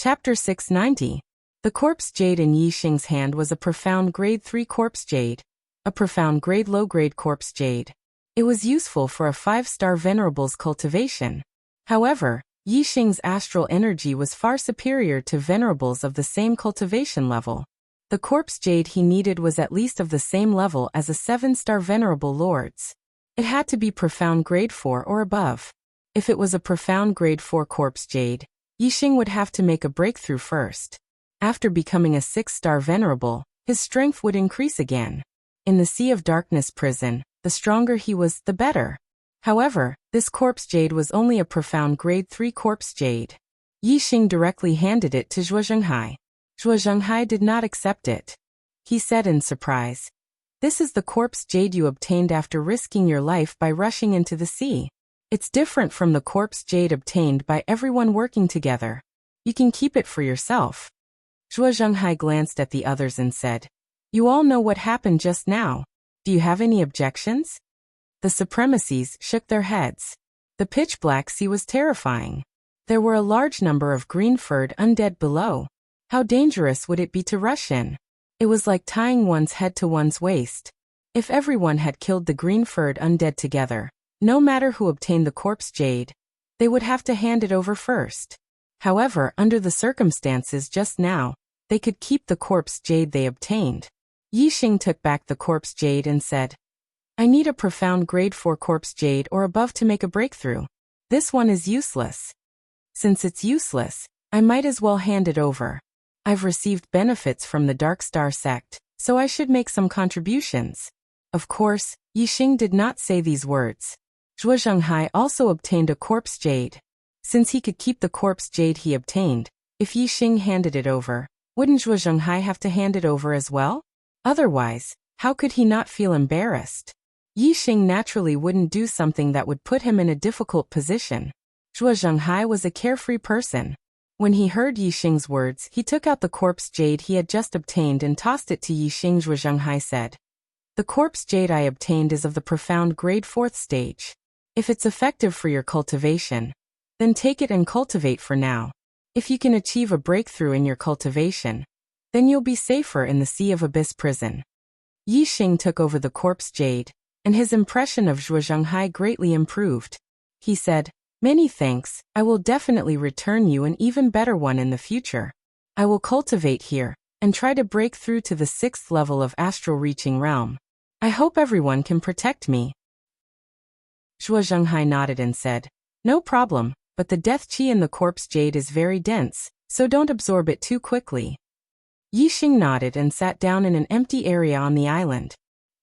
Chapter 690. The corpse jade in Yi Xing's hand was a profound grade 3 corpse jade, a profound grade low-grade corpse jade. It was useful for a 5-star venerable's cultivation. However, Yi Xing's astral energy was far superior to venerables of the same cultivation level. The corpse jade he needed was at least of the same level as a 7-star venerable lord's. It had to be profound grade 4 or above. If it was a profound grade 4 corpse jade, Yi Xing would have to make a breakthrough first. After becoming a 6-star venerable, his strength would increase again. In the Sea of Darkness prison, the stronger he was, the better. However, this corpse jade was only a profound grade 3 corpse jade. Yi Xing directly handed it to Zhuo Zhenghai. Zhuo Zhenghai did not accept it. He said in surprise, "This is the corpse jade you obtained after risking your life by rushing into the sea. It's different from the corpse jade obtained by everyone working together. You can keep it for yourself." Zhuo Zhenghai glanced at the others and said, "You all know what happened just now. Do you have any objections?" The supremacies shook their heads. The pitch-black sea was terrifying. There were a large number of green-furred undead below. How dangerous would it be to rush in? It was like tying one's head to one's waist. If everyone had killed the green-furred undead together, no matter who obtained the corpse jade, they would have to hand it over first. However, under the circumstances just now, they could keep the corpse jade they obtained. Yi Xing took back the corpse jade and said, "I need a profound grade 4 corpse jade or above to make a breakthrough. This one is useless. Since it's useless, I might as well hand it over. I've received benefits from the Dark Star sect, so I should make some contributions." Of course, Yi Xing did not say these words. Zhuo Zhenghai also obtained a corpse jade. Since he could keep the corpse jade he obtained, if Yi Xing handed it over, wouldn't Zhuo Zhenghai have to hand it over as well? Otherwise, how could he not feel embarrassed? Yi Xing naturally wouldn't do something that would put him in a difficult position. Zhuo Zhenghai was a carefree person. When he heard Yi Xing's words, he took out the corpse jade he had just obtained and tossed it to Yi Xing. Zhuo Zhenghai said, "The corpse jade I obtained is of the profound grade 4th stage. If it's effective for your cultivation, then take it and cultivate for now. If you can achieve a breakthrough in your cultivation, then you'll be safer in the Sea of Abyss prison." Yi Xing took over the corpse jade, and his impression of Zhuo Zhenghai greatly improved. He said, "Many thanks, I will definitely return you an even better one in the future. I will cultivate here, and try to break through to the 6th level of astral reaching realm. I hope everyone can protect me." Zhuo Zhenghai nodded and said, "No problem, but the death chi in the corpse jade is very dense, so don't absorb it too quickly." Yi Xing nodded and sat down in an empty area on the island.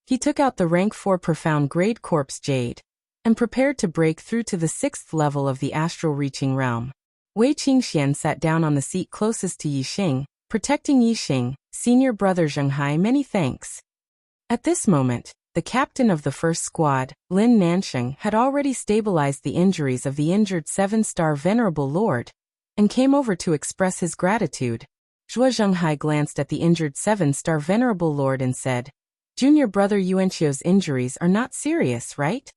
He took out the rank 4 profound grade corpse jade, and prepared to break through to the 6th level of the astral reaching realm. Wei Qingxian sat down on the seat closest to Yi Xing, protecting Yi Xing. "Senior brother Zhenghai, many thanks." At this moment, the captain of the first squad, Lin Nansheng, had already stabilized the injuries of the injured 7-star venerable lord, and came over to express his gratitude. Zhuo Zhenghai glanced at the injured 7-star venerable lord and said, "Junior brother Yuanqio's injuries are not serious, right?"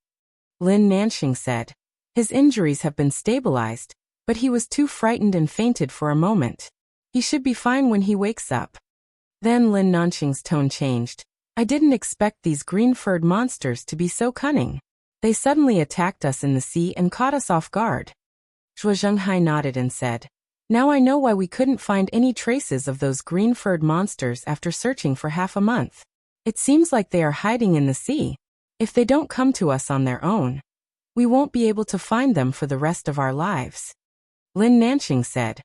Lin Nansheng said, "His injuries have been stabilized, but he was too frightened and fainted for a moment. He should be fine when he wakes up." Then Lin Nansheng's tone changed. "I didn't expect these green-furred monsters to be so cunning. They suddenly attacked us in the sea and caught us off guard." Zhuo Zhenghai nodded and said, "Now I know why we couldn't find any traces of those green-furred monsters after searching for half a month. It seems like they are hiding in the sea. If they don't come to us on their own, we won't be able to find them for the rest of our lives." Lin Nansheng said,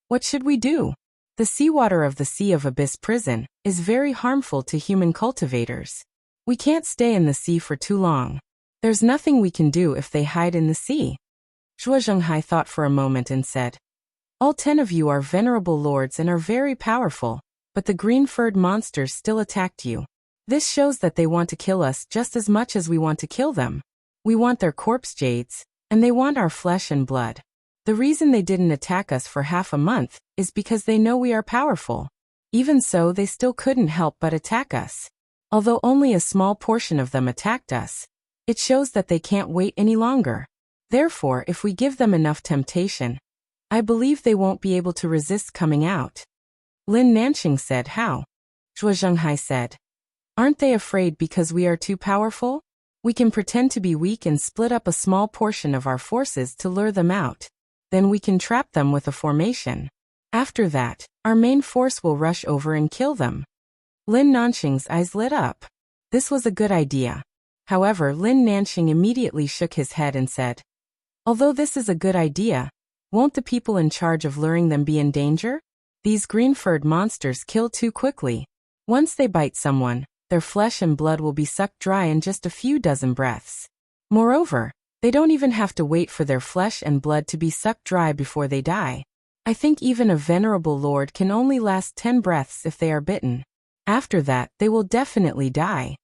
"What should we do? The seawater of the Sea of Abyss prison is very harmful to human cultivators. We can't stay in the sea for too long. There's nothing we can do if they hide in the sea." Zhuo Zhenghai thought for a moment and said, "All 10 of you are venerable lords and are very powerful, but the green-furred monsters still attacked you. This shows that they want to kill us just as much as we want to kill them. We want their corpse jades, and they want our flesh and blood. The reason they didn't attack us for half a month is because they know we are powerful. Even so, they still couldn't help but attack us. Although only a small portion of them attacked us, it shows that they can't wait any longer. Therefore, if we give them enough temptation, I believe they won't be able to resist coming out. Lin Nanxing said, how? Zhuo Zhenghai said. Aren't they afraid because we are too powerful? We can pretend to be weak and split up a small portion of our forces to lure them out. Then we can trap them with a formation. After that, our main force will rush over and kill them. Lin Nanxing's eyes lit up. This was a good idea. However, Lin Nanxing immediately shook his head and said, although this is a good idea, won't the people in charge of luring them be in danger? These green-furred monsters kill too quickly. Once they bite someone, their flesh and blood will be sucked dry in just a few dozen breaths. Moreover, they don't even have to wait for their flesh and blood to be sucked dry before they die. I think even a venerable lord can only last 10 breaths if they are bitten. After that, they will definitely die.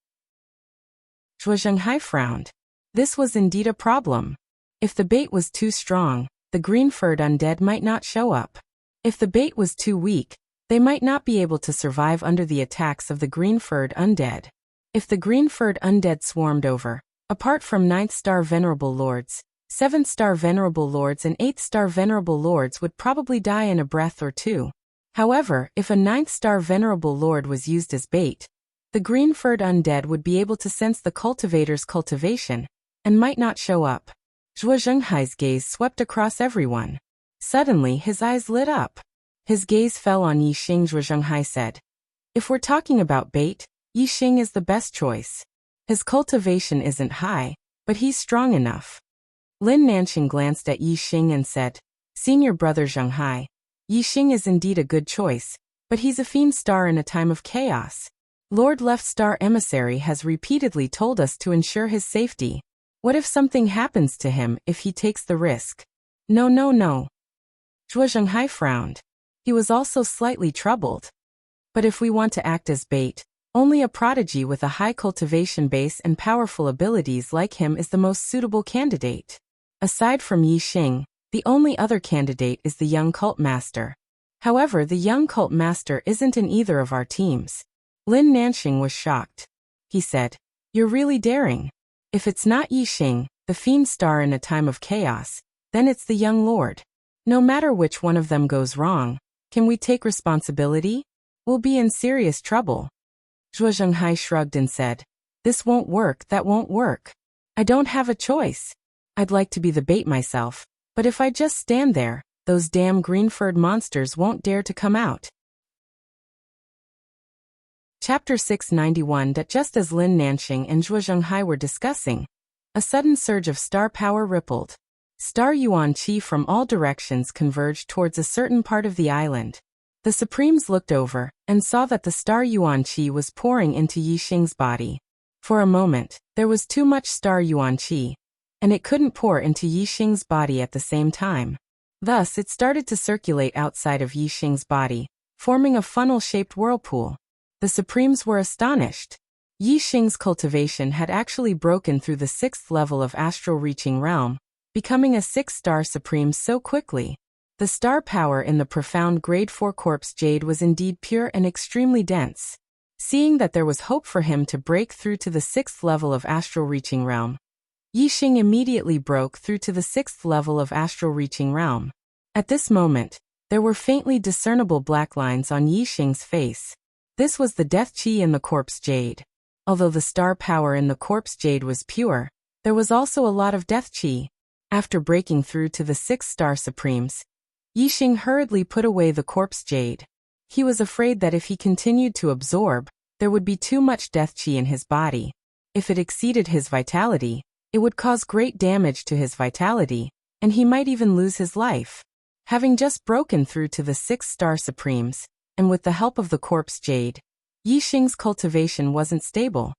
Zhuo Zhenghai frowned. This was indeed a problem. If the bait was too strong, the green-furred undead might not show up. If the bait was too weak, they might not be able to survive under the attacks of the green-furred undead. If the green-furred undead swarmed over, apart from 9th-star Venerable Lords, 7th-star Venerable Lords and 8th-star Venerable Lords would probably die in a breath or two. However, if a 9th-star Venerable Lord was used as bait, the green-furred undead would be able to sense the cultivator's cultivation, and might not show up. Zhuo Zhenghai's gaze swept across everyone. Suddenly his eyes lit up. His gaze fell on Yixing. Zhuo Zhenghai said, if we're talking about bait, Yixing is the best choice. His cultivation isn't high, but he's strong enough. Lin Nanxing glanced at Yixing and said, Senior brother Zhenghai, Yixing is indeed a good choice, but he's a fiend star in a time of chaos. Lord Left Star Emissary has repeatedly told us to ensure his safety. What if something happens to him if he takes the risk? No. Zhuo Zhenghai frowned. He was also slightly troubled. But if we want to act as bait, only a prodigy with a high cultivation base and powerful abilities like him is the most suitable candidate. Aside from Yixing, the only other candidate is the young cult master. However, the young cult master isn't in either of our teams. Lin Nanxing was shocked. He said, you're really daring. If it's not Yixing, the fiend star in a time of chaos, then it's the young lord. No matter which one of them goes wrong, can we take responsibility? We'll be in serious trouble. Zhuo Zhenghai shrugged and said, this won't work, that won't work. I don't have a choice. I'd like to be the bait myself, but if I just stand there, those damn green-furred monsters won't dare to come out. Chapter 691. That just as Lin Nanxing and Zhuo Zhenghai were discussing, a sudden surge of star power rippled. Star yuan qi from all directions converged towards a certain part of the island. The Supremes looked over and saw that the star yuan qi was pouring into Yixing's body. For a moment, there was too much star yuan qi, and it couldn't pour into Yixing's body at the same time. Thus, it started to circulate outside of Yixing's body, forming a funnel-shaped whirlpool. The Supremes were astonished. Yixing's cultivation had actually broken through the 6th level of astral reaching realm, becoming a 6-star Supreme so quickly. The star power in the profound Grade 4 corpse jade was indeed pure and extremely dense. Seeing that there was hope for him to break through to the 6th level of astral reaching realm, Yixing immediately broke through to the 6th level of astral reaching realm. At this moment, there were faintly discernible black lines on Yixing's face. This was the death qi in the corpse jade. Although the star power in the corpse jade was pure, there was also a lot of death qi. After breaking through to the 6-star Supremes, Yixing hurriedly put away the corpse jade. He was afraid that if he continued to absorb, there would be too much death qi in his body. If it exceeded his vitality, it would cause great damage to his vitality, and he might even lose his life. Having just broken through to the 6-star Supremes, and with the help of the corpse jade, Yixing's cultivation wasn't stable.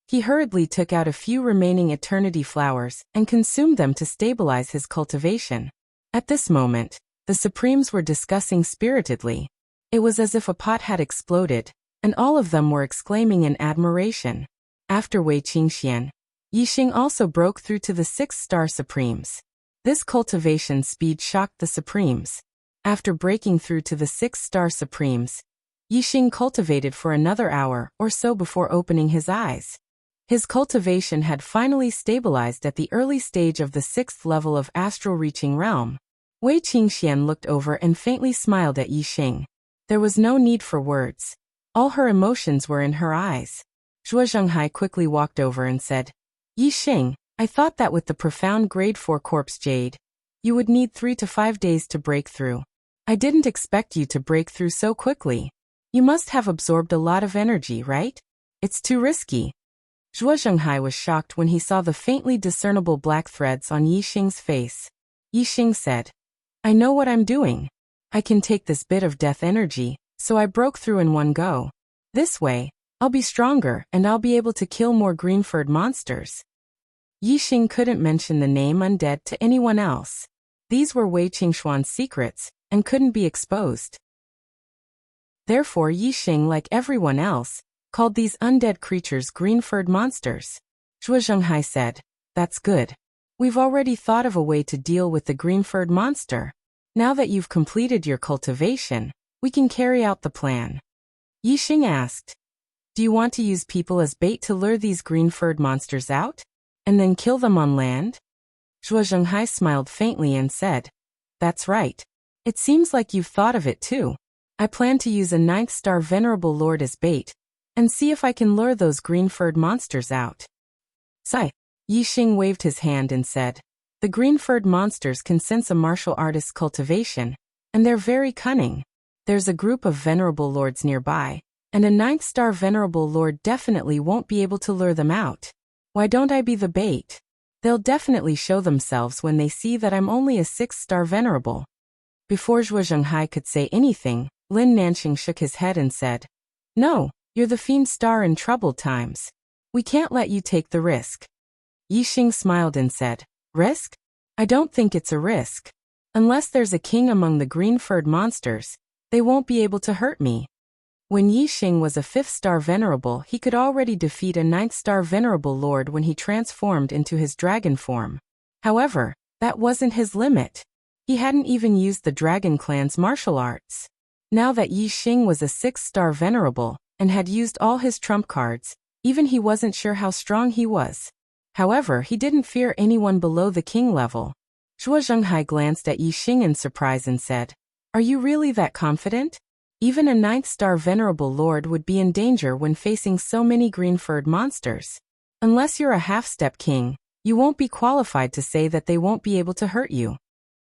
He hurriedly took out a few remaining eternity flowers and consumed them to stabilize his cultivation. At this moment, the Supremes were discussing spiritedly. It was as if a pot had exploded, and all of them were exclaiming in admiration. After Wei Qingxian, Yixing also broke through to the 6-star Supremes. This cultivation speed shocked the Supremes. After breaking through to the 6-star Supremes, Yixing cultivated for another hour or so before opening his eyes. His cultivation had finally stabilized at the early stage of the 6th level of astral reaching realm. Wei Qingxian looked over and faintly smiled at Yi Xing. There was no need for words. All her emotions were in her eyes. Zhuo Zhenghai quickly walked over and said, Yi Xing, I thought that with the profound grade 4 corpse jade, you would need 3 to 5 days to break through. I didn't expect you to break through so quickly. You must have absorbed a lot of energy, right? It's too risky. Zhuo Zhenghai was shocked when he saw the faintly discernible black threads on Yi Xing's face. Yi Xing said, I know what I'm doing. I can take this bit of death energy, so I broke through in one go. This way, I'll be stronger and I'll be able to kill more green-furred monsters. Yi Xing couldn't mention the name undead to anyone else. These were Wei Qingxuan's secrets and couldn't be exposed. Therefore Yi Xing, like everyone else, called these undead creatures green-furred monsters. Zhuo Zhenghai said, That's good. We've already thought of a way to deal with the green-furred monster. Now that you've completed your cultivation, we can carry out the plan. Yi Xing asked, Do you want to use people as bait to lure these green-furred monsters out? And then kill them on land? Zhuo Zhenghai smiled faintly and said, That's right. It seems like you've thought of it too. I plan to use a 9th star venerable lord as bait, and see if I can lure those green-furred monsters out. Sigh. Yi Xing waved his hand and said, The green-furred monsters can sense a martial artist's cultivation, and they're very cunning. There's a group of venerable lords nearby, and a 9th star venerable lord definitely won't be able to lure them out. Why don't I be the bait? They'll definitely show themselves when they see that I'm only a 6th star venerable. Before Zhuo Zhenghai could say anything, Lin Nanxing shook his head and said, No, you're the fiend star in troubled times. We can't let you take the risk. Yi Xing smiled and said, Risk? I don't think it's a risk. Unless there's a king among the green-furred monsters, they won't be able to hurt me. When Yi Xing was a 5th star venerable, he could already defeat a 9th star venerable lord when he transformed into his dragon form. However, that wasn't his limit. He hadn't even used the dragon clan's martial arts. Now that Yi Xing was a 6th star venerable, and had used all his trump cards, even he wasn't sure how strong he was. However, he didn't fear anyone below the king level. Zhuo Zhenghai glanced at Yi Xing in surprise and said, Are you really that confident? Even a 9th star venerable lord would be in danger when facing so many green-furred monsters. Unless you're a half-step king, you won't be qualified to say that they won't be able to hurt you.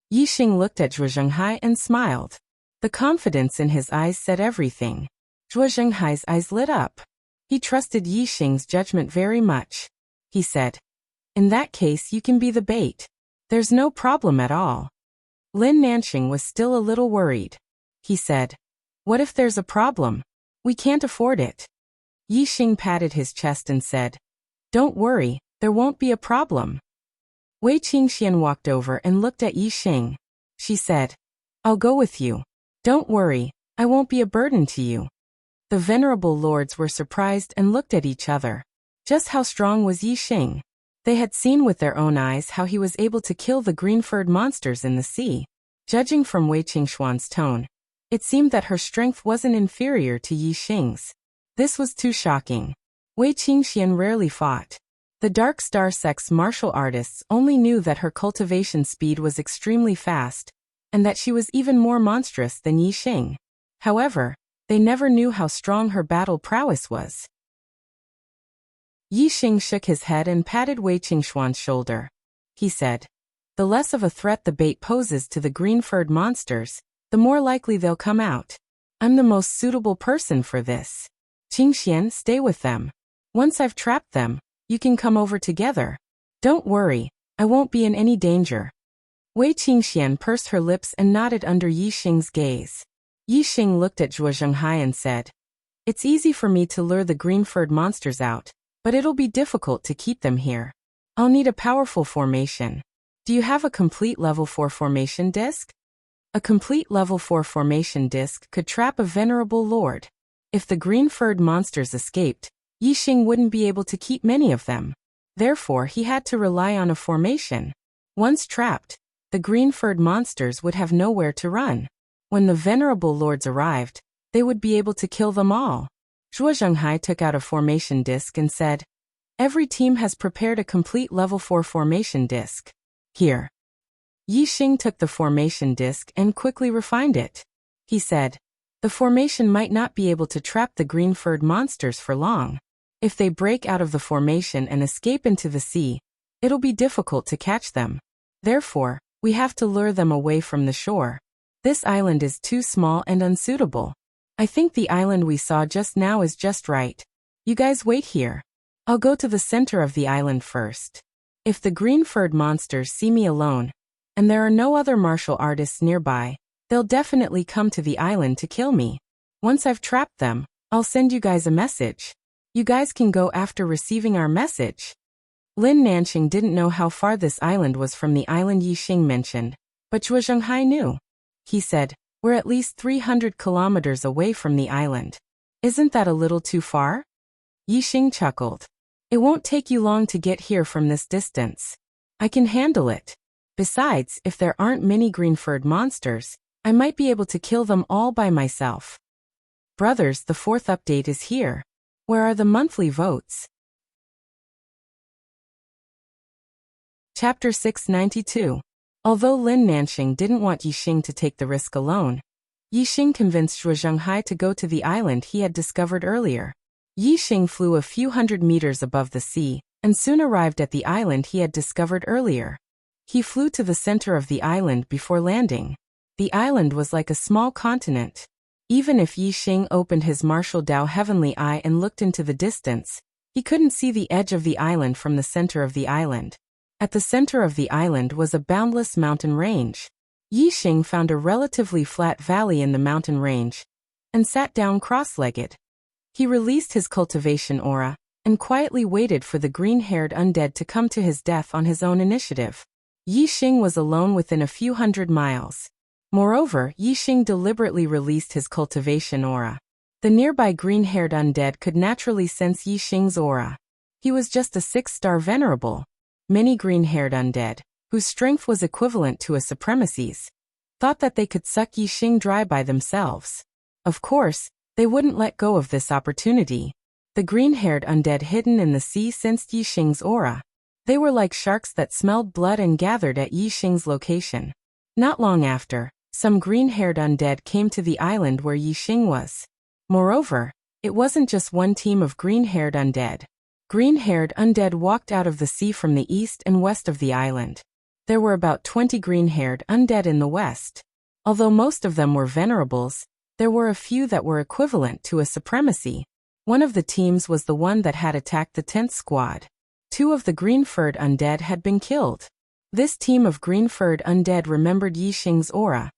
Yi Xing looked at Zhuo Zhenghai and smiled. The confidence in his eyes said everything. Zhuo Zhenghai's eyes lit up. He trusted Yi Xing's judgment very much. He said, In that case you can be the bait. There's no problem at all. Lin Nanxing was still a little worried. He said, What if there's a problem? We can't afford it. Yi Xing patted his chest and said, Don't worry, there won't be a problem. Wei Qingxian walked over and looked at Yi Xing. She said, I'll go with you. Don't worry, I won't be a burden to you. The venerable lords were surprised and looked at each other. Just how strong was Yi Xing? They had seen with their own eyes how he was able to kill the green-furred monsters in the sea. Judging from Wei Qingxuan's tone, it seemed that her strength wasn't inferior to Yi Xing's. This was too shocking. Wei Qingxian rarely fought. The Dark Star Sect's martial artists only knew that her cultivation speed was extremely fast, and that she was even more monstrous than Yi Xing. However, they never knew how strong her battle prowess was. Yi Xing shook his head and patted Wei Qingxuan's shoulder. He said, The less of a threat the bait poses to the green-furred monsters, the more likely they'll come out. I'm the most suitable person for this. Qingxian, stay with them. Once I've trapped them, you can come over together. Don't worry, I won't be in any danger. Wei Qingxian pursed her lips and nodded under Yi Xing's gaze. Yi Xing looked at Zhuo Zhenghai and said, It's easy for me to lure the green-furred monsters out, but it'll be difficult to keep them here. I'll need a powerful formation. Do you have a complete level 4 formation disc? A complete level 4 formation disc could trap a venerable lord. If the green-furred monsters escaped, Yi Xing wouldn't be able to keep many of them. Therefore, he had to rely on a formation. Once trapped, the green-furred monsters would have nowhere to run. When the venerable lords arrived, they would be able to kill them all. Zhuo Zhenghai took out a formation disc and said, Every team has prepared a complete level 4 formation disc. Here. Yi Xing took the formation disc and quickly refined it. He said, "The formation might not be able to trap the green-furred monsters for long. If they break out of the formation and escape into the sea, it'll be difficult to catch them. Therefore, we have to lure them away from the shore. This island is too small and unsuitable. I think the island we saw just now is just right. You guys wait here. I'll go to the center of the island first. If the green-furred monsters see me alone, and there are no other martial artists nearby, they'll definitely come to the island to kill me. Once I've trapped them, I'll send you guys a message. You guys can go after receiving our message." Lin Nanxing didn't know how far this island was from the island Yi Xing mentioned, but Zhuo Zhenghai knew. He said, "We're at least 300 kilometers away from the island. Isn't that a little too far?" Yi Xing chuckled. "It won't take you long to get here from this distance. I can handle it. Besides, if there aren't many green-furred monsters, I might be able to kill them all by myself." Brothers, the 4th update is here. Where are the monthly votes? Chapter 692. Although Lin Nanxing didn't want Yi Xing to take the risk alone, Yi Xing convinced Zhuo Zhenghai to go to the island he had discovered earlier. Yi Xing flew a few hundred meters above the sea, and soon arrived at the island he had discovered earlier. He flew to the center of the island before landing. The island was like a small continent. Even if Yi Xing opened his martial Dao heavenly eye and looked into the distance, he couldn't see the edge of the island from the center of the island. At the center of the island was a boundless mountain range. Yi Xing found a relatively flat valley in the mountain range, and sat down cross-legged. He released his cultivation aura, and quietly waited for the green-haired undead to come to his death on his own initiative. Yi Xing was alone within a few hundred miles. Moreover, Yi Xing deliberately released his cultivation aura. The nearby green-haired undead could naturally sense Yi Xing's aura. He was just a 6-star venerable. Many green-haired undead, whose strength was equivalent to a supremacy's, thought that they could suck Yi Xing dry by themselves. Of course, they wouldn't let go of this opportunity. The green-haired undead hidden in the sea sensed Yi Xing's aura. They were like sharks that smelled blood and gathered at Yi Xing's location. Not long after, some green-haired undead came to the island where Yi Xing was. Moreover, it wasn't just one team of green-haired undead. Green-haired undead walked out of the sea from the east and west of the island. There were about 20 green-haired undead in the west. Although most of them were venerables, there were a few that were equivalent to a supremacy. One of the teams was the one that had attacked the 10th squad. 2 of the green-furred undead had been killed. This team of green-furred undead remembered Yi Xing's aura,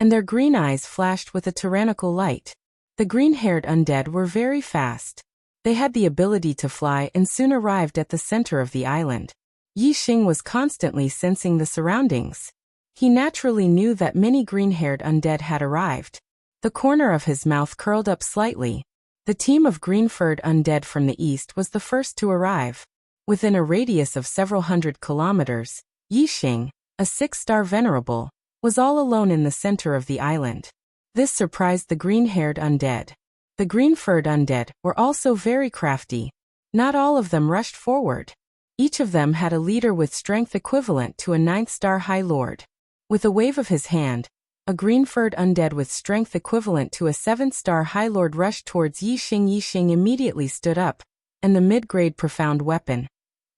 and their green eyes flashed with a tyrannical light. The green-haired undead were very fast. They had the ability to fly and soon arrived at the center of the island. Yi Xing was constantly sensing the surroundings. He naturally knew that many green-haired undead had arrived. The corner of his mouth curled up slightly. The team of green-furred undead from the east was the first to arrive. Within a radius of several hundred kilometers, Yi Xing, a 6-star venerable, was all alone in the center of the island. This surprised the green-haired undead. The green-furred undead were also very crafty. Not all of them rushed forward. Each of them had a leader with strength equivalent to a 9th-star High Lord. With a wave of his hand, a green-furred undead with strength equivalent to a 7th-star High Lord rushed towards Yi Xing. Yi Xing immediately stood up, and the mid-grade profound weapon,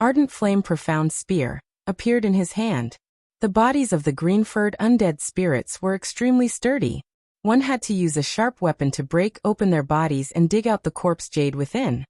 Ardent Flame Profound Spear, appeared in his hand. The bodies of the green-furred undead spirits were extremely sturdy. One had to use a sharp weapon to break open their bodies and dig out the corpse jade within.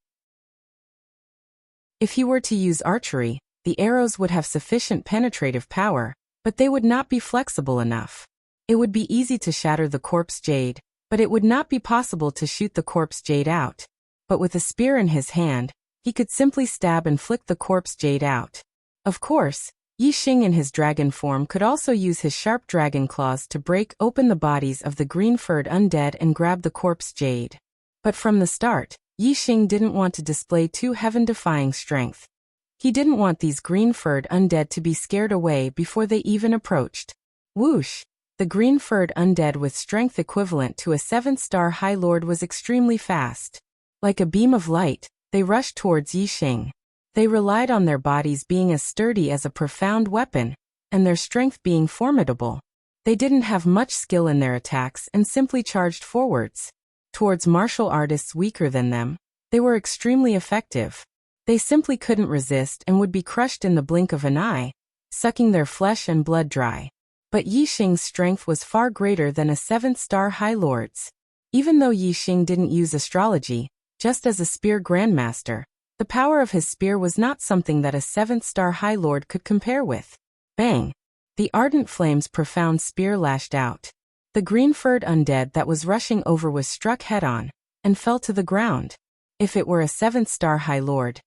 If he were to use archery, the arrows would have sufficient penetrative power, but they would not be flexible enough. It would be easy to shatter the corpse jade, but it would not be possible to shoot the corpse jade out. But with a spear in his hand, he could simply stab and flick the corpse jade out. Of course, Yi Xing in his dragon form could also use his sharp dragon claws to break open the bodies of the green-furred undead and grab the corpse jade. But from the start, Yi Xing didn't want to display too heaven-defying strength. He didn't want these green-furred undead to be scared away before they even approached. Whoosh! The green-furred undead with strength equivalent to a 7th-star High Lord was extremely fast. Like a beam of light, they rushed towards Yi Xing. They relied on their bodies being as sturdy as a profound weapon. and their strength being formidable. They didn't have much skill in their attacks and simply charged forwards. Towards martial artists weaker than them, they were extremely effective. They simply couldn't resist and would be crushed in the blink of an eye, sucking their flesh and blood dry. But Yixing's strength was far greater than a 7th-star High Lord's. Even though Yixing didn't use astrology, just as a spear grandmaster, the power of his spear was not something that a 7th-star High Lord could compare with. Bang! The ardent flame's profound spear lashed out. The green-furred undead that was rushing over was struck head-on, and fell to the ground. If it were a 7th-star High Lord,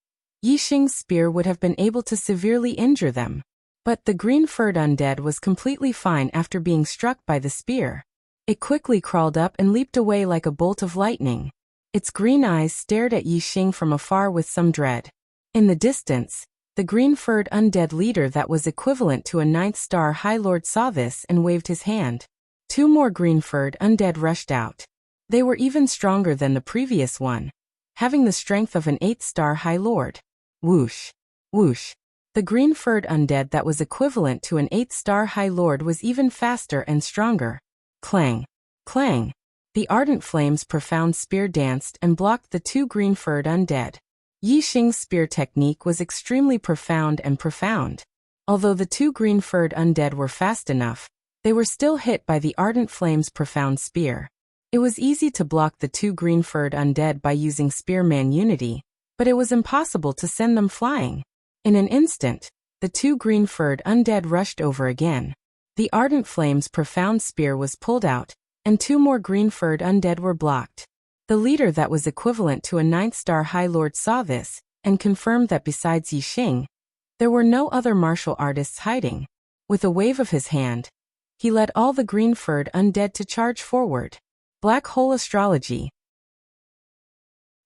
Yixing's spear would have been able to severely injure them. But the green-furred undead was completely fine after being struck by the spear. It quickly crawled up and leaped away like a bolt of lightning. Its green eyes stared at Yixing from afar with some dread. In the distance, the green-furred undead leader that was equivalent to a 9th-star High Lord saw this and waved his hand. 2 more green-furred undead rushed out. They were even stronger than the previous one, having the strength of an 8th-star High Lord. Whoosh! Whoosh! The green-furred undead that was equivalent to an 8th-star High Lord was even faster and stronger. Clang! Clang! The ardent flame's profound spear danced and blocked the 2 green-furred undead. Yixing's spear technique was extremely profound. Although the 2 green-furred undead were fast enough, they were still hit by the ardent flame's profound spear. It was easy to block the 2 green-furred undead by using spearman unity, but it was impossible to send them flying. In an instant, the 2 green-furred undead rushed over again. The ardent flame's profound spear was pulled out, and 2 more green-furred undead were blocked. The leader that was equivalent to a 9th-star High Lord saw this, and confirmed that besides Yixing, there were no other martial artists hiding. With a wave of his hand, he led all the green-furred undead to charge forward. Black hole astrology.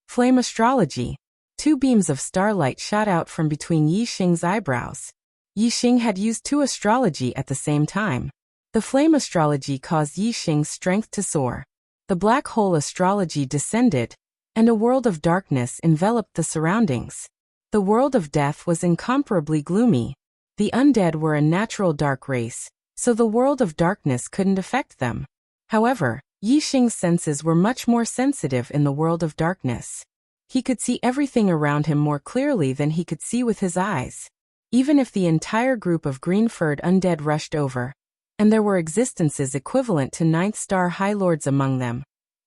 Flame astrology. 2 beams of starlight shot out from between Yixing's eyebrows. Yixing had used 2 astrology at the same time. The flame astrology caused Yixing's strength to soar. The black hole astrology descended, and a world of darkness enveloped the surroundings. The world of death was incomparably gloomy. The undead were a natural dark race, so the world of darkness couldn't affect them. However, Yixing's senses were much more sensitive in the world of darkness. He could see everything around him more clearly than he could see with his eyes. Even if the entire group of green-furred undead rushed over, and there were existences equivalent to 9th-star High Lords among them,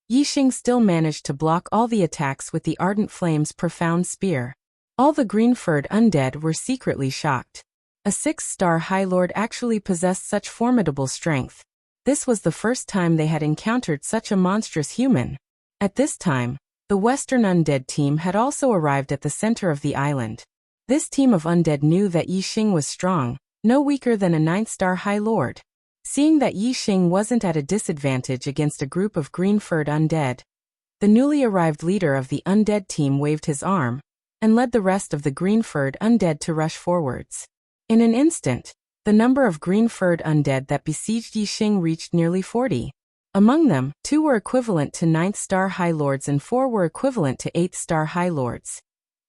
Yixing still managed to block all the attacks with the ardent flame's profound spear. All the green-furred undead were secretly shocked. A 6th-star High Lord actually possessed such formidable strength. This was the first time they had encountered such a monstrous human. At this time, the Western Undead team had also arrived at the center of the island. This team of undead knew that Yixing was strong, no weaker than a 9th-star High Lord. Seeing that Yixing wasn't at a disadvantage against a group of green-furred undead, the newly arrived leader of the undead team waved his arm, and led the rest of the green-furred undead to rush forwards. In an instant, the number of green-furred undead that besieged Yixing reached nearly 40. Among them, 2 were equivalent to 9th-star High Lords and 4 were equivalent to 8th-star High Lords.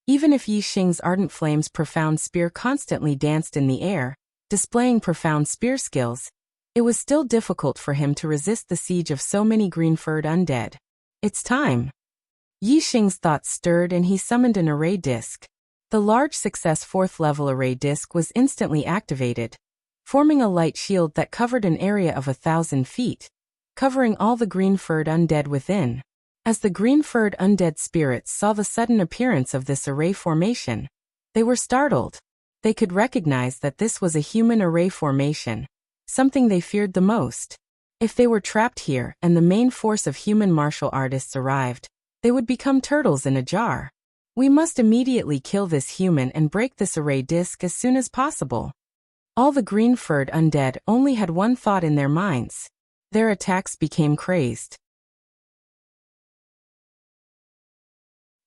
Even if Yixing's ardent flame's profound spear constantly danced in the air, displaying profound spear skills, it was still difficult for him to resist the siege of so many green-furred undead. It's time. Yixing's thoughts stirred and he summoned an array disc. The large success 4th-level array disc was instantly activated, forming a light shield that covered an area of 1,000 feet, covering all the green-furred undead within. As the green-furred undead spirits saw the sudden appearance of this array formation, they were startled. They could recognize that this was a human array formation, something they feared the most. If they were trapped here and the main force of human martial artists arrived, they would become turtles in a jar. We must immediately kill this human and break this array disc as soon as possible. All the green-furred undead only had one thought in their minds. Their attacks became crazed.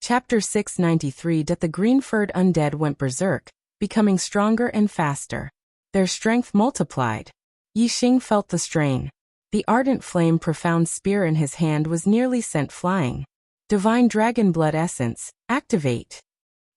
Chapter 693. The green-furred undead went berserk, becoming stronger and faster. Their strength multiplied. Yixing felt the strain. The ardent flame profound spear in his hand was nearly sent flying. Divine Dragon Blood Essence, activate.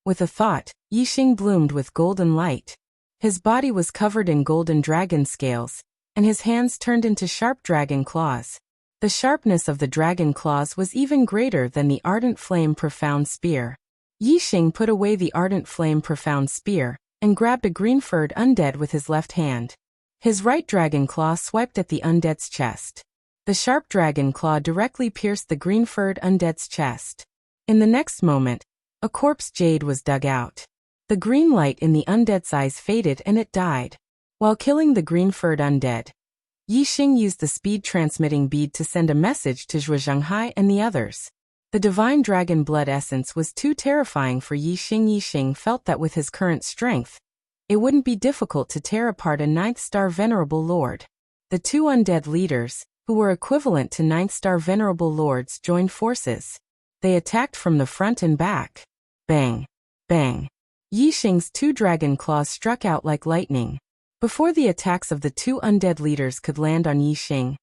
With a thought, Yixing bloomed with golden light. His body was covered in golden dragon scales, and his hands turned into sharp dragon claws. The sharpness of the dragon claws was even greater than the ardent flame profound spear. Yixing put away the ardent flame profound spear, and grabbed a green-furred undead with his left hand. His right dragon claw swiped at the undead's chest. The sharp dragon claw directly pierced the green-furred undead's chest. In the next moment, a corpse jade was dug out. The green light in the undead's eyes faded and it died. While killing the green-furred undead, Yixing used the speed-transmitting bead to send a message to Zhuozhenghai and the others. The divine dragon blood essence was too terrifying for Yixing. Yixing felt that with his current strength, it wouldn't be difficult to tear apart a 9th-star venerable lord. The two undead leaders, who were equivalent to 9th-star venerable lords, joined forces. They attacked from the front and back. Bang! Bang! Yixing's two dragon claws struck out like lightning. Before the attacks of the two undead leaders could land on Yixing,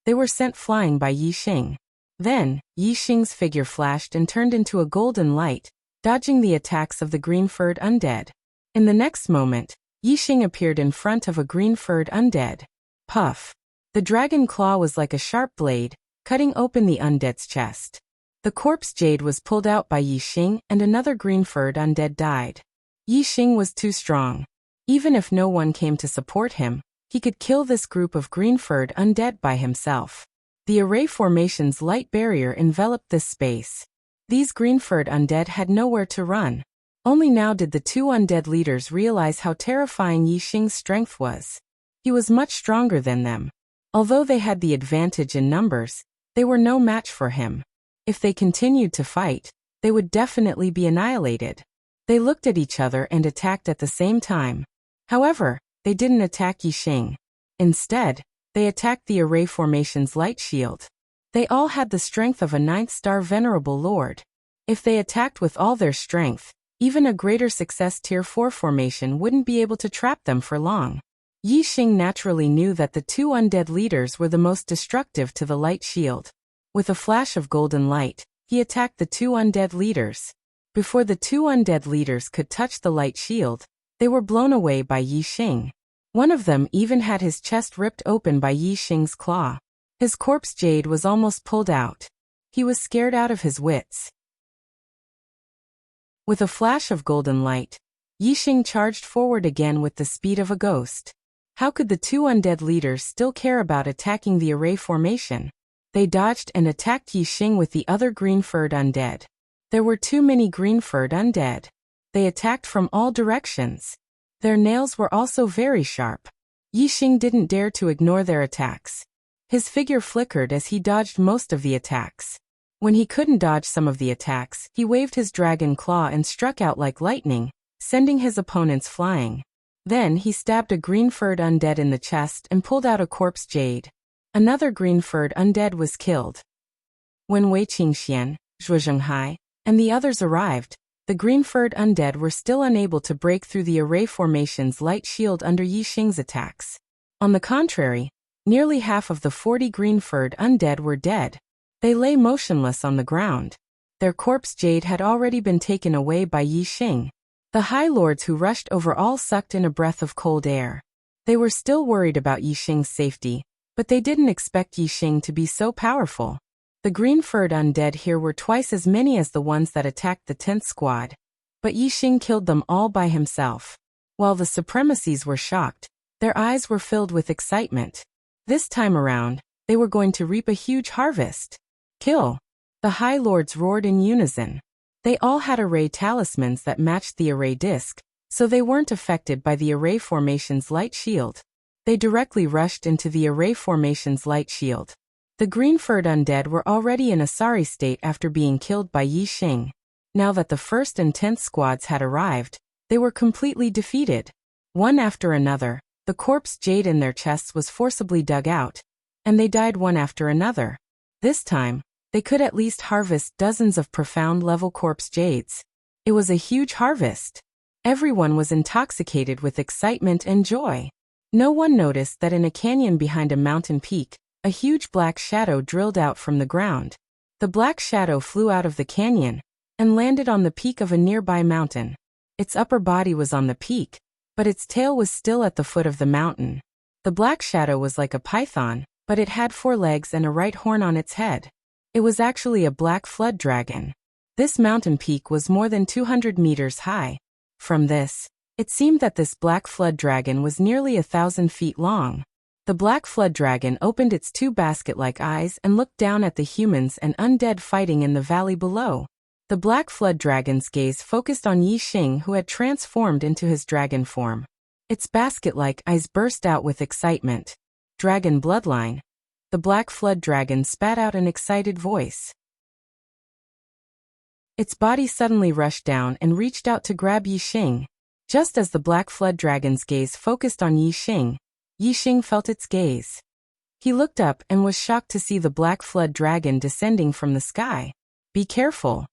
they were sent flying by Yixing. Then, Yixing's figure flashed and turned into a golden light, dodging the attacks of the green-furred undead. In the next moment, Yixing appeared in front of a green-furred undead. Puff! The dragon claw was like a sharp blade, cutting open the undead's chest. The corpse jade was pulled out by Yixing and another green-furred undead died. Yixing was too strong. Even if no one came to support him, he could kill this group of green-furred undead by himself. The array formation's light barrier enveloped this space. These green-furred undead had nowhere to run. Only now did the two undead leaders realize how terrifying Yixing's strength was. He was much stronger than them. Although they had the advantage in numbers, they were no match for him. If they continued to fight, they would definitely be annihilated. They looked at each other and attacked at the same time. However, they didn't attack Yixing. Instead, they attacked the array formation's light shield. They all had the strength of a 9th-star venerable lord. If they attacked with all their strength, even a greater success Tier 4 formation wouldn't be able to trap them for long. Yixing naturally knew that the two undead leaders were the most destructive to the light shield. With a flash of golden light, he attacked the two undead leaders. Before the two undead leaders could touch the light shield, they were blown away by Yixing. One of them even had his chest ripped open by Yixing's claw. His corpse jade was almost pulled out. He was scared out of his wits. With a flash of golden light, Yixing charged forward again with the speed of a ghost. How could the two undead leaders still care about attacking the array formation? They dodged and attacked Yixing with the other green-furred undead. There were too many green-furred undead. They attacked from all directions. Their nails were also very sharp. Yixing didn't dare to ignore their attacks. His figure flickered as he dodged most of the attacks. When he couldn't dodge some of the attacks, he waved his dragon claw and struck out like lightning, sending his opponents flying. Then he stabbed a green-furred undead in the chest and pulled out a corpse jade. Another green-furred undead was killed. When Wei Qingxian, Zhuozhenghai, and the others arrived, the green-furred undead were still unable to break through the array formation's light shield under Yixing's attacks. On the contrary, nearly half of the 40 green-furred undead were dead. They lay motionless on the ground. Their corpse jade had already been taken away by Yixing. The High Lords who rushed over all sucked in a breath of cold air. They were still worried about Yixing's safety, but they didn't expect Yixing to be so powerful. The green-furred undead here were twice as many as the ones that attacked the 10th squad, but Yixing killed them all by himself. While the supremacies were shocked, their eyes were filled with excitement. This time around, they were going to reap a huge harvest. Kill! The High Lords roared in unison. They all had array talismans that matched the array disc, so they weren't affected by the array formation's light shield. They directly rushed into the array formation's light shield. The green-furred undead were already in a sorry state after being killed by Yixing. Now that the 1st and 10th squads had arrived, they were completely defeated. One after another, the corpse jade in their chests was forcibly dug out, and they died one after another. This time, they could at least harvest dozens of profound-level corpse jades. It was a huge harvest. Everyone was intoxicated with excitement and joy. No one noticed that in a canyon behind a mountain peak, a huge black shadow drilled out from the ground. The black shadow flew out of the canyon and landed on the peak of a nearby mountain. Its upper body was on the peak, but its tail was still at the foot of the mountain. The black shadow was like a python, but it had 4 legs and a right horn on its head. It was actually a black flood dragon. This mountain peak was more than 200 meters high. From this, it seemed that this black flood dragon was nearly 1,000 feet long. The black flood dragon opened its 2 basket-like eyes and looked down at the humans and undead fighting in the valley below. The black flood dragon's gaze focused on Yi Xing, who had transformed into his dragon form. Its basket-like eyes burst out with excitement. Dragon bloodline. The black flood dragon spat out an excited voice. Its body suddenly rushed down and reached out to grab Yi Xing. Just as the black flood dragon's gaze focused on Yi Xing felt its gaze. He looked up and was shocked to see the black flood dragon descending from the sky. "Be careful!"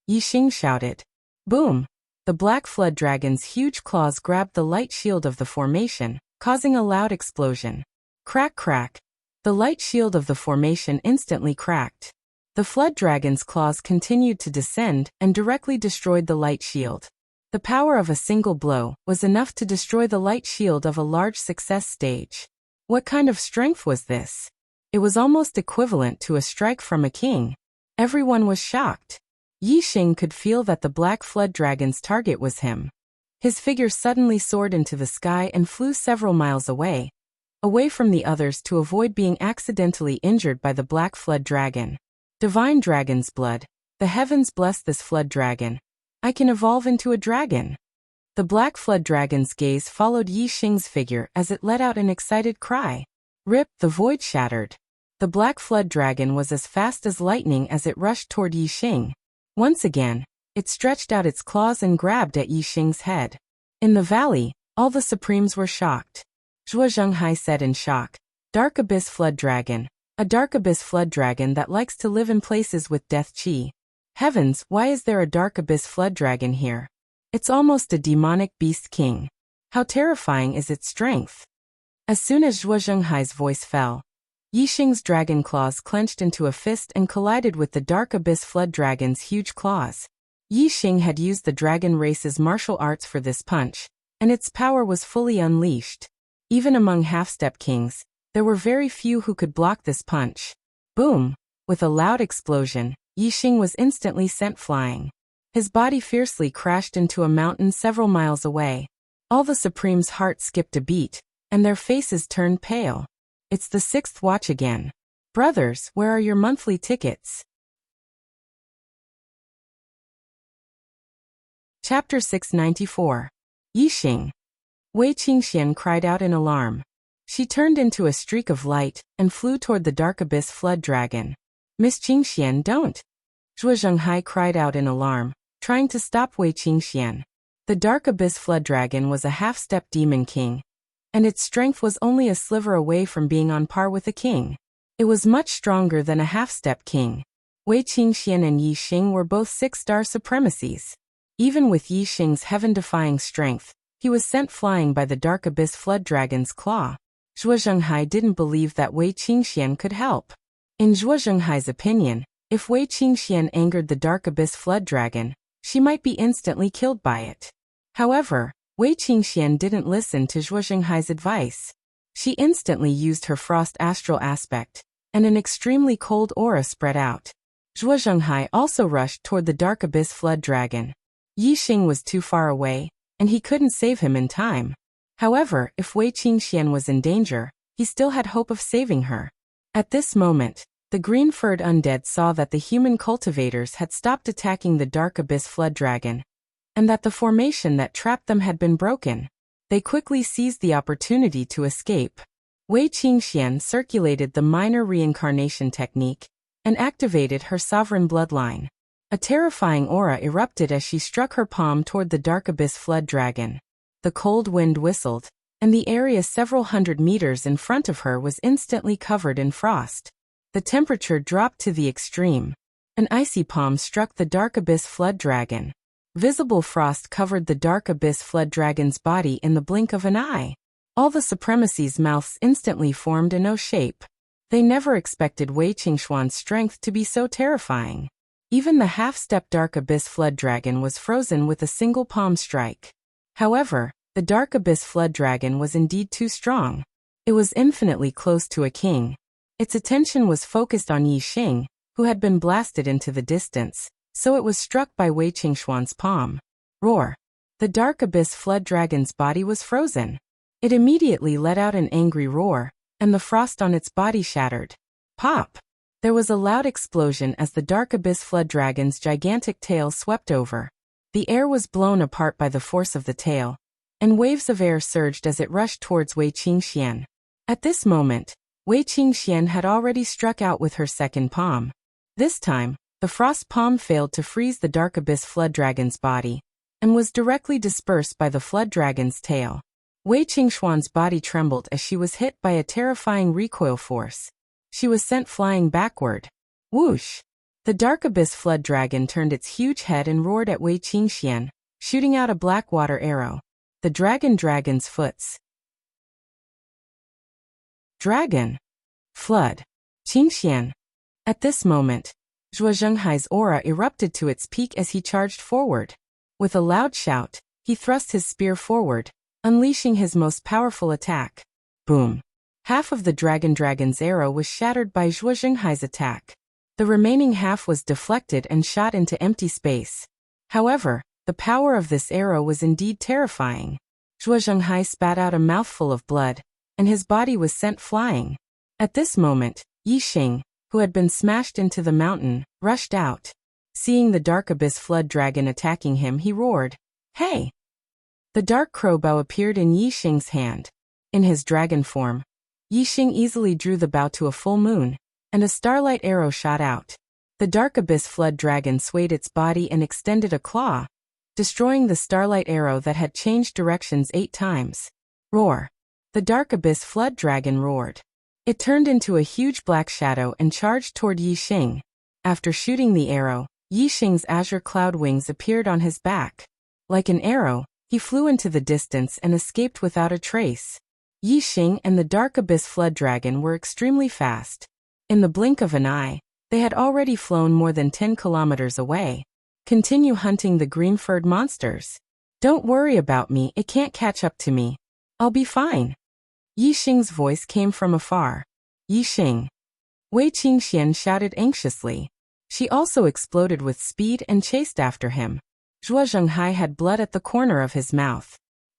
Yi Xing shouted. Boom! The black flood dragon's huge claws grabbed the light shield of the formation, causing a loud explosion. Crack crack! The light shield of the formation instantly cracked. The flood dragon's claws continued to descend and directly destroyed the light shield. The power of a single blow was enough to destroy the light shield of a large success stage. What kind of strength was this? It was almost equivalent to a strike from a king. Everyone was shocked. Yi Xing could feel that the black flood dragon's target was him. His figure suddenly soared into the sky and flew several miles away from the others to avoid being accidentally injured by the black flood dragon. Divine dragon's blood. The heavens bless this flood dragon. I can evolve into a dragon. The black flood dragon's gaze followed Yi Xing's figure as it let out an excited cry. Rip! The void shattered. The black flood dragon was as fast as lightning as it rushed toward Yi Xing. Once again, it stretched out its claws and grabbed at Yi Xing's head. In the valley, all the Supremes were shocked. Zhuo Zhenghai said in shock, "Dark Abyss Flood Dragon. A Dark Abyss Flood Dragon that likes to live in places with death chi. Heavens, why is there a Dark Abyss Flood Dragon here? It's almost a demonic beast king. How terrifying is its strength?" As soon as Zhuo Zhenghai's voice fell, Yi Xing's dragon claws clenched into a fist and collided with the Dark Abyss Flood Dragon's huge claws. Yi Xing had used the dragon race's martial arts for this punch, and its power was fully unleashed. Even among half-step kings, there were very few who could block this punch. Boom! With a loud explosion, Yi Xing was instantly sent flying. His body fiercely crashed into a mountain several miles away. All the Supremes' hearts skipped a beat, and their faces turned pale. It's the 6th watch again. Brothers, where are your monthly tickets? Chapter 694. Yi Xing. Wei Qingxian cried out in alarm. She turned into a streak of light and flew toward the Dark Abyss Flood Dragon. "Miss Qingxian, don't!" Zhuo Zhenghai cried out in alarm, trying to stop Wei Qingxian. The Dark Abyss Flood Dragon was a half-step demon king, and its strength was only a sliver away from being on par with a king. It was much stronger than a half-step king. Wei Qingxian and Yi Xing were both 6-star supremacies. Even with Yi Xing's heaven-defying strength, he was sent flying by the Dark Abyss Flood Dragon's claw. Zhuo Zhenghai didn't believe that Wei Qingxian could help. In Zhuo Zhenghai's opinion, if Wei Qingxian angered the Dark Abyss Flood Dragon, she might be instantly killed by it. However, Wei Qingxian didn't listen to Zhuo Zhenghai's advice. She instantly used her frost astral aspect, and an extremely cold aura spread out. Zhuo Zhenghai also rushed toward the Dark Abyss Flood Dragon. Yi Xing was too far away, and he couldn't save him in time. However, if Wei Qingxian was in danger, he still had hope of saving her. At this moment, the green-furred undead saw that the human cultivators had stopped attacking the Dark Abyss Flood Dragon, and that the formation that trapped them had been broken. They quickly seized the opportunity to escape. Wei Qingxian circulated the minor reincarnation technique and activated her sovereign bloodline. A terrifying aura erupted as she struck her palm toward the Dark Abyss Flood Dragon. The cold wind whistled, and the area several hundred meters in front of her was instantly covered in frost. The temperature dropped to the extreme. An icy palm struck the Dark Abyss Flood Dragon. Visible frost covered the Dark Abyss Flood Dragon's body in the blink of an eye. All the supremacy's mouths instantly formed an O shape. They never expected Wei Qingxuan's strength to be so terrifying. Even the half-step Dark Abyss Flood Dragon was frozen with a single palm strike. However, The dark abyss flood dragon was indeed too strong. It was infinitely close to a king. Its attention was focused on Yixing, who had been blasted into the distance, so it was struck by Wei Qingxuan's palm. Roar! The dark abyss flood dragon's body was frozen. It immediately let out an angry roar, and the frost on its body shattered. Pop! There was a loud explosion as the dark abyss flood dragon's gigantic tail swept over. The air was blown apart by the force of the tail, and waves of air surged as it rushed towards Wei Qingxian. At this moment, Wei Qingxian had already struck out with her second palm. This time, the frost palm failed to freeze the dark abyss flood dragon's body, and was directly dispersed by the flood dragon's tail. Wei Qingxuan's body trembled as she was hit by a terrifying recoil force. She was sent flying backward. Whoosh! The dark abyss flood dragon turned its huge head and roared at Wei Qingxian, shooting out a black water arrow. The dragon's foots. Dragon. Flood. Qingxian. At this moment, Zhuo Zhenghai's aura erupted to its peak as he charged forward. With a loud shout, he thrust his spear forward, unleashing his most powerful attack. Boom! Half of the dragon's arrow was shattered by Zhuo Zhenghai's attack. The remaining half was deflected and shot into empty space. However, the power of this arrow was indeed terrifying. Zhuo Zhenghai spat out a mouthful of blood, and his body was sent flying. At this moment, Yixing, who had been smashed into the mountain, rushed out. Seeing the dark abyss flood dragon attacking him, he roared, "Hey!" The dark crowbow appeared in Yixing's hand. In his dragon form, Yixing easily drew the bow to a full moon, and a starlight arrow shot out. The dark abyss flood dragon swayed its body and extended a claw, destroying the starlight arrow that had changed directions 8 times. Roar! The dark abyss flood dragon roared. It turned into a huge black shadow and charged toward Yixing. After shooting the arrow, Yixing's azure cloud wings appeared on his back. Like an arrow, he flew into the distance and escaped without a trace. Yixing and the dark abyss flood dragon were extremely fast. In the blink of an eye, they had already flown more than 10 kilometers away. Continue hunting the green-furred monsters. Don't worry about me, it can't catch up to me. I'll be fine. Yixing's voice came from afar. Yixing. Wei Qingxian shouted anxiously. She also exploded with speed and chased after him. Zhuo Zhenghai had blood at the corner of his mouth.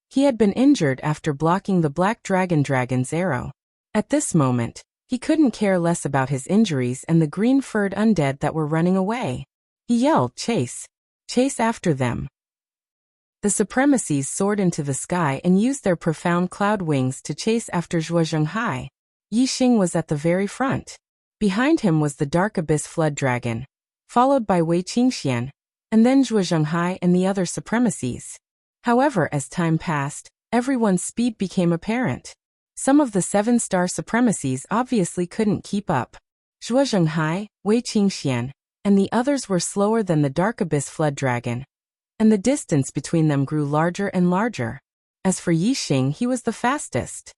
He had been injured after blocking the black dragon's arrow. At this moment, he couldn't care less about his injuries and the green-furred undead that were running away. He yelled, "Chase! Chase after them!" The supremacies soared into the sky and used their profound cloud wings to chase after Zhuo Zhenghai. Yixing was at the very front. Behind him was the dark abyss flood dragon, followed by Wei Qingxian, and then Zhuo Zhenghai and the other supremacies. However, as time passed, everyone's speed became apparent. Some of the 7-star supremacies obviously couldn't keep up. Zhuo Zhenghai, Wei Qingxian, and the others were slower than the dark abyss flood dragon, and the distance between them grew larger and larger. As for Yixing, he was the fastest.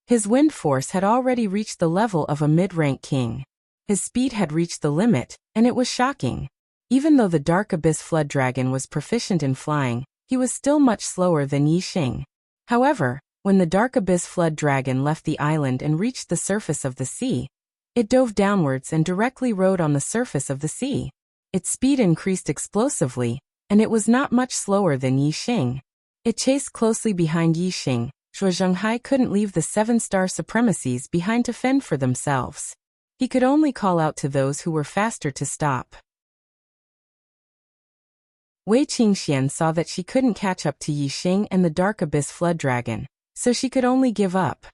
His wind force had already reached the level of a mid-rank king. His speed had reached the limit, and it was shocking. Even though the dark abyss flood dragon was proficient in flying, he was still much slower than Yixing. However, when the dark abyss flood dragon left the island and reached the surface of the sea, it dove downwards and directly rode on the surface of the sea. Its speed increased explosively, and it was not much slower than Yixing. It chased closely behind Yixing. Zhuo Zhenghai couldn't leave the 7-star supremacies behind to fend for themselves. He could only call out to those who were faster to stop. Wei Qingxian saw that she couldn't catch up to Yixing and the dark abyss flood dragon, so she could only give up.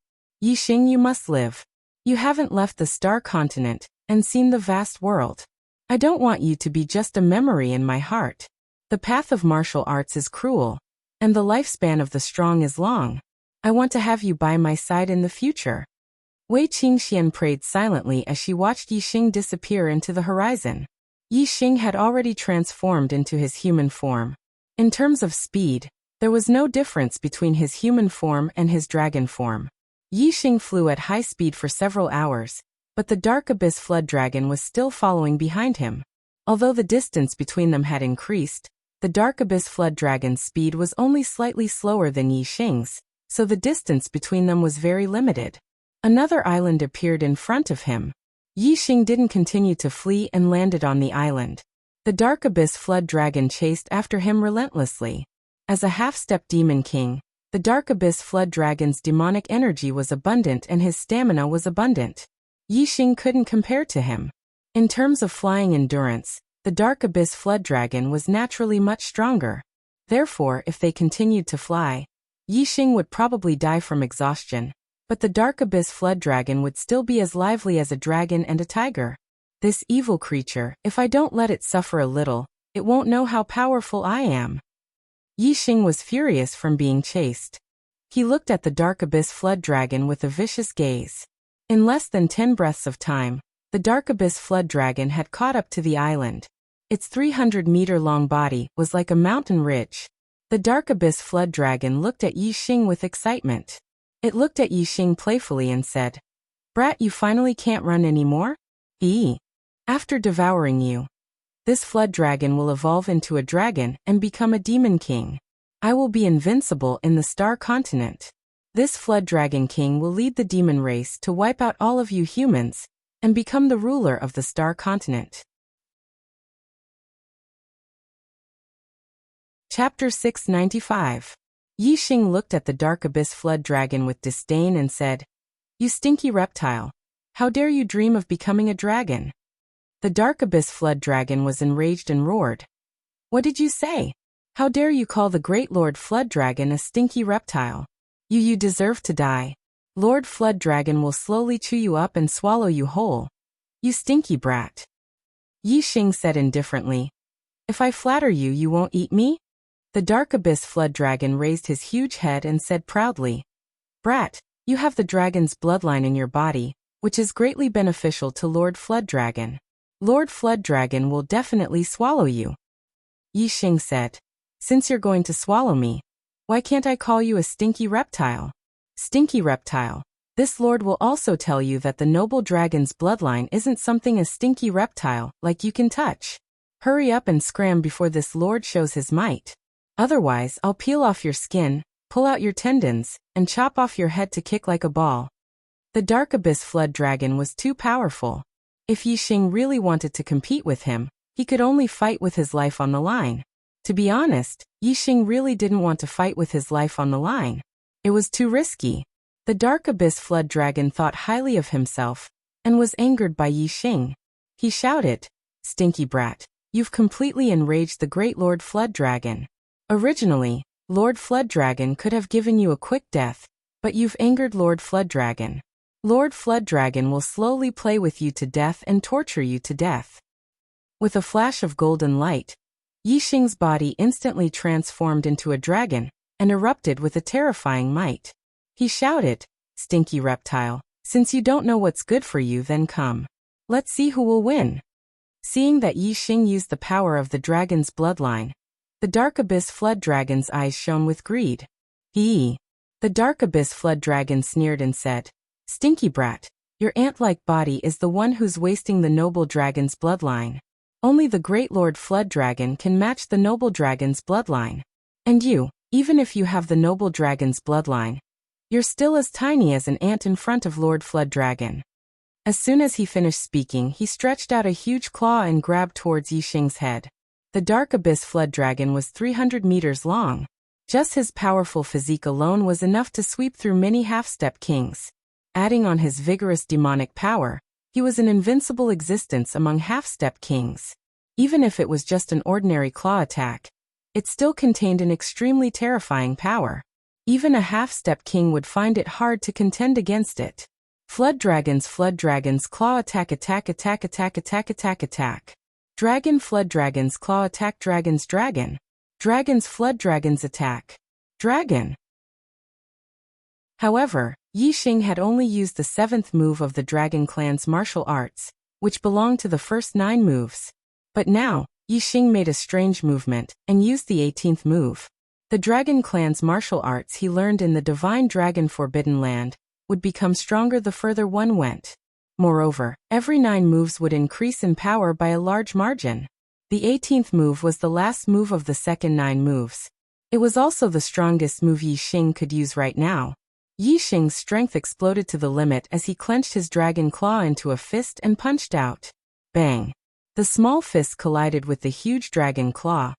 Yixing, you must live. You haven't left the star continent and seen the vast world. I don't want you to be just a memory in my heart. The path of martial arts is cruel, and the lifespan of the strong is long. I want to have you by my side in the future. Wei Qingxian prayed silently as she watched Yixing disappear into the horizon. Yixing had already transformed into his human form. In terms of speed, there was no difference between his human form and his dragon form. Yixing flew at high speed for several hours, but the dark abyss flood dragon was still following behind him. Although the distance between them had increased, The Dark Abyss Flood Dragon's speed was only slightly slower than Yi Xing's, so the distance between them was very limited. Another island appeared in front of him. Yi Xing didn't continue to flee and landed on the island. The Dark Abyss Flood Dragon chased after him relentlessly. As a half-step demon king, the Dark Abyss Flood Dragon's demonic energy was abundant and his stamina was abundant. Yi Xing couldn't compare to him. In terms of flying endurance, the Dark Abyss Flood Dragon was naturally much stronger. Therefore, if they continued to fly, Yi Xing would probably die from exhaustion, but the Dark Abyss Flood Dragon would still be as lively as a dragon and a tiger. This evil creature, if I don't let it suffer a little, it won't know how powerful I am. Yi Xing was furious from being chased. He looked at the Dark Abyss Flood Dragon with a vicious gaze. In less than 10 breaths of time, the Dark Abyss Flood Dragon had caught up to the island. Its 300-meter-long body was like a mountain ridge. The Dark Abyss Flood Dragon looked at Yi Xing with excitement. It looked at Yi Xing playfully and said, "Brat, you finally can't run anymore? After devouring you, this Flood Dragon will evolve into a dragon and become a demon king. I will be invincible in the Star Continent. This Flood Dragon King will lead the demon race to wipe out all of you humans and become the ruler of the Star Continent." Chapter 695. Yi Xing looked at the Dark Abyss Flood Dragon with disdain and said, "You stinky reptile. How dare you dream of becoming a dragon?" The Dark Abyss Flood Dragon was enraged and roared. "What did you say? How dare you call the Great Lord Flood Dragon a stinky reptile? You deserve to die. Lord Flood Dragon will slowly chew you up and swallow you whole. You stinky brat." Yi Xing said indifferently, "If I flatter you, you won't eat me?" The Dark Abyss Flood Dragon raised his huge head and said proudly, "Brat, you have the dragon's bloodline in your body, which is greatly beneficial to Lord Flood Dragon. Lord Flood Dragon will definitely swallow you." Yi Xing said, "Since you're going to swallow me, why can't I call you a stinky reptile? Stinky reptile. This lord will also tell you that the noble dragon's bloodline isn't something a stinky reptile like you can touch. Hurry up and scram before this lord shows his might. Otherwise, I'll peel off your skin, pull out your tendons, and chop off your head to kick like a ball." The Dark Abyss Flood Dragon was too powerful. If Yi Xing really wanted to compete with him, he could only fight with his life on the line. To be honest, Yi Xing really didn't want to fight with his life on the line. It was too risky. The Dark Abyss Flood Dragon thought highly of himself, and was angered by Yi Xing. He shouted, "Stinky brat, you've completely enraged the Great Lord Flood Dragon. Originally, Lord Flood Dragon could have given you a quick death, but you've angered Lord Flood Dragon. Lord Flood Dragon will slowly play with you to death and torture you to death." With a flash of golden light, Yi Xing's body instantly transformed into a dragon and erupted with a terrifying might. He shouted, "Stinky reptile, since you don't know what's good for you, then come. Let's see who will win." Seeing that Yi Xing used the power of the dragon's bloodline, the Dark Abyss Flood Dragon's eyes shone with greed. The Dark Abyss Flood Dragon sneered and said, "Stinky brat, your ant-like body is the one who's wasting the noble dragon's bloodline. Only the Great Lord Flood Dragon can match the noble dragon's bloodline. And you, even if you have the noble dragon's bloodline, you're still as tiny as an ant in front of Lord Flood Dragon." As soon as he finished speaking, he stretched out a huge claw and grabbed towards Yi Xing's head. The Dark Abyss Flood Dragon was 300 meters long. Just his powerful physique alone was enough to sweep through many half-step kings. Adding on his vigorous demonic power, he was an invincible existence among half-step kings. Even if it was just an ordinary claw attack, it still contained an extremely terrifying power. Even a half-step king would find it hard to contend against it. Flood Dragon's claw attack. Dragon Flood Dragon's claw attack. Dragon's Flood Dragon's attack. Dragon. However, Yi Xing had only used the 7th move of the Dragon Clan's martial arts, which belonged to the first 9 moves. But now, Yi Xing made a strange movement and used the 18th move. The Dragon Clan's martial arts he learned in the Divine Dragon Forbidden Land would become stronger the further one went. Moreover, every 9 moves would increase in power by a large margin. The 18th move was the last move of the second 9 moves. It was also the strongest move Yi Xing could use right now. Yi Xing's strength exploded to the limit as he clenched his dragon claw into a fist and punched out. Bang! The small fist collided with the huge dragon claw,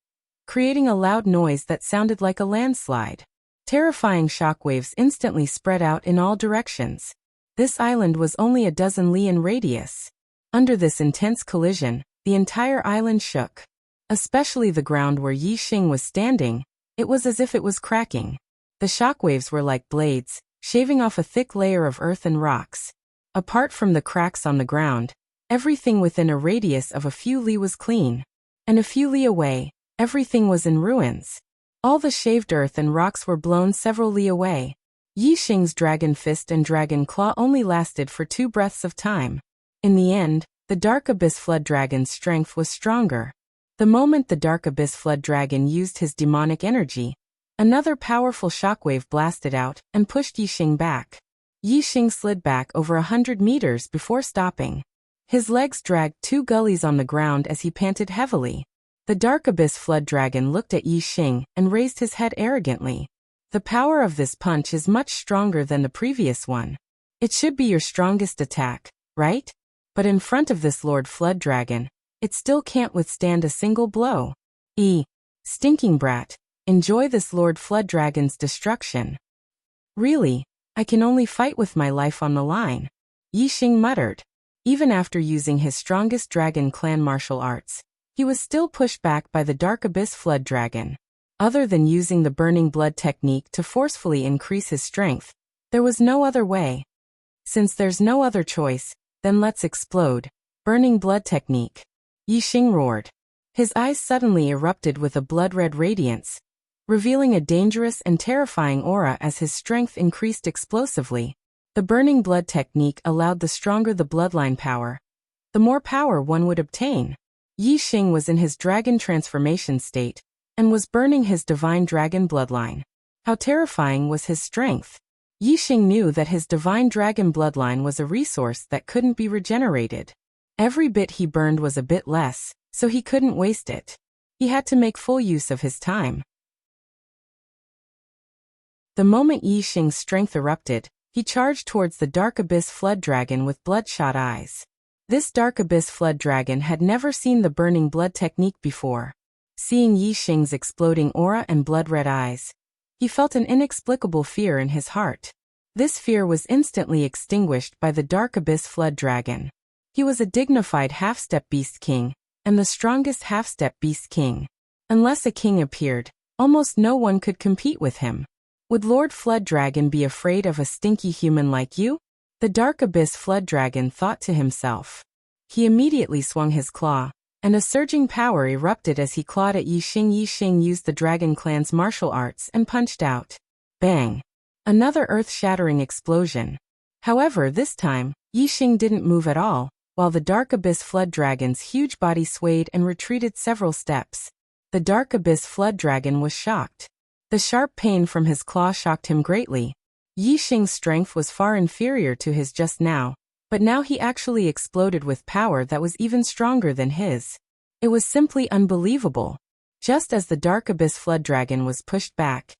creating a loud noise that sounded like a landslide. Terrifying shockwaves instantly spread out in all directions. This island was only a dozen li in radius. Under this intense collision, the entire island shook. Especially the ground where Yi Xing was standing, it was as if it was cracking. The shockwaves were like blades, shaving off a thick layer of earth and rocks. Apart from the cracks on the ground, everything within a radius of a few li was clean. And a few li away, everything was in ruins. All the shaved earth and rocks were blown several li away. Yi Xing's dragon fist and dragon claw only lasted for 2 breaths of time. In the end, the Dark Abyss Flood Dragon's strength was stronger. The moment the Dark Abyss Flood Dragon used his demonic energy, another powerful shockwave blasted out and pushed Yi Xing back. Yi Xing slid back over 100 meters before stopping. His legs dragged 2 gullies on the ground as he panted heavily. The Dark Abyss Flood Dragon looked at Yi Xing and raised his head arrogantly. The power of this punch is much stronger than the previous one. It should be your strongest attack, right? But in front of this Lord Flood Dragon, it still can't withstand a single blow. Stinking brat, enjoy this Lord Flood Dragon's destruction. Really, I can only fight with my life on the line, Yi Xing muttered. Even after using his strongest Dragon Clan martial arts, he was still pushed back by the Dark Abyss Flood Dragon. Other than using the Burning Blood technique to forcefully increase his strength, there was no other way. Since there's no other choice, then let's explode. Burning Blood technique. Yi Xing roared. His eyes suddenly erupted with a blood-red radiance, revealing a dangerous and terrifying aura as his strength increased explosively. The Burning Blood technique allowed the stronger the bloodline power, the more power one would obtain. Yi Xing was in his dragon transformation state, and was burning his divine dragon bloodline. How terrifying was his strength! Yi Xing knew that his divine dragon bloodline was a resource that couldn't be regenerated. Every bit he burned was a bit less, so he couldn't waste it. He had to make full use of his time. The moment Yi Xing's strength erupted, he charged towards the Dark Abyss Flood Dragon with bloodshot eyes. This Dark Abyss Flood Dragon had never seen the Burning Blood technique before. Seeing Yi Xing's exploding aura and blood-red eyes, he felt an inexplicable fear in his heart. This fear was instantly extinguished by the Dark Abyss Flood Dragon. He was a dignified half-step beast king, and the strongest half-step beast king. Unless a king appeared, almost no one could compete with him. Would Lord Flood Dragon be afraid of a stinky human like you? The Dark Abyss Flood Dragon thought to himself. He immediately swung his claw, and a surging power erupted as he clawed at Yi Xing. Yi Xing used the Dragon Clan's martial arts and punched out. Bang! Another earth-shattering explosion. However, this time, Yi Xing didn't move at all, while the Dark Abyss Flood Dragon's huge body swayed and retreated several steps. The Dark Abyss Flood Dragon was shocked. The sharp pain from his claw shocked him greatly. Yi Xing's strength was far inferior to his just now, but now he actually exploded with power that was even stronger than his. It was simply unbelievable. Just as the Dark Abyss Flood Dragon was pushed back,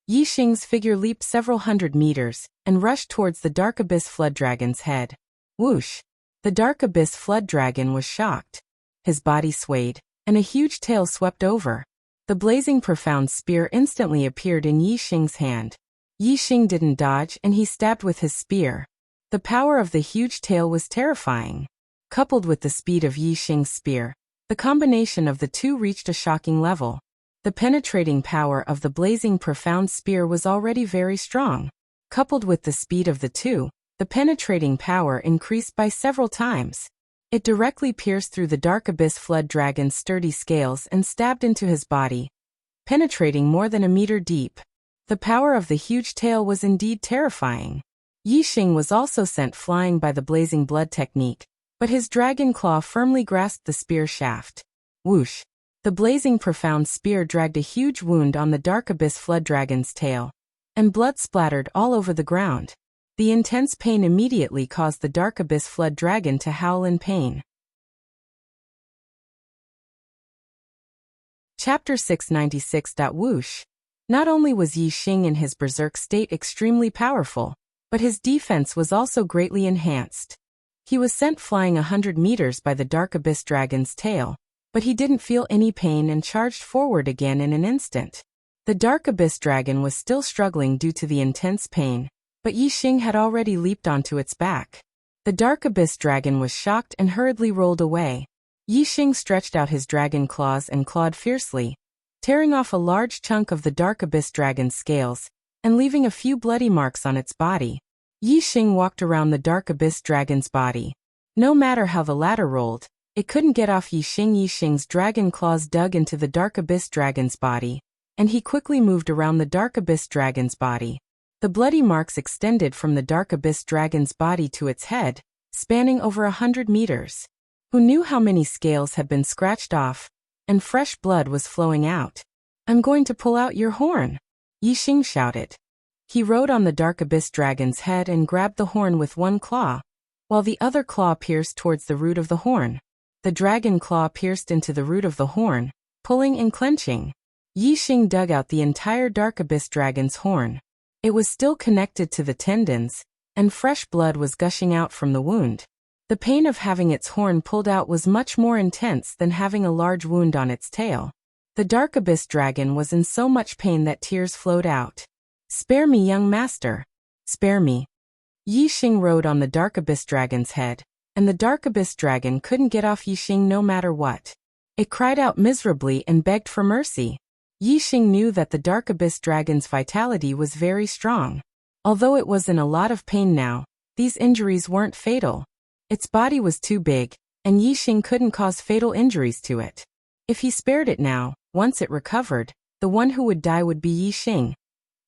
Yi Xing's figure leaped several hundred meters and rushed towards the Dark Abyss Flood Dragon's head. Whoosh! The Dark Abyss Flood Dragon was shocked. His body swayed, and a huge tail swept over. The blazing profound spear instantly appeared in Yi Xing's hand. Yi Xing didn't dodge and he stabbed with his spear. The power of the huge tail was terrifying. Coupled with the speed of Yi Xing's spear, the combination of the two reached a shocking level. The penetrating power of the blazing profound spear was already very strong. Coupled with the speed of the two, the penetrating power increased by several times. It directly pierced through the Dark Abyss Flood Dragon's sturdy scales and stabbed into his body, penetrating more than a meter deep. The power of the huge tail was indeed terrifying. Yi Xing was also sent flying by the blazing blood technique, but his dragon claw firmly grasped the spear shaft. Whoosh! The blazing profound spear dragged a huge wound on the Dark Abyss Flood Dragon's tail, and blood splattered all over the ground. The intense pain immediately caused the Dark Abyss Flood Dragon to howl in pain. Chapter 696. Whoosh. Not only was Yi Xing in his berserk state extremely powerful, but his defense was also greatly enhanced. He was sent flying 100 meters by the Dark Abyss Dragon's tail, but he didn't feel any pain and charged forward again in an instant. The Dark Abyss Dragon was still struggling due to the intense pain, but Yi Xing had already leaped onto its back. The Dark Abyss Dragon was shocked and hurriedly rolled away. Yi Xing stretched out his dragon claws and clawed fiercely, tearing off a large chunk of the Dark Abyss Dragon's scales, and leaving a few bloody marks on its body. Yi Xing walked around the Dark Abyss Dragon's body. No matter how the latter rolled, it couldn't get off Yi Xing. Yi Xing's dragon claws dug into the Dark Abyss Dragon's body, and he quickly moved around the Dark Abyss Dragon's body. The bloody marks extended from the Dark Abyss Dragon's body to its head, spanning over 100 meters. Who knew how many scales had been scratched off, and fresh blood was flowing out? "I'm going to pull out your horn," Yi Xing shouted. He rode on the Dark Abyss Dragon's head and grabbed the horn with one claw, while the other claw pierced towards the root of the horn. The dragon claw pierced into the root of the horn, pulling and clenching. Yi Xing dug out the entire Dark Abyss Dragon's horn. It was still connected to the tendons, and fresh blood was gushing out from the wound. The pain of having its horn pulled out was much more intense than having a large wound on its tail. The Dark Abyss Dragon was in so much pain that tears flowed out. "Spare me, young master. Spare me." Yi Xing rode on the Dark Abyss Dragon's head, and the Dark Abyss Dragon couldn't get off Yi Xing no matter what. It cried out miserably and begged for mercy. Yi Xing knew that the Dark Abyss Dragon's vitality was very strong. Although it was in a lot of pain now, these injuries weren't fatal. Its body was too big, and Yi Xing couldn't cause fatal injuries to it. If he spared it now, once it recovered, the one who would die would be Yi Xing.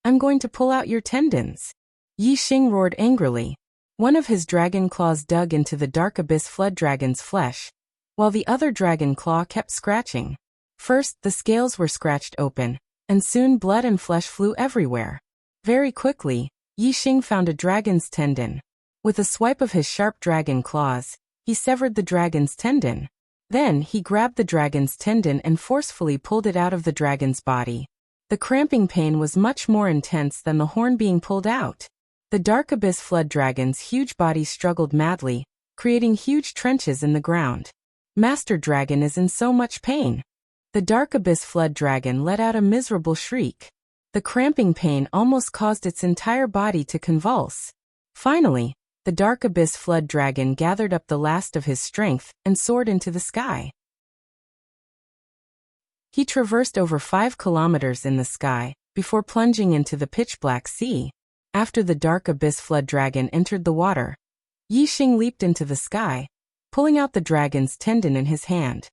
"I'm going to pull out your tendons," Yi Xing roared angrily. One of his dragon claws dug into the Dark Abyss Flood Dragon's flesh, while the other dragon claw kept scratching. First, the scales were scratched open, and soon blood and flesh flew everywhere. Very quickly, Yi Xing found a dragon's tendon. With a swipe of his sharp dragon claws, he severed the dragon's tendon. Then he grabbed the dragon's tendon and forcefully pulled it out of the dragon's body. The cramping pain was much more intense than the horn being pulled out. The Dark Abyss Flood Dragon's huge body struggled madly, creating huge trenches in the ground. "Master Dragon is in so much pain." The Dark Abyss Flood Dragon let out a miserable shriek. The cramping pain almost caused its entire body to convulse. Finally, the Dark Abyss Flood Dragon gathered up the last of his strength and soared into the sky. He traversed over 5 kilometers in the sky, before plunging into the pitch-black sea. After the Dark Abyss Flood Dragon entered the water, Yi Xing leaped into the sky, pulling out the dragon's tendon in his hand.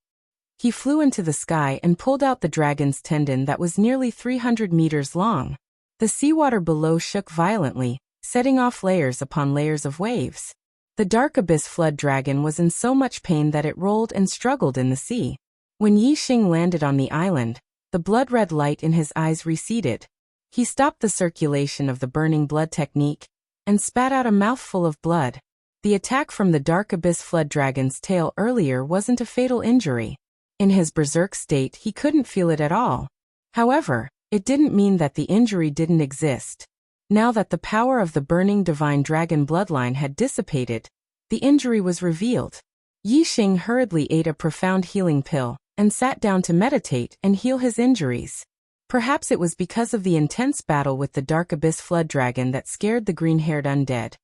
He flew into the sky and pulled out the dragon's tendon that was nearly 300 meters long. The seawater below shook violently, setting off layers upon layers of waves. The Dark Abyss Flood Dragon was in so much pain that it rolled and struggled in the sea. When Yi Xing landed on the island, the blood-red light in his eyes receded. He stopped the circulation of the burning blood technique, and spat out a mouthful of blood. The attack from the Dark Abyss Flood Dragon's tail earlier wasn't a fatal injury. In his berserk state, he couldn't feel it at all. However, it didn't mean that the injury didn't exist. Now that the power of the burning divine dragon bloodline had dissipated, the injury was revealed. Yi Xing hurriedly ate a profound healing pill, and sat down to meditate and heal his injuries. Perhaps it was because of the intense battle with the Dark Abyss Flood Dragon that scared the green-haired undead.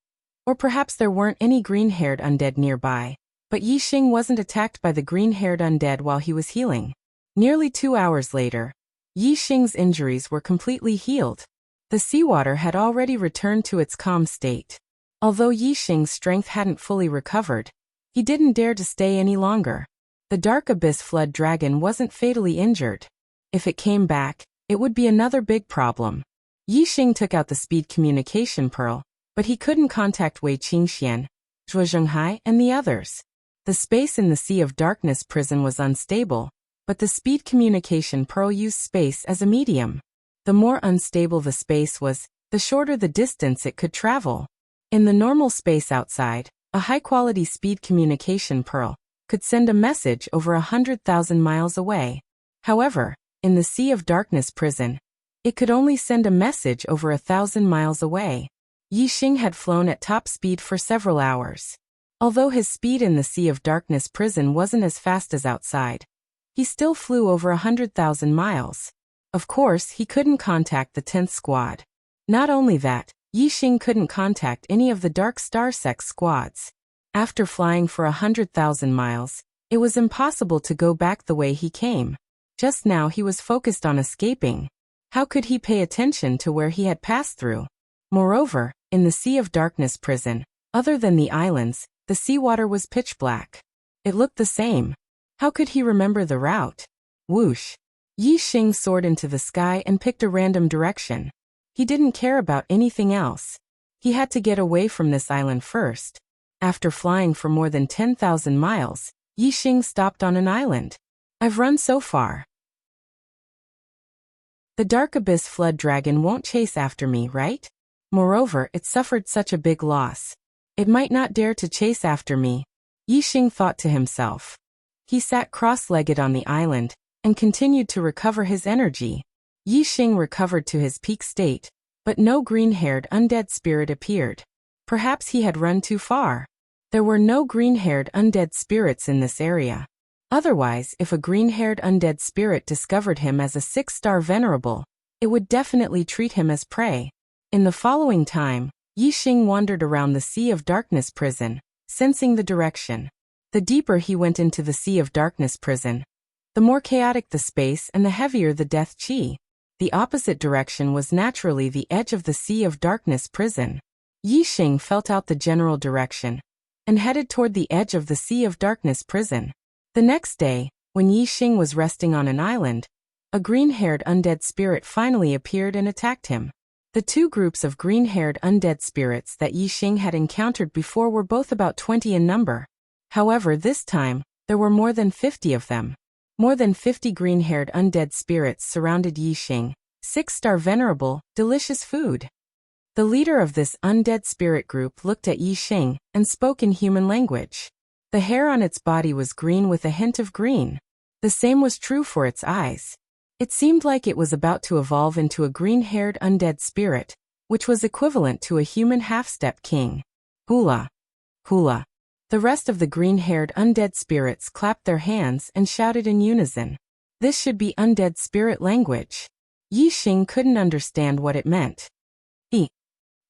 Or perhaps there weren't any green-haired undead nearby. But Yi Xing wasn't attacked by the green-haired undead while he was healing. Nearly 2 hours later, Yi Xing's injuries were completely healed. The seawater had already returned to its calm state. Although Yi Xing's strength hadn't fully recovered, he didn't dare to stay any longer. The Dark Abyss Flood Dragon wasn't fatally injured. If it came back, it would be another big problem. Yi Xing took out the speed communication pearl, but he couldn't contact Wei Qingxian, Zhuo Zhenghai, and the others. The space in the Sea of Darkness prison was unstable, but the speed communication pearl used space as a medium. The more unstable the space was, the shorter the distance it could travel. In the normal space outside, a high-quality speed communication pearl could send a message over 100,000 miles away. However, in the Sea of Darkness prison, it could only send a message over 1,000 miles away. Yixing had flown at top speed for several hours. Although his speed in the Sea of Darkness prison wasn't as fast as outside, he still flew over 100,000 miles. Of course, he couldn't contact the 10th squad. Not only that, Yixing couldn't contact any of the Dark Star Sex squads. After flying for 100,000 miles, it was impossible to go back the way he came. Just now he was focused on escaping. How could he pay attention to where he had passed through? Moreover, in the Sea of Darkness prison, other than the islands, the seawater was pitch black. It looked the same. How could he remember the route? Whoosh! Yixing soared into the sky and picked a random direction. He didn't care about anything else. He had to get away from this island first. After flying for more than 10,000 miles, Yixing stopped on an island. I've run so far. The Dark Abyss Flood Dragon won't chase after me, right? Moreover, it suffered such a big loss. It might not dare to chase after me, Yixing thought to himself. He sat cross-legged on the island and continued to recover his energy. Yixing recovered to his peak state, but no green-haired undead spirit appeared. Perhaps he had run too far. There were no green-haired undead spirits in this area. Otherwise, if a green-haired undead spirit discovered him as a 6-star venerable, it would definitely treat him as prey. In the following time, Yixing wandered around the Sea of Darkness prison, sensing the direction. The deeper he went into the Sea of Darkness prison, the more chaotic the space and the heavier the death chi. The opposite direction was naturally the edge of the Sea of Darkness prison. Yixing felt out the general direction and headed toward the edge of the Sea of Darkness prison. The next day, when Yixing was resting on an island, a green-haired undead spirit finally appeared and attacked him. The two groups of green-haired undead spirits that Yixing had encountered before were both about 20 in number. However, this time, there were more than 50 of them. More than 50 green-haired undead spirits surrounded Yixing, 6-star venerable, delicious food. The leader of this undead spirit group looked at Yixing and spoke in human language. The hair on its body was green with a hint of green. The same was true for its eyes. It seemed like it was about to evolve into a green-haired undead spirit, which was equivalent to a human half-step king. Hula! Hula! The rest of the green-haired undead spirits clapped their hands and shouted in unison. This should be undead spirit language. Yixing couldn't understand what it meant.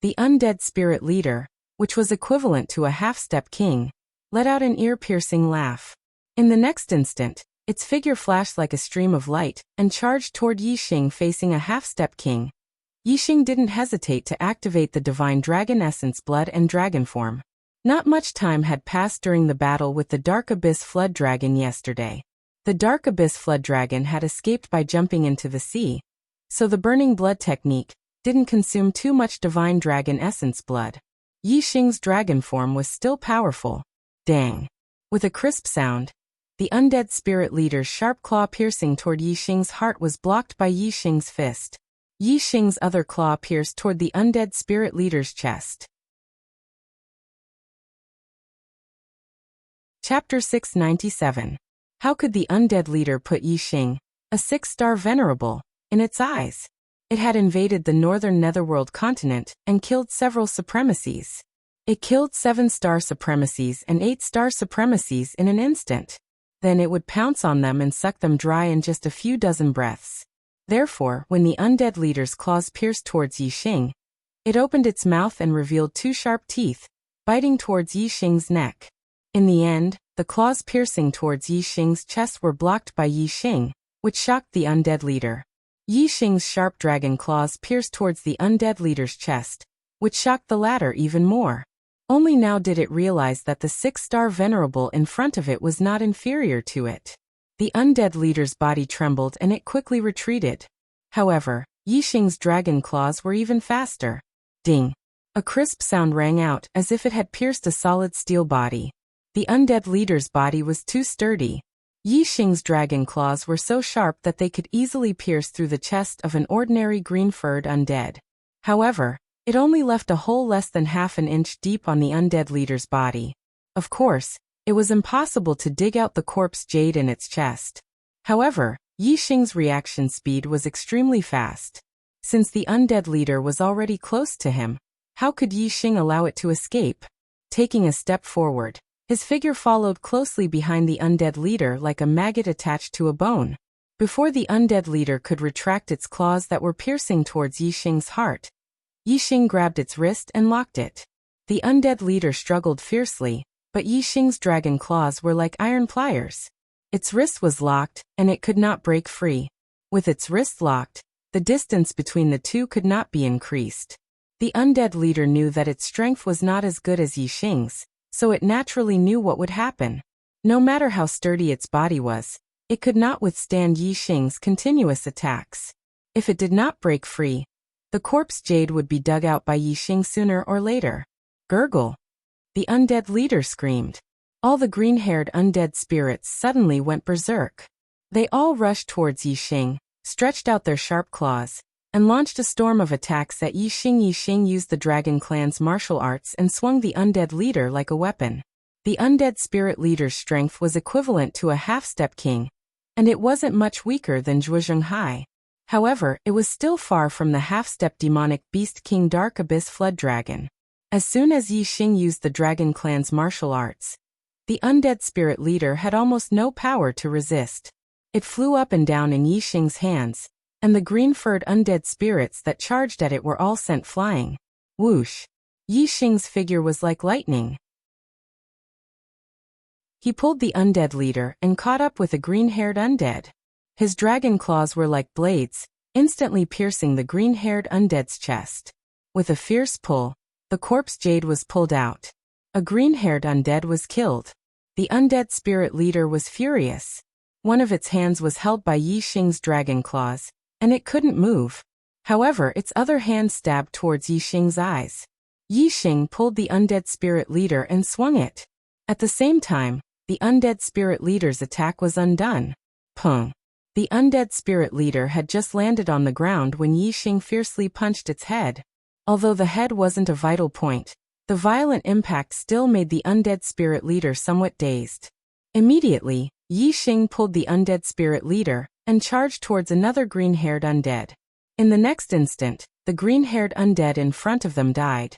The undead spirit leader, which was equivalent to a half-step king, let out an ear-piercing laugh. In the next instant, its figure flashed like a stream of light and charged toward Yixing facing a half-step king. Yixing didn't hesitate to activate the divine dragon essence blood and dragon form. Not much time had passed during the battle with the Dark Abyss Flood Dragon yesterday. The Dark Abyss Flood Dragon had escaped by jumping into the sea, so the burning blood technique didn't consume too much divine dragon essence blood. Yixing's dragon form was still powerful. Dang! With a crisp sound, the undead spirit leader's sharp claw piercing toward Yixing's heart was blocked by Yixing's fist. Yixing's other claw pierced toward the undead spirit leader's chest. Chapter 697. How could the undead leader put Yixing, a 6-star venerable, in its eyes? It had invaded the northern netherworld continent and killed several supremacies. It killed 7-star supremacies and 8-star supremacies in an instant. Then it would pounce on them and suck them dry in just a few dozen breaths. Therefore, when the undead leader's claws pierced towards Yixing, it opened its mouth and revealed 2 sharp teeth, biting towards Yixing's neck. In the end, the claws piercing towards Yixing's chest were blocked by Yixing, which shocked the undead leader. Yixing's sharp dragon claws pierced towards the undead leader's chest, which shocked the latter even more. Only now did it realize that the 6-star venerable in front of it was not inferior to it. The undead leader's body trembled and it quickly retreated. However, Yixing's dragon claws were even faster. Ding! A crisp sound rang out as if it had pierced a solid steel body. The undead leader's body was too sturdy. Yixing's dragon claws were so sharp that they could easily pierce through the chest of an ordinary green-furred undead. However, it only left a hole less than half an inch deep on the undead leader's body. Of course, it was impossible to dig out the corpse jade in its chest. However, Yixing's reaction speed was extremely fast. Since the undead leader was already close to him, how could Yixing allow it to escape? Taking a step forward, his figure followed closely behind the undead leader like a maggot attached to a bone. Before the undead leader could retract its claws that were piercing towards Yixing's heart, Yixing grabbed its wrist and locked it. The undead leader struggled fiercely, but Yixing's dragon claws were like iron pliers. Its wrist was locked, and it could not break free. With its wrist locked, the distance between the two could not be increased. The undead leader knew that its strength was not as good as Yixing's, so it naturally knew what would happen. No matter how sturdy its body was, it could not withstand Yixing's continuous attacks. If it did not break free, the corpse jade would be dug out by Yixing sooner or later. Gurgle! The undead leader screamed. All the green-haired undead spirits suddenly went berserk. They all rushed towards Yixing, stretched out their sharp claws, and launched a storm of attacks at Yixing. Yixing used the Dragon Clan's martial arts and swung the undead leader like a weapon. The undead spirit leader's strength was equivalent to a half-step king, and it wasn't much weaker than Zhuozheng Hai. However, it was still far from the half-step demonic beast king Dark Abyss Flood Dragon. As soon as Yixing used the Dragon Clan's martial arts, the undead spirit leader had almost no power to resist. It flew up and down in Yixing's hands, and the green-furred undead spirits that charged at it were all sent flying. Whoosh! Yixing's figure was like lightning. He pulled the undead leader and caught up with a green-haired undead. His dragon claws were like blades, instantly piercing the green-haired undead's chest. With a fierce pull, the corpse jade was pulled out. A green-haired undead was killed. The undead spirit leader was furious. One of its hands was held by Yixing's dragon claws, and it couldn't move. However, its other hand stabbed towards Yixing's eyes. Yixing pulled the undead spirit leader and swung it. At the same time, the undead spirit leader's attack was undone. Pung! The undead spirit leader had just landed on the ground when Yixing fiercely punched its head. Although the head wasn't a vital point, the violent impact still made the undead spirit leader somewhat dazed. Immediately, Yixing pulled the undead spirit leader and charged towards another green-haired undead. In the next instant, the green-haired undead in front of them died,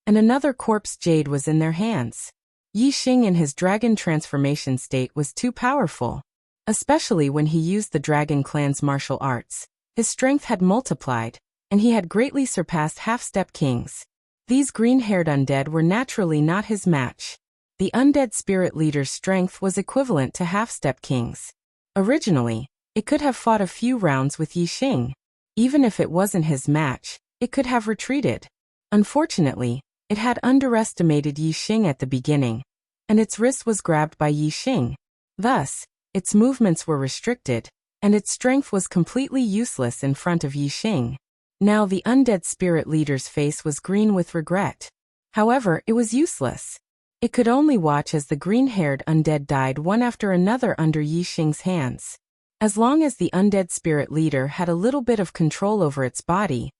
and another corpse jade was in their hands. Yixing in his dragon transformation state was too powerful. Especially when he used the Dragon Clan's martial arts, his strength had multiplied, and he had greatly surpassed half-step kings. These green-haired undead were naturally not his match. The undead spirit leader's strength was equivalent to half-step kings. Originally, it could have fought a few rounds with Yixing. Even if it wasn't his match, it could have retreated. Unfortunately, it had underestimated Yixing at the beginning, and its wrist was grabbed by Yixing. Thus, its movements were restricted, and its strength was completely useless in front of Yixing. Now the undead spirit leader's face was green with regret. However, it was useless. It could only watch as the green-haired undead died one after another under Yixing's hands. As long as the undead spirit leader had a little bit of control over its body,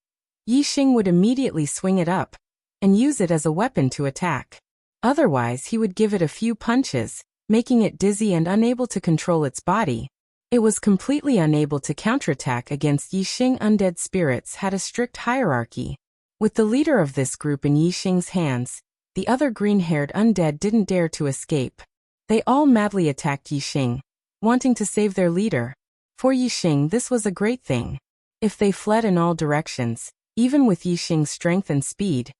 Yixing would immediately swing it up and use it as a weapon to attack. Otherwise, he would give it a few punches, making it dizzy and unable to control its body. It was completely unable to counterattack against Yixing. Undead spirits had a strict hierarchy. With the leader of this group in Yixing's hands, the other green-haired undead didn't dare to escape. They all madly attacked Yixing, wanting to save their leader. For Yixing, this was a great thing. If they fled in all directions, even with Yixing's strength and speed,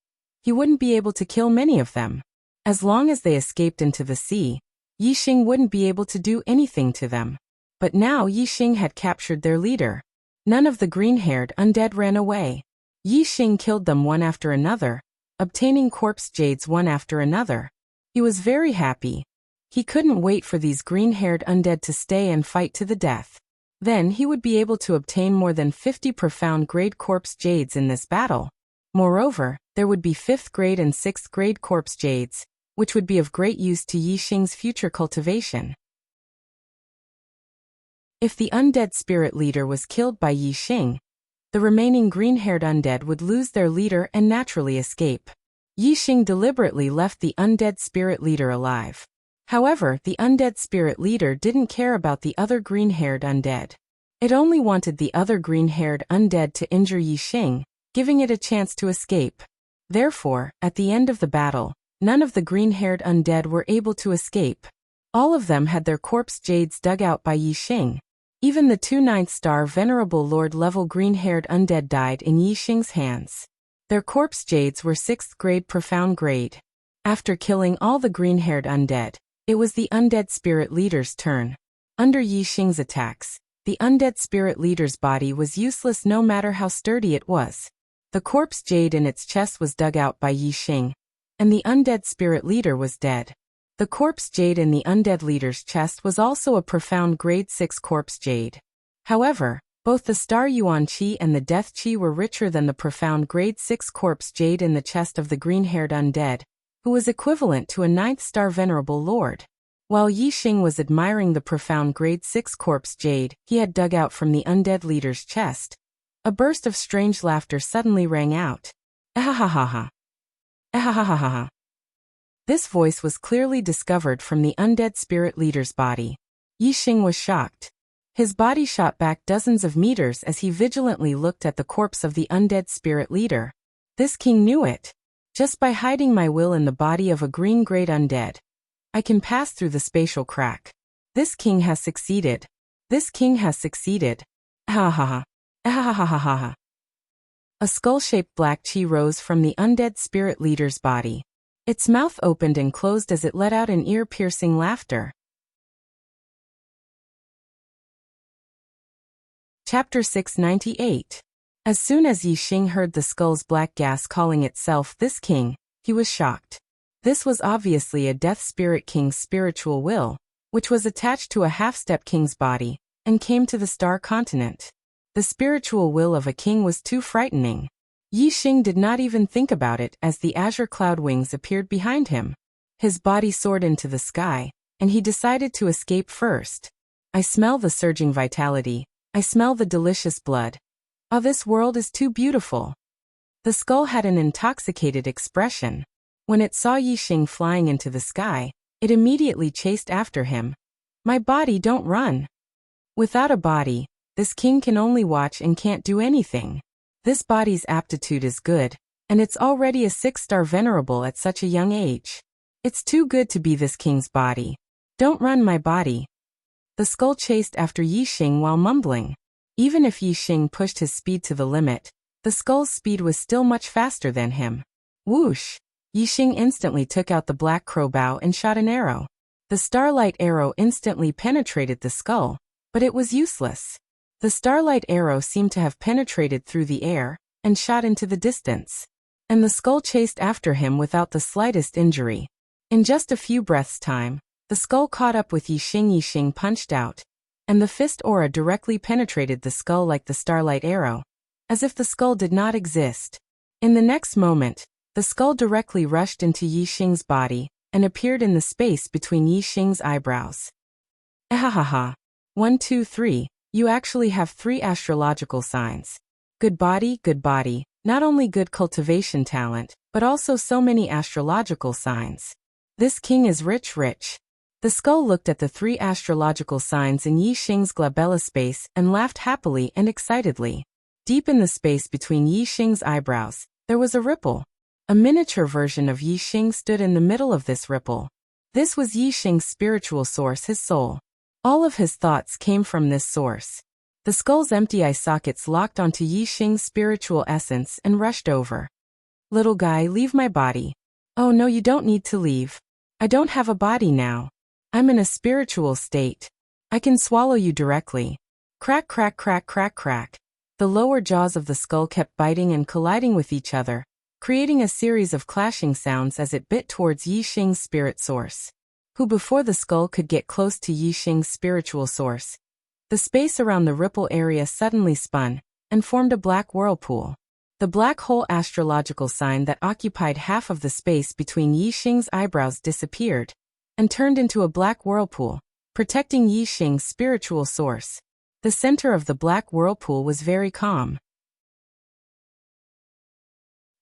he wouldn't be able to kill many of them. As long as they escaped into the sea, Yixing wouldn't be able to do anything to them. But now Yixing had captured their leader. None of the green-haired undead ran away. Yixing killed them one after another, obtaining corpse jades one after another. He was very happy. He couldn't wait for these green-haired undead to stay and fight to the death. Then he would be able to obtain more than 50 profound grade corpse jades in this battle. Moreover, there would be 5th grade and 6th grade corpse jades, which would be of great use to Yixing's future cultivation. If the undead spirit leader was killed by Yixing, the remaining green-haired undead would lose their leader and naturally escape. Yixing deliberately left the undead spirit leader alive. However, the undead spirit leader didn't care about the other green-haired undead. It only wanted the other green-haired undead to injure Yixing, giving it a chance to escape. Therefore, at the end of the battle, none of the green-haired undead were able to escape. All of them had their corpse jades dug out by Yixing. Even the 2 9th-star Venerable Lord-level green-haired undead died in Yixing's hands. Their corpse jades were 6th grade profound grade. After killing all the green-haired undead, it was the undead spirit leader's turn. Under Yixing's attacks, the undead spirit leader's body was useless no matter how sturdy it was. The corpse jade in its chest was dug out by Yixing, and the undead spirit leader was dead. The corpse jade in the undead leader's chest was also a profound grade 6 corpse jade. However, both the star yuan qi and the death qi were richer than the profound grade 6 corpse jade in the chest of the green-haired undead, who was equivalent to a 9th-star venerable lord. While Yixing was admiring the profound grade 6 corpse jade he had dug out from the undead leader's chest, a burst of strange laughter suddenly rang out. Ahahaha. Ahahaha. This voice was clearly discovered from the undead spirit leader's body. Yixing was shocked. His body shot back dozens of meters as he vigilantly looked at the corpse of the undead spirit leader. This king knew it. Just by hiding my will in the body of a green-grade undead, I can pass through the spatial crack. This king has succeeded. This king has succeeded. Ahahaha. Ahahaha. A skull-shaped black chi rose from the undead spirit leader's body. Its mouth opened and closed as it let out an ear-piercing laughter. Chapter 698. As soon as Yixing heard the skull's black gas calling itself this king, he was shocked. This was obviously a death spirit king's spiritual will, which was attached to a half-step king's body, and came to the star continent. The spiritual will of a king was too frightening. Yixing did not even think about it as the azure cloud wings appeared behind him. His body soared into the sky, and he decided to escape first. I smell the surging vitality. I smell the delicious blood. Oh, this world is too beautiful. The skull had an intoxicated expression. When it saw Yixing flying into the sky, it immediately chased after him. My body, don't run. Without a body, this king can only watch and can't do anything. This body's aptitude is good, and it's already a 6-star venerable at such a young age. It's too good to be this king's body. Don't run, my body. The skull chased after Yixing while mumbling. Even if Yixing pushed his speed to the limit, the skull's speed was still much faster than him. Whoosh! Yixing instantly took out the black crow bow and shot an arrow. The starlight arrow instantly penetrated the skull, but it was useless. The starlight arrow seemed to have penetrated through the air and shot into the distance. And the skull chased after him without the slightest injury. In just a few breaths' time, the skull caught up with Yixing. Yixing punched out, and the fist aura directly penetrated the skull like the starlight arrow, as if the skull did not exist. In the next moment, the skull directly rushed into Yixing's body and appeared in the space between Yixing's eyebrows. Ahahaha. 1, 2, 3. You actually have 3 astrological signs. Good body, not only good cultivation talent, but also so many astrological signs. This king is rich. The skull looked at the 3 astrological signs in Yixing's glabella space and laughed happily and excitedly. Deep in the space between Yixing's eyebrows, there was a ripple. A miniature version of Yixing stood in the middle of this ripple. This was Yixing's spiritual source, his soul. All of his thoughts came from this source. The skull's empty eye sockets locked onto Yixing's spiritual essence and rushed over. Little guy, leave my body. Oh no, you don't need to leave. I don't have a body now. I'm in a spiritual state. I can swallow you directly. Crack, crack, crack, crack, crack. The lower jaws of the skull kept biting and colliding with each other, creating a series of clashing sounds as it bit towards Yixing's spirit source. Who before the skull could get close to Yixing's spiritual source. The space around the ripple area suddenly spun and formed a black whirlpool. The black hole astrological sign that occupied half of the space between Yixing's eyebrows disappeared and turned into a black whirlpool, protecting Yixing's spiritual source. The center of the black whirlpool was very calm.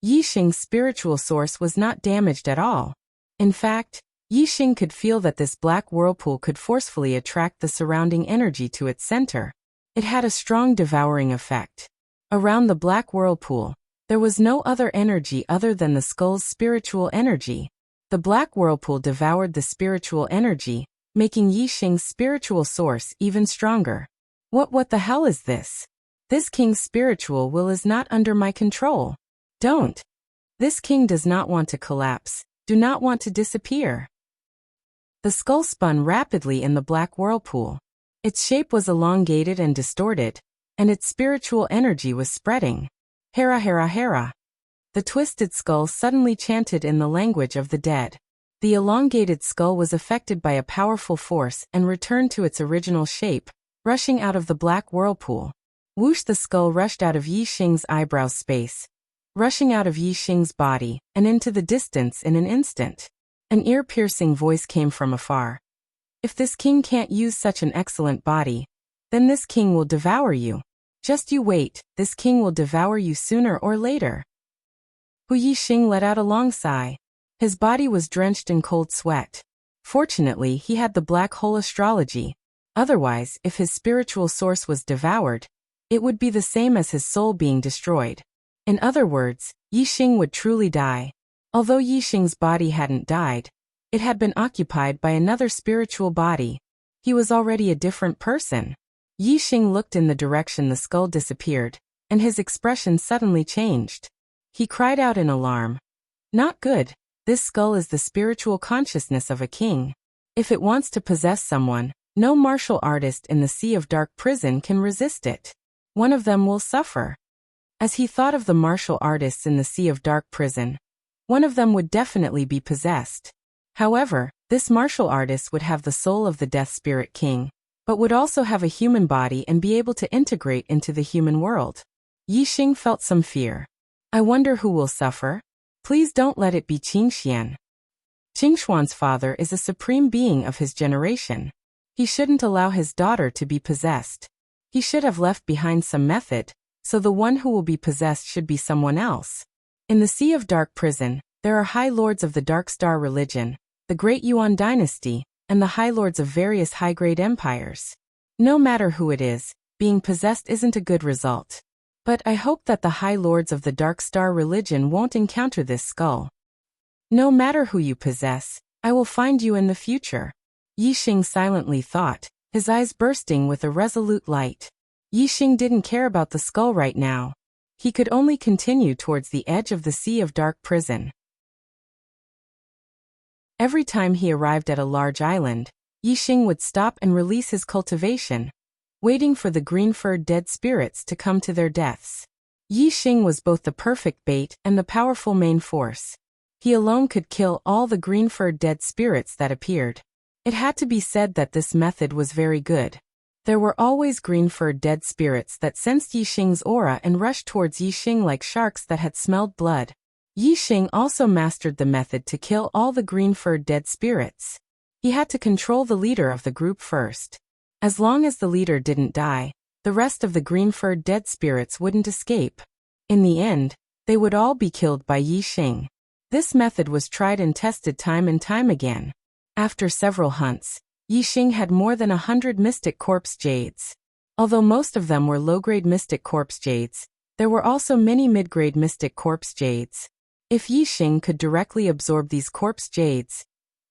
Yixing's spiritual source was not damaged at all. In fact, Yixing could feel that this black whirlpool could forcefully attract the surrounding energy to its center. It had a strong devouring effect. Around the black whirlpool, there was no other energy other than the skull's spiritual energy. The black whirlpool devoured the spiritual energy, making Yixing's spiritual source even stronger. What the hell is this? This king's spiritual will is not under my control. Don't. This king does not want to collapse, do not want to disappear. The skull spun rapidly in the black whirlpool. Its shape was elongated and distorted, and its spiritual energy was spreading. Hera hera hera. The twisted skull suddenly chanted in the language of the dead. The elongated skull was affected by a powerful force and returned to its original shape, rushing out of the black whirlpool. Whoosh! The skull rushed out of Yixing's eyebrow space, rushing out of Yixing's body, and into the distance in an instant. An ear-piercing voice came from afar. If this king can't use such an excellent body, then this king will devour you. Just you wait, this king will devour you sooner or later. Hu Yixing let out a long sigh. His body was drenched in cold sweat. Fortunately, he had the black hole astrology. Otherwise, if his spiritual source was devoured, it would be the same as his soul being destroyed. In other words, Yixing would truly die. Although Yixing's body hadn't died, it had been occupied by another spiritual body. He was already a different person. Yixing looked in the direction the skull disappeared, and his expression suddenly changed. He cried out in alarm. Not good. This skull is the spiritual consciousness of a king. If it wants to possess someone, no martial artist in the Sea of Dark prison can resist it. One of them will suffer. As he thought of the martial artists in the Sea of Dark prison, one of them would definitely be possessed. However, this martial artist would have the soul of the Death Spirit King, but would also have a human body and be able to integrate into the human world. Yixing felt some fear. I wonder who will suffer? Please don't let it be Qingxian. Qingxuan's father is a supreme being of his generation. He shouldn't allow his daughter to be possessed. He should have left behind some method, so the one who will be possessed should be someone else. In the Sea of Dark prison, there are High Lords of the Dark Star religion, the Great Yuan dynasty, and the High Lords of various high-grade empires. No matter who it is, being possessed isn't a good result. But I hope that the High Lords of the Dark Star religion won't encounter this skull. No matter who you possess, I will find you in the future. Yixing silently thought, his eyes bursting with a resolute light. Yixing didn't care about the skull right now. He could only continue towards the edge of the Sea of Dark prison. Every time he arrived at a large island, Yixing would stop and release his cultivation, waiting for the green-furred dead spirits to come to their deaths. Yixing was both the perfect bait and the powerful main force. He alone could kill all the green-furred dead spirits that appeared. It had to be said that this method was very good. There were always green-furred dead spirits that sensed Yixing's aura and rushed towards Yixing like sharks that had smelled blood. Yixing also mastered the method to kill all the green-furred dead spirits. He had to control the leader of the group first. As long as the leader didn't die, the rest of the green-furred dead spirits wouldn't escape. In the end, they would all be killed by Yixing. This method was tried and tested time and time again. After several hunts, Yixing had more than 100 mystic corpse jades. Although most of them were low-grade mystic corpse jades, there were also many mid-grade mystic corpse jades. If Yixing could directly absorb these corpse jades,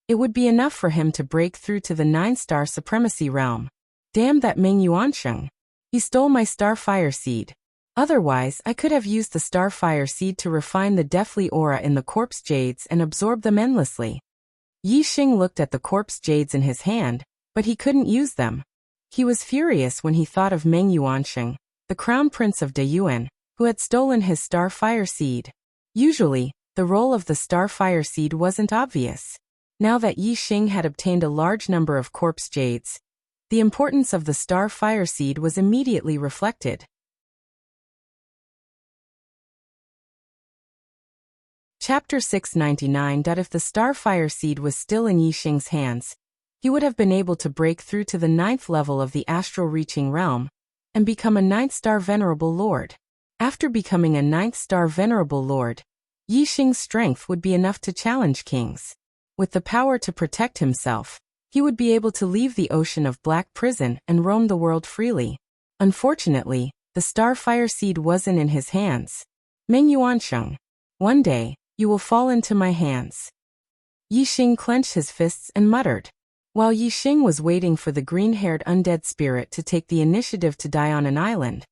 it would be enough for him to break through to the 9-star supremacy realm. Damn that Meng Yuansheng. He stole my starfire seed. Otherwise, I could have used the starfire seed to refine the deathly aura in the corpse jades and absorb them endlessly. Yixing looked at the corpse jades in his hand, but he couldn't use them. He was furious when he thought of Meng Yuansheng, the crown prince of Deyuan, who had stolen his starfire seed. Usually, the role of the starfire seed wasn't obvious. Now that Yixing had obtained a large number of corpse jades, the importance of the starfire seed was immediately reflected. Chapter 699. If the starfire seed was still in Yixing's hands, he would have been able to break through to the 9th level of the astral reaching realm and become a 9th-star venerable lord. After becoming a 9th-star venerable lord, Yixing's strength would be enough to challenge kings. With the power to protect himself, he would be able to leave the ocean of black prison and roam the world freely. Unfortunately, the starfire seed wasn't in his hands. Meng Yuansheng. One day, you will fall into my hands. Yixing clenched his fists and muttered. While Yixing was waiting for the green-haired undead spirit to take the initiative to die on an island,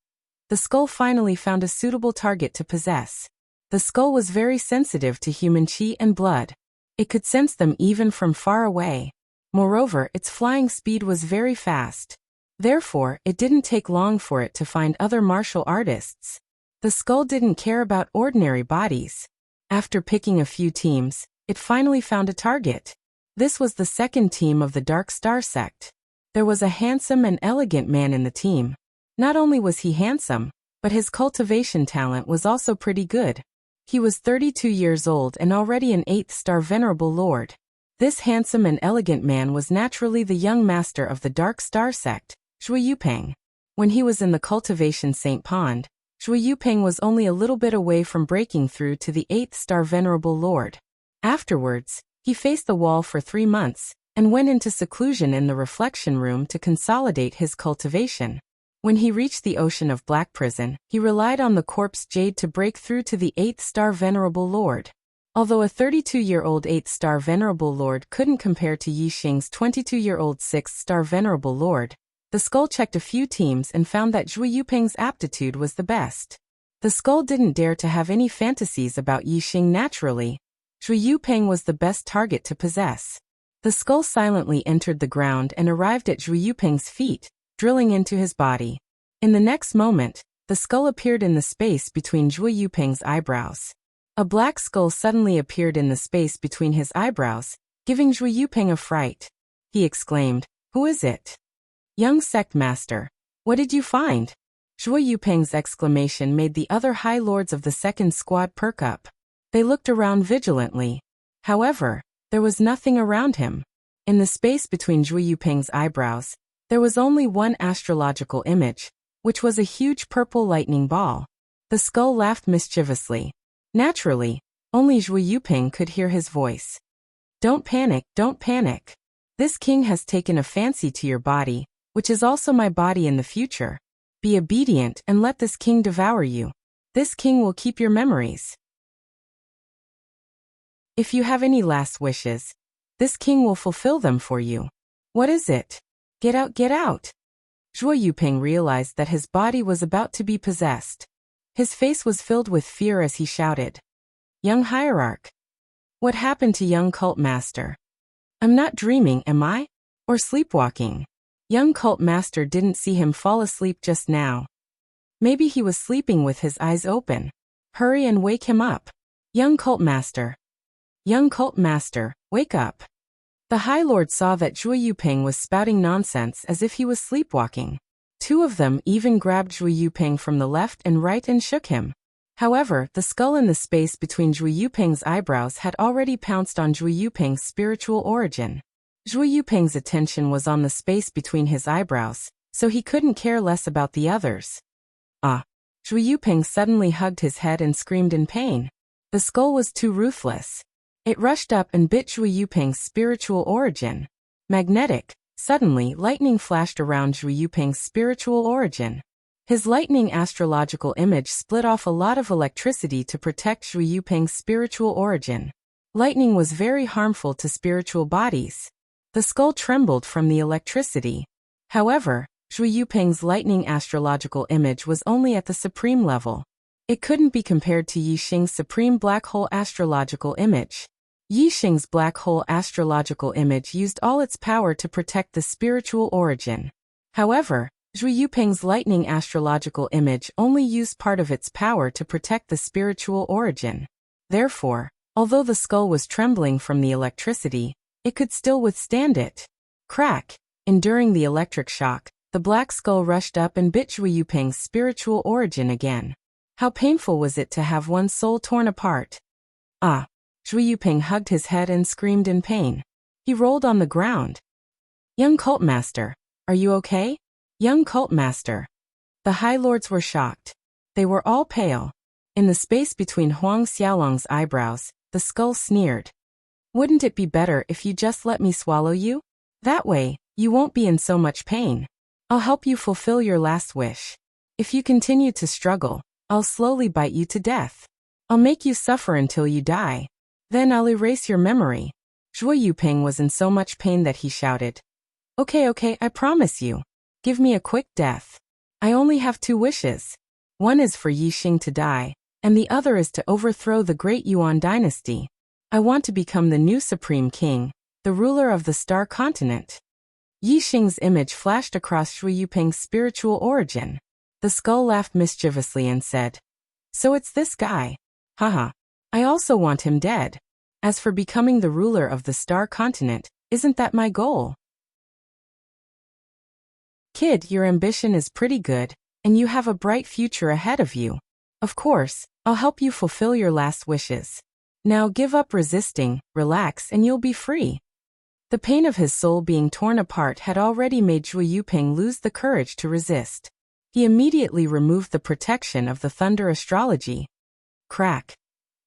the skull finally found a suitable target to possess. The skull was very sensitive to human qi and blood. It could sense them even from far away. Moreover, its flying speed was very fast. Therefore, it didn't take long for it to find other martial artists. The skull didn't care about ordinary bodies. After picking a few teams, it finally found a target. This was the second team of the Dark Star sect. There was a handsome and elegant man in the team. Not only was he handsome, but his cultivation talent was also pretty good. He was 32 years old and already an 8th star venerable lord. This handsome and elegant man was naturally the young master of the Dark Star sect, Zhui Yupeng. When he was in the cultivation Saint Pond, Zhui Yupeng was only a little bit away from breaking through to the 8th star venerable lord. Afterwards, he faced the wall for 3 months, and went into seclusion in the reflection room to consolidate his cultivation. When he reached the Ocean of Black Prison, he relied on the corpse jade to break through to the 8th star venerable lord. Although a 32-year-old 8th star venerable lord couldn't compare to Yixing's 22-year-old 6th star venerable lord, the skull checked a few teams and found that Zhui Yupeng's aptitude was the best. The skull didn't dare to have any fantasies about Yixing naturally. Zhui Yupeng was the best target to possess. The skull silently entered the ground and arrived at Zhui Yupeng's feet, drilling into his body. In the next moment, the skull appeared in the space between Zhui Yupeng's eyebrows. A black skull suddenly appeared in the space between his eyebrows, giving Zhui Yupeng a fright. He exclaimed, "Who is it?" "Young sect master. What did you find?" Zhui Yupeng's exclamation made the other high lords of the second squad perk up. They looked around vigilantly. However, there was nothing around him. In the space between Zhui Yupeng's eyebrows, there was only one astrological image, which was a huge purple lightning ball. The skull laughed mischievously. Naturally, only Zhui Yupeng could hear his voice. "Don't panic, don't panic. This king has taken a fancy to your body, which is also my body in the future. Be obedient and let this king devour you. This king will keep your memories. If you have any last wishes, this king will fulfill them for you. What is it? Get out, get out." Zhui Yupeng realized that his body was about to be possessed. His face was filled with fear as he shouted, "Young hierarch. What happened to young cult master? I'm not dreaming, am I? Or sleepwalking? Young cult master didn't see him fall asleep just now. Maybe he was sleeping with his eyes open. Hurry and wake him up. Young cult master. Young cult master, wake up." The High Lord saw that Zhui Yupeng was spouting nonsense as if he was sleepwalking. 2 of them even grabbed Zhui Yupeng from the left and right and shook him. However, the skull in the space between Zhui Yupeng's eyebrows had already pounced on Zhui Yupeng's spiritual origin. Zhui Yupeng's attention was on the space between his eyebrows, so he couldn't care less about the others. Ah! Zhui Yupeng suddenly hugged his head and screamed in pain. The skull was too ruthless. It rushed up and bit Zhui Yupeng's spiritual origin. Magnetic. Suddenly, lightning flashed around Zhui Yupeng's spiritual origin. His lightning astrological image split off a lot of electricity to protect Zhui Yupeng's spiritual origin. Lightning was very harmful to spiritual bodies. The skull trembled from the electricity. However, Zhui Yupeng's lightning astrological image was only at the supreme level. It couldn't be compared to Yixing's supreme black hole astrological image. Yixing's black hole astrological image used all its power to protect the spiritual origin. However, Zhui Yupeng's lightning astrological image only used part of its power to protect the spiritual origin. Therefore, although the skull was trembling from the electricity, it could still withstand it. Crack! Enduring the electric shock, the black skull rushed up and bit Zhui Yupeng's spiritual origin again. How painful was it to have one's soul torn apart? Ah! Zhui Yupeng hugged his head and screamed in pain. He rolled on the ground. "Young cult master, are you okay? Young cult master." The High Lords were shocked. They were all pale. In the space between Huang Xiaolong's eyebrows, the skull sneered. "Wouldn't it be better if you just let me swallow you? That way, you won't be in so much pain." I'll help you fulfill your last wish. If you continue to struggle, I'll slowly bite you to death. I'll make you suffer until you die. Then I'll erase your memory. Zhuo Yuping was in so much pain that he shouted, Okay, I promise you. Give me a quick death. I only have 2 wishes. One is for Yixing to die, and the other is to overthrow the great Yuan dynasty. I want to become the new supreme king, the ruler of the Star Continent. Yixing's image flashed across Zhuo Yuping's spiritual origin. The skull laughed mischievously and said, So it's this guy. Haha. I also want him dead. As for becoming the ruler of the Star Continent, isn't that my goal? Kid, your ambition is pretty good, and you have a bright future ahead of you. Of course, I'll help you fulfill your last wishes. Now give up resisting, relax, and you'll be free. The pain of his soul being torn apart had already made Zhuo Yuping lose the courage to resist. He immediately removed the protection of the thunder astrology. Crack.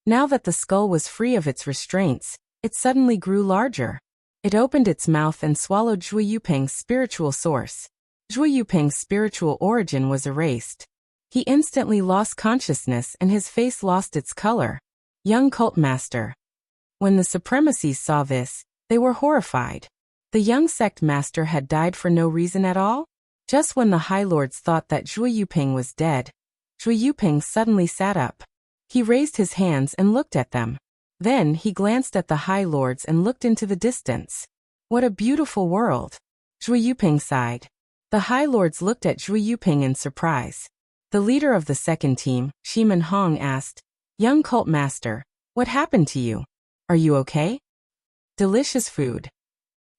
Now that the skull was free of its restraints, it suddenly grew larger. It opened its mouth and swallowed Zhuo Yuping's spiritual source. Zhuo Yuping's spiritual origin was erased. He instantly lost consciousness and his face lost its color. Young cult master. When the supremacies saw this, they were horrified. The young sect master had died for no reason at all? Just when the High Lords thought that Zhuo Yuping was dead, Zhuo Yuping suddenly sat up. He raised his hands and looked at them. Then he glanced at the High Lords and looked into the distance. What a beautiful world. Zhuo Yuping sighed. The High Lords looked at Zhuo Yuping in surprise. The leader of the second team, Shiman Hong, asked, Young cult master, what happened to you? Are you okay? Delicious food.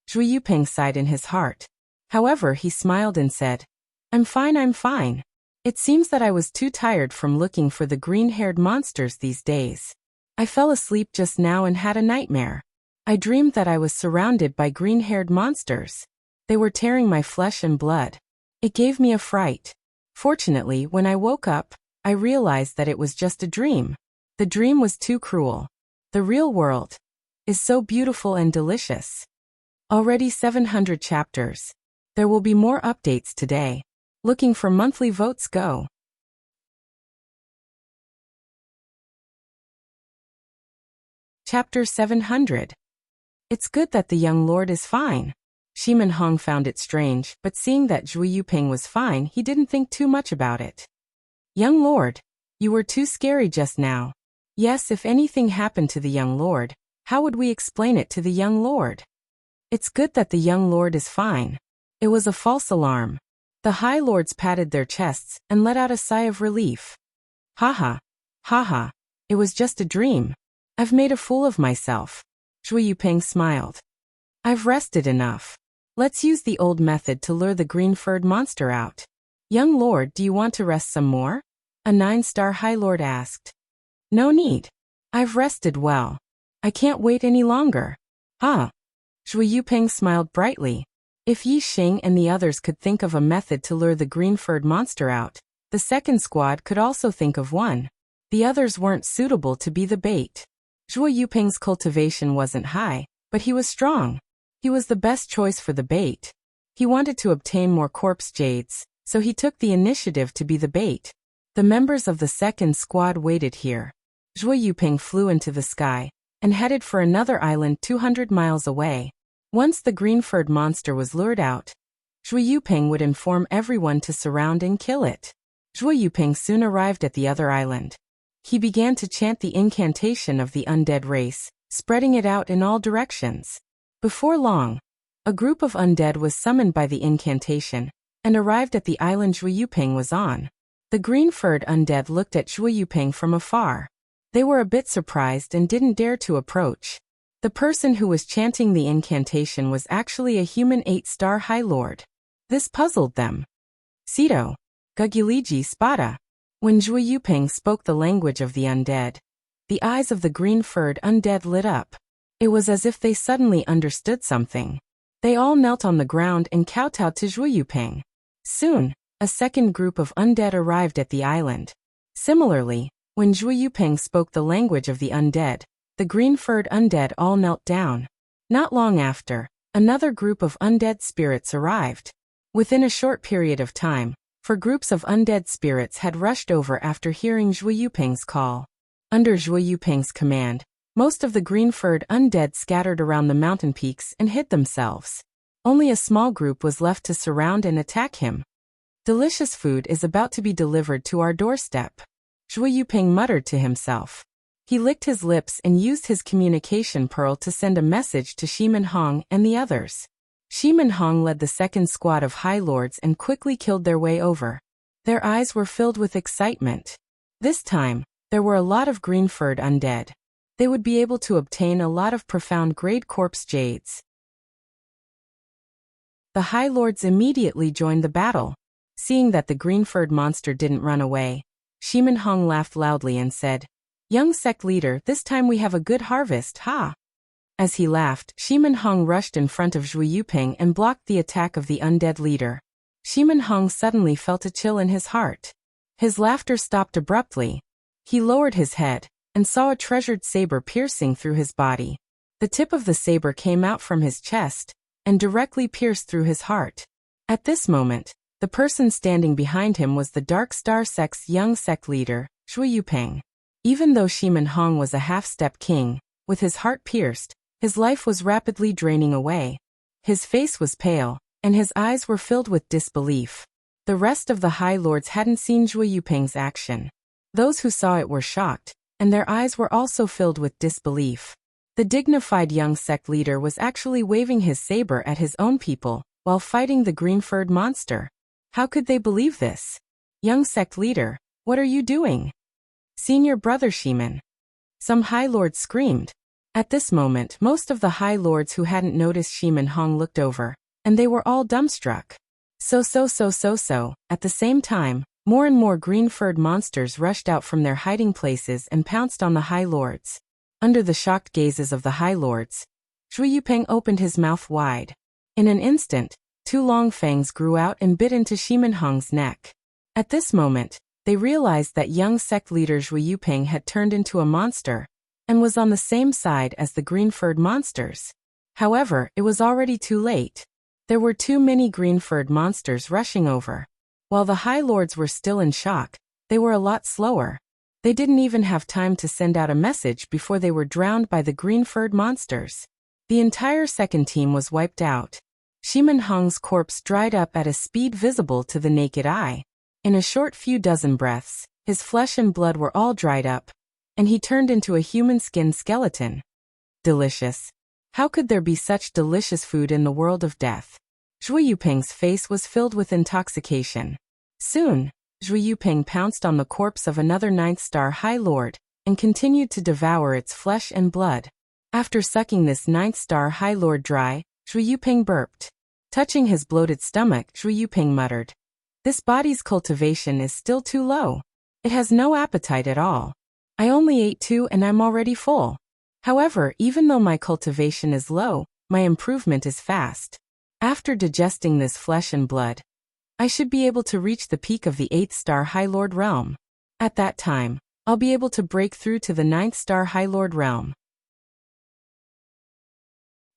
Zhuo Yuping sighed in his heart. However, he smiled and said, I'm fine. It seems that I was too tired from looking for the green-haired monsters these days. I fell asleep just now and had a nightmare. I dreamed that I was surrounded by green-haired monsters. They were tearing my flesh and blood. It gave me a fright. Fortunately, when I woke up, I realized that it was just a dream. The dream was too cruel. The real world is so beautiful and delicious. Already 700 chapters. There will be more updates today. Looking for monthly votes, go. Chapter 700. It's good that the young lord is fine. Shiman Hong found it strange, but seeing that Zhuo Yuping was fine, he didn't think too much about it. Young lord, you were too scary just now. Yes, if anything happened to the young lord, how would we explain it to the young lord? It's good that the young lord is fine. It was a false alarm. The High Lords patted their chests and let out a sigh of relief. Haha. It was just a dream. I've made a fool of myself. Zhuo Yuping smiled. I've rested enough. Let's use the old method to lure the green-furred monster out. Young lord, do you want to rest some more? A 9-star High Lord asked. No need. I've rested well. I can't wait any longer. Huh? Zhuo Yuping smiled brightly. If Yixing and the others could think of a method to lure the green-furred monster out, the second squad could also think of one. The others weren't suitable to be the bait. Zhuo Yuping's cultivation wasn't high, but he was strong. He was the best choice for the bait. He wanted to obtain more corpse jades, so he took the initiative to be the bait. The members of the second squad waited here. Zhuo Yuping flew into the sky and headed for another island 200 miles away. Once the green-furred monster was lured out, Zhuo Yuping would inform everyone to surround and kill it. Zhuo Yuping soon arrived at the other island. He began to chant the incantation of the undead race, spreading it out in all directions. Before long, a group of undead was summoned by the incantation and arrived at the island Zhuo Yuping was on. The green-furred undead looked at Zhuo Yuping from afar. They were a bit surprised and didn't dare to approach. The person who was chanting the incantation was actually a human 8-star High Lord. This puzzled them. Sito. Guguliji Spada. When Zhuo Yuping spoke the language of the undead, the eyes of the green-furred undead lit up. It was as if they suddenly understood something. They all knelt on the ground and kowtowed to Zhuo Yuping. Soon, a second group of undead arrived at the island. Similarly, when Zhuo Yuping spoke the language of the undead, the green-furred undead all knelt down. Not long after, another group of undead spirits arrived. Within a short period of time, four groups of undead spirits had rushed over after hearing Zhuo Yuping's call. Under Zhuo Yuping's command, most of the green-furred undead scattered around the mountain peaks and hid themselves. Only a small group was left to surround and attack him. Delicious food is about to be delivered to our doorstep, Zhuo Yuping muttered to himself. He licked his lips and used his communication pearl to send a message to Shimin Hong and the others. Shimin Hong led the second squad of High Lords and quickly killed their way over. Their eyes were filled with excitement. This time, there were a lot of green-furred undead. They would be able to obtain a lot of profound-grade corpse jades. The High Lords immediately joined the battle. Seeing that the green-furred monster didn't run away, Shimin Hong laughed loudly and said, "Young sect leader, this time we have a good harvest, ha!" As he laughed, Shimin Hong rushed in front of Zhuo Yuping and blocked the attack of the undead leader. Shimin Hong suddenly felt a chill in his heart. His laughter stopped abruptly. He lowered his head and saw a treasured saber piercing through his body. The tip of the saber came out from his chest and directly pierced through his heart. At this moment, the person standing behind him was the Dark Star Sect's young sect leader, Zhuo Yuping. Even though Shimin Hong was a half-step king, with his heart pierced, his life was rapidly draining away. His face was pale, and his eyes were filled with disbelief. The rest of the High Lords hadn't seen Zhuo Yuping's action. Those who saw it were shocked, and their eyes were also filled with disbelief. The dignified young sect leader was actually waving his saber at his own people, while fighting the green-furred monster. How could they believe this? Young sect leader, what are you doing? Senior brother Shimin. Some High Lords screamed. At this moment, most of the High Lords who hadn't noticed Shimin Hong looked over, and they were all dumbstruck. At the same time, more and more green-furred monsters rushed out from their hiding places and pounced on the High Lords. Under the shocked gazes of the High Lords, Zhuo Yuping opened his mouth wide. In an instant, two long fangs grew out and bit into Shimin Hong's neck. At this moment, they realized that young sect leader Zhuo Yuping had turned into a monster and was on the same side as the green-furred monsters. However, it was already too late. There were too many green-furred monsters rushing over. While the High Lords were still in shock, they were a lot slower. They didn't even have time to send out a message before they were drowned by the green-furred monsters. The entire second team was wiped out. Shimin Hong's corpse dried up at a speed visible to the naked eye. In a short few dozen breaths, his flesh and blood were all dried up, and he turned into a human-skinned skeleton. Delicious. How could there be such delicious food in the world of death? Zhuo Yuping's face was filled with intoxication. Soon, Zhuo Yuping pounced on the corpse of another 9th-star High Lord and continued to devour its flesh and blood. After sucking this 9th-star High Lord dry, Zhuo Yuping burped. Touching his bloated stomach, Zhuo Yuping muttered, "This body's cultivation is still too low. It has no appetite at all. I only ate 2 and I'm already full. However, even though my cultivation is low, my improvement is fast. After digesting this flesh and blood, I should be able to reach the peak of the 8th-star High Lord realm. At that time, I'll be able to break through to the 9th-star High Lord realm.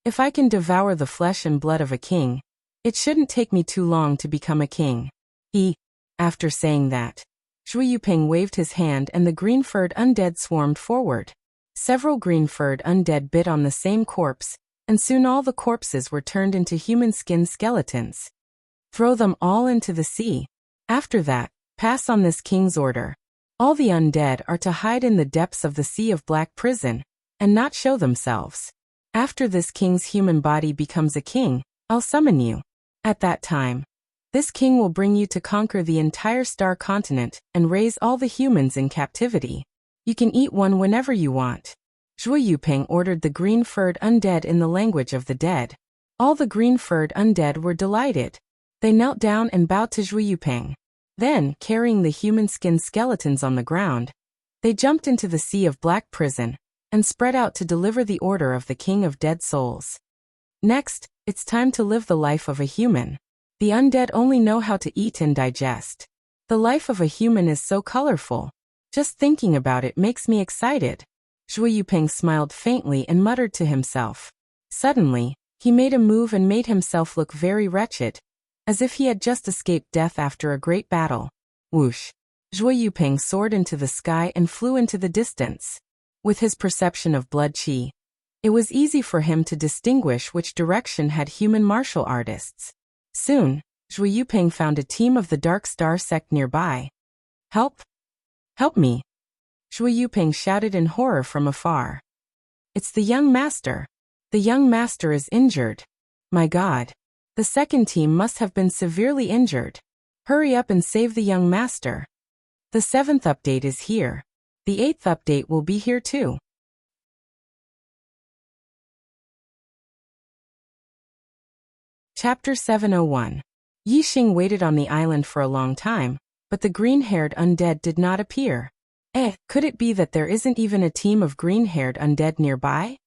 If I can devour the flesh and blood of a king, it shouldn't take me too long to become a king." After saying that, Zhuo Yuping waved his hand and the green-furred undead swarmed forward. Several green-furred undead bit on the same corpse, and soon all the corpses were turned into human-skinned skeletons. Throw them all into the sea. After that, pass on this king's order. All the undead are to hide in the depths of the Sea of Black Prison, and not show themselves. After this king's human body becomes a king, I'll summon you. At that time, this king will bring you to conquer the entire star continent and raise all the humans in captivity. You can eat one whenever you want." Zhuo Yuping ordered the green-furred undead in the language of the dead. All the green-furred undead were delighted. They knelt down and bowed to Zhuo Yuping. Then, carrying the human-skinned skeletons on the ground, they jumped into the Sea of Black Prison and spread out to deliver the order of the King of Dead Souls. Next, it's time to live the life of a human. The undead only know how to eat and digest. The life of a human is so colorful. Just thinking about it makes me excited. Zhuo Yuping smiled faintly and muttered to himself. Suddenly, he made a move and made himself look very wretched. as if he had just escaped death after a great battle. Whoosh! Zhuo Yuping soared into the sky and flew into the distance. With his perception of blood qi, it was easy for him to distinguish which direction had human martial artists. Soon, Zhuo Yuping found a team of the Dark Star sect nearby. Help! Help me! Zhuo Yuping shouted in horror from afar. It's the young master. The young master is injured. My God! The second team must have been severely injured. Hurry up and save the young master. The 7th update is here. The 8th update will be here too. Chapter 701. Yixing waited on the island for a long time, but the green-haired undead did not appear. Could it be that there isn't even a team of green-haired undead nearby?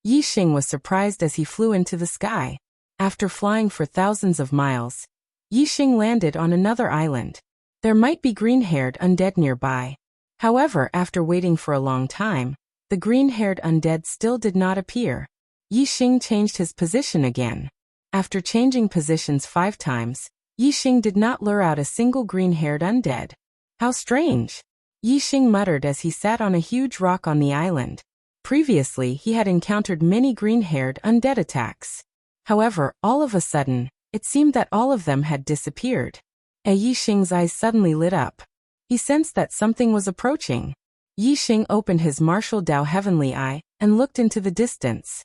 Yixing was surprised as he flew into the sky. After flying for thousands of miles, Yixing landed on another island. There might be green-haired undead nearby. However, after waiting for a long time, the green-haired undead still did not appear. Yixing changed his position again. After changing positions 5 times, Yixing did not lure out a single green-haired undead. How strange! Yixing muttered as he sat on a huge rock on the island. Previously, he had encountered many green-haired undead attacks. However, all of a sudden, it seemed that all of them had disappeared. Yixing's eyes suddenly lit up. He sensed that something was approaching. Yixing opened his martial Dao Heavenly Eye and looked into the distance.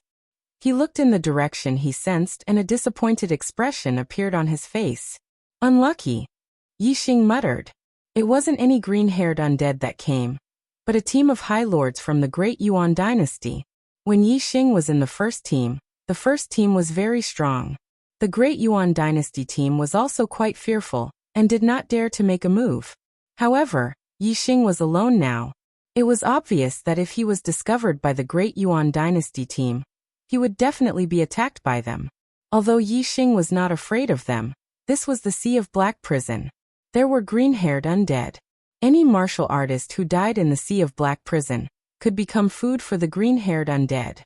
He looked in the direction he sensed and a disappointed expression appeared on his face. Unlucky! Yixing muttered. It wasn't any green-haired undead that came, but a team of High Lords from the Great Yuan dynasty. When Yixing was in the first team was very strong. The Great Yuan dynasty team was also quite fearful and did not dare to make a move. However, Yixing was alone now. It was obvious that if he was discovered by the Great Yuan dynasty team, he would definitely be attacked by them. Although Yixing was not afraid of them, this was the Sea of Black Prison. There were green-haired undead. Any martial artist who died in the Sea of Black Prison could become food for the green-haired undead.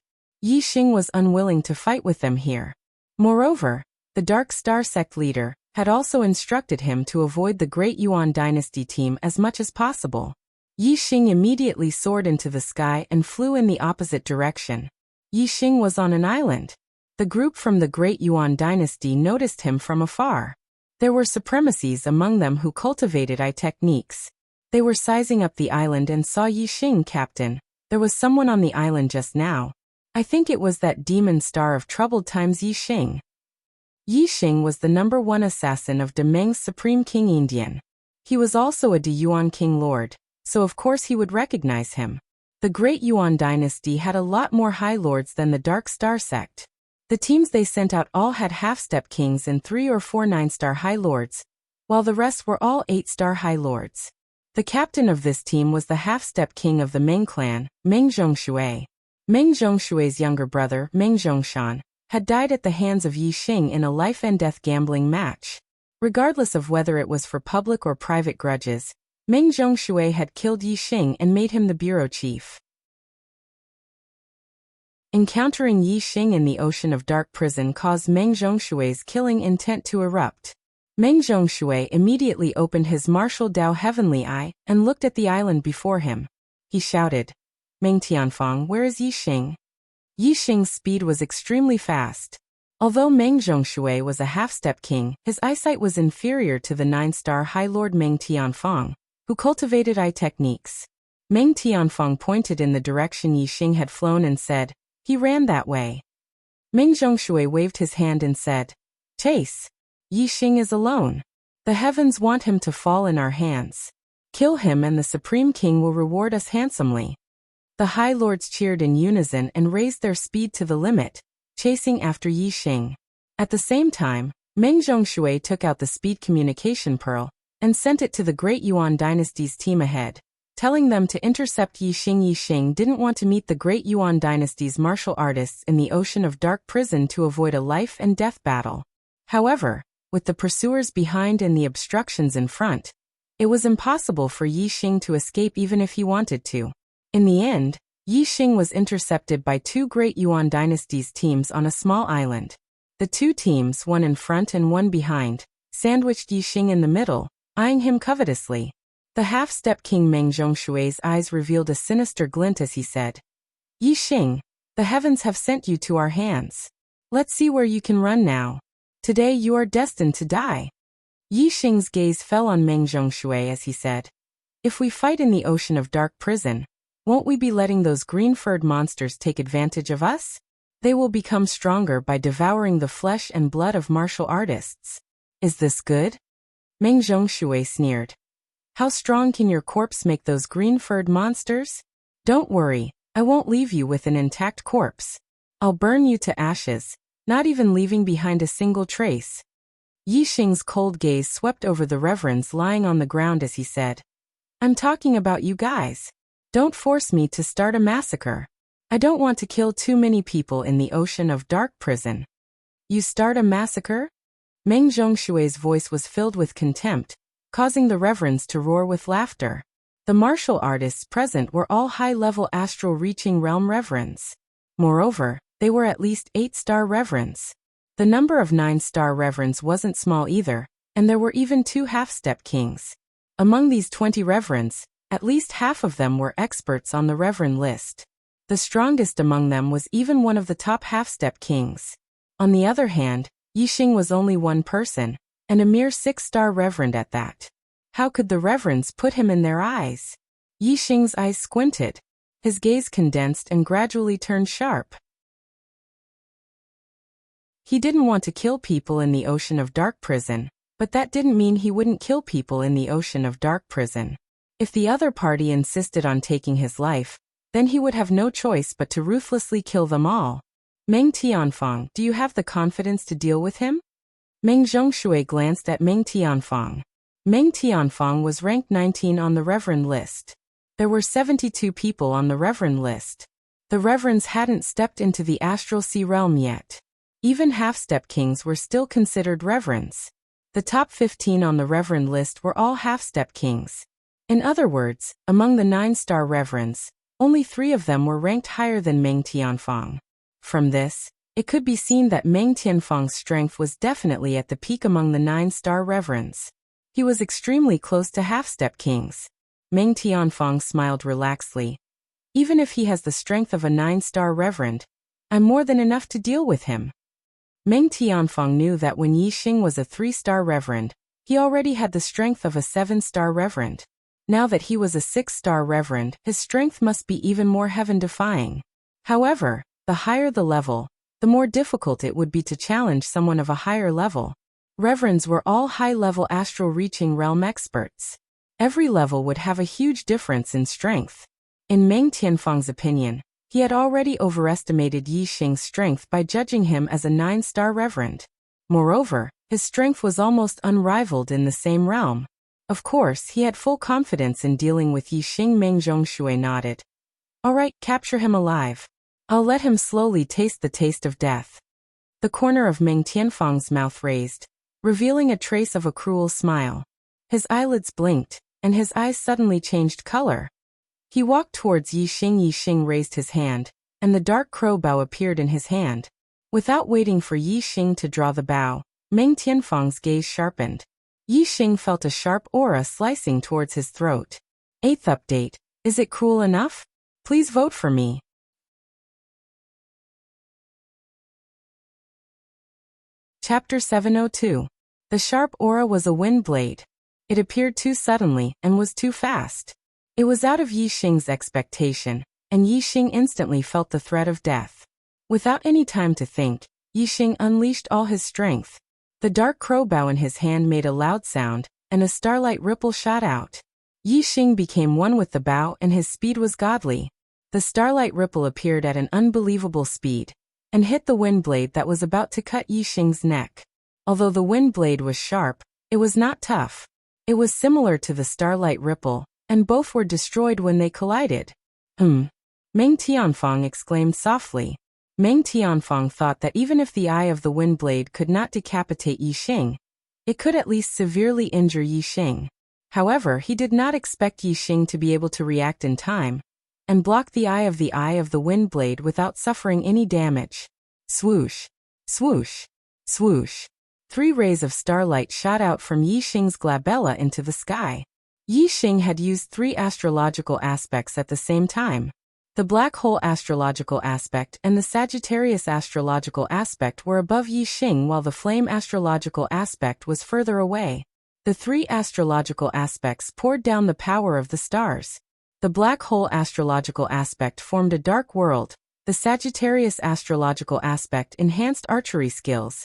Yixing was unwilling to fight with them here. Moreover, the Dark Star sect leader had also instructed him to avoid the Great Yuan dynasty team as much as possible. Yixing immediately soared into the sky and flew in the opposite direction. Yixing was on an island. The group from the Great Yuan dynasty noticed him from afar. There were supremacies among them who cultivated eye techniques. They were sizing up the island and saw Yixing. Captain, there was someone on the island just now. I think it was that demon star of troubled times Yixing. Yixing was the #1 assassin of De Meng's Supreme King Indian. He was also a De Yuan King Lord, so of course he would recognize him. The Great Yuan dynasty had a lot more High Lords than the Dark Star sect. The teams they sent out all had half-step kings and 3 or 4 9-star High Lords, while the rest were all 8-star High Lords. The captain of this team was the half-step king of the Meng clan, Meng Zhongshui. Meng Zhongshui's younger brother, Meng Zhongshan, had died at the hands of Yixing in a life-and-death gambling match. Regardless of whether it was for public or private grudges, Meng Zhongshui had killed Yixing and made him the bureau chief. Encountering Yixing in the ocean of Dark Prison caused Meng Zhongshui's killing intent to erupt. Meng Zhongshui immediately opened his martial Dao Heavenly Eye and looked at the island before him. He shouted, Meng Tianfang, where is Yixing? Yixing's speed was extremely fast. Although Meng Zhongshui was a half-step king, his eyesight was inferior to the 9-star High Lord Meng Tianfang, who cultivated eye techniques. Meng Tianfang pointed in the direction Yixing had flown and said, he ran that way. Meng Zhongshui waved his hand and said, chase. Yixing is alone. The heavens want him to fall in our hands. Kill him and the Supreme King will reward us handsomely. The High Lords cheered in unison and raised their speed to the limit, chasing after Yixing. At the same time, Meng Zhongshui took out the speed communication pearl and sent it to the Great Yuan dynasty's team ahead, telling them to intercept Yixing. Yixing didn't want to meet the Great Yuan dynasty's martial artists in the ocean of Dark Prison to avoid a life-and-death battle. However, with the pursuers behind and the obstructions in front, it was impossible for Yixing to escape even if he wanted to. In the end, Yixing was intercepted by 2 Great Yuan dynasty's teams on a small island. The two teams, one in front and one behind, sandwiched Yixing in the middle, eyeing him covetously. The half-step king Meng Zhongshui's eyes revealed a sinister glint as he said, Yixing, the heavens have sent you to our hands. Let's see where you can run now. Today you are destined to die. Yixing's gaze fell on Meng Zhongshui as he said, if we fight in the ocean of dark prison, won't we be letting those green-furred monsters take advantage of us? They will become stronger by devouring the flesh and blood of martial artists. Is this good? Meng Zhongshui sneered. How strong can your corpse make those green-furred monsters? Don't worry, I won't leave you with an intact corpse. I'll burn you to ashes, not even leaving behind a single trace. Yixing's cold gaze swept over the reverends lying on the ground as he said, I'm talking about you guys. Don't force me to start a massacre. I don't want to kill too many people in the ocean of dark prison. You start a massacre? Meng Zhongshui's voice was filled with contempt, causing the reverends to roar with laughter. The martial artists present were all high-level astral-reaching realm reverends. Moreover, they were at least 8-star reverends. The number of 9-star reverends wasn't small either, and there were even 2 half-step kings. Among these 20 reverends, at least half of them were experts on the reverend list. The strongest among them was even one of the top half-step kings. On the other hand, Yixing was only one person, and a mere 6-star reverend at that. How could the reverends put him in their eyes? Yixing's eyes squinted. His gaze condensed and gradually turned sharp. He didn't want to kill people in the ocean of dark prison, but that didn't mean he wouldn't kill people in the ocean of dark prison. If the other party insisted on taking his life, then he would have no choice but to ruthlessly kill them all. Meng Tianfang, do you have the confidence to deal with him? Meng Zhongshui glanced at Meng Tianfang. Meng Tianfang was ranked 19 on the Reverend list. There were 72 people on the Reverend list. The Reverends hadn't stepped into the Astral Sea realm yet. Even half-step kings were still considered Reverends. The top 15 on the Reverend list were all half-step kings. In other words, among the 9-star Reverends, only 3 of them were ranked higher than Meng Tianfang. From this, it could be seen that Meng Tianfang's strength was definitely at the peak among the 9-star Reverends. He was extremely close to half-step kings. Meng Tianfang smiled relaxedly. Even if he has the strength of a 9-star Reverend, I'm more than enough to deal with him. Meng Tianfang knew that when Yixing was a 3-star Reverend, he already had the strength of a 7-star Reverend. Now that he was a 6-star Reverend, his strength must be even more heaven-defying. However, the higher the level, the more difficult it would be to challenge someone of a higher level. Reverends were all high-level astral-reaching realm experts. Every level would have a huge difference in strength. In Meng Tianfang's opinion, he had already overestimated Yixing's strength by judging him as a 9-star Reverend. Moreover, his strength was almost unrivaled in the same realm. Of course, he had full confidence in dealing with Yixing. Meng Zhongshui nodded. All right, capture him alive. I'll let him slowly taste the taste of death. The corner of Meng Tianfang's mouth raised, revealing a trace of a cruel smile. His eyelids blinked, and his eyes suddenly changed color. He walked towards Yixing. Yixing raised his hand, and the dark crow bow appeared in his hand. Without waiting for Yixing to draw the bow, Meng Tianfang's gaze sharpened. Yixing felt a sharp aura slicing towards his throat. 8th update. Is it cruel enough? Please vote for me. Chapter 702. The sharp aura was a wind blade. It appeared too suddenly and was too fast. It was out of Yixing's expectation, and Yixing instantly felt the threat of death. Without any time to think, Yixing unleashed all his strength. The dark crow bow in his hand made a loud sound, and a starlight ripple shot out. Yixing became one with the bow and his speed was godly. The starlight ripple appeared at an unbelievable speed, and hit the wind blade that was about to cut Yixing's neck. Although the wind blade was sharp, it was not tough. It was similar to the starlight ripple, and both were destroyed when they collided. Meng Tianfang exclaimed softly. Meng Tianfang thought that even if the eye of the wind blade could not decapitate Yixing, it could at least severely injure Yixing. However, he did not expect Yixing to be able to react in time, and block the eye of the wind blade without suffering any damage. Swoosh! Swoosh! Swoosh! 3 rays of starlight shot out from Yixing's glabella into the sky. Yixing had used 3 astrological aspects at the same time. The black hole astrological aspect and the Sagittarius astrological aspect were above Yixing while the flame astrological aspect was further away. The 3 astrological aspects poured down the power of the stars. The black hole astrological aspect formed a dark world, the Sagittarius astrological aspect enhanced archery skills,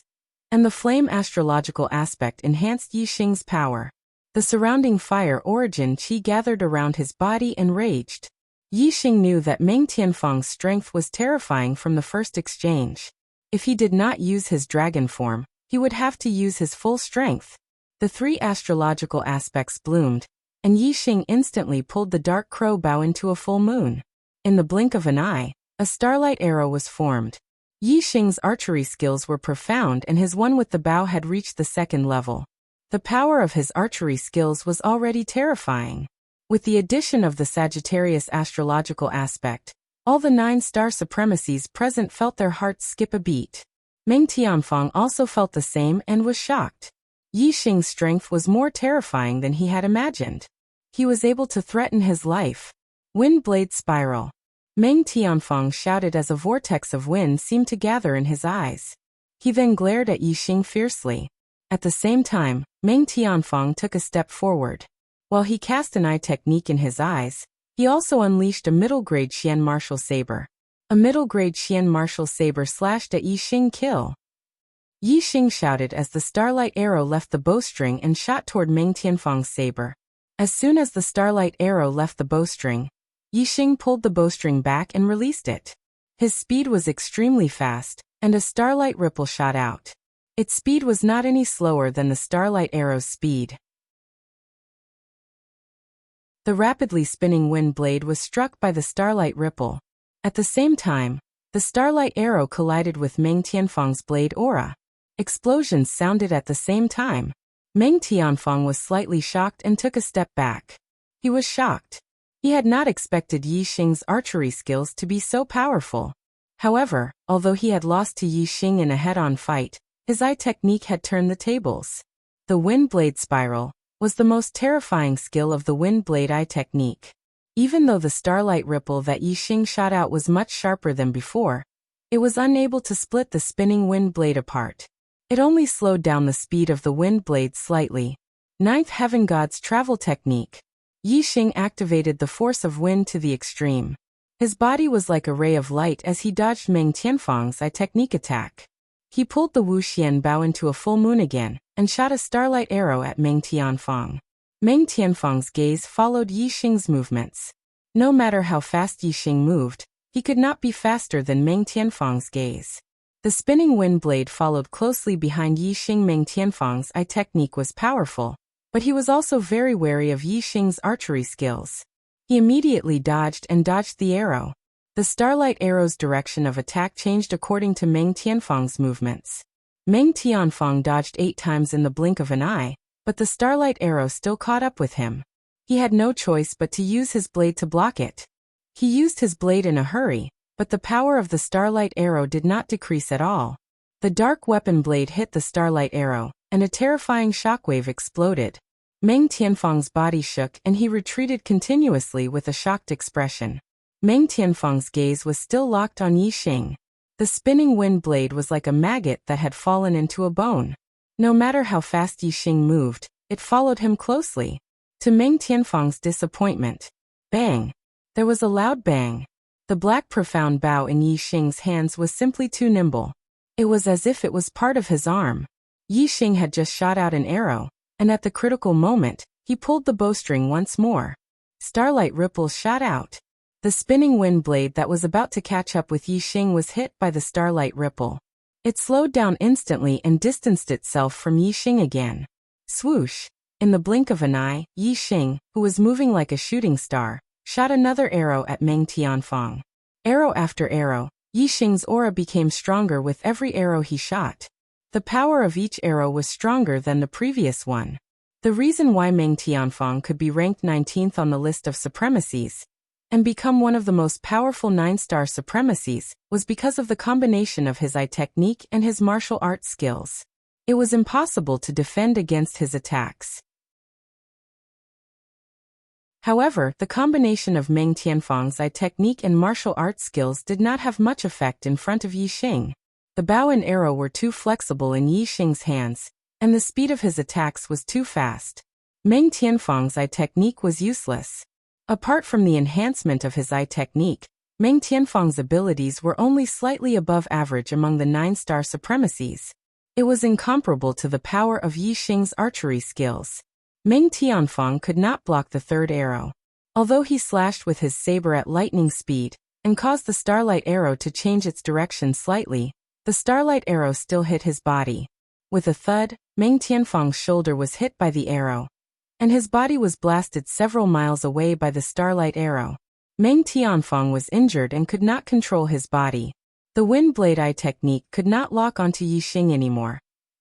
and the flame astrological aspect enhanced Yixing's power. The surrounding fire origin qi gathered around his body and raged. Yixing knew that Meng Tianfang's strength was terrifying from the first exchange. If he did not use his dragon form, he would have to use his full strength. The 3 astrological aspects bloomed, and Yixing instantly pulled the dark crow bow into a full moon. In the blink of an eye, a starlight arrow was formed. Yixing's archery skills were profound and his one with the bow had reached the 2nd level. The power of his archery skills was already terrifying. With the addition of the Sagittarius astrological aspect, all the 9 star supremacies present felt their hearts skip a beat. Meng Tianfang also felt the same and was shocked. Yixing's strength was more terrifying than he had imagined. He was able to threaten his life. Wind blade spiral. Meng Tianfang shouted as a vortex of wind seemed to gather in his eyes. He then glared at Yixing fiercely. At the same time, Meng Tianfang took a step forward. While he cast an eye technique in his eyes, he also unleashed a middle-grade Xian martial saber. A middle-grade Xian martial saber slashed at Yixing kill. Yixing shouted as the starlight arrow left the bowstring and shot toward Meng Tianfang's saber. As soon as the starlight arrow left the bowstring, Yixing pulled the bowstring back and released it. His speed was extremely fast, and a starlight ripple shot out. Its speed was not any slower than the starlight arrow's speed. The rapidly spinning wind blade was struck by the starlight ripple. At the same time, the starlight arrow collided with Meng Tianfang's blade aura. Explosions sounded at the same time. Meng Tianfang was slightly shocked and took a step back. He was shocked. He had not expected Yixing's archery skills to be so powerful. However, although he had lost to Yixing in a head-on fight, his eye technique had turned the tables. The wind blade spiral was the most terrifying skill of the wind blade eye technique. Even though the starlight ripple that Yixing shot out was much sharper than before, it was unable to split the spinning wind blade apart. It only slowed down the speed of the wind blade slightly. 9th Heaven God's travel technique. Yixing activated the force of wind to the extreme. His body was like a ray of light as he dodged Meng Tianfang's eye technique attack. He pulled the Wuxian bow into a full moon again, and shot a starlight arrow at Meng Tianfang. Meng Tianfang's gaze followed Yixing's movements. No matter how fast Yixing moved, he could not be faster than Meng Tianfang's gaze. The spinning wind blade followed closely behind Yixing. Meng Tianfang's eye technique was powerful, but he was also very wary of Yixing's archery skills. He immediately dodged the arrow. The starlight arrow's direction of attack changed according to Meng Tianfang's movements. Meng Tianfang dodged 8 times in the blink of an eye, but the starlight arrow still caught up with him. He had no choice but to use his blade to block it. He used his blade in a hurry, but the power of the starlight arrow did not decrease at all. The dark weapon blade hit the starlight arrow, and a terrifying shockwave exploded. Meng Tianfang's body shook and he retreated continuously with a shocked expression. Meng Tianfang's gaze was still locked on Yixing. The spinning wind blade was like a maggot that had fallen into a bone. No matter how fast Yixing moved, it followed him closely. To Meng Tianfang's disappointment, bang! There was a loud bang. The black profound bow in Yixing's hands was simply too nimble. It was as if it was part of his arm. Yixing had just shot out an arrow, and at the critical moment, he pulled the bowstring once more. Starlight ripples shot out. The spinning wind blade that was about to catch up with Yixing was hit by the starlight ripple. It slowed down instantly and distanced itself from Yixing again. Swoosh! In the blink of an eye, Yixing, who was moving like a shooting star, shot another arrow at Meng Tianfang. Arrow after arrow, Yixing's aura became stronger with every arrow he shot. The power of each arrow was stronger than the previous one. The reason why Meng Tianfang could be ranked 19th on the list of supremacies and become one of the most powerful 9-star supremacies, was because of the combination of his eye technique and his martial arts skills. It was impossible to defend against his attacks. However, the combination of Meng Tianfang's eye technique and martial arts skills did not have much effect in front of Yi Xing. The bow and arrow were too flexible in Yi Xing's hands, and the speed of his attacks was too fast. Meng Tianfang's eye technique was useless. Apart from the enhancement of his eye technique, Meng Tianfang's abilities were only slightly above average among the 9-star supremacies. It was incomparable to the power of Yi Xing's archery skills. Meng Tianfang could not block the third arrow. Although he slashed with his saber at lightning speed, and caused the starlight arrow to change its direction slightly, the starlight arrow still hit his body. With a thud, Meng Tianfang's shoulder was hit by the arrow, and his body was blasted several miles away by the starlight arrow. Meng Tianfang was injured and could not control his body. The wind blade eye technique could not lock onto Yi Xing anymore,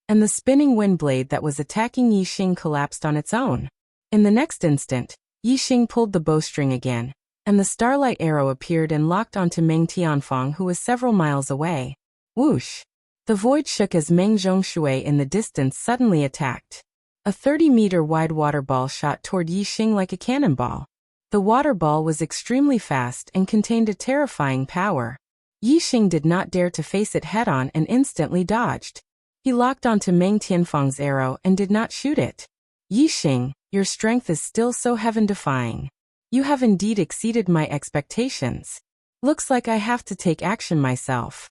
and the spinning wind blade that was attacking Yi Xing collapsed on its own. In the next instant, Yi Xing pulled the bowstring again, and the starlight arrow appeared and locked onto Meng Tianfang, who was several miles away. Whoosh! The void shook as Meng Zhongshui in the distance suddenly attacked. A 30-meter wide water ball shot toward Yi Xing like a cannonball. The water ball was extremely fast and contained a terrifying power. Yi Xing did not dare to face it head-on and instantly dodged. He locked onto Meng Tianfang's arrow and did not shoot it. Yi Xing, your strength is still so heaven-defying. You have indeed exceeded my expectations. Looks like I have to take action myself.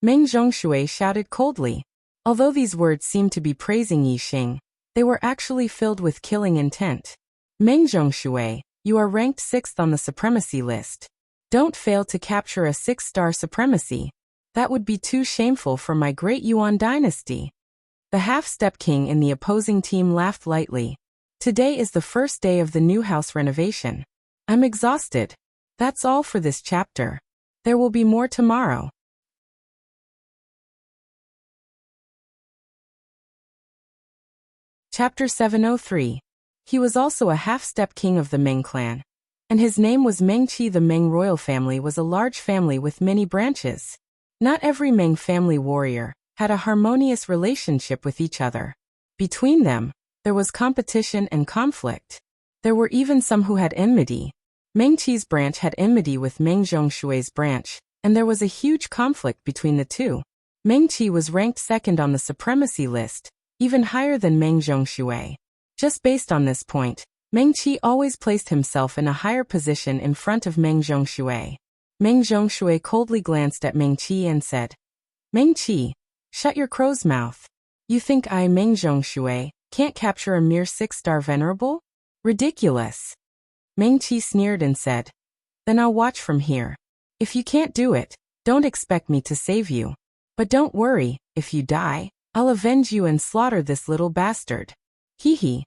Meng Zhongshui shouted coldly. Although these words seemed to be praising Yi Xing, they were actually filled with killing intent. Meng Zhongshui, you are ranked 6th on the supremacy list. Don't fail to capture a 6-star supremacy. That would be too shameful for my great Yuan dynasty. The half-step king in the opposing team laughed lightly. Today is the first day of the new house renovation. I'm exhausted. That's all for this chapter. There will be more tomorrow. Chapter 703. He was also a half-step king of the Meng clan, and his name was Meng Qi. The Meng royal family was a large family with many branches. Not every Meng family warrior had a harmonious relationship with each other. Between them, there was competition and conflict. There were even some who had enmity. Meng Qi's branch had enmity with Meng Zhongshui's branch, and there was a huge conflict between the two. Meng Qi was ranked 2nd on the supremacy list, even higher than Meng Zhongshui. Just based on this point, Meng Qi always placed himself in a higher position in front of Meng Zhongshui. Meng Zhongshui coldly glanced at Meng Qi and said, Meng Qi, shut your crow's mouth. You think I, Meng Zhongshui, can't capture a mere 6-star venerable? Ridiculous. Meng Qi sneered and said, then I'll watch from here. If you can't do it, don't expect me to save you. But don't worry, if you die, I'll avenge you and slaughter this little bastard. Hee hee.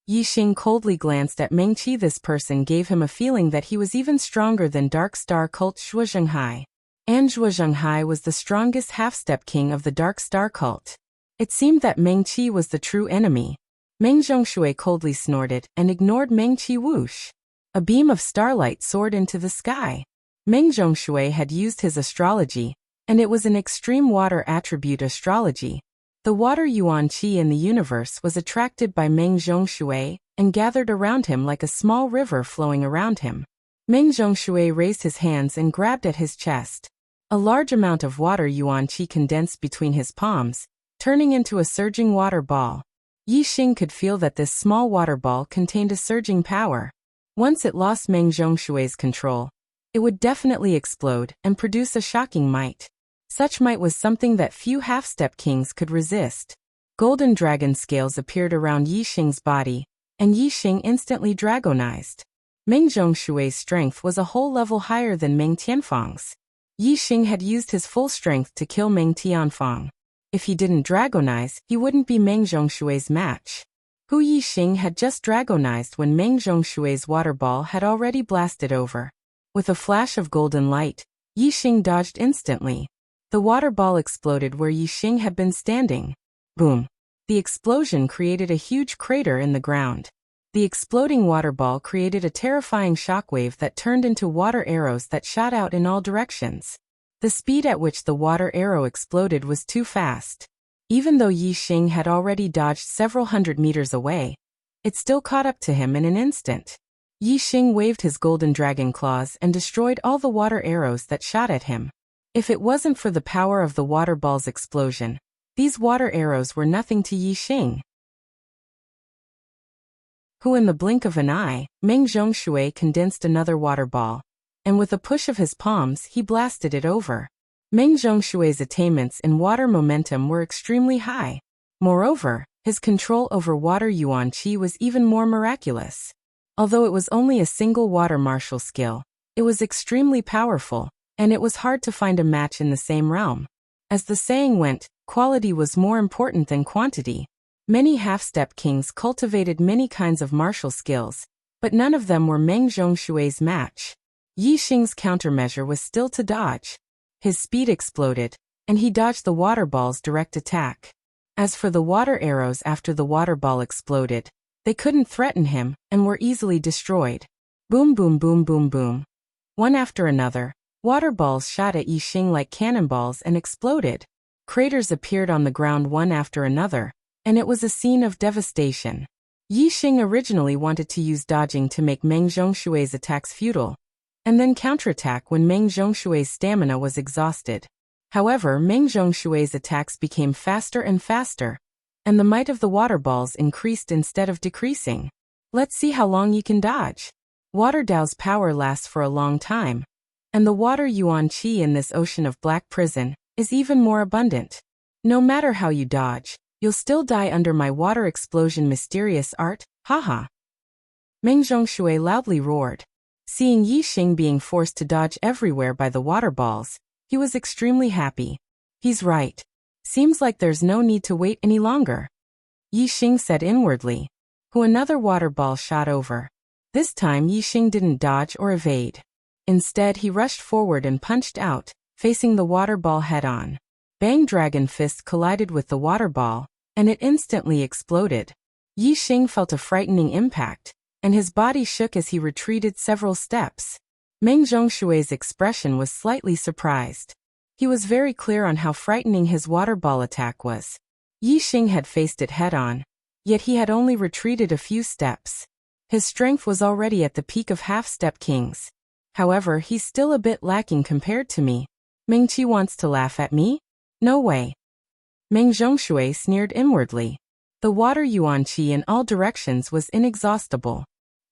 Yi Xing coldly glanced at Meng Qi. This person gave him a feeling that he was even stronger than Dark Star cult Zhuo Zhenghai. And Zhuo Zhenghai was the strongest half-step king of the Dark Star cult. It seemed that Meng Qi was the true enemy. Meng Zhongshui coldly snorted and ignored Meng Qi. Whoosh! A beam of starlight soared into the sky. Meng Zhongshui had used his astrology, and it was an extreme water attribute astrology. The water Yuan Qi in the universe was attracted by Meng Zhongshui and gathered around him like a small river flowing around him. Meng Zhongshui raised his hands and grabbed at his chest. A large amount of water Yuan Qi condensed between his palms, turning into a surging water ball. Yi Xing could feel that this small water ball contained a surging power. Once it lost Meng Zhongshui's control, it would definitely explode and produce a shocking might. Such might was something that few half-step kings could resist. Golden dragon scales appeared around Yi Xing's body, and Yi Xing instantly dragonized. Meng Zhongshui's strength was a whole level higher than Meng Tianfang's. Yi Xing had used his full strength to kill Meng Tianfang. If he didn't dragonize, he wouldn't be Meng Zhongshui's match. Hu Yi Xing had just dragonized when Meng Zhongshui's water ball had already blasted over. With a flash of golden light, Yi Xing dodged instantly. The water ball exploded where Yi Xing had been standing. Boom! The explosion created a huge crater in the ground. The exploding water ball created a terrifying shockwave that turned into water arrows that shot out in all directions. The speed at which the water arrow exploded was too fast. Even though Yi Xing had already dodged several hundred meters away, it still caught up to him in an instant. Yi Xing waved his golden dragon claws and destroyed all the water arrows that shot at him. If it wasn't for the power of the water ball's explosion, these water arrows were nothing to Yi Xing, who in the blink of an eye, Meng Zhongshui condensed another water ball, and with a push of his palms he blasted it over. Meng Zhongshui's attainments in water momentum were extremely high. Moreover, his control over water yuan qi was even more miraculous. Although it was only a single water martial skill, it was extremely powerful, and it was hard to find a match in the same realm. As the saying went, quality was more important than quantity. Many half-step kings cultivated many kinds of martial skills, but none of them were Meng Zhongshui's match. Yi Xing's countermeasure was still to dodge. His speed exploded, and he dodged the water ball's direct attack. As for the water arrows after the water ball exploded, they couldn't threaten him and were easily destroyed. Boom boom boom boom boom. One after another, water balls shot at Yi Xing like cannonballs and exploded. Craters appeared on the ground one after another, and it was a scene of devastation. Yi Xing originally wanted to use dodging to make Meng Zhongshui's attacks futile, and then counterattack when Meng Zhongshui's stamina was exhausted. However, Meng Zhongshui's attacks became faster and faster, and the might of the water balls increased instead of decreasing. Let's see how long you can dodge. Water Dao's power lasts for a long time, and the water yuan qi in this ocean of black prison is even more abundant. No matter how you dodge, you'll still die under my water explosion mysterious art, haha. Meng Zhongshui loudly roared. Seeing Yi Xing being forced to dodge everywhere by the water balls, he was extremely happy. He's right. Seems like there's no need to wait any longer, Yi Xing said inwardly. Who another water ball shot over. This time Yi Xing didn't dodge or evade. Instead he rushed forward and punched out, facing the water ball head-on. Bang! Dragon fist collided with the water ball, and it instantly exploded. Yi Xing felt a frightening impact, and his body shook as he retreated several steps. Meng Zhongshui's expression was slightly surprised. He was very clear on how frightening his water ball attack was. Yi Xing had faced it head-on, yet he had only retreated a few steps. His strength was already at the peak of half-step kings. However, he's still a bit lacking compared to me. Meng Qi wants to laugh at me? No way. Meng Zhongshui sneered inwardly. The water yuan qi in all directions was inexhaustible.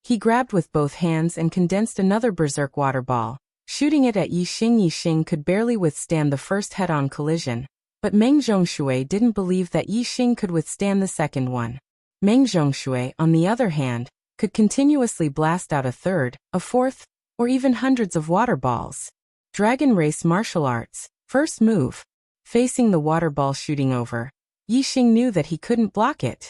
He grabbed with both hands and condensed another berserk water ball, shooting it at Yi Xing. Yi Xing could barely withstand the first head-on collision, but Meng Zhongshui didn't believe that Yi Xing could withstand the second one. Meng Zhongshui, on the other hand, could continuously blast out a third, a fourth, or even hundreds of water balls. Dragon Race Martial Arts, first move. Facing the water ball shooting over, Yi Xing knew that he couldn't block it.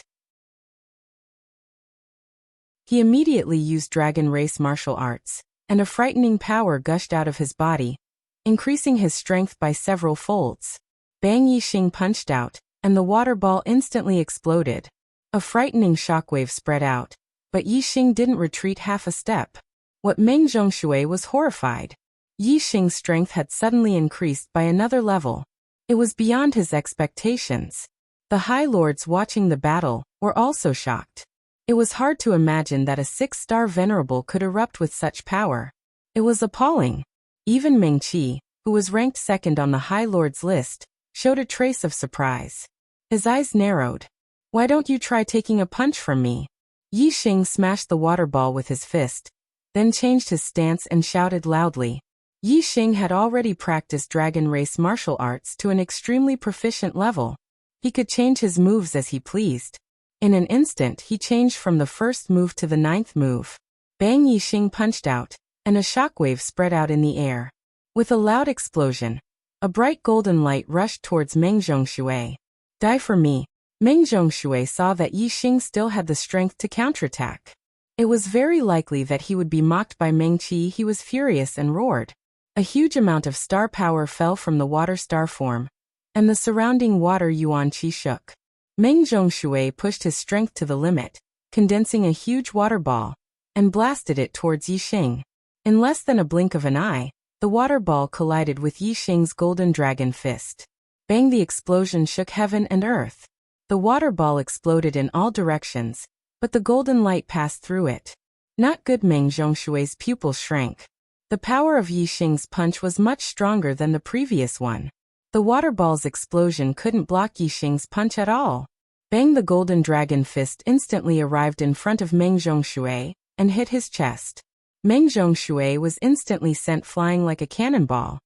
He immediately used Dragon Race Martial Arts, and a frightening power gushed out of his body, increasing his strength by several folds. Bang! Yi Xing punched out, and the water ball instantly exploded. A frightening shockwave spread out, but Yi Xing didn't retreat half a step. What Meng Zhongshui was horrified. Yi Xing's strength had suddenly increased by another level. It was beyond his expectations. The High Lords watching the battle were also shocked. It was hard to imagine that a 6-star venerable could erupt with such power. It was appalling. Even Meng Qi, who was ranked second on the High Lords list, showed a trace of surprise. His eyes narrowed. Why don't you try taking a punch from me? Yi Xing smashed the water ball with his fist, then changed his stance and shouted loudly. Yi Xing had already practiced Dragon Race martial arts to an extremely proficient level. He could change his moves as he pleased. In an instant he changed from the first move to the 9th move. Bang! Yi Xing punched out, and a shockwave spread out in the air. With a loud explosion, a bright golden light rushed towards Meng Zhongshui. Die for me. Meng Zhongshui saw that Yi Xing still had the strength to counterattack. It was very likely that he would be mocked by Meng Qi. He was furious and roared. A huge amount of star power fell from the water star form, and the surrounding water yuan qi shook. Meng Zhongshui pushed his strength to the limit, condensing a huge water ball, and blasted it towards Yixing. In less than a blink of an eye, the water ball collided with Yixing's golden dragon fist. Bang! The explosion shook heaven and earth. The water ball exploded in all directions, but the golden light passed through it. Not good. Meng Zhongshui's pupils shrank. The power of Yixing's punch was much stronger than the previous one. The water ball's explosion couldn't block Yixing's punch at all. Bang! The golden dragon fist instantly arrived in front of Meng Zhongshui and hit his chest. Meng Zhongshui was instantly sent flying like a cannonball.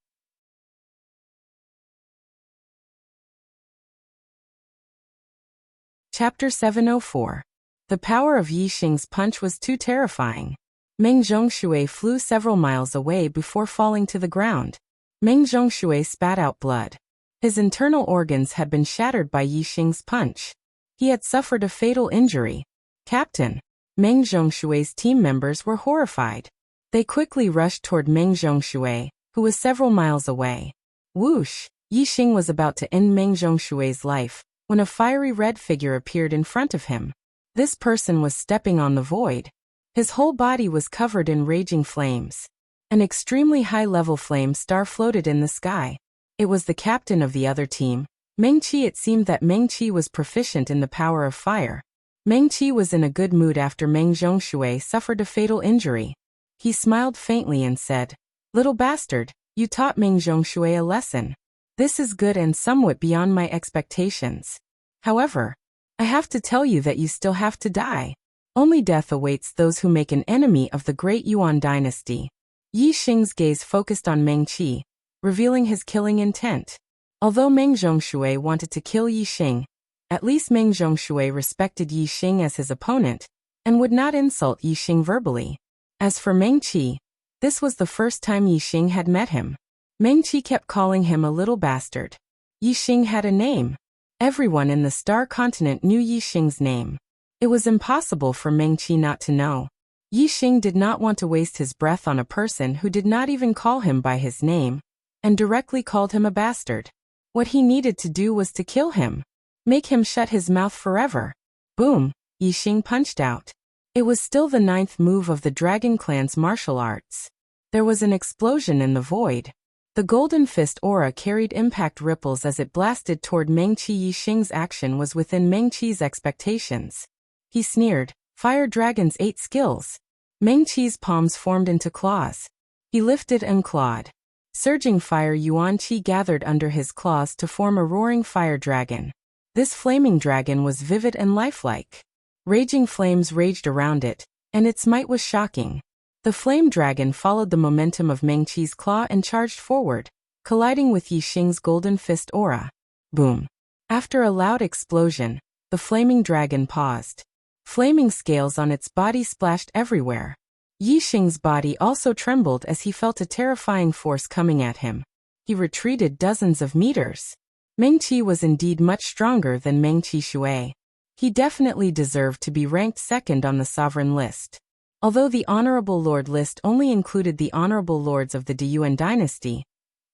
Chapter 704. The power of Yixing's punch was too terrifying. Meng Zhongshui flew several miles away before falling to the ground. Meng Zhongshui spat out blood. His internal organs had been shattered by Yixing's punch. He had suffered a fatal injury. Captain! Meng Zhongshui's team members were horrified. They quickly rushed toward Meng Zhongshui, who was several miles away. Whoosh! Yixing was about to end Meng Zhongshui's life when a fiery red figure appeared in front of him. This person was stepping on the void. His whole body was covered in raging flames. An extremely high-level flame star floated in the sky. It was the captain of the other team, Meng Qi. It seemed that Meng Qi was proficient in the power of fire. Meng Qi was in a good mood after Meng Zhongshui suffered a fatal injury. He smiled faintly and said, "Little bastard, you taught Meng Zhongshui a lesson. This is good and somewhat beyond my expectations. However, I have to tell you that you still have to die. Only death awaits those who make an enemy of the great Yuan dynasty." Yixing's gaze focused on Meng Qi, revealing his killing intent. Although Meng Zhongshui wanted to kill Yixing, at least Meng Zhongshui respected Yixing as his opponent and would not insult Yixing verbally. As for Meng Qi, this was the first time Yixing had met him. Meng Qi kept calling him a little bastard. Yixing had a name. Everyone in the Star Continent knew Yixing's name. It was impossible for Meng Qi not to know. Yixing did not want to waste his breath on a person who did not even call him by his name, and directly called him a bastard. What he needed to do was to kill him. Make him shut his mouth forever. Boom! Yixing punched out. It was still the 9th move of the Dragon Clan's martial arts. There was an explosion in the void. The golden fist aura carried impact ripples as it blasted toward Meng Qi. Yixing's action was within Meng Qi's expectations. He sneered, "Fire Dragon's 8 skills." Meng Qi's palms formed into claws. He lifted and clawed. Surging fire Yuan Qi gathered under his claws to form a roaring fire dragon. This flaming dragon was vivid and lifelike. Raging flames raged around it, and its might was shocking. The flame dragon followed the momentum of Meng Qi's claw and charged forward, colliding with Yixing's golden fist aura. Boom! After a loud explosion, the flaming dragon paused. Flaming scales on its body splashed everywhere. Yixing's body also trembled as he felt a terrifying force coming at him. He retreated dozens of meters. Meng Qi was indeed much stronger than Meng Qishui. He definitely deserved to be ranked second on the sovereign list. Although the Honorable Lord list only included the Honorable Lords of the Deyuan dynasty,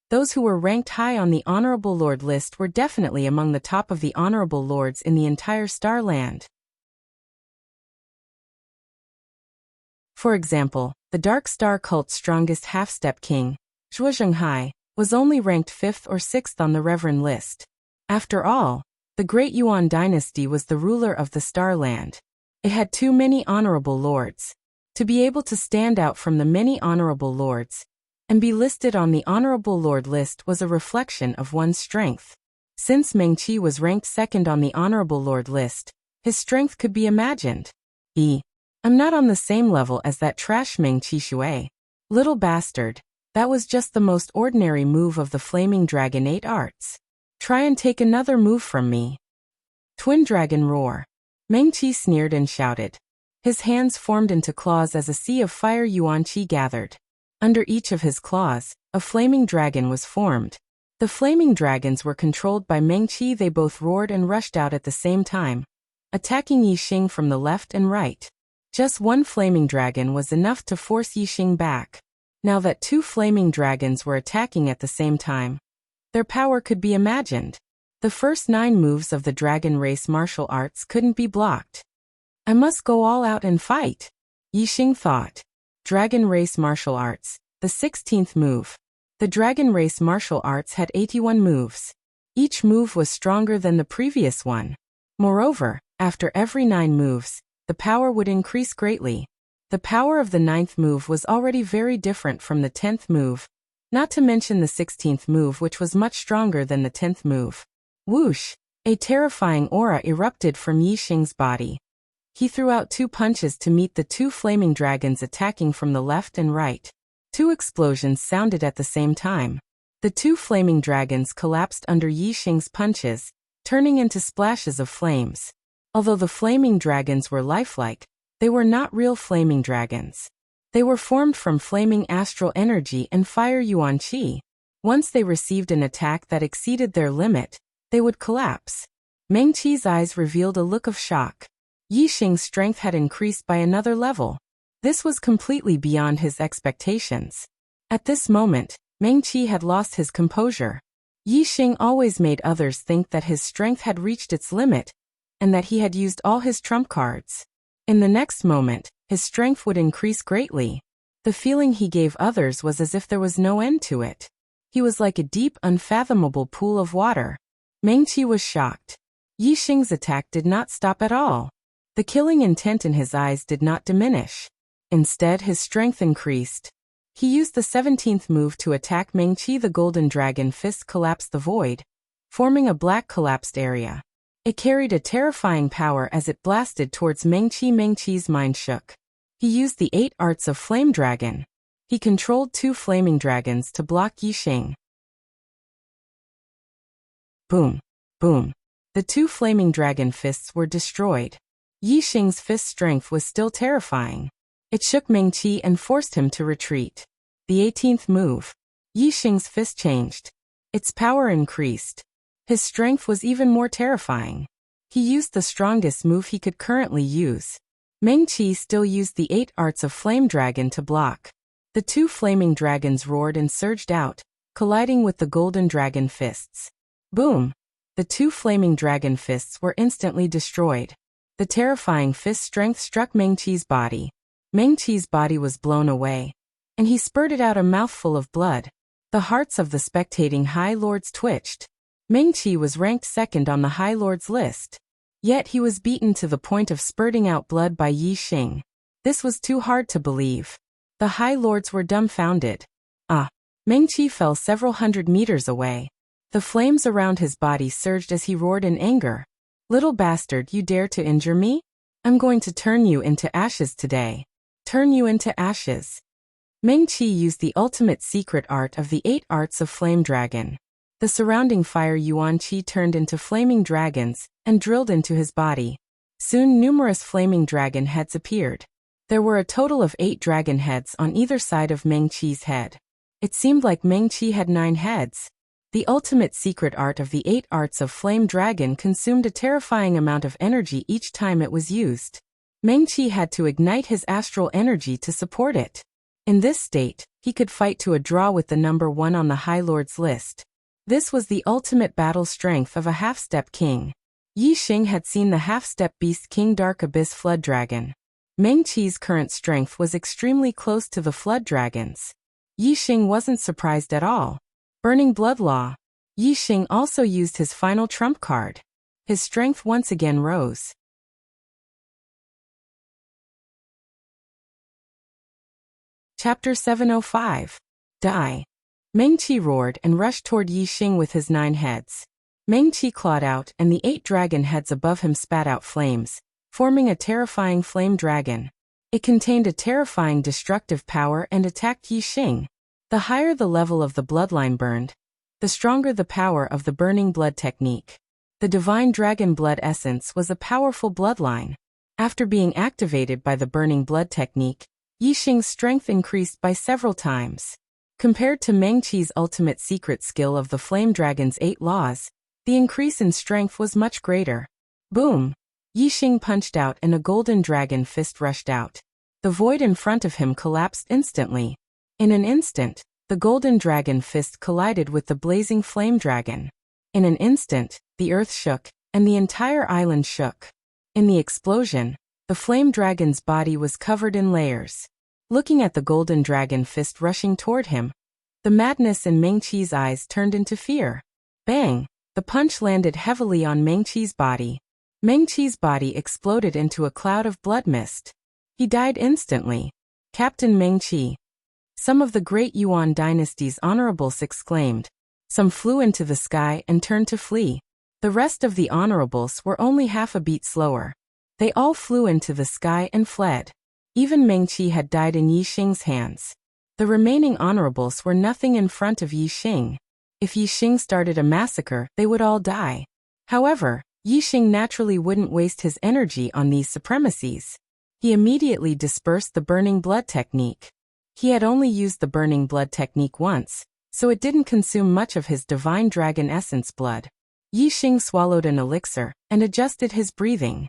those who were ranked high on the Honorable Lord list were definitely among the top of the Honorable Lords in the entire Starland. For example, the Dark Star cult's strongest half-step king, Zhuo Zhenghai, was only ranked 5th or 6th on the Reverend list. After all, the Great Yuan dynasty was the ruler of the Starland. It had too many honorable lords. To be able to stand out from the many honorable lords and be listed on the Honorable Lord list was a reflection of one's strength. Since Meng Qi was ranked 2nd on the Honorable Lord list, his strength could be imagined. I'm not on the same level as that trash Meng Qishui. Little bastard, that was just the most ordinary move of the Flaming Dragon 8 arts. Try and take another move from me. Twin Dragon Roar. Meng Qi sneered and shouted. His hands formed into claws as a sea of fire Yuan Qi gathered. Under each of his claws, a flaming dragon was formed. The flaming dragons were controlled by Meng Qi. They both roared and rushed out at the same time, attacking Yixing from the left and right. Just one flaming dragon was enough to force Yixing back. Now that 2 flaming dragons were attacking at the same time, their power could be imagined. The first 9 moves of the dragon race martial arts couldn't be blocked. I must go all out and fight. Yixing thought. Dragon Race Martial Arts, the 16th move. The Dragon Race Martial Arts had 81 moves. Each move was stronger than the previous one. Moreover, after every 9 moves, the power would increase greatly. The power of the 9th move was already very different from the 10th move, not to mention the 16th move, which was much stronger than the 10th move. Whoosh! A terrifying aura erupted from Yixing's body. He threw out 2 punches to meet the 2 flaming dragons attacking from the left and right. 2 explosions sounded at the same time. The 2 flaming dragons collapsed under Yixing's punches, turning into splashes of flames. Although the flaming dragons were lifelike, they were not real flaming dragons. They were formed from flaming astral energy and fire yuan qi. Once they received an attack that exceeded their limit, they would collapse. Meng Qi's eyes revealed a look of shock. Yixing's strength had increased by another level. This was completely beyond his expectations. At this moment, Meng Qi had lost his composure. Yixing always made others think that his strength had reached its limit, and that he had used all his trump cards. In the next moment, his strength would increase greatly. The feeling he gave others was as if there was no end to it. He was like a deep, unfathomable pool of water. Meng Qi was shocked. Yixing's attack did not stop at all. The killing intent in his eyes did not diminish. Instead, his strength increased. He used the 17th move to attack Meng Qi. The golden dragon fist collapsed the void, forming a black collapsed area. It carried a terrifying power as it blasted towards Meng Qi. Meng Qi's mind shook. He used the 8 arts of Flame Dragon. He controlled 2 flaming dragons to block Yixing. Boom! Boom! The 2 flaming dragon fists were destroyed. Yixing's fist strength was still terrifying. It shook Meng Qi and forced him to retreat. The 18th move. Yixing's fist changed. Its power increased. His strength was even more terrifying. He used the strongest move he could currently use. Meng Qi still used the 8 arts of Flame Dragon to block. The 2 flaming dragons roared and surged out, colliding with the golden dragon fists. Boom! The 2 flaming dragon fists were instantly destroyed. The terrifying fist strength struck Meng Qi's body. Meng Qi's body was blown away, and he spurted out a mouthful of blood. The hearts of the spectating High Lords twitched. Meng Qi was ranked 2nd on the High Lords list. Yet he was beaten to the point of spurting out blood by Yixing. This was too hard to believe. The High Lords were dumbfounded. Meng Qi fell several hundred meters away. The flames around his body surged as he roared in anger. Little bastard, you dare to injure me? I'm going to turn you into ashes today. Turn you into ashes. Meng Qi used the ultimate secret art of the 8 arts of Flame Dragon. The surrounding fire yuan qi turned into flaming dragons and drilled into his body. Soon numerous flaming dragon heads appeared. There were a total of 8 dragon heads on either side of Meng Qi's head. It seemed like Meng Qi had 9 heads. The ultimate secret art of the 8 arts of Flame Dragon consumed a terrifying amount of energy each time it was used. Meng Qi had to ignite his astral energy to support it. In this state, he could fight to a draw with the number 1 on the High Lords list. This was the ultimate battle strength of a half-step king. Yixing had seen the half-step beast King Dark Abyss Flood Dragon. Meng Qi's current strength was extremely close to the Flood Dragons. Yixing wasn't surprised at all. Burning Blood Law. Yixing also used his final trump card. His strength once again rose. Chapter 705. Die. Meng Qi roared and rushed toward Yixing with his 9 heads. Meng Qi clawed out and the 8 dragon heads above him spat out flames, forming a terrifying flame dragon. It contained a terrifying destructive power and attacked Yixing. The higher the level of the bloodline burned, the stronger the power of the burning blood technique. The divine dragon blood essence was a powerful bloodline. After being activated by the burning blood technique, Yixing's strength increased by several times. Compared to Meng Qi's ultimate secret skill of the flame dragon's 8 laws, the increase in strength was much greater. Boom! Yixing punched out and a golden dragon fist rushed out. The void in front of him collapsed instantly. In an instant, the golden dragon fist collided with the blazing flame dragon. In an instant, the earth shook, and the entire island shook. In the explosion, The flame dragon's body was covered in layers. Looking at the golden dragon fist rushing toward him, the madness in Meng Qi's eyes turned into fear. Bang! The punch landed heavily on Meng Qi's body. Meng Qi's body exploded into a cloud of blood mist. He died instantly. Captain Meng Qi. Some of the great Yuan dynasty's honorables exclaimed. Some flew into the sky and turned to flee. The rest of the honorables were only half a beat slower. They all flew into the sky and fled. Even Meng Qi had died in Yi Xing's hands. The remaining honorables were nothing in front of Yi Xing. If Yi Xing started a massacre, they would all die. However, Yi Xing naturally wouldn't waste his energy on these supremacies. He immediately dispersed the burning blood technique. He had only used the burning blood technique once, so it didn't consume much of his divine dragon essence blood. Yi Xing swallowed an elixir and adjusted his breathing.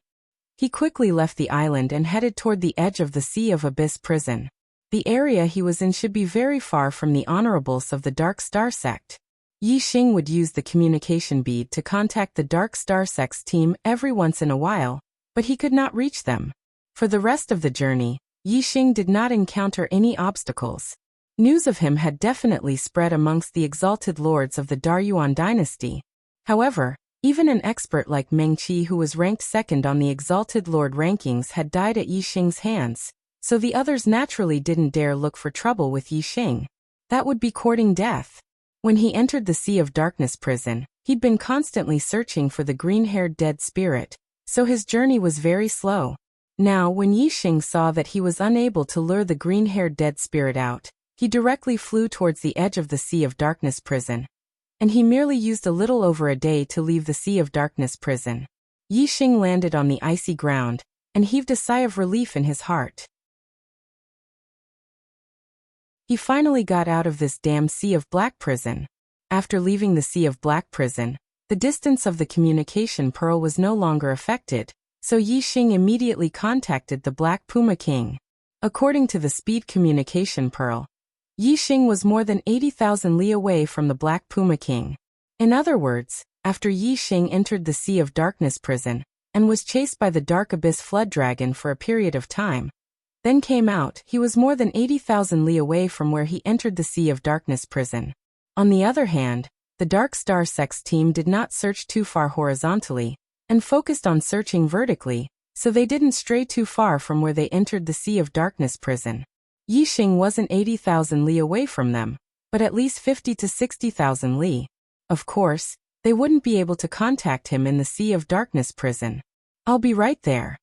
He quickly left the island and headed toward the edge of the Sea of Abyss prison. The area he was in should be very far from the honorables of the Dark Star sect. Yi Xing would use the communication bead to contact the Dark Star sect's team every once in a while, but he could not reach them. For the rest of the journey, Yi Xing did not encounter any obstacles. News of him had definitely spread amongst the exalted lords of the Daryuan dynasty. However, even an expert like Meng Qi, who was ranked second on the exalted lord rankings, had died at Yi Xing's hands, so the others naturally didn't dare look for trouble with Yi Xing. That would be courting death. When he entered the Sea of Darkness prison, he'd been constantly searching for the green-haired dead spirit, so his journey was very slow. Now, when Yi Xing saw that he was unable to lure the green-haired dead spirit out, he directly flew towards the edge of the Sea of Darkness prison. And he merely used a little over a day to leave the Sea of Darkness prison. Yi Xing landed on the icy ground and heaved a sigh of relief in his heart. He finally got out of this damned Sea of Black prison. After leaving the Sea of Black prison, the distance of the communication pearl was no longer affected, so Yi Xing immediately contacted the Black Puma King. According to the speed communication pearl, Yi Xing was more than 80,000 li away from the Black Puma King. In other words, after Yi Xing entered the Sea of Darkness prison and was chased by the Dark Abyss Flood Dragon for a period of time, then came out, he was more than 80,000 li away from where he entered the Sea of Darkness prison. On the other hand, the Dark Star sect's team did not search too far horizontally and focused on searching vertically, so they didn't stray too far from where they entered the Sea of Darkness prison. Yi Xing wasn't 80,000 li away from them, but at least 50 to 60,000 li. Of course, they wouldn't be able to contact him in the Sea of Darkness prison. I'll be right there.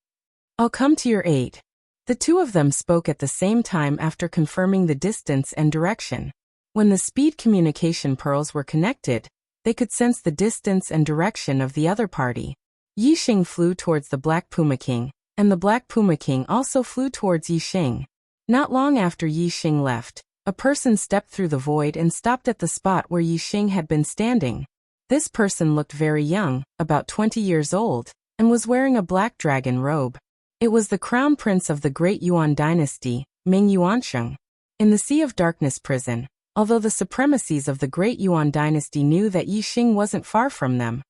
I'll come to your aid. The two of them spoke at the same time after confirming the distance and direction. When the speed communication pearls were connected, they could sense the distance and direction of the other party. Yi Xing flew towards the Black Puma King, and the Black Puma King also flew towards Yi Xing. Not long after Yi Xing left, a person stepped through the void and stopped at the spot where Yi Xing had been standing. This person looked very young, about 20 years old, and was wearing a black dragon robe. It was the crown prince of the Great Yuan dynasty, Ming Yuansheng. In the Sea of Darkness prison, although the supremacies of the Great Yuan dynasty knew that Yi Xing wasn't far from them,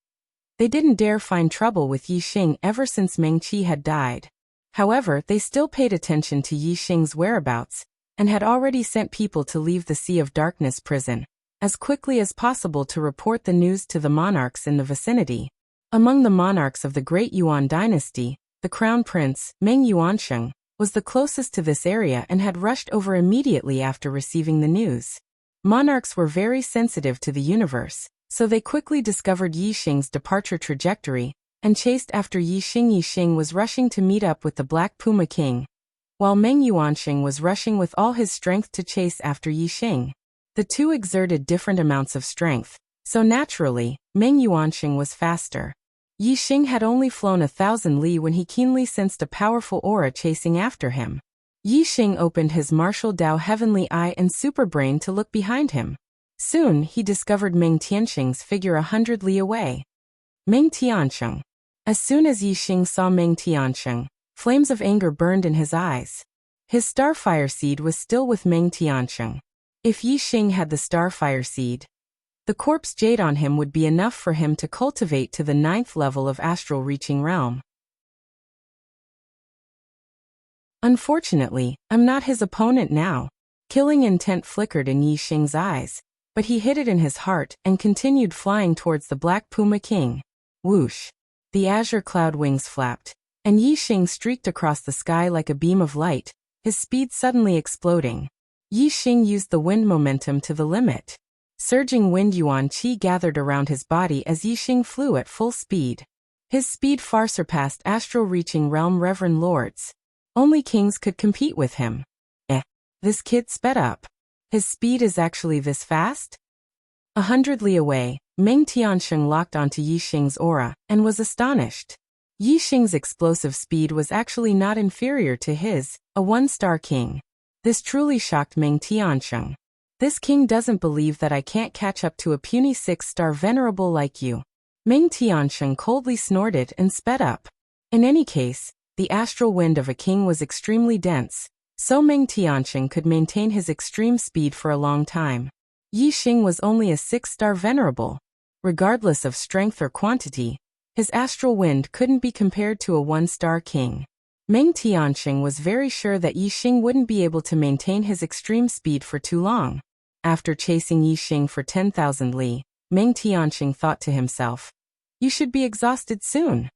they didn't dare find trouble with Yi Xing ever since Meng Qi had died. However, they still paid attention to Yi Xing's whereabouts, and had already sent people to leave the Sea of Darkness prison as quickly as possible to report the news to the monarchs in the vicinity. Among the monarchs of the Great Yuan dynasty, the crown prince, Ming Yuansheng, was the closest to this area and had rushed over immediately after receiving the news. Monarchs were very sensitive to the universe, so they quickly discovered Yi Xing's departure trajectory and chased after Yi Xing. Yi Xing was rushing to meet up with the Black Puma King, while Meng Yuansheng was rushing with all his strength to chase after Yi Xing. The two exerted different amounts of strength, so naturally, Meng Yuansheng was faster. Yi Xing had only flown 1,000 li when he keenly sensed a powerful aura chasing after him. Yi Xing opened his martial Dao Heavenly Eye and Super Brain to look behind him. Soon, he discovered Meng Tiansheng's figure 100 li away. Meng Tiansheng. As soon as Yi Xing saw Meng Tiansheng, flames of anger burned in his eyes. His Starfire Seed was still with Meng Tiansheng. If Yi Xing had the Starfire Seed, the corpse jade on him would be enough for him to cultivate to the 9th level of astral reaching realm. Unfortunately, I'm not his opponent now. Killing intent flickered in Yixing's eyes, but he hid it in his heart and continued flying towards the Black Puma King. Whoosh! The azure cloud wings flapped, and Yixing streaked across the sky like a beam of light, his speed suddenly exploding. Yixing used the wind momentum to the limit. Surging wind yuan qi gathered around his body as Yixing flew at full speed. His speed far surpassed astral-reaching realm reverend lords. Only kings could compete with him. This kid sped up. His speed is actually this fast? 100 li away, Meng Tianxing locked onto Yixing's aura and was astonished. Yixing's explosive speed was actually not inferior to his, a one-star king. This truly shocked Meng Tianxing. This king doesn't believe that I can't catch up to a puny 6-star venerable like you. Meng Tianxing coldly snorted and sped up. In any case, the astral wind of a king was extremely dense, so Meng Tianxing could maintain his extreme speed for a long time. Yixing was only a 6-star venerable. Regardless of strength or quantity, his astral wind couldn't be compared to a 1-star king. Meng Tianxing was very sure that Yixing wouldn't be able to maintain his extreme speed for too long. After chasing Yixing for 10,000 li, Meng Tianxing thought to himself, "You should be exhausted soon."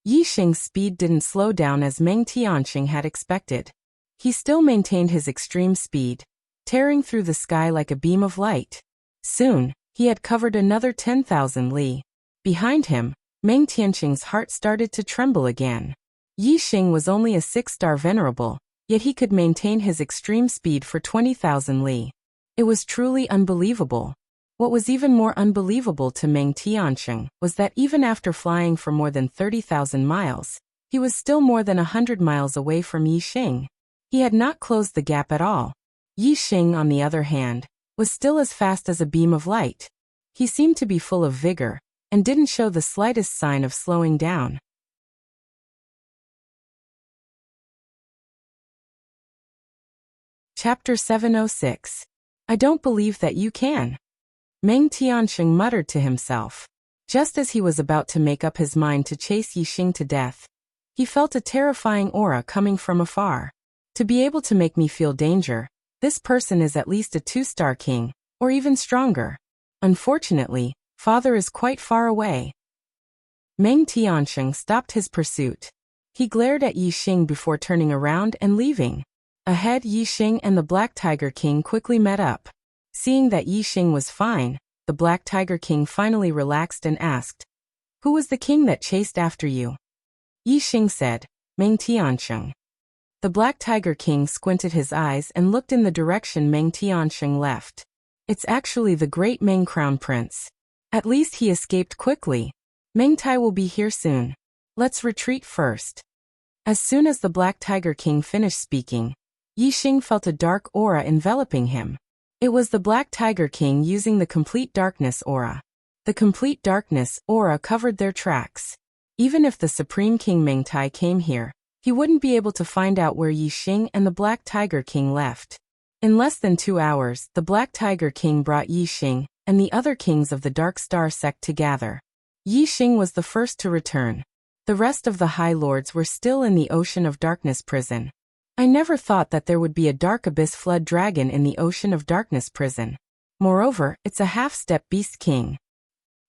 Yixing's speed didn't slow down as Meng Tianxing had expected. He still maintained his extreme speed, tearing through the sky like a beam of light. Soon, he had covered another 10,000 li. Behind him, Meng Tianxing's heart started to tremble again. Yixing was only a 6-star venerable, yet he could maintain his extreme speed for 20,000 li. It was truly unbelievable. What was even more unbelievable to Meng Tianxing was that even after flying for more than 30,000 miles, he was still more than 100 miles away from Yixing. He had not closed the gap at all. Yixing, on the other hand, was still as fast as a beam of light. He seemed to be full of vigor, and didn't show the slightest sign of slowing down. Chapter 706. I don't believe that you can. Meng Tianxing muttered to himself. Just as he was about to make up his mind to chase Yixing to death, he felt a terrifying aura coming from afar. To be able to make me feel danger, this person is at least a 2-star king, or even stronger. Unfortunately, father is quite far away. Meng Tianxing stopped his pursuit. He glared at Yixing before turning around and leaving. Ahead, Yixing and the Black Tiger King quickly met up. Seeing that Yixing was fine, the Black Tiger King finally relaxed and asked, "Who was the king that chased after you?" Yixing said, "Meng Tianxing." The Black Tiger King squinted his eyes and looked in the direction Meng Tianxing left. It's actually the great Meng Crown Prince. At least he escaped quickly. Meng Tai will be here soon. Let's retreat first. As soon as the Black Tiger King finished speaking, Yixing felt a dark aura enveloping him. It was the Black Tiger King using the Complete Darkness aura. The Complete Darkness aura covered their tracks. Even if the Supreme King Meng Tai came here, he wouldn't be able to find out where Yixing and the Black Tiger King left. In less than 2 hours, the Black Tiger King brought Yixing and the other kings of the Dark Star sect to gather. Yixing was the first to return. The rest of the High Lords were still in the Ocean of Darkness prison. I never thought that there would be a Dark Abyss Flood Dragon in the Ocean of Darkness prison. Moreover, it's a half-step beast king.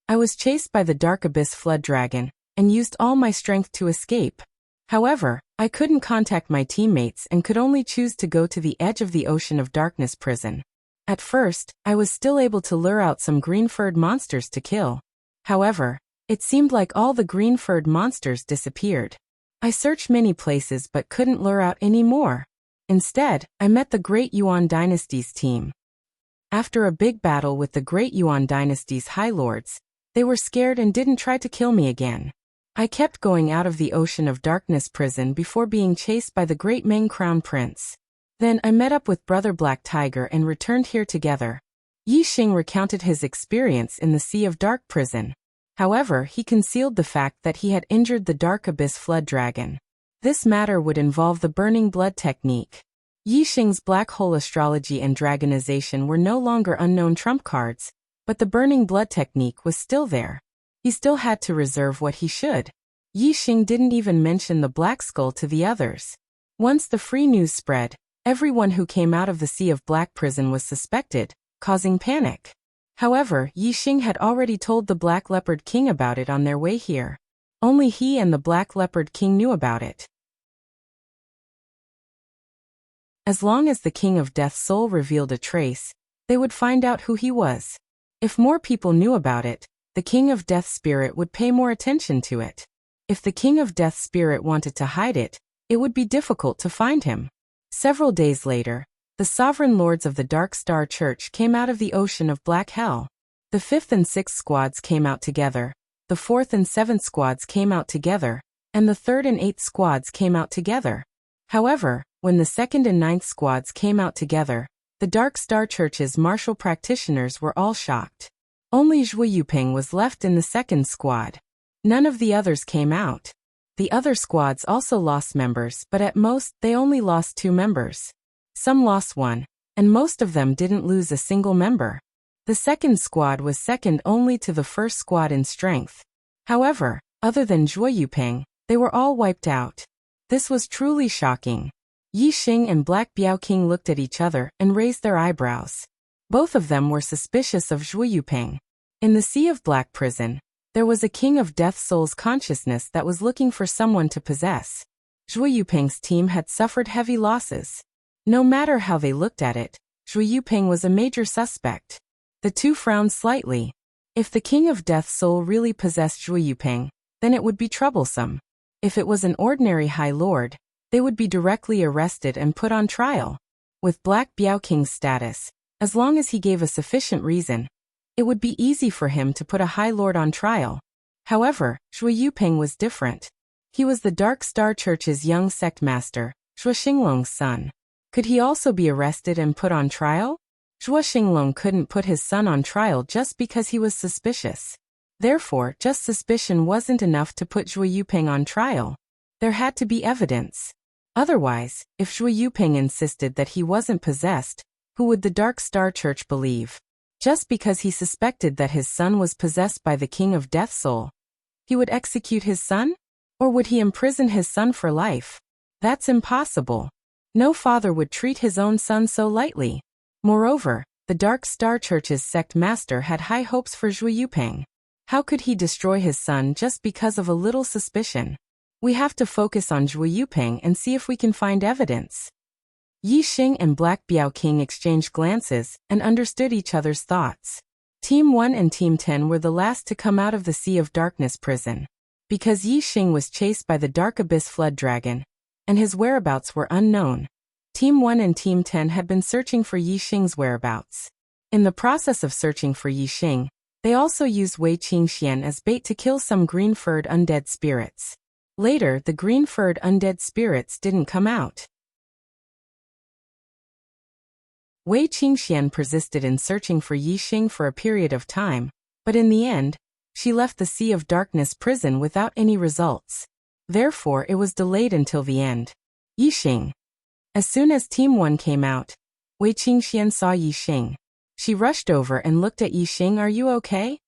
I was chased by the Dark Abyss Flood Dragon, and used all my strength to escape. However, I couldn't contact my teammates and could only choose to go to the edge of the Ocean of Darkness prison. At first, I was still able to lure out some green-furred monsters to kill. However, it seemed like all the green-furred monsters disappeared. I searched many places but couldn't lure out any more. Instead, I met the Great Yuan Dynasty's team. After a big battle with the Great Yuan Dynasty's High Lords, they were scared and didn't try to kill me again. I kept going out of the Ocean of Darkness prison before being chased by the Great Meng Crown Prince. Then I met up with Brother Black Tiger and returned here together. Yixing recounted his experience in the Sea of Dark prison. However, he concealed the fact that he had injured the Dark Abyss Flood Dragon. This matter would involve the Burning Blood technique. Yixing's black hole astrology and dragonization were no longer unknown trump cards, but the Burning Blood technique was still there. He still had to reserve what he should. Yixing didn't even mention the Black Skull to the others. Once the free news spread, everyone who came out of the Sea of Black prison was suspected, causing panic. However, Yi Xing had already told the Black Leopard King about it on their way here. Only he and the Black Leopard King knew about it. As long as the King of Death's soul revealed a trace, they would find out who he was. If more people knew about it, the King of Death's spirit would pay more attention to it. If the King of Death's spirit wanted to hide it, it would be difficult to find him. Several days later, the sovereign lords of the Dark Star Church came out of the ocean of Black Hell. The 5th and 6th squads came out together, the 4th and 7th squads came out together, and the 3rd and 8th squads came out together. However, when the 2nd and 9th squads came out together, the Dark Star Church's martial practitioners were all shocked. Only Zhuo Yuping was left in the 2nd squad. None of the others came out. The other squads also lost members, but at most, they only lost 2 members. Some lost 1, and most of them didn't lose a single member. The 2nd squad was second only to the 1st squad in strength. However, other than Zhuo Yuping, they were all wiped out. This was truly shocking. Yi Xing and Black Biao King looked at each other and raised their eyebrows. Both of them were suspicious of Zhuo Yuping. In the Sea of Black prison, there was a King of Death Soul's consciousness that was looking for someone to possess. Zhuo Yuping's team had suffered heavy losses. No matter how they looked at it, Zhuo Yuping was a major suspect. The two frowned slightly. If the King of Death Soul really possessed Zhuo Yuping, then it would be troublesome. If it was an ordinary High Lord, they would be directly arrested and put on trial. With Black Biao King's status, as long as he gave a sufficient reason, it would be easy for him to put a High Lord on trial. However, Zhuo Yuping was different. He was the Dark Star Church's young sect master, Zhuo Xinglong's son. Could he also be arrested and put on trial? Zhuo Xinglong couldn't put his son on trial just because he was suspicious. Therefore, just suspicion wasn't enough to put Zhuo Yuping on trial. There had to be evidence. Otherwise, if Zhuo Yuping insisted that he wasn't possessed, who would the Dark Star Church believe? Just because he suspected that his son was possessed by the King of Death Soul, he would execute his son? Or would he imprison his son for life? That's impossible. No father would treat his own son so lightly. Moreover, the Dark Star Church's sect master had high hopes for Zhuo Yuping. How could he destroy his son just because of a little suspicion? We have to focus on Zhuo Yuping and see if we can find evidence. Yi Xing and Black Biao King exchanged glances and understood each other's thoughts. Team 1 and Team 10 were the last to come out of the Sea of Darkness prison. Because Yi Xing was chased by the Dark Abyss Flood Dragon, and his whereabouts were unknown, Team 1 and Team 10 had been searching for Yi Xing's whereabouts. In the process of searching for Yi Xing, they also used Wei Qingxian as bait to kill some green-furred undead spirits. Later, the green-furred undead spirits didn't come out. Wei Qingxian persisted in searching for Yi Xing for a period of time, but in the end, she left the Sea of Darkness prison without any results. Therefore, it was delayed until the end. Yi Xing. As soon as Team 1 came out, Wei Qingxian saw Yi Xing. She rushed over and looked at Yi Xing. Are you okay?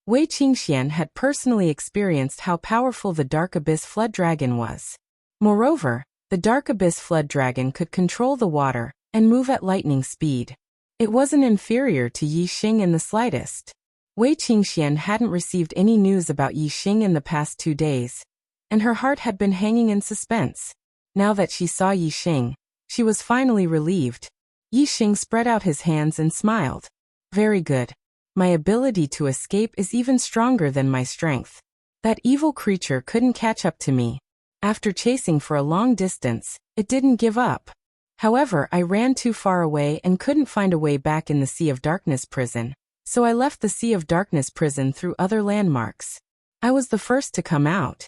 Wei Qingxian had personally experienced how powerful the Dark Abyss Flood Dragon was. Moreover, the Dark Abyss Flood Dragon could control the water and move at lightning speed. It wasn't inferior to Yi Xing in the slightest. Wei Qingxian hadn't received any news about Yi Xing in the past 2 days, and her heart had been hanging in suspense. Now that she saw Yi Xing, she was finally relieved. Yi Xing spread out his hands and smiled. Very good. My ability to escape is even stronger than my strength. That evil creature couldn't catch up to me. After chasing for a long distance, it didn't give up. However, I ran too far away and couldn't find a way back in the Sea of Darkness prison, so I left the Sea of Darkness prison through other landmarks. I was the first to come out.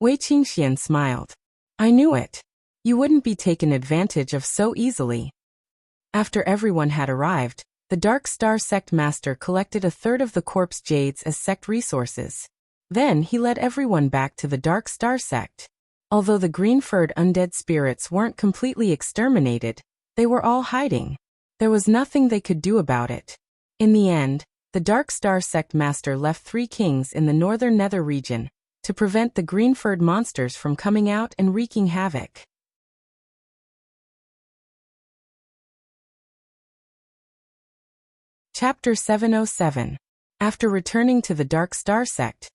Wei Qingxian smiled. I knew it. You wouldn't be taken advantage of so easily. After everyone had arrived, the Dark Star Sect Master collected a third of the corpse jades as sect resources. Then he led everyone back to the Dark Star Sect. Although the green-furred undead spirits weren't completely exterminated, they were all hiding. There was nothing they could do about it. In the end, the Dark Star Sect Master left 3 kings in the northern nether region to prevent the green-furred monsters from coming out and wreaking havoc. Chapter 707. After returning to the Dark Star sect,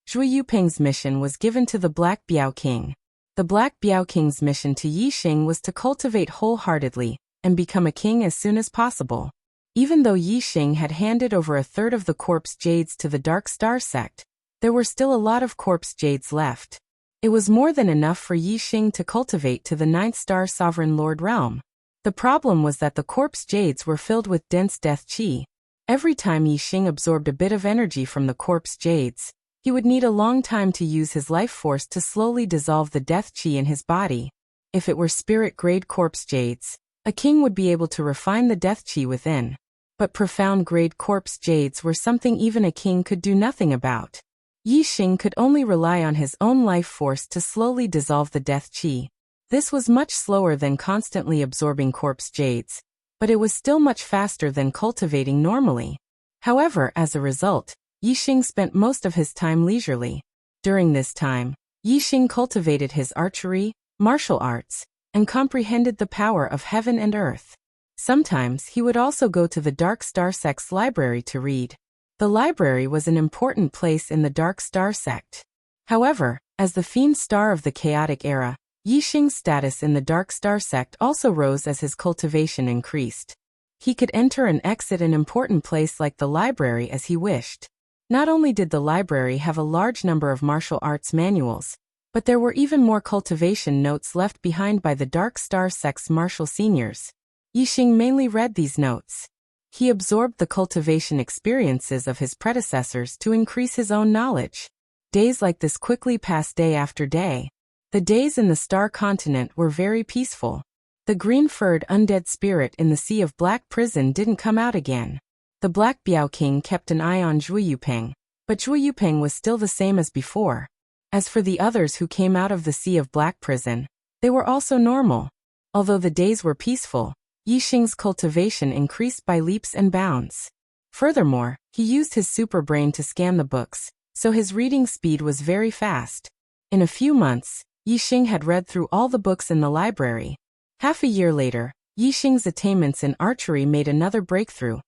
Zhui Yuping's mission was given to the Black Biao King. The Black Biao King's mission to Yixing was to cultivate wholeheartedly and become a king as soon as possible. Even though Yixing had handed over a third of the corpse jades to the Dark Star sect, there were still a lot of corpse jades left. It was more than enough for Yixing to cultivate to the 9th star Sovereign Lord realm. The problem was that the corpse jades were filled with dense death qi. Every time Yixing absorbed a bit of energy from the corpse jades, he would need a long time to use his life force to slowly dissolve the death qi in his body. If it were spirit-grade corpse jades, a king would be able to refine the death qi within. But profound-grade corpse jades were something even a king could do nothing about. Yixing could only rely on his own life force to slowly dissolve the death qi. This was much slower than constantly absorbing corpse jades, but it was still much faster than cultivating normally. However, as a result, Yixing spent most of his time leisurely. During this time, Yixing cultivated his archery, martial arts, and comprehended the power of heaven and earth. Sometimes he would also go to the Dark Star sect's library to read. The library was an important place in the Dark Star sect. However, as the Fiend Star of the Chaotic Era, Yixing's status in the Dark Star sect also rose as his cultivation increased. He could enter and exit an important place like the library as he wished. Not only did the library have a large number of martial arts manuals, but there were even more cultivation notes left behind by the Dark Star sect's martial seniors. Yixing mainly read these notes. He absorbed the cultivation experiences of his predecessors to increase his own knowledge. Days like this quickly passed day after day. The days in the Star Continent were very peaceful. The green-furred undead spirit in the Sea of Black prison didn't come out again. The Black Biao King kept an eye on Zhui Yuping, but Zhui Yuping was still the same as before. As for the others who came out of the Sea of Black prison, they were also normal. Although the days were peaceful, Yixing's cultivation increased by leaps and bounds. Furthermore, he used his super brain to scan the books, so his reading speed was very fast. In a few months, Yixing had read through all the books in the library. Half a year later, Yixing's attainments in archery made another breakthrough,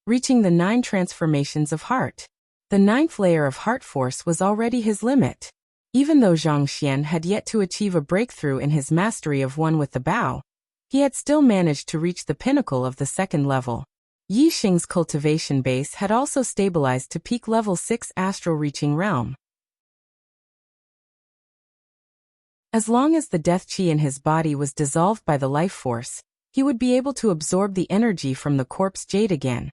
reaching the 9 transformations of heart. The 9th layer of heart force was already his limit. Even though Zhang Xian had yet to achieve a breakthrough in his mastery of one with the bow, he had still managed to reach the pinnacle of the 2nd level. Yixing's cultivation base had also stabilized to peak level 6 astral reaching realm. As long as the death qi in his body was dissolved by the life force, he would be able to absorb the energy from the corpse jade again,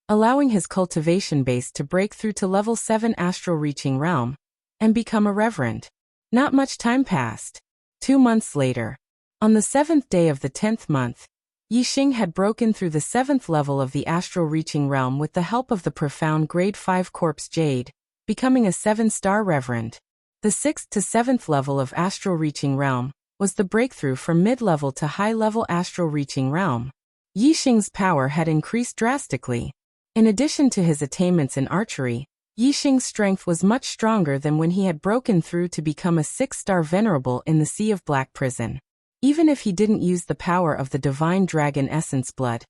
allowing his cultivation base to break through to level 7 astral reaching realm and become a reverend. Not much time passed. 2 months later, on the 7th day of the 10th month, Yixing had broken through the 7th level of the astral reaching realm with the help of the profound grade 5 corpse jade, becoming a 7-star reverend. The 6th to 7th level of astral reaching realm was the breakthrough from mid-level to high-level astral reaching realm. Yixing's power had increased drastically. In addition to his attainments in archery, Yixing's strength was much stronger than when he had broken through to become a 6-star venerable in the Sea of Black prison. Even if he didn't use the power of the divine dragon essence blood,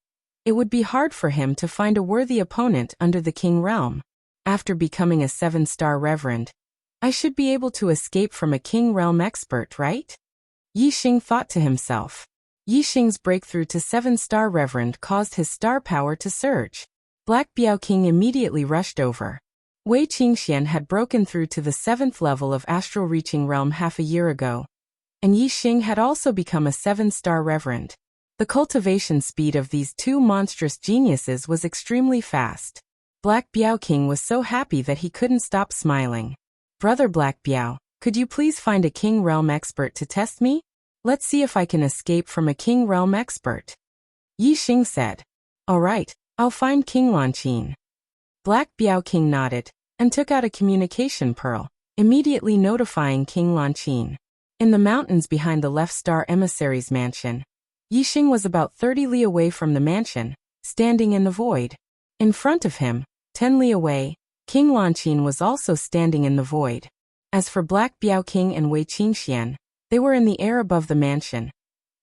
it would be hard for him to find a worthy opponent under the king realm. After becoming a 7-star reverend, I should be able to escape from a king realm expert, right? Yixing thought to himself. Yixing's breakthrough to 7-star reverend caused his star power to surge. Black Biao King immediately rushed over. Wei Qingxian had broken through to the 7th level of astral reaching realm half a year ago, and Yixing had also become a 7-star reverend. The cultivation speed of these 2 monstrous geniuses was extremely fast. Black Biao King was so happy that he couldn't stop smiling. Brother Black Biao, could you please find a king realm expert to test me? Let's see if I can escape from a king realm expert. Yixing said. All right, I'll find King Lanqin. Black Biao King nodded and took out a communication pearl, immediately notifying King Lanqin. In the mountains behind the Left Star Emissary's mansion, Yixing was about 30 li away from the mansion, standing in the void. In front of him, 10 li away, King Lanqin was also standing in the void. As for Black Biao King and Wei Qingxian, they were in the air above the mansion,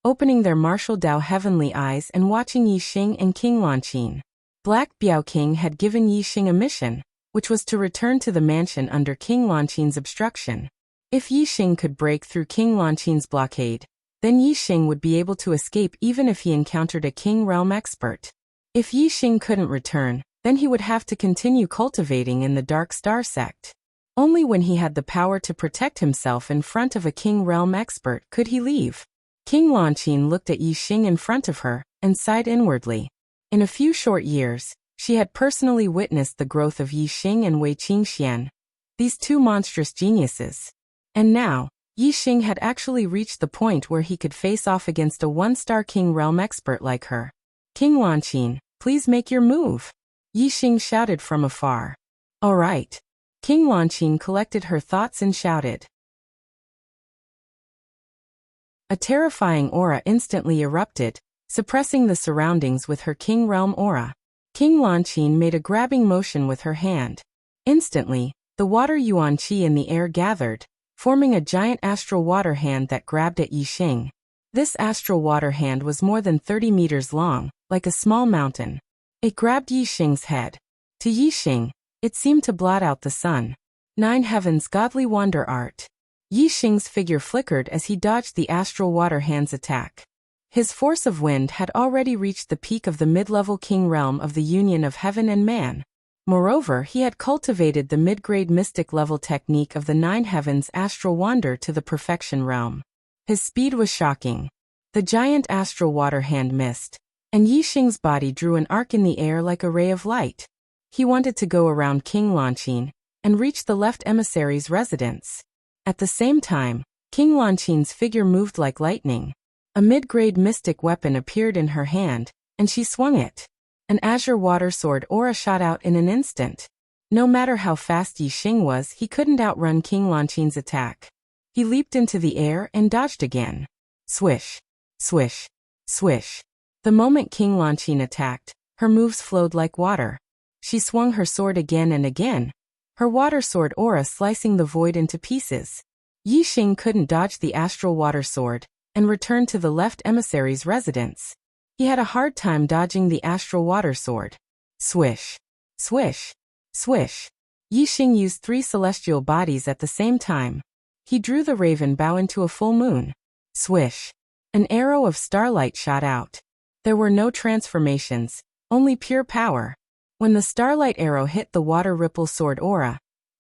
opening their martial Dao heavenly eyes and watching Yixing and King Lanqin. Black Biao King had given Yixing a mission, which was to return to the mansion under King Lanqin's obstruction. If Yixing could break through King Lanqin's blockade, then Yixing would be able to escape even if he encountered a King Realm expert. If Yixing couldn't return, then he would have to continue cultivating in the Dark Star sect. Only when he had the power to protect himself in front of a King Realm expert could he leave. King Lanqin looked at Yixing in front of her and sighed inwardly. In a few short years, she had personally witnessed the growth of Yixing and Wei Qingxian, these two monstrous geniuses. And now, Yixing had actually reached the point where he could face off against a one-star King Realm expert like her. King Lanqin, please make your move, Yixing shouted from afar. All right. King Lanqin collected her thoughts and shouted. A terrifying aura instantly erupted, suppressing the surroundings with her King Realm aura. King Lanqin made a grabbing motion with her hand. Instantly, the water yuan qi in the air gathered, forming a giant astral water hand that grabbed at Yixing. This astral water hand was more than 30 meters long, like a small mountain. It grabbed Yixing's head. To Yixing, it seemed to blot out the sun. Nine Heavens Godly Wonder Art. Yixing's figure flickered as he dodged the astral water hand's attack. His force of wind had already reached the peak of the mid-level King Realm of the Union of Heaven and Man. Moreover, he had cultivated the mid-grade mystic level technique of the Nine Heavens Astral Wander to the Perfection Realm. His speed was shocking. The giant astral water hand missed, and Yixing's body drew an arc in the air like a ray of light. He wanted to go around King Lanqin and reach the left emissary's residence. At the same time, King Lanqin's figure moved like lightning. A mid-grade mystic weapon appeared in her hand, and she swung it. An azure water sword aura shot out in an instant. No matter how fast Yixing was, he couldn't outrun King Lanqin's attack. He leaped into the air and dodged again. Swish, swish, swish. The moment King Lanqin attacked, her moves flowed like water. She swung her sword again and again, her water sword aura slicing the void into pieces. Yixing couldn't dodge the astral water sword and returned to the left emissary's residence. He had a hard time dodging the astral water sword. Swish, swish, swish. Yixing used 3 celestial bodies at the same time. He drew the raven bow into a full moon. Swish. An arrow of starlight shot out. There were no transformations, only pure power. When the starlight arrow hit the water ripple sword aura,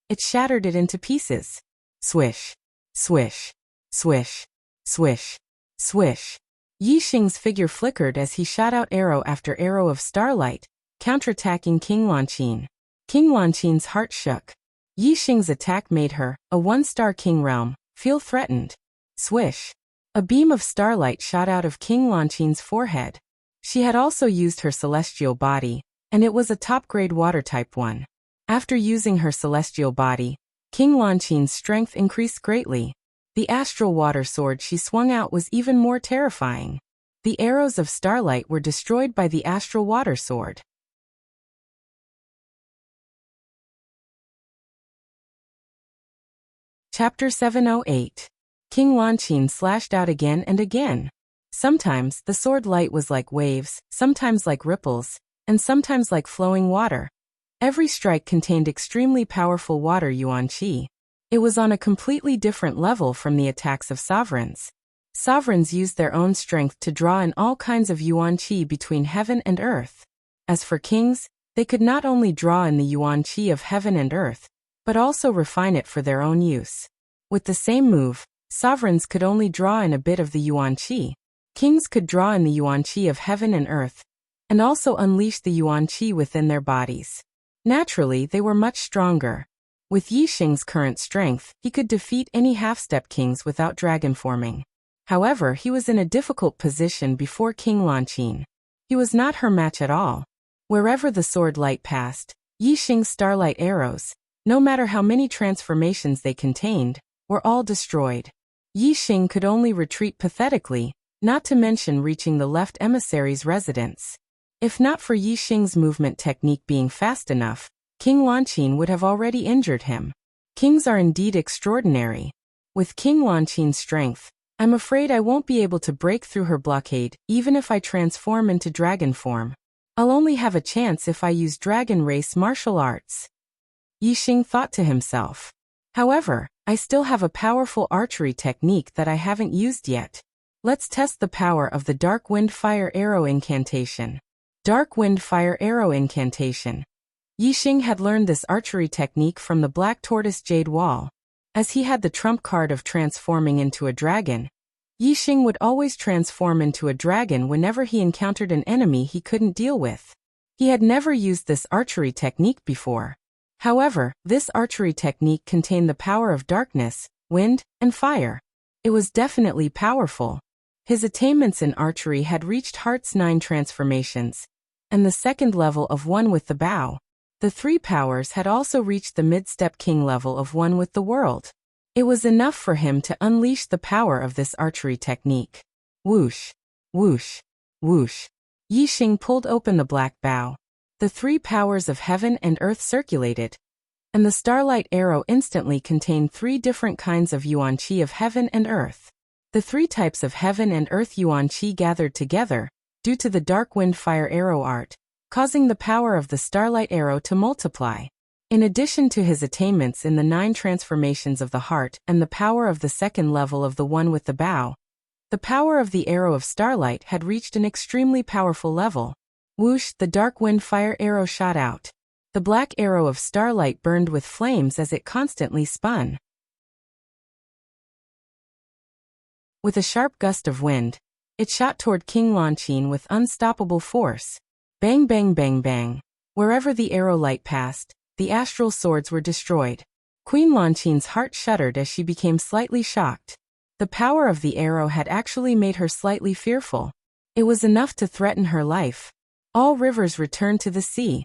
it shattered it into pieces. Swish, swish, swish, swish, swish. Yixing's figure flickered as he shot out arrow after arrow of starlight, counterattacking King Lanqin. King Lanqin's heart shook. Yixing's attack made her, a one-star King Realm, feel threatened. Swish. A beam of starlight shot out of King Lanqin's forehead. She had also used her celestial body, and it was a top-grade water-type one. After using her celestial body, King Lanqin's strength increased greatly. The astral water sword she swung out was even more terrifying. The arrows of starlight were destroyed by the astral water sword. Chapter 708. King Lanqin slashed out again and again. Sometimes the sword light was like waves, sometimes like ripples, and sometimes like flowing water. Every strike contained extremely powerful water yuan qi. It was on a completely different level from the attacks of sovereigns. Sovereigns used their own strength to draw in all kinds of yuan qi between heaven and earth. As for kings, they could not only draw in the yuan qi of heaven and earth, but also refine it for their own use. With the same move, sovereigns could only draw in a bit of the yuan qi. Kings could draw in the yuan qi of heaven and earth, and also unleash the yuan qi within their bodies. Naturally, they were much stronger. With Yixing's current strength, he could defeat any half-step kings without dragon forming. However, he was in a difficult position before King Lanqin. He was not her match at all. Wherever the sword light passed, Yixing's starlight arrows, no matter how many transformations they contained, were all destroyed. Yixing could only retreat pathetically, not to mention reaching the left emissary's residence. If not for Yixing's movement technique being fast enough, King Lanqin would have already injured him. Kings are indeed extraordinary. With King Lanqin's strength, I'm afraid I won't be able to break through her blockade, even if I transform into dragon form. I'll only have a chance if I use dragon race martial arts. Yixing thought to himself. However, I still have a powerful archery technique that I haven't used yet. Let's test the power of the Dark Wind Fire Arrow Incantation. Dark Wind Fire Arrow Incantation. Yixing had learned this archery technique from the Black Tortoise Jade Wall. As he had the trump card of transforming into a dragon, Yixing would always transform into a dragon whenever he encountered an enemy he couldn't deal with. He had never used this archery technique before. However, this archery technique contained the power of darkness, wind, and fire. It was definitely powerful. His attainments in archery had reached Heart's 9 transformations, and the second level of One with the Bow. The 3 powers had also reached the mid-step king level of One with the World. It was enough for him to unleash the power of this archery technique. Whoosh, whoosh, whoosh. Yixing pulled open the black bow. The 3 powers of heaven and earth circulated, and the starlight arrow instantly contained 3 different kinds of yuan qi of heaven and earth. The 3 types of heaven and earth yuan qi gathered together, due to the Dark Wind Fire Arrow art, causing the power of the starlight arrow to multiply. In addition to his attainments in the 9 transformations of the heart and the power of the second level of the One with the Bow, the power of the arrow of starlight had reached an extremely powerful level. Whoosh, the Dark Wind Fire Arrow shot out. The black arrow of starlight burned with flames as it constantly spun. With a sharp gust of wind, it shot toward King Lanqin with unstoppable force. Bang bang bang bang. Wherever the arrow light passed, the astral swords were destroyed. Queen Lanqin's heart shuddered as she became slightly shocked. The power of the arrow had actually made her slightly fearful. It was enough to threaten her life. All rivers returned to the sea.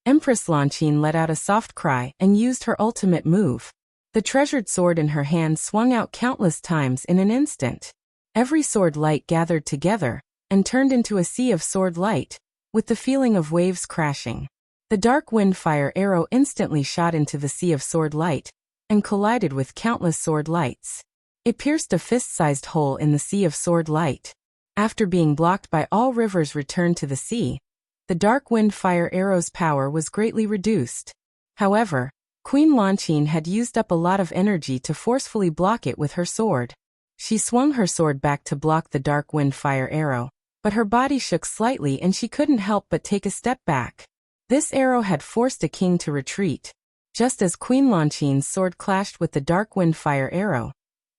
Empress Lanqin let out a soft cry and used her ultimate move. The treasured sword in her hand swung out countless times in an instant. Every sword light gathered together and turned into a sea of sword light, with the feeling of waves crashing. The Dark Wind Fire Arrow instantly shot into the sea of sword light and collided with countless sword lights. It pierced a fist-sized hole in the sea of sword light. After being blocked by all rivers returned to the sea, the Dark Wind Fire Arrow's power was greatly reduced. However, Queen Lanqin had used up a lot of energy to forcefully block it with her sword. She swung her sword back to block the Dark Wind Fire Arrow, but her body shook slightly and she couldn't help but take a step back. This arrow had forced a king to retreat. Just as Queen Lanqin's sword clashed with the Dark Wind Fire Arrow,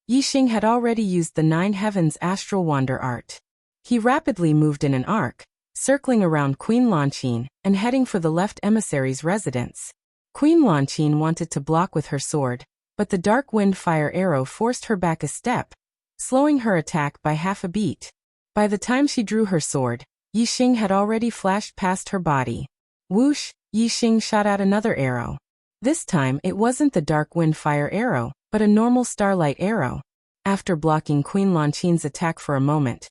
Yixing had already used the 9 Heavens Astral Wander art. He rapidly moved in an arc, circling around Queen Lanqin and heading for the left emissary's residence. Queen Lanqin wanted to block with her sword, but the Dark Wind Fire Arrow forced her back a step, slowing her attack by half a beat. By the time she drew her sword, Yixing had already flashed past her body. Whoosh, Yixing shot out another arrow. This time it wasn't the Dark Wind Fire Arrow, but a normal starlight arrow. After blocking Queen Lanqin's attack for a moment,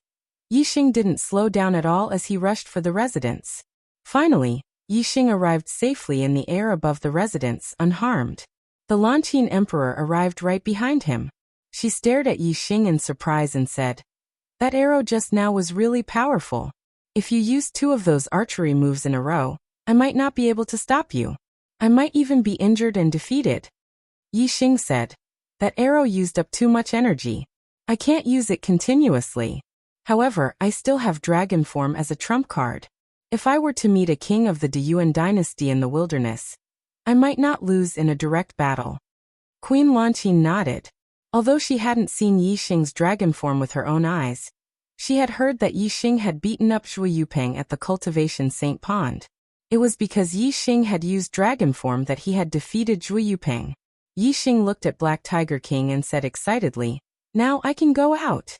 Yixing didn't slow down at all as he rushed for the residence. Finally, Yixing arrived safely in the air above the residence, unharmed. The Lanqin Emperor arrived right behind him. She stared at Yixing in surprise and said, "That arrow just now was really powerful. If you use 2 of those archery moves in a row, I might not be able to stop you. I might even be injured and defeated." Yixing said, "That arrow used up too much energy. I can't use it continuously. However, I still have dragon form as a trump card. If I were to meet a king of the Deyuan dynasty in the wilderness, I might not lose in a direct battle." Queen Lanqin nodded. Although she hadn't seen Yixing's dragon form with her own eyes, she had heard that Yixing had beaten up Zhuo Yupeng at the Cultivation Saint Pond. It was because Yixing had used dragon form that he had defeated Zhuo Yupeng. Yixing looked at Black Tiger King and said excitedly, "Now I can go out."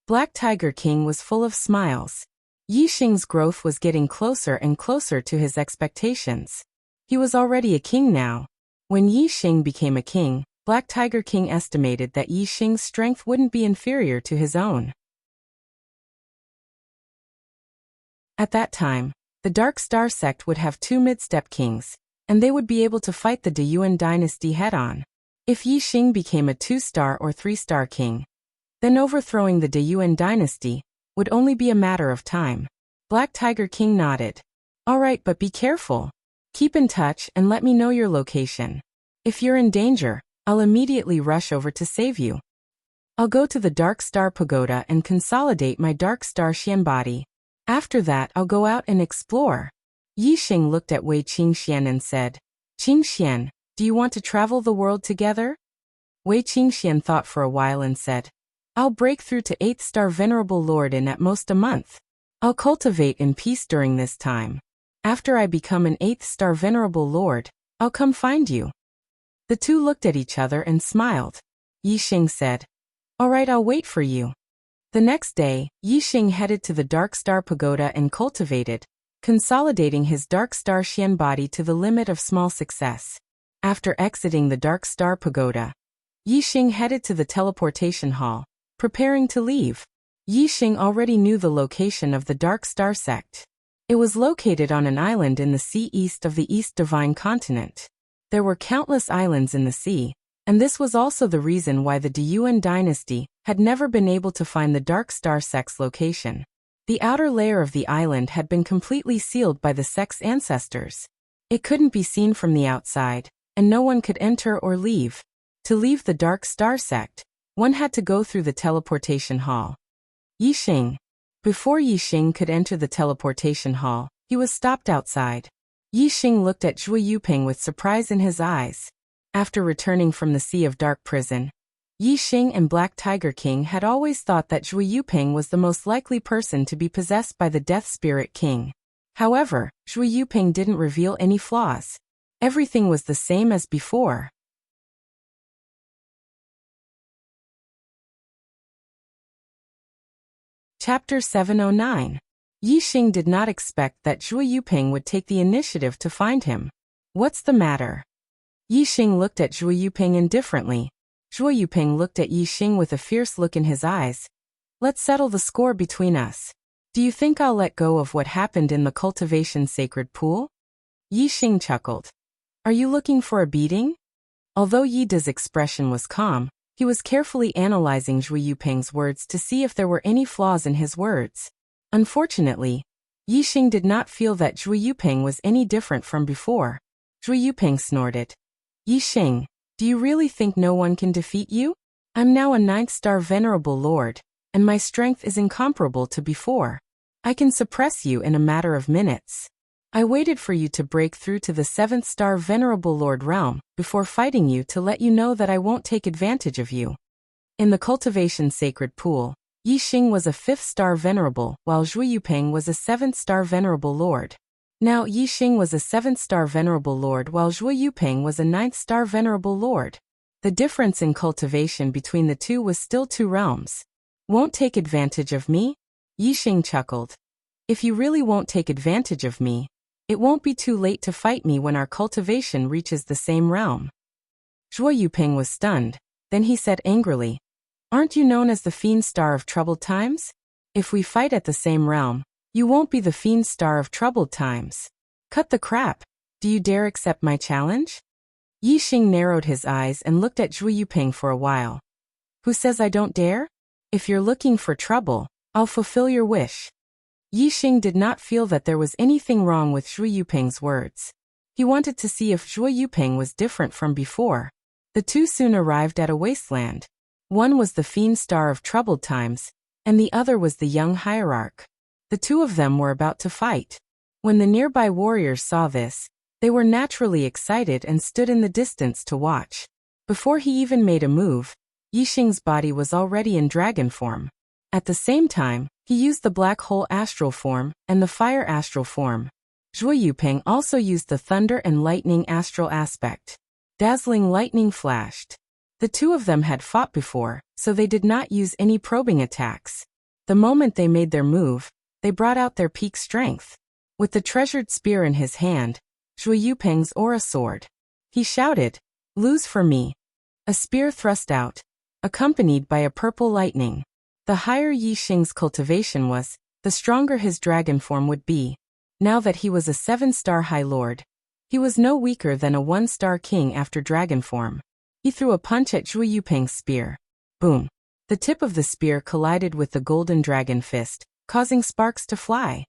Black Tiger King was full of smiles. Yixing's growth was getting closer and closer to his expectations. He was already a king now. When Yixing became a king, Black Tiger King estimated that Yixing's strength wouldn't be inferior to his own. At that time, the Dark Star sect would have 2 mid-step kings, and they would be able to fight the Deyuan dynasty head-on. If Yixing became a 2-star or 3-star king, then overthrowing the Deyuan dynasty would only be a matter of time. Black Tiger King nodded. Alright, but be careful. Keep in touch and let me know your location. If you're in danger, I'll immediately rush over to save you. I'll go to the Dark Star Pagoda and consolidate my Dark Star Xian body. After that, I'll go out and explore. Yixing looked at Wei Qingxian and said, Qingxian, do you want to travel the world together? Wei Qingxian thought for a while and said, I'll break through to 8th Star Venerable Lord in at most a month. I'll cultivate in peace during this time. After I become an 8th Star Venerable Lord, I'll come find you. The two looked at each other and smiled. Yixing said, Alright, I'll wait for you. The next day, Yixing headed to the Dark Star Pagoda and cultivated, consolidating his Dark Star Xian body to the limit of small success. After exiting the Dark Star Pagoda, Yixing headed to the teleportation hall, preparing to leave. Yixing already knew the location of the Dark Star sect. It was located on an island in the sea east of the East Divine Continent. There were countless islands in the sea, and this was also the reason why the Deyuan dynasty had never been able to find the Dark Star sect's location. The outer layer of the island had been completely sealed by the sect's ancestors. It couldn't be seen from the outside, and no one could enter or leave. To leave the Dark Star sect, one had to go through the teleportation hall. Yixing. Before Yixing could enter the teleportation hall, he was stopped outside. Yixing looked at Zhui Yuping with surprise in his eyes. After returning from the Sea of Dark Prison, Yixing and Black Tiger King had always thought that Zhui Yuping was the most likely person to be possessed by the Death Spirit King. However, Zhui Yuping didn't reveal any flaws. Everything was the same as before. Chapter 709. Yixing did not expect that Zhui Yuping would take the initiative to find him. What's the matter? Yixing looked at Zhui Yuping indifferently. Zhui Yuping looked at Yixing with a fierce look in his eyes. Let's settle the score between us. Do you think I'll let go of what happened in the cultivation sacred pool? Yixing chuckled. Are you looking for a beating? Although Yi Da's expression was calm, he was carefully analyzing Zhui Yuping's words to see if there were any flaws in his words. Unfortunately, Yixing did not feel that Zhui Yuping was any different from before. Zhui Yuping snorted. Yixing, do you really think no one can defeat you? I'm now a 9th Star Venerable Lord, and my strength is incomparable to before. I can suppress you in a matter of minutes. I waited for you to break through to the 7th Star Venerable Lord realm before fighting you to let you know that I won't take advantage of you. In the cultivation sacred pool, Yixing was a 5th Star Venerable, while Zhui Yuping was a 7th Star Venerable Lord. Now Yixing was a 7th Star Venerable Lord while Zhui Yuping was a 9th Star Venerable Lord. The difference in cultivation between the two was still 2 realms. Won't take advantage of me? Yixing chuckled. If you really won't take advantage of me, it won't be too late to fight me when our cultivation reaches the same realm. Zhui Yuping was stunned. Then he said angrily, Aren't you known as the Fiend Star of Troubled Times? If we fight at the same realm, you won't be the Fiend Star of Troubled Times. Cut the crap. Do you dare accept my challenge? Yixing narrowed his eyes and looked at Zhui Yuping for a while. Who says I don't dare? If you're looking for trouble, I'll fulfill your wish. Yixing did not feel that there was anything wrong with Zhui Yuping's words. He wanted to see if Zhui Yuping was different from before. The two soon arrived at a wasteland. One was the Fiend Star of Troubled Times, and the other was the young hierarch. The two of them were about to fight. When the nearby warriors saw this, they were naturally excited and stood in the distance to watch. Before he even made a move, Yixing's body was already in dragon form. At the same time, he used the black hole astral form and the fire astral form. Zhui Yuping also used the thunder and lightning astral aspect. Dazzling lightning flashed. The two of them had fought before, so they did not use any probing attacks. The moment they made their move, they brought out their peak strength. With the treasured spear in his hand, Zhui Yuping's aura soared. He shouted, Lose for me. A spear thrust out, accompanied by a purple lightning. The higher Yixing's cultivation was, the stronger his dragon form would be. Now that he was a 7-star High Lord, he was no weaker than a 1-star king after dragon form. He threw a punch at Zhui Yuping's spear. Boom. The tip of the spear collided with the golden dragon fist, causing sparks to fly.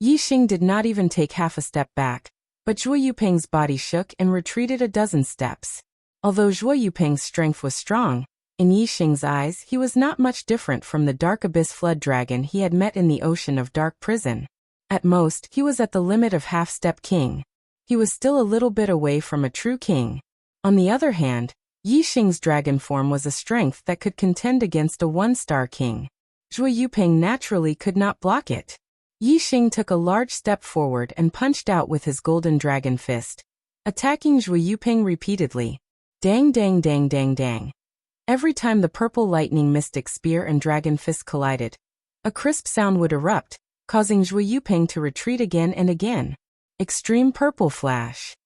Yixing did not even take half a step back, but Zhuo Yuping's body shook and retreated a dozen steps. Although Zhuo Yuping's strength was strong, in Yixing's eyes he was not much different from the dark abyss flood dragon he had met in the ocean of dark prison. At most, he was at the limit of half-step king. He was still a little bit away from a true king. On the other hand, Yixing's dragon form was a strength that could contend against a one-star king. Zhuo Yuping naturally could not block it. Yixing took a large step forward and punched out with his golden dragon fist, attacking Zhuo Yuping repeatedly. Dang dang dang dang dang. Every time the purple lightning mystic spear and dragon fist collided, a crisp sound would erupt, causing Zhuo Yuping to retreat again and again. Extreme purple flash.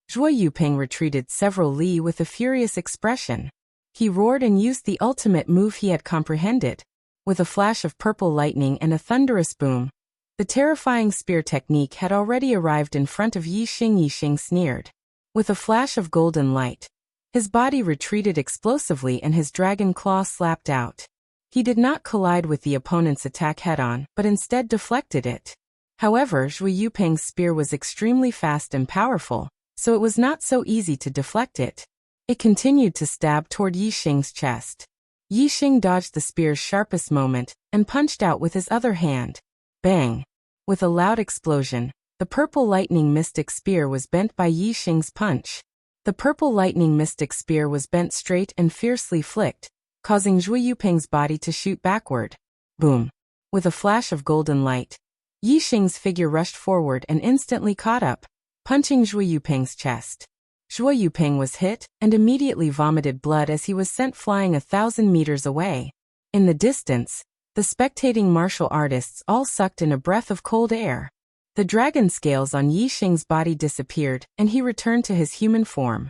Zhuo Yuping retreated several li with a furious expression. He roared and used the ultimate move he had comprehended. With a flash of purple lightning and a thunderous boom, the terrifying spear technique had already arrived in front of Yixing. Yixing sneered. With a flash of golden light, his body retreated explosively and his dragon claw slapped out. He did not collide with the opponent's attack head-on, but instead deflected it. However, Zhuo Yuping's spear was extremely fast and powerful, so it was not so easy to deflect it. It continued to stab toward Yixing's chest. Yixing dodged the spear's sharpest moment and punched out with his other hand. Bang! With a loud explosion, the purple lightning mystic spear was bent by Yixing's punch. The purple lightning mystic spear was bent straight and fiercely flicked, causing Zhuo Yuping's body to shoot backward. Boom! With a flash of golden light, Yixing's figure rushed forward and instantly caught up, punching Zhuo Yuping's chest. Zhuo Yuping was hit and immediately vomited blood as he was sent flying 1,000 meters away. In the distance, the spectating martial artists all sucked in a breath of cold air. The dragon scales on Yixing's body disappeared and he returned to his human form.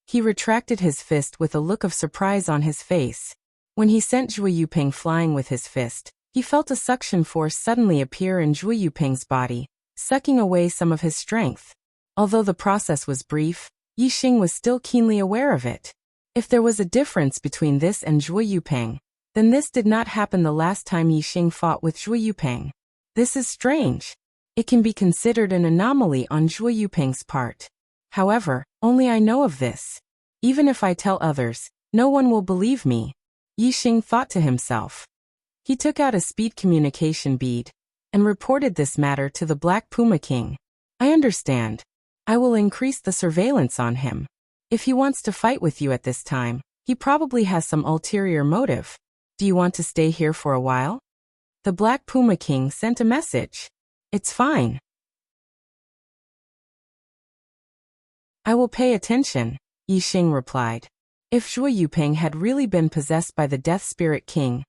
He retracted his fist with a look of surprise on his face. When he sent Zhuo Yuping flying with his fist, he felt a suction force suddenly appear in Zhuo Yuping's body, sucking away some of his strength. Although the process was brief, Yixing was still keenly aware of it. If there was a difference between this and Zhuo Yuping, then this did not happen the last time Yixing fought with Zhuo Yuping. This is strange. It can be considered an anomaly on Zhuo Yuping's part. However, only I know of this. Even if I tell others, no one will believe me, Yixing thought to himself. He took out a speed communication bead and reported this matter to the Black Puma King. I understand. I will increase the surveillance on him. If he wants to fight with you at this time, he probably has some ulterior motive. Do you want to stay here for a while? The Black Puma King sent a message. It's fine. I will pay attention, Yixing replied. If Zhuo Yuping had really been possessed by the Death Spirit King,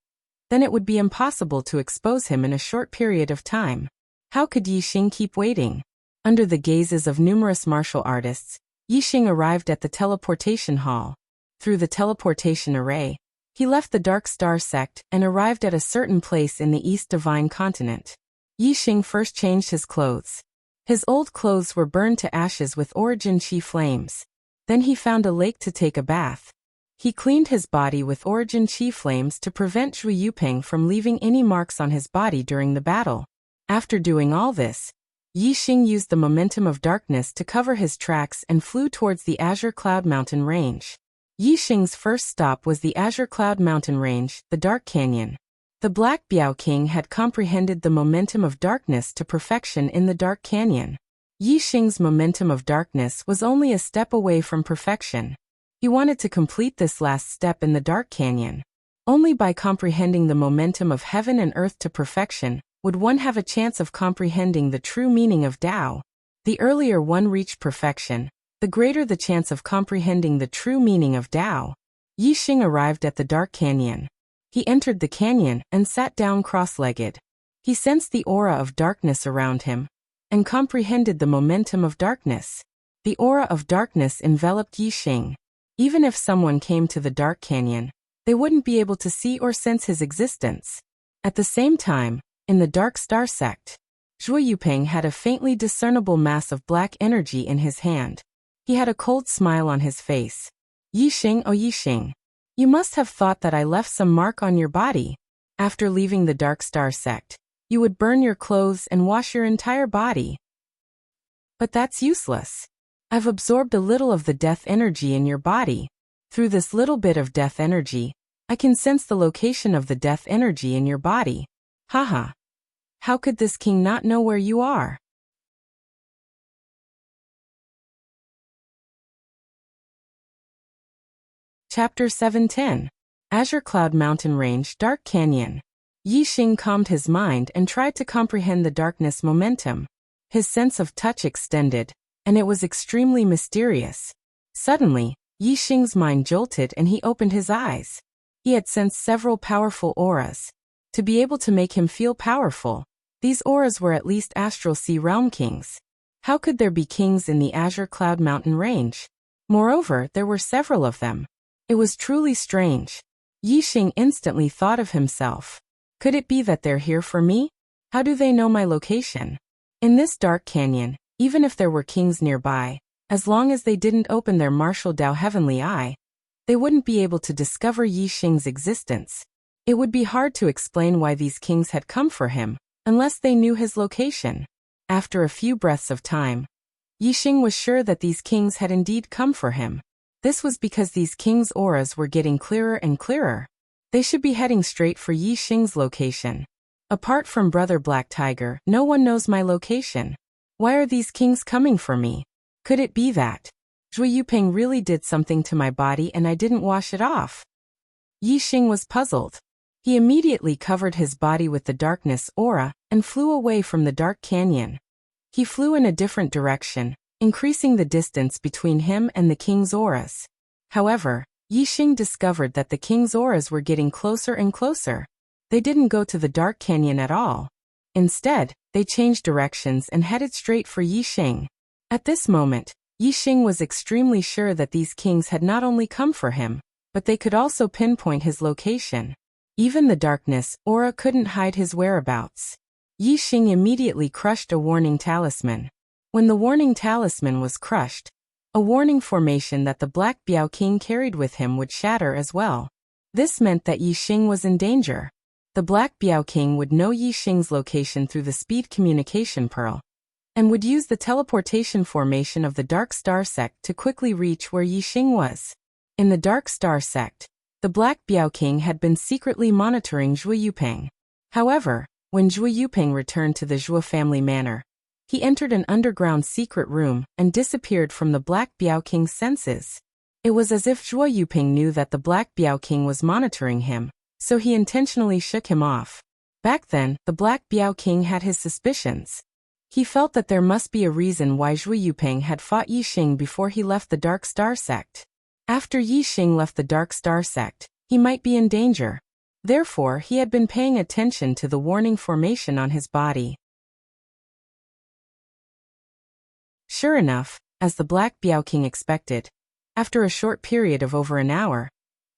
then it would be impossible to expose him in a short period of time. How could Yixing keep waiting? Under the gazes of numerous martial artists, Yixing arrived at the teleportation hall. Through the teleportation array, he left the Dark Star sect and arrived at a certain place in the East Divine Continent. Yixing first changed his clothes. His old clothes were burned to ashes with origin chi flames. Then he found a lake to take a bath. He cleaned his body with origin chi flames to prevent Zhuo Yuping from leaving any marks on his body during the battle. After doing all this, Yixing used the momentum of darkness to cover his tracks and flew towards the Azure Cloud Mountain Range. Yixing's first stop was the Azure Cloud Mountain Range, the Dark Canyon. The Black Biao King had comprehended the momentum of darkness to perfection in the Dark Canyon. Yixing's momentum of darkness was only a step away from perfection. He wanted to complete this last step in the Dark Canyon. Only by comprehending the momentum of heaven and earth to perfection would one have a chance of comprehending the true meaning of Tao. The earlier one reached perfection, the greater the chance of comprehending the true meaning of Tao. Yixing arrived at the Dark Canyon. He entered the canyon and sat down cross-legged. He sensed the aura of darkness around him and comprehended the momentum of darkness. The aura of darkness enveloped Yixing. Even if someone came to the Dark Canyon, they wouldn't be able to see or sense his existence. At the same time, in the Dark Star sect, Zhuo Yuping had a faintly discernible mass of black energy in his hand. He had a cold smile on his face. Yixing, oh Yixing, you must have thought that I left some mark on your body. After leaving the Dark Star sect, You would burn your clothes and wash your entire body. But that's useless. I've absorbed a little of the death energy in your body. Through this little bit of death energy, I can sense the location of the death energy in your body. Haha. How could this king not know where you are? Chapter 710. Azure Cloud Mountain Range Dark Canyon. Yi Xing calmed his mind and tried to comprehend the darkness momentum. His sense of touch extended, and it was extremely mysterious. Suddenly, Yi Xing's mind jolted and he opened his eyes. He had sensed several powerful auras. To be able to make him feel powerful, these auras were at least Astral Sea Realm kings. How could there be kings in the Azure Cloud Mountain Range? Moreover, there were several of them. It was truly strange. Yi Xing instantly thought of himself. Could it be that they're here for me? How do they know my location? In this dark canyon, even if there were kings nearby, as long as they didn't open their martial Dao Heavenly Eye, they wouldn't be able to discover Yi Xing's existence. It would be hard to explain why these kings had come for him, unless they knew his location. After a few breaths of time, Yi Xing was sure that these kings had indeed come for him. This was because these kings' auras were getting clearer and clearer. They should be heading straight for Yi Xing's location. Apart from Brother Black Tiger, no one knows my location. Why are these kings coming for me? Could it be that Zhui Yuping really did something to my body and I didn't wash it off? Yi Xing was puzzled. He immediately covered his body with the darkness aura and flew away from the dark canyon. He flew in a different direction, increasing the distance between him and the king's auras. However, Yi Xing discovered that the king's auras were getting closer and closer. They didn't go to the dark canyon at all. Instead, they changed directions and headed straight for Yi Xing. At this moment, Yi Xing was extremely sure that these kings had not only come for him, but they could also pinpoint his location. Even the darkness aura couldn't hide his whereabouts. Yi Xing immediately crushed a warning talisman. When the warning talisman was crushed, a warning formation that the Black Biao King carried with him would shatter as well. This meant that Yi Xing was in danger. The Black Biao King would know Yi Xing's location through the speed communication pearl, and would use the teleportation formation of the Dark Star Sect to quickly reach where Yi Xing was. In the Dark Star Sect, the Black Biao King had been secretly monitoring Zhui Yuping. However, when Zhui Yuping returned to the Zhou family manor, he entered an underground secret room and disappeared from the Black Biao King's senses. It was as if Zhou Yuping knew that the Black Biao King was monitoring him, so he intentionally shook him off. Back then, the Black Biao King had his suspicions. He felt that there must be a reason why Zhui Yuping had fought Yi Xing before he left the Dark Star Sect. After Yi Xing left the Dark Star Sect, he might be in danger. Therefore, he had been paying attention to the warning formation on his body. Sure enough, as the Black Biao King expected, after a short period of over an hour,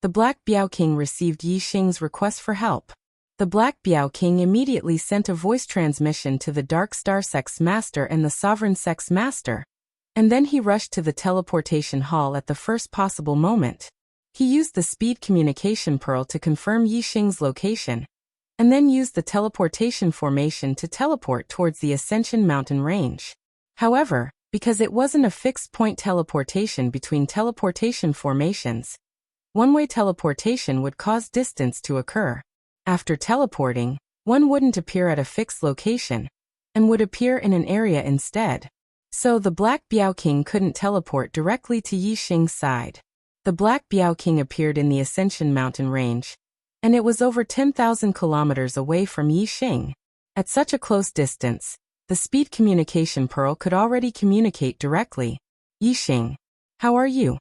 the Black Biao King received Yi Xing's request for help. The Black Biao King immediately sent a voice transmission to the Dark Star Sect's master and the Sovereign Sect's master, and then he rushed to the teleportation hall at the first possible moment. He used the speed communication pearl to confirm Yi Xing's location, and then used the teleportation formation to teleport towards the Ascension Mountain Range. However, because it wasn't a fixed-point teleportation between teleportation formations, one-way teleportation would cause distance to occur. After teleporting, one wouldn't appear at a fixed location, and would appear in an area instead. So the Black Biao King couldn't teleport directly to Yi Xing's side. The Black Biao King appeared in the Ascension Mountain Range, and it was over 10,000 kilometers away from Yi Xing. At such a close distance, the speed communication pearl could already communicate directly. Yi Xing, how are you?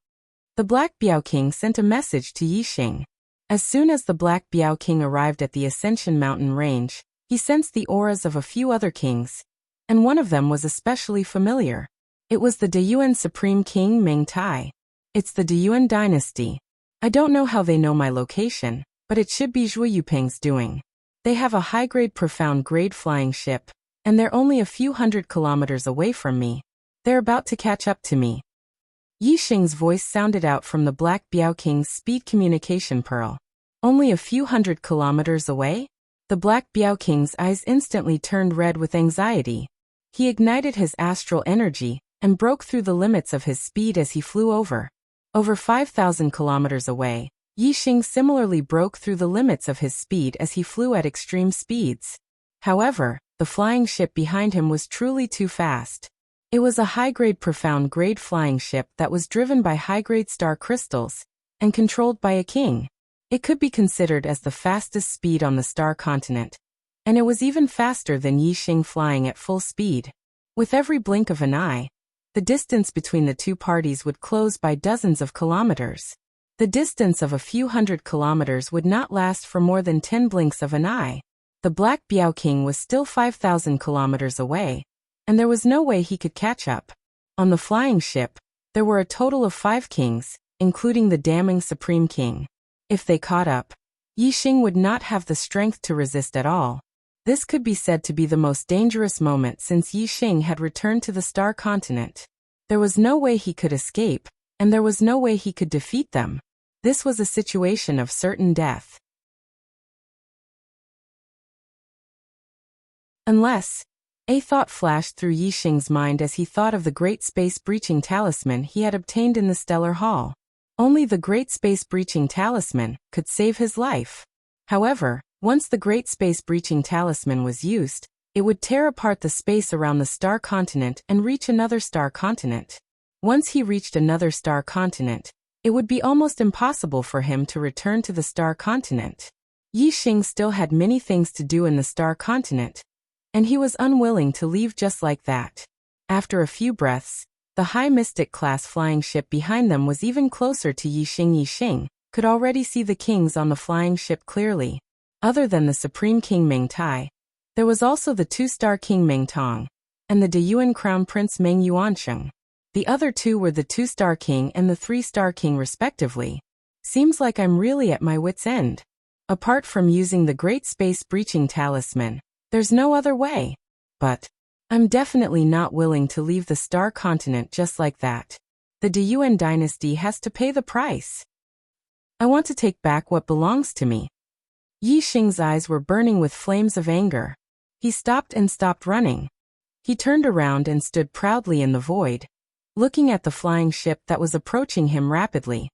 The Black Biao King sent a message to Yi Xing. As soon as the Black Biao King arrived at the Ascension Mountain Range, he sensed the auras of a few other kings, and one of them was especially familiar. It was the Deyuan Supreme King Meng Tai. It's the Deyuan dynasty. I don't know how they know my location, but it should be Zhui Yuping's doing. They have a high-grade profound grade flying ship, and they're only a few hundred kilometers away from me. They're about to catch up to me. Yi Xing's voice sounded out from the Black Biao King's speed communication pearl. Only a few hundred kilometers away? The Black Biao King's eyes instantly turned red with anxiety. He ignited his astral energy and broke through the limits of his speed as he flew over. Over 5,000 kilometers away, Yixing similarly broke through the limits of his speed as he flew at extreme speeds. However, the flying ship behind him was truly too fast. It was a high-grade profound-grade flying ship that was driven by high-grade star crystals and controlled by a king. It could be considered as the fastest speed on the star continent, and it was even faster than Yixing flying at full speed. With every blink of an eye, the distance between the two parties would close by dozens of kilometers. The distance of a few hundred kilometers would not last for more than 10 blinks of an eye. The Black Biao King was still 5,000 kilometers away, and there was no way he could catch up. On the flying ship, there were a total of 5 kings, including the damning Supreme King. If they caught up, Yixing would not have the strength to resist at all. This could be said to be the most dangerous moment since Yixing had returned to the star continent. There was no way he could escape, and there was no way he could defeat them. This was a situation of certain death. Unless, a thought flashed through Yixing's mind as he thought of the great space-breaching talisman he had obtained in the Stellar Hall. Only the great space-breaching talisman could save his life. However, once the great space-breaching talisman was used, it would tear apart the space around the star continent and reach another star continent. Once he reached another star continent, it would be almost impossible for him to return to the star continent. Yixing still had many things to do in the star continent, and he was unwilling to leave just like that. After a few breaths, the high mystic class flying ship behind them was even closer to Yixing. Yixing could already see the kings on the flying ship clearly. Other than the Supreme King Meng Tai, there was also the 2-star King Meng Tong, and the Deyuan Crown Prince Meng Yuansheng. The other two were the 2-star King and the 3-star King respectively. Seems like I'm really at my wit's end. Apart from using the Great Space Breaching Talisman, there's no other way. But I'm definitely not willing to leave the star continent just like that. The Deyuan dynasty has to pay the price. I want to take back what belongs to me. Yixing's eyes were burning with flames of anger. He stopped running. He turned around and stood proudly in the void, looking at the flying ship that was approaching him rapidly.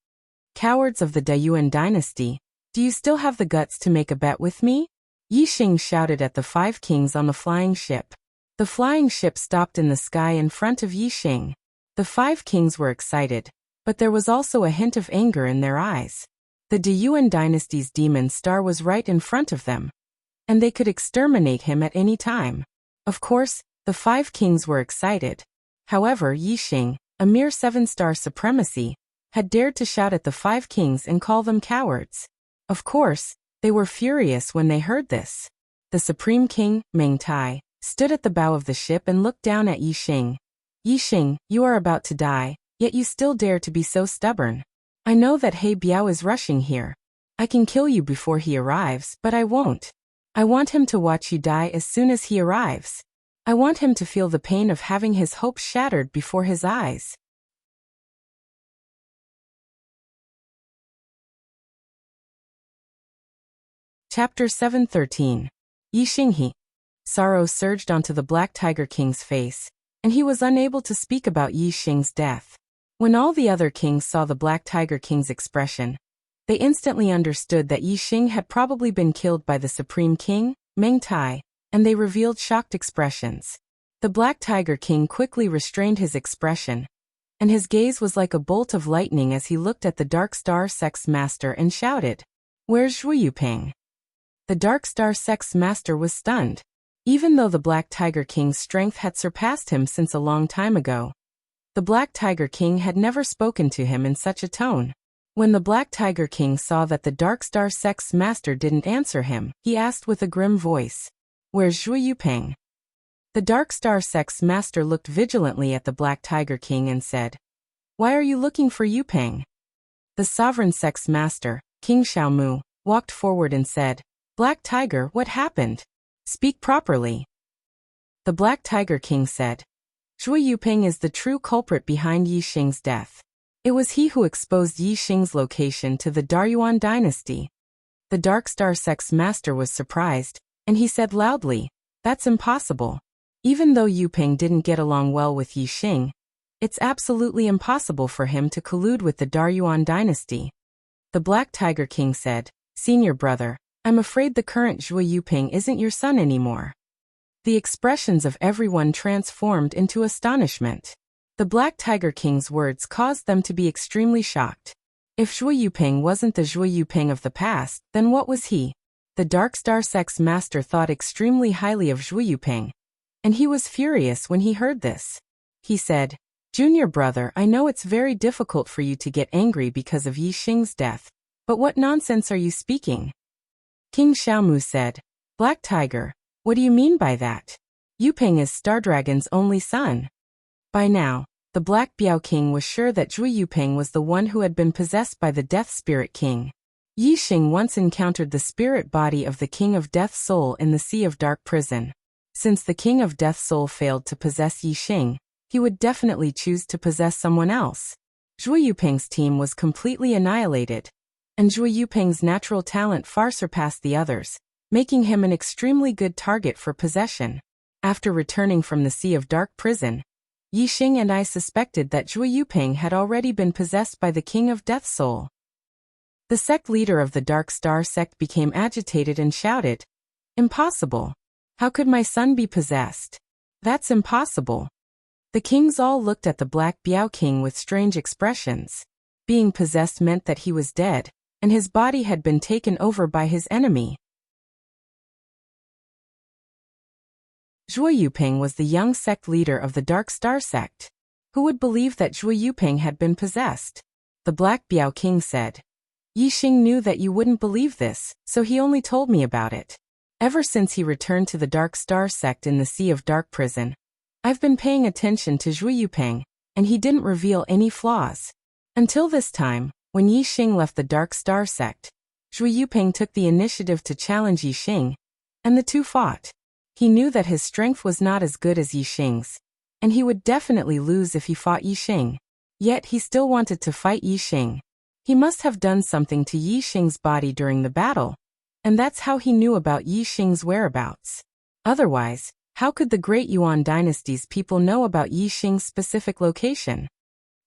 Cowards of the Deyuan dynasty, do you still have the guts to make a bet with me? Yixing shouted at the 5 kings on the flying ship. The flying ship stopped in the sky in front of Yixing. The 5 kings were excited, but there was also a hint of anger in their eyes. The Deyuan dynasty's demon star was right in front of them, and they could exterminate him at any time. Of course, the 5 kings were excited. However, Yixing, a mere 7-star supremacy, had dared to shout at the 5 kings and call them cowards. Of course, they were furious when they heard this. The Supreme King, Meng Tai, stood at the bow of the ship and looked down at Yixing. Yixing, you are about to die, yet you still dare to be so stubborn. I know that He Biao is rushing here. I can kill you before he arrives, but I won't. I want him to watch you die as soon as he arrives. I want him to feel the pain of having his hopes shattered before his eyes. Chapter 713. Yixing He. Sorrow surged onto the Black Tiger King's face, and he was unable to speak about Yixing's death. When all the other kings saw the Black Tiger King's expression, they instantly understood that Yixing had probably been killed by the Supreme King, Meng Tai, and they revealed shocked expressions. The Black Tiger King quickly restrained his expression, and his gaze was like a bolt of lightning as he looked at the Dark Star Sex Master and shouted, "Where's Zhu Yuping?" The Dark Star Sex Master was stunned. Even though the Black Tiger King's strength had surpassed him since a long time ago, the Black Tiger King had never spoken to him in such a tone. When the Black Tiger King saw that the Dark Star Sex Master didn't answer him, he asked with a grim voice, "Where's Zhu Yuping?" The Dark Star Sex Master looked vigilantly at the Black Tiger King and said, "Why are you looking for Yuping?" The Sovereign Sex Master, King Xiaomu, walked forward and said, "Black Tiger, what happened? Speak properly." The Black Tiger King said, "Zhu Yuping is the true culprit behind Yixing's death. It was he who exposed Yixing's location to the Daryuan dynasty." The Dark Star Sex Master was surprised. And he said loudly, "That's impossible." Even though Yu Ping didn't get along well with Yi Xing, it's absolutely impossible for him to collude with the Daryuan dynasty. The Black Tiger King said, "Senior brother, I'm afraid the current Zhuo Yuping isn't your son anymore." The expressions of everyone transformed into astonishment. The Black Tiger King's words caused them to be extremely shocked. If Zhuo Yuping wasn't the Zhuo Yuping of the past, then what was he? The Dark Star Sect's master thought extremely highly of Zhuo Yuping, and he was furious when he heard this. He said, "Junior brother, I know it's very difficult for you to get angry because of Yi Xing's death, but what nonsense are you speaking?" King Xiaomu said, "Black Tiger, what do you mean by that? Yuping is Stardragon's only son." By now, the Black Biao King was sure that Zhuo Yuping was the one who had been possessed by the Death Spirit King. Yi Xing once encountered the spirit body of the King of Death Soul in the Sea of Dark Prison. Since the King of Death Soul failed to possess Yi Xing, he would definitely choose to possess someone else. Zhuo Yuping's team was completely annihilated, and Zhuo Yuping's natural talent far surpassed the others, making him an extremely good target for possession. After returning from the Sea of Dark Prison, Yi Xing and I suspected that Zhuo Yuping had already been possessed by the King of Death Soul. The sect leader of the Dark Star sect became agitated and shouted, "Impossible! How could my son be possessed? That's impossible!" The kings all looked at the Black Biao King with strange expressions. Being possessed meant that he was dead, and his body had been taken over by his enemy. Zhuo Yuping was the young sect leader of the Dark Star sect. Who would believe that Zhuo Yuping had been possessed? The Black Biao King said, "Yi Xing knew that you wouldn't believe this, so he only told me about it. Ever since he returned to the Dark Star sect in the Sea of Dark Prison, I've been paying attention to Zhuo Yuping, and he didn't reveal any flaws. Until this time, when Yi Xing left the Dark Star sect, Zhuo Yuping took the initiative to challenge Yi Xing, and the two fought. He knew that his strength was not as good as Yi Xing's, and he would definitely lose if he fought Yi Xing. Yet he still wanted to fight Yi Xing. He must have done something to Yi Xing's body during the battle, and that's how he knew about Yi Xing's whereabouts. Otherwise, how could the Great Yuan dynasty's people know about Yi Xing's specific location?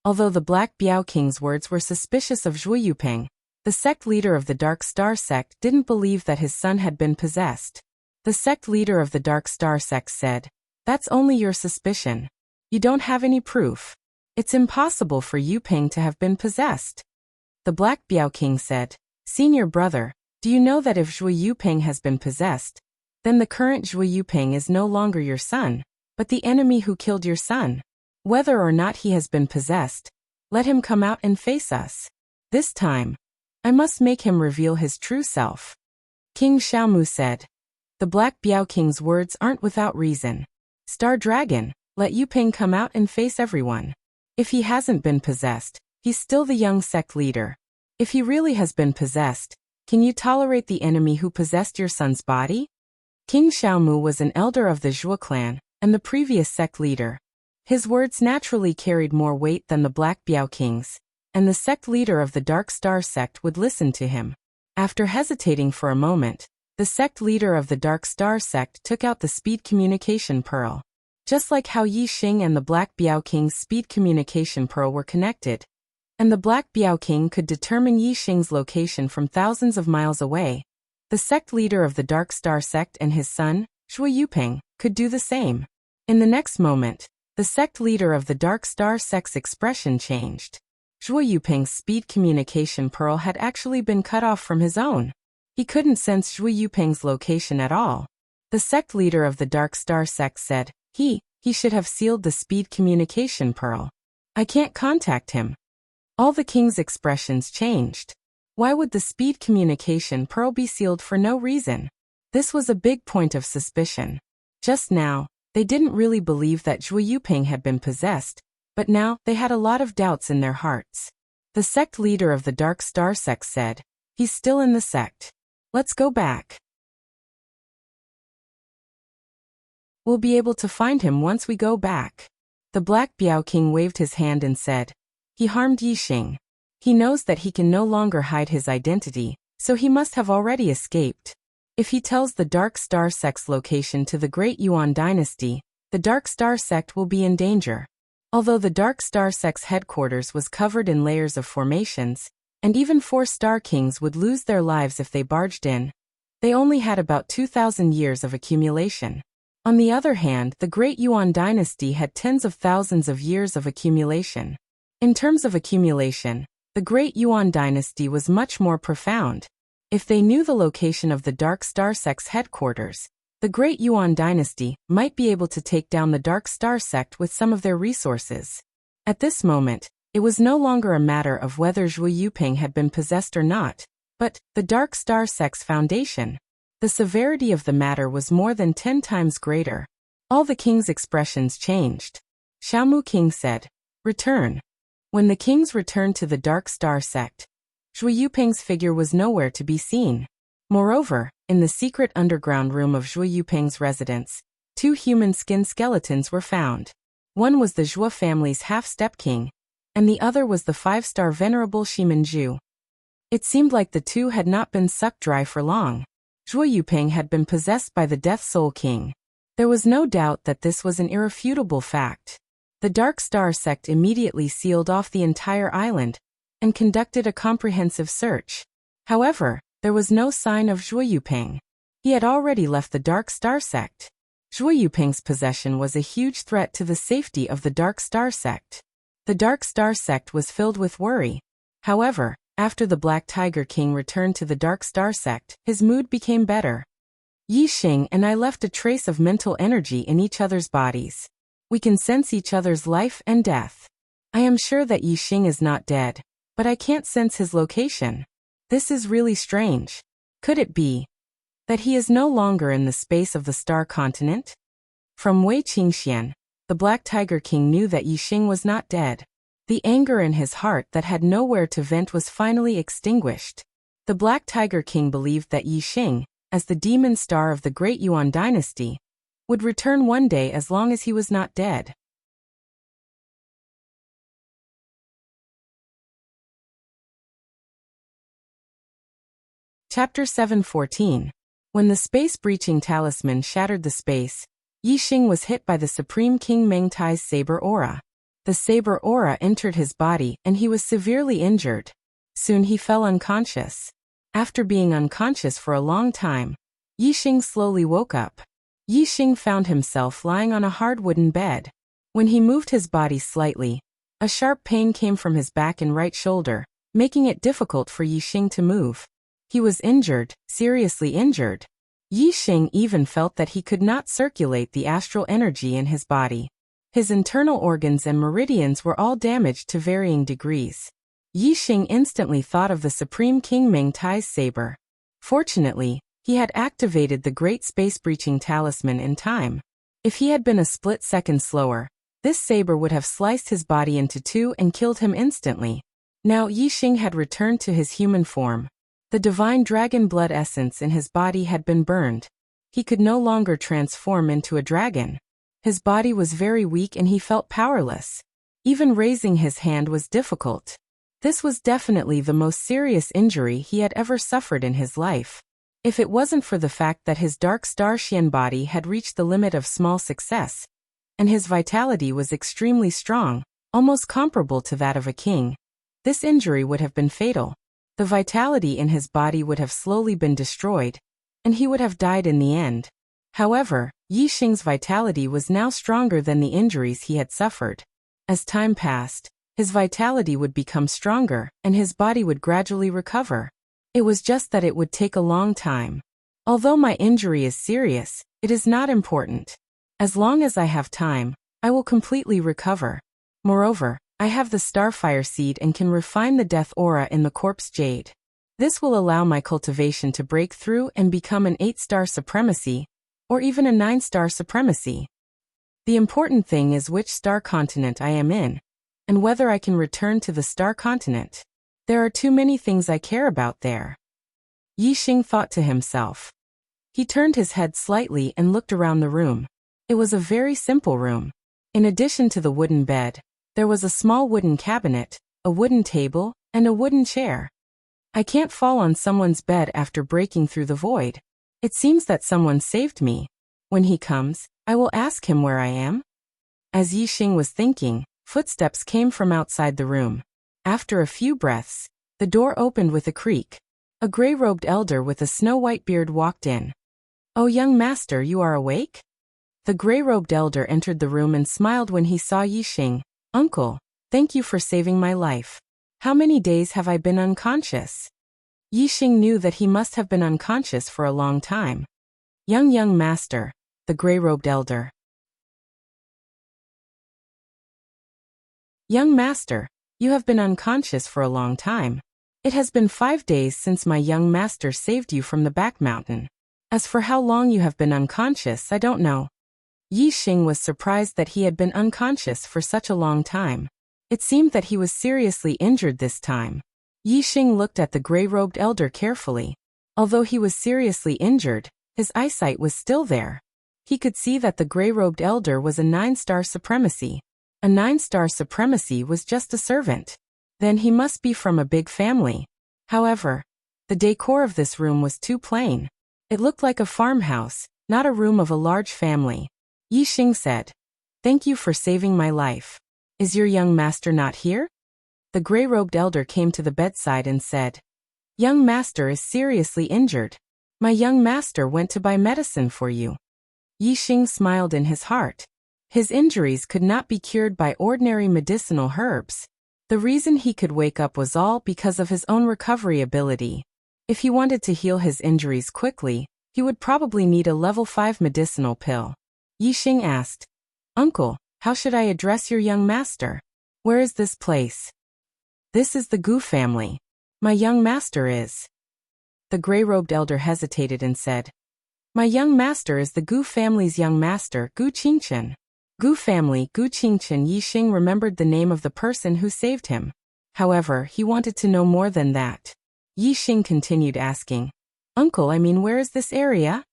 Although the Black Biao King's words were suspicious of Zhuo Yuping, the sect leader of the Dark Star sect didn't believe that his son had been possessed. The sect leader of the Dark Star sect said, "That's only your suspicion. You don't have any proof. It's impossible for Yuping to have been possessed." The Black Biao King said, "Senior brother, do you know that if Zhuo Yuping has been possessed, then the current Zhuo Yuping is no longer your son, but the enemy who killed your son? Whether or not he has been possessed, let him come out and face us. This time, I must make him reveal his true self." King Xiaomu said, "The Black Biao King's words aren't without reason. Star Dragon, let Yuping come out and face everyone. If he hasn't been possessed, he's still the young sect leader. If he really has been possessed, can you tolerate the enemy who possessed your son's body?" King Xiaomu was an elder of the Zhuo clan, and the previous sect leader. His words naturally carried more weight than the Black Biao King's, and the sect leader of the Dark Star sect would listen to him. After hesitating for a moment, the sect leader of the Dark Star sect took out the speed communication pearl. Just like how Yi Xing and the Black Biao King's speed communication pearl were connected, and the Black Biao King could determine Yi Xing's location from thousands of miles away, the sect leader of the Dark Star sect and his son, Zhuo Yuping, could do the same. In the next moment, the sect leader of the Dark Star sect's expression changed. Zhuo Yuping's speed communication pearl had actually been cut off from his own. He couldn't sense Zhuo Yuping's location at all. The sect leader of the Dark Star sect said, He should have sealed the speed communication pearl. I can't contact him." All the king's expressions changed. Why would the speed communication pearl be sealed for no reason? This was a big point of suspicion. Just now, they didn't really believe that Zhuo Yuping had been possessed, but now they had a lot of doubts in their hearts. The sect leader of the Dark Star sect said, "He's still in the sect. Let's go back. We'll be able to find him once we go back." The Black Biao King waved his hand and said, "He harmed Yi Xing. He knows that he can no longer hide his identity, so he must have already escaped. If he tells the Dark Star Sect's location to the Great Yuan dynasty, the Dark Star Sect will be in danger. Although the Dark Star Sect's headquarters was covered in layers of formations, and even 4 Star Kings would lose their lives if they barged in, they only had about 2,000 years of accumulation. On the other hand, the Great Yuan dynasty had tens of thousands of years of accumulation. In terms of accumulation, the Great Yuan dynasty was much more profound. If they knew the location of the Dark Star Sect's headquarters, the Great Yuan dynasty might be able to take down the Dark Star Sect with some of their resources. At this moment, it was no longer a matter of whether Zhuo Yuping had been possessed or not, but the Dark Star Sect's foundation. The severity of the matter was more than 10 times greater. All the king's expressions changed. Xiaomu King said, "Return." When the kings returned to the Dark Star Sect, Zhuo Yuping's figure was nowhere to be seen. Moreover, in the secret underground room of Zhuo Yuping's residence, 2 human skin skeletons were found. One was the Zhuo family's half-step king, and the other was the 5-star venerable Shimenju. It seemed like the 2 had not been sucked dry for long. Zhuo Yuping had been possessed by the Death Soul King. There was no doubt that this was an irrefutable fact. The Dark Star Sect immediately sealed off the entire island and conducted a comprehensive search. However, there was no sign of Zhuo Yuping. He had already left the Dark Star Sect. Zhuo Yuping's possession was a huge threat to the safety of the Dark Star Sect. The Dark Star Sect was filled with worry. However, after the Black Tiger King returned to the Dark Star Sect, his mood became better. Yi Xing and I left a trace of mental energy in each other's bodies. We can sense each other's life and death. I am sure that Yi Xing is not dead, but I can't sense his location. This is really strange. Could it be that he is no longer in the space of the Star Continent? From Wei Qingxian, the Black Tiger King knew that Yi Xing was not dead. The anger in his heart that had nowhere to vent was finally extinguished. The Black Tiger King believed that Yi Xing, as the demon star of the Great Yuan dynasty, would return one day as long as he was not dead. Chapter 7:14. When the space-breaching talisman shattered the space, Yi Xing was hit by the Supreme King Meng Tai's saber aura. The saber aura entered his body and he was severely injured. Soon he fell unconscious. After being unconscious for a long time, Yi Xing slowly woke up. Yi Xing found himself lying on a hard wooden bed. When he moved his body slightly, a sharp pain came from his back and right shoulder, making it difficult for Yi Xing to move. He was injured, seriously injured. Yi Xing even felt that he could not circulate the astral energy in his body. His internal organs and meridians were all damaged to varying degrees. Yi Xing instantly thought of the Supreme King Meng Tai's saber. Fortunately, he had activated the Great Space-Breaching Talisman in time. If he had been a split second slower, this saber would have sliced his body into 2 and killed him instantly. Now Yi Xing had returned to his human form. The divine dragon blood essence in his body had been burned. He could no longer transform into a dragon. His body was very weak and he felt powerless. Even raising his hand was difficult. This was definitely the most serious injury he had ever suffered in his life. If it wasn't for the fact that his Dark Star Xian body had reached the limit of small success, and his vitality was extremely strong, almost comparable to that of a king, this injury would have been fatal. The vitality in his body would have slowly been destroyed, and he would have died in the end. However, Yi Xing's vitality was now stronger than the injuries he had suffered. As time passed, his vitality would become stronger, and his body would gradually recover. It was just that it would take a long time. Although my injury is serious, it is not important. As long as I have time, I will completely recover. Moreover, I have the Starfire Seed and can refine the Death Aura in the Corpse Jade. This will allow my cultivation to break through and become an 8-star supremacy, or even a 9-star supremacy. The important thing is which star continent I am in, and whether I can return to the star continent. There are too many things I care about there. Yi Xing thought to himself. He turned his head slightly and looked around the room. It was a very simple room. In addition to the wooden bed, there was a small wooden cabinet, a wooden table, and a wooden chair. I can't fall on someone's bed after breaking through the void. It seems that someone saved me. When he comes, I will ask him where I am." As Yixing was thinking, footsteps came from outside the room. After a few breaths, the door opened with a creak. A gray-robed elder with a snow-white beard walked in. "Oh, young master, you are awake?" The gray-robed elder entered the room and smiled when he saw Yixing. "Uncle, thank you for saving my life. How many days have I been unconscious?" Yixing knew that he must have been unconscious for a long time. Young master," the gray-robed elder. "Young master, you have been unconscious for a long time. It has been 5 days since my young master saved you from the back mountain. As for how long you have been unconscious, I don't know." Yixing was surprised that he had been unconscious for such a long time. It seemed that he was seriously injured this time. Yixing looked at the gray-robed elder carefully. Although he was seriously injured, his eyesight was still there. He could see that the gray-robed elder was a 9-star supremacy. A 9-star supremacy was just a servant. Then he must be from a big family. However, the decor of this room was too plain. It looked like a farmhouse, not a room of a large family. Yixing said, "Thank you for saving my life. Is your young master not here?" The gray-robed elder came to the bedside and said, "Young master is seriously injured. My young master went to buy medicine for you." Yixing smiled in his heart. His injuries could not be cured by ordinary medicinal herbs. The reason he could wake up was all because of his own recovery ability. If he wanted to heal his injuries quickly, he would probably need a level 5 medicinal pill. Yixing asked, "Uncle, how should I address your young master? Where is this place?" "This is the Gu family. My young master is." The gray-robed elder hesitated and said, "My young master is the Gu family's young master, Gu Qingchen." Gu family, Gu Qingchen. Yixing remembered the name of the person who saved him. However, he wanted to know more than that. Yixing continued asking, "Uncle, where is this area?"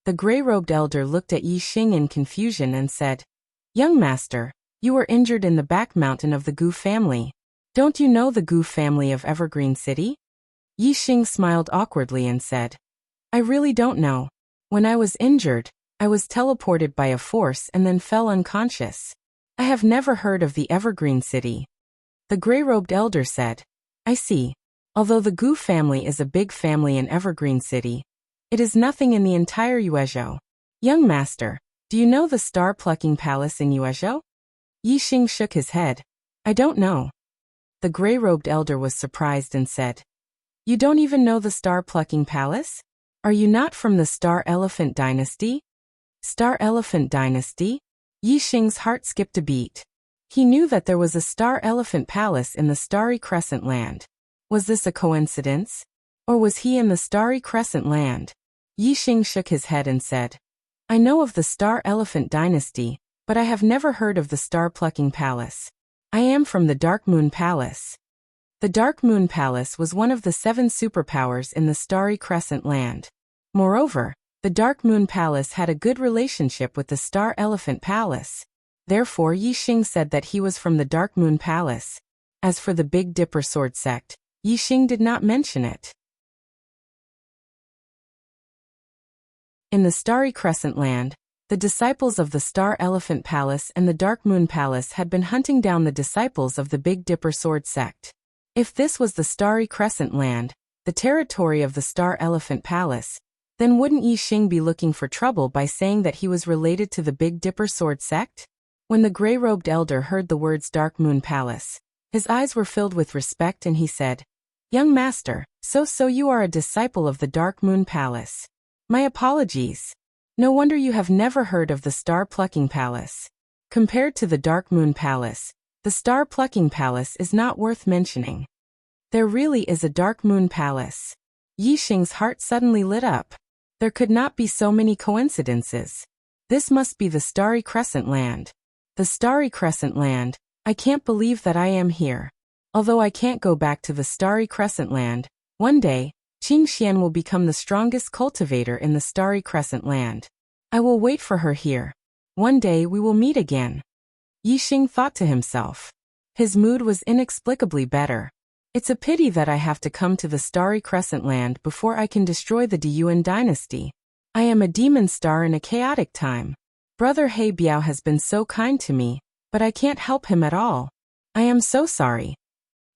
The gray-robed elder looked at Yixing in confusion and said, "Young master, you were injured in the back mountain of the Gu family. Don't you know the Gu family of Evergreen City?" Yixing smiled awkwardly and said, "I really don't know. When I was injured, I was teleported by a force and then fell unconscious. I have never heard of the Evergreen City." The gray-robed elder said, "I see. Although the Gu family is a big family in Evergreen City, it is nothing in the entire Yuezhou. Young master, do you know the star-plucking palace in Yuezhou?" Yixing shook his head. "I don't know." The gray-robed elder was surprised and said, "You don't even know the star-plucking palace? Are you not from the Star Elephant Dynasty?" Star Elephant Dynasty? Yixing's heart skipped a beat. He knew that there was a Star Elephant Palace in the Starry Crescent Land. Was this a coincidence? Or was he in the Starry Crescent Land? Yixing shook his head and said, "I know of the Star Elephant Dynasty, but I have never heard of the Star-Plucking Palace. I am from the Dark Moon Palace." The Dark Moon Palace was one of the 7 superpowers in the Starry Crescent Land. Moreover, the Dark Moon Palace had a good relationship with the Star Elephant Palace. Therefore, Yixing said that he was from the Dark Moon Palace. As for the Big Dipper Sword Sect, Yixing did not mention it. In the Starry Crescent Land, the disciples of the Star Elephant Palace and the Dark Moon Palace had been hunting down the disciples of the Big Dipper Sword Sect. If this was the Starry Crescent Land, the territory of the Star Elephant Palace, then wouldn't Yixing be looking for trouble by saying that he was related to the Big Dipper Sword Sect? When the gray-robed elder heard the words Dark Moon Palace, his eyes were filled with respect and he said, "Young master, so you are a disciple of the Dark Moon Palace. My apologies. No wonder you have never heard of the Star-Plucking Palace. Compared to the Dark Moon Palace, the Star-Plucking Palace is not worth mentioning. There really is a Dark Moon Palace." Yixing's heart suddenly lit up. There could not be so many coincidences. This must be the Starry Crescent Land. The Starry Crescent Land, I can't believe that I am here. Although I can't go back to the Starry Crescent Land, one day, Qingxian will become the strongest cultivator in the Starry Crescent Land. I will wait for her here. One day we will meet again. Yixing thought to himself. His mood was inexplicably better. It's a pity that I have to come to the Starry Crescent Land before I can destroy the Diyuan dynasty. I am a demon star in a chaotic time. Brother He Biao has been so kind to me, but I can't help him at all. I am so sorry.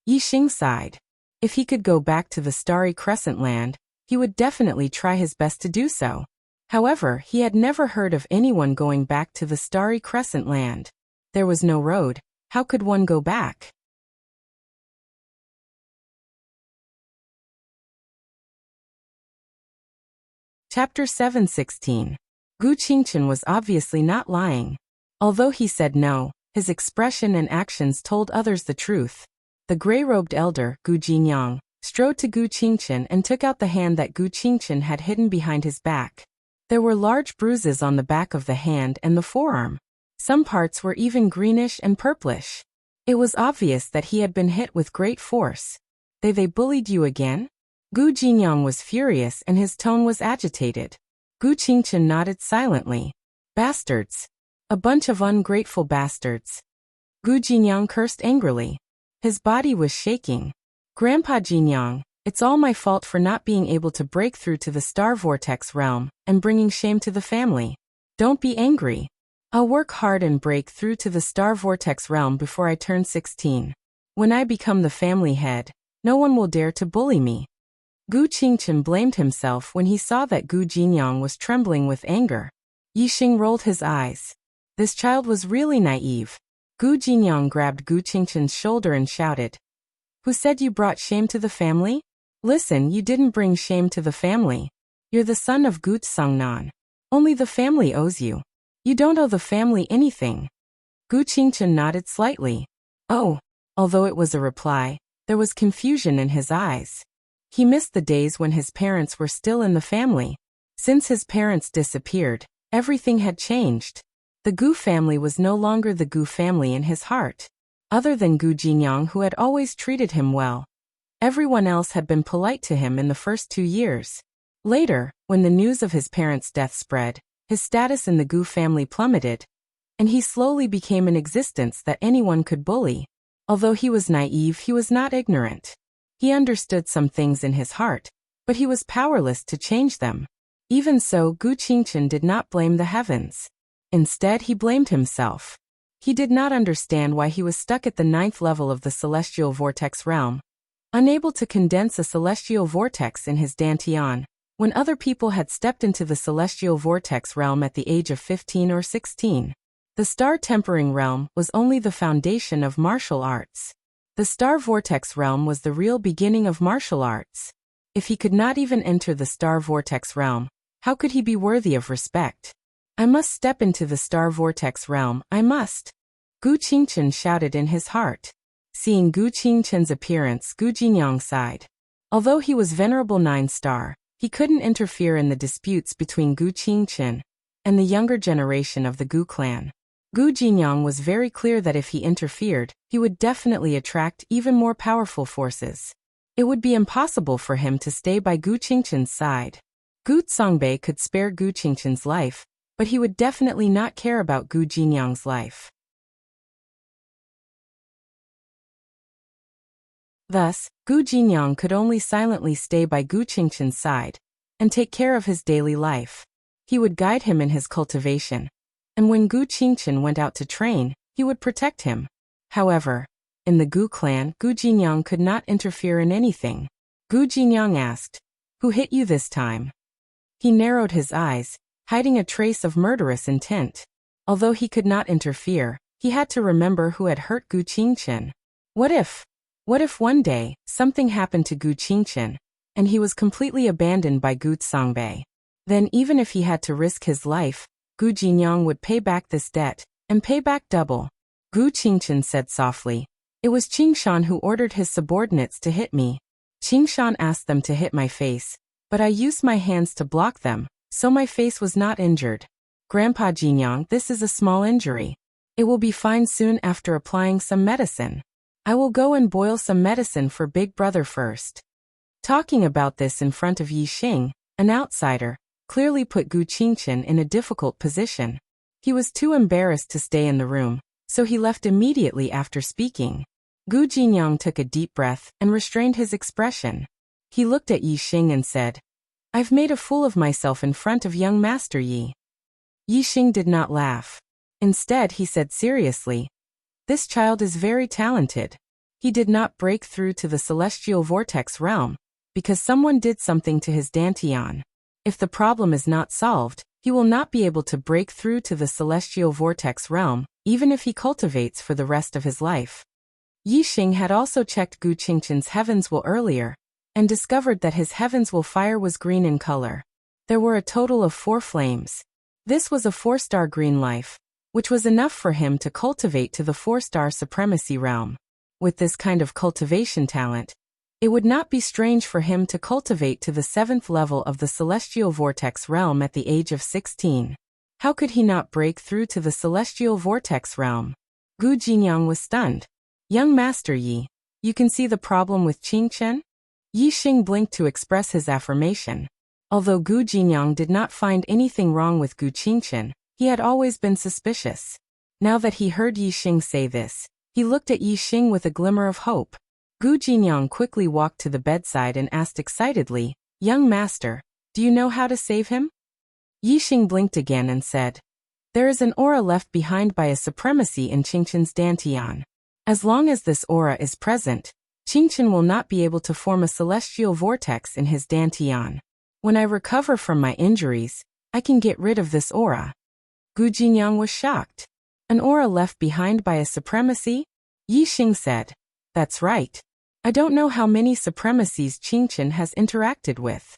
Yixing sighed. If he could go back to the Starry Crescent Land, he would definitely try his best to do so. However, he had never heard of anyone going back to the Starry Crescent Land. There was no road. How could one go back? Chapter 716. Gu Qingchen was obviously not lying. Although he said no, his expression and actions told others the truth. The gray-robed elder, Gu Jinyang, strode to Gu Qingchen and took out the hand that Gu Qingchen had hidden behind his back. There were large bruises on the back of the hand and the forearm. Some parts were even greenish and purplish. It was obvious that he had been hit with great force. They bullied you again? Gu Jinyang was furious and his tone was agitated. Gu Qingchen nodded silently. Bastards. A bunch of ungrateful bastards. Gu Jinyang cursed angrily. His body was shaking. Grandpa Jinyang, it's all my fault for not being able to break through to the Star Vortex realm and bringing shame to the family. Don't be angry. I'll work hard and break through to the Star Vortex realm before I turn 16. When I become the family head, no one will dare to bully me. Gu Qingchen blamed himself when he saw that Gu Jinyang was trembling with anger. Yixing rolled his eyes. This child was really naive. Gu Jinyang grabbed Gu Qingchen's shoulder and shouted, "Who said you brought shame to the family? Listen, you didn't bring shame to the family. You're the son of Gu Tsangnan. Only the family owes you. You don't owe the family anything." Gu Qingchen nodded slightly. Oh. Although it was a reply, there was confusion in his eyes. He missed the days when his parents were still in the family. Since his parents disappeared, everything had changed. The Gu family was no longer the Gu family in his heart. Other than Gu Jinyang, who had always treated him well, everyone else had been polite to him in the first 2 years. Later, when the news of his parents' death spread, his status in the Gu family plummeted, and he slowly became an existence that anyone could bully. Although he was naive, he was not ignorant. He understood some things in his heart, but he was powerless to change them. Even so, Gu Qingchen did not blame the heavens. Instead, he blamed himself. He did not understand why he was stuck at the 9th level of the celestial vortex realm, unable to condense a celestial vortex in his dantian, when other people had stepped into the celestial vortex realm at the age of 15 or 16. The star tempering realm was only the foundation of martial arts. The Star Vortex realm was the real beginning of martial arts. If he could not even enter the Star Vortex realm, how could he be worthy of respect? I must step into the Star Vortex realm, I must. Gu Qingchen shouted in his heart. Seeing Gu Qingchen's appearance, Gu Jinyang sighed. Although he was Venerable 9-star, he couldn't interfere in the disputes between Gu Qingchen and the younger generation of the Gu clan. Gu Jinyang was very clear that if he interfered, he would definitely attract even more powerful forces. It would be impossible for him to stay by Gu Qingchen's side. Gu Tsongbei could spare Gu Qingchen's life, but he would definitely not care about Gu Jinyang's life. Thus, Gu Jinyang could only silently stay by Gu Qingchen's side and take care of his daily life. He would guide him in his cultivation, and when Gu Qingchen went out to train, he would protect him. However, in the Gu clan, Gu Jinyang could not interfere in anything. Gu Jinyang asked, "Who hit you this time?" He narrowed his eyes, hiding a trace of murderous intent. Although he could not interfere, he had to remember who had hurt Gu Qingchen. What if one day, something happened to Gu Qingchen, and he was completely abandoned by Gu Tsongbei? Then even if he had to risk his life, Gu Jinyang would pay back this debt, and pay back double. Gu Qingchen said softly, "It was Qingshan who ordered his subordinates to hit me. Qingshan asked them to hit my face, but I used my hands to block them, so my face was not injured. Grandpa Jinyang, this is a small injury. It will be fine soon after applying some medicine. I will go and boil some medicine for Big Brother first." Talking about this in front of Yixing, an outsider, clearly put Gu Qingchen in a difficult position. He was too embarrassed to stay in the room, so he left immediately after speaking. Gu Jinyang took a deep breath and restrained his expression. He looked at Yixing and said, I've made a fool of myself in front of young Master Yi. Yixing did not laugh. Instead, he said seriously, "This child is very talented. He did not break through to the celestial vortex realm because someone did something to his dantian. If the problem is not solved, he will not be able to break through to the celestial vortex realm, even if he cultivates for the rest of his life." Yixing had also checked Gu Qingqin's heavens will earlier, and discovered that his heavens will fire was green in color. There were a total of 4 flames. This was a 4-star green life, which was enough for him to cultivate to the 4-star supremacy realm. With this kind of cultivation talent, it would not be strange for him to cultivate to the 7th level of the celestial vortex realm at the age of 16. How could he not break through to the celestial vortex realm? Gu Jinyang was stunned. "Young Master Yi, you can see the problem with Qingchen?" Yixing blinked to express his affirmation. Although Gu Jinyang did not find anything wrong with Gu Qingchen, he had always been suspicious. Now that he heard Yixing say this, he looked at Yixing with a glimmer of hope. Gu Jinyang quickly walked to the bedside and asked excitedly, "Young master, do you know how to save him?" Yixing blinked again and said, "There is an aura left behind by a supremacy in Qingchen's dantian. As long as this aura is present, Qingchen will not be able to form a celestial vortex in his dantian. When I recover from my injuries, I can get rid of this aura." Gu Jinyang was shocked. "An aura left behind by a supremacy?" Yixing said, "That's right. I don't know how many supremacies Qingchen has interacted with.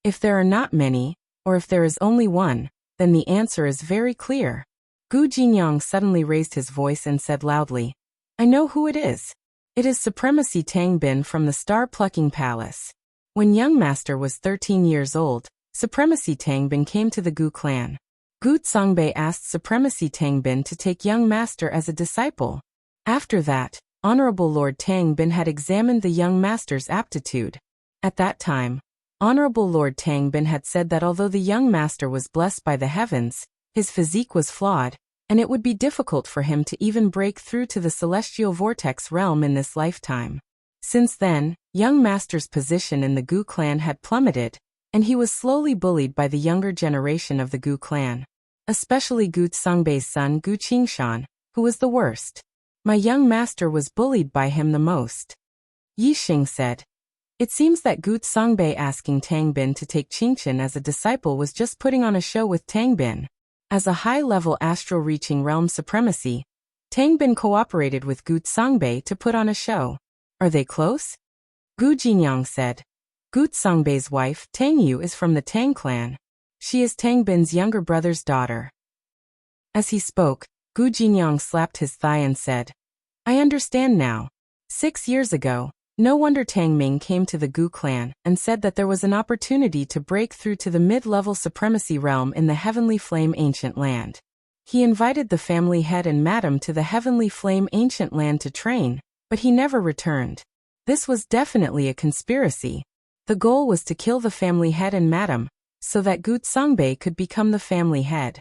If there are not many, or if there is only one, then the answer is very clear." Gu Jinyang suddenly raised his voice and said loudly, "I know who it is. It is Supremacy Tangbin from the Star-Plucking Palace. When young master was 13 years old, Supremacy Tangbin came to the Gu clan. Gu Songbei asked Supremacy Tangbin to take young master as a disciple. After that, Honorable Lord Tangbin had examined the young master's aptitude. At that time, Honorable Lord Tangbin had said that although the young master was blessed by the heavens, his physique was flawed, and it would be difficult for him to even break through to the celestial vortex realm in this lifetime. Since then, young master's position in the Gu clan had plummeted, and he was slowly bullied by the younger generation of the Gu clan, especially Gu Songbei's son Gu Qingshan, who was the worst. My young master was bullied by him the most." Yixing said, "It seems that Gu Songbei asking Tangbin to take Qingchen as a disciple was just putting on a show with Tangbin. As a high-level astral-reaching realm supremacy, Tangbin cooperated with Gu Songbei to put on a show. Are they close?" Gu Jinyang said, "Gu Songbei's wife, Tang Yu, is from the Tang clan. She is Tangbin's younger brother's daughter." As he spoke, Gu Jinyang slapped his thigh and said, "I understand now. 6 years ago, no wonder Tang Ming came to the Gu clan and said that there was an opportunity to break through to the mid-level supremacy realm in the Heavenly Flame Ancient Land. He invited the family head and madam to the Heavenly Flame Ancient Land to train, but he never returned. This was definitely a conspiracy. The goal was to kill the family head and madam, so that Gu Songbei could become the family head."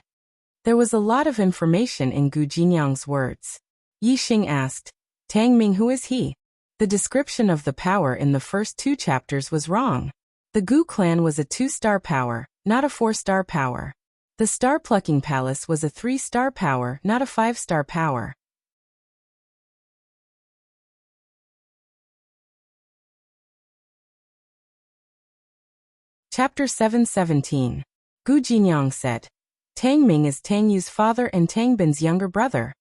There was a lot of information in Gu Jinyang's words. Yixing asked, "Tang Ming, who is he?" The description of the power in the first 2 chapters was wrong. The Gu clan was a 2-star power, not a 4-star power. The Star-Plucking Palace was a 3-star power, not a 5-star power. Chapter 717. Gu Jinyang said, "Tang Ming is Tang Yu's father and Tangbin's younger brother.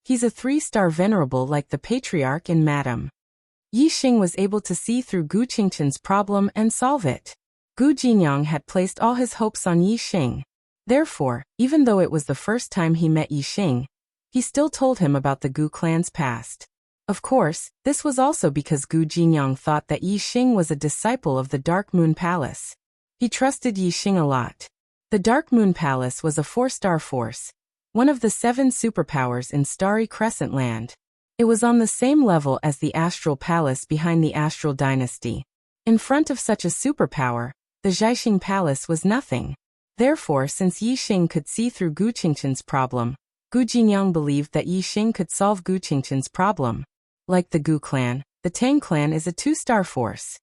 He's a 3-star venerable like the patriarch and madam." Yixing was able to see through Gu Qingchen's problem and solve it. Gu Jinyang had placed all his hopes on Yixing. Therefore, even though it was the first time he met Yixing, he still told him about the Gu clan's past. Of course, this was also because Gu Jinyang thought that Yixing was a disciple of the Dark Moon Palace. He trusted Yixing a lot. The Dark Moon Palace was a 4-star force, one of the 7 superpowers in Starry Crescent Land. It was on the same level as the Astral Palace behind the Astral Dynasty. In front of such a superpower, the Zhaixing Palace was nothing. Therefore, since Yixing could see through Gu Qingchen's problem, Gu Jinyang believed that Yixing could solve Gu Qingchen's problem. Like the Gu clan, the Tang clan is a 2-star force.